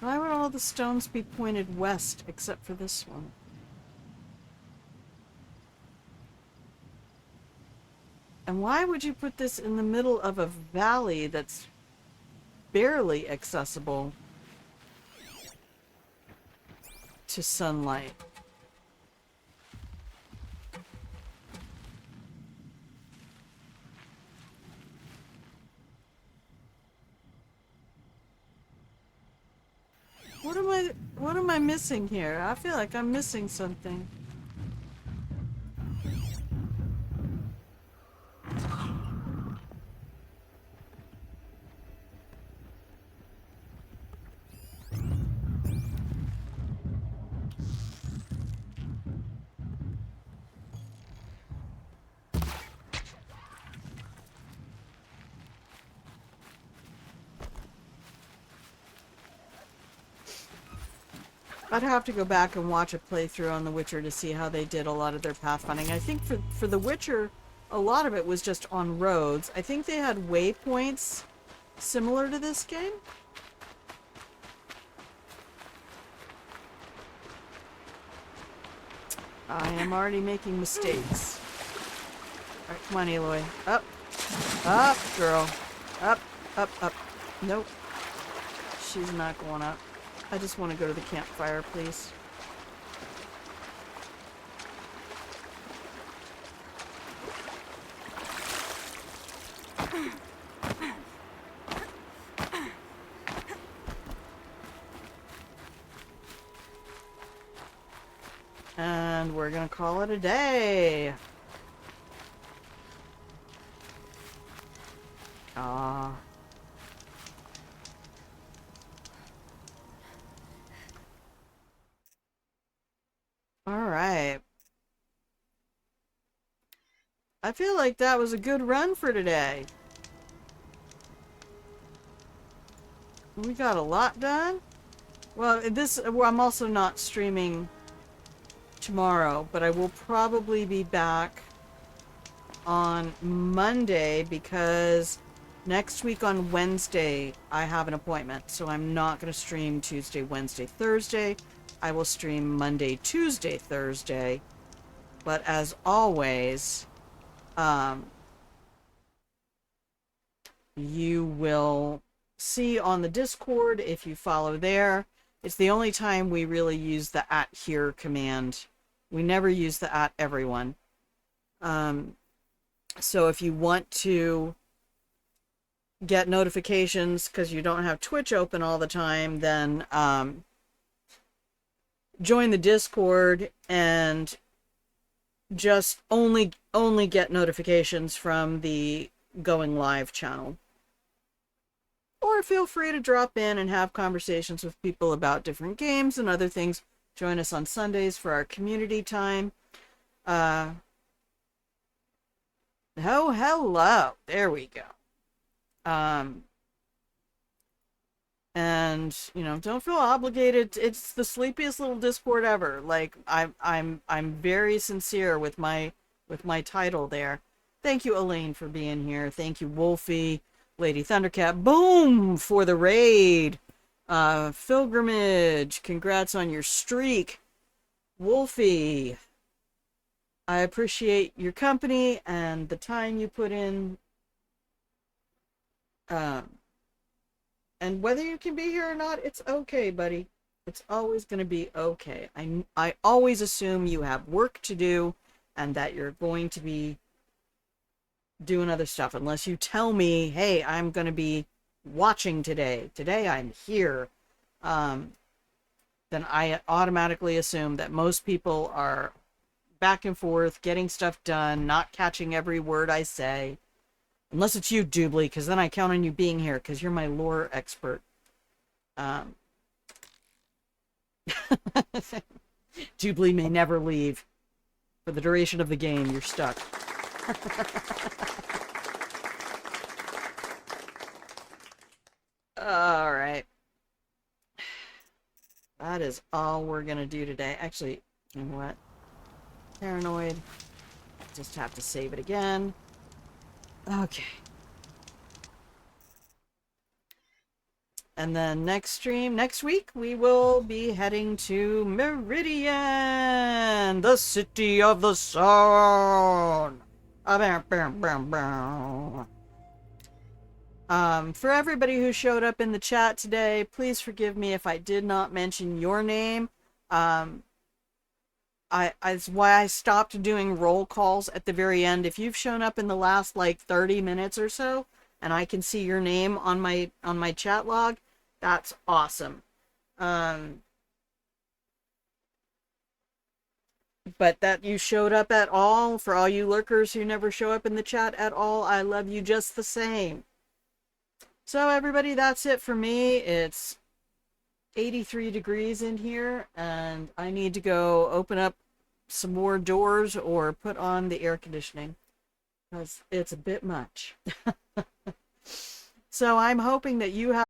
Why would all the stones be pointed west except for this one? And why would you put this in the middle of a valley that's barely accessible to sunlight? What am I missing here? I feel like I'm missing something. I'd have to go back and watch a playthrough on The Witcher to see how they did a lot of their pathfinding. I think for The Witcher, a lot of it was just on roads. I think they had waypoints similar to this game. I am already making mistakes. Alright, come on, Aloy. Up. Up, girl. Up, up, up. Nope. She's not going up. I just want to go to the campfire, please. And we're gonna call it a day. Ah. Alright. I feel like that was a good run for today. We got a lot done. Well, I'm also not streaming tomorrow, but I will probably be back on Monday because next week on Wednesday I have an appointment, so I'm not going to stream Tuesday, Wednesday, Thursday. I will stream Monday, Tuesday, Thursday. But as always, you will see on the Discord if you follow there. It's the only time we really use the @here command. We never use the @everyone. So if you want to get notifications because you don't have Twitch open all the time, then join the Discord and just only get notifications from the Going Live channel. Or feel free to drop in and have conversations with people about different games and other things. Join us on Sundays for our community time. Oh, hello. There we go. And don't feel obligated. It's the sleepiest little Discord ever. Like I'm very sincere with my title there. Thank you, Elaine, for being here. Thank you, Wolfie, Lady Thundercat, boom, for the raid. Pilgrimage, congrats on your streak. Wolfie, I appreciate your company and the time you put in. And whether you can be here or not, it's okay, buddy. It's always going to be okay. I always assume you have work to do and that you're going to be doing other stuff. Unless you tell me, hey, I'm going to be watching today. Today I'm here. Then I automatically assume that most people are back and forth, getting stuff done, not catching every word I say. Unless it's you, Doobly, because then I count on you being here, because you're my lore expert. Doobly may never leave. For the duration of the game, you're stuck. Alright. That is all we're gonna do today. Actually, you know what? Paranoid. Just have to save it again. Okay. And then next week, we will be heading to Meridian, the city of the sun. For everybody who showed up in the chat today, please forgive me if I did not mention your name. It's why I stopped doing roll calls at the very end. If you've shown up in the last like 30 minutes or so, and I can see your name on my chat log, that's awesome. But that you showed up at all, for all you lurkers who never show up in the chat at all, I love you just the same. So everybody, that's it for me. It's 83 degrees in here, and I need to go open up some more doors or put on the air conditioning because it's a bit much. So I'm hoping that you have